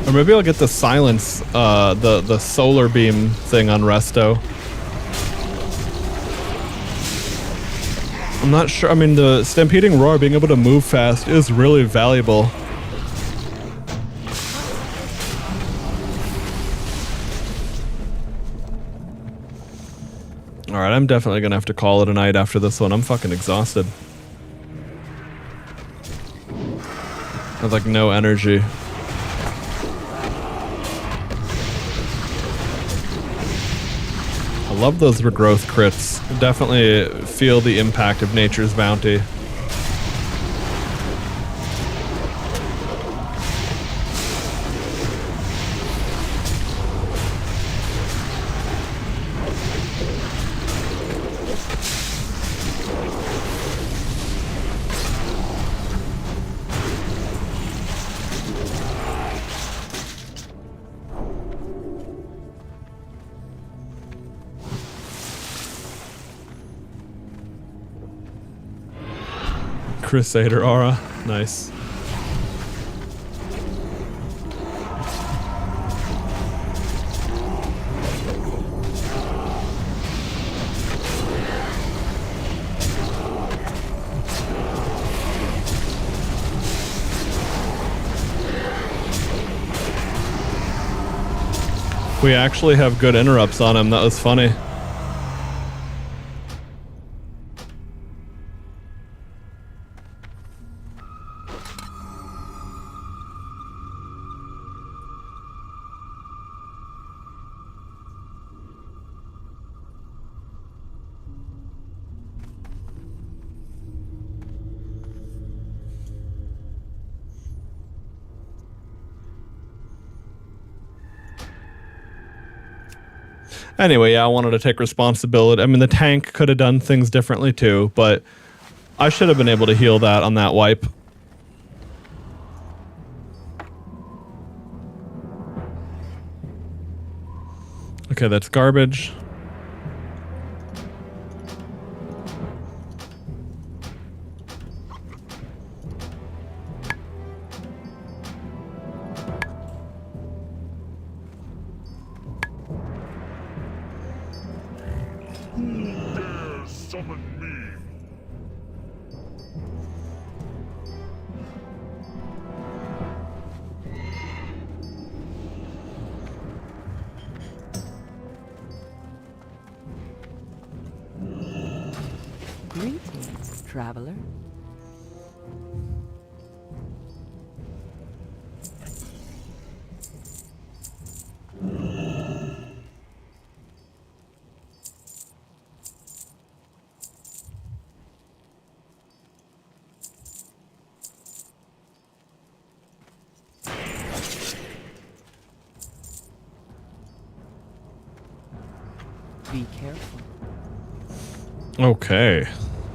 Or maybe I'll get the Silence, the Solar Beam thing on Resto. I'm not sure. I mean, the Stampeding Roar, being able to move fast, is really valuable. Alright, I'm definitely gonna have to call it a night after this one. I'm fucking exhausted. I have like no energy. I love those regrowth crits. Definitely feel the impact of nature's bounty. Crusader aura. Nice. We actually have good interrupts on him. That was funny. Anyway, yeah, I wanted to take responsibility. I mean, the tank could have done things differently too, but I should have been able to heal that on that wipe. Okay, that's garbage. Greetings, traveler. Be careful. Okay.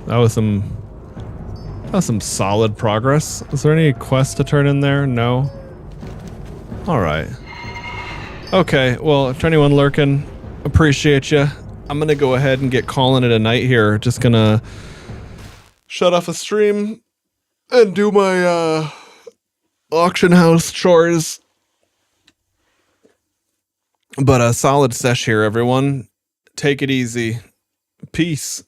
That was some solid progress. Is there any quest to turn in there? No. All right. Okay, well, for anyone lurking, appreciate you. I'm going to go ahead and get calling it a night here. Just going to shut off a stream and do my auction house chores. But a solid sesh here, everyone. Take it easy. Peace.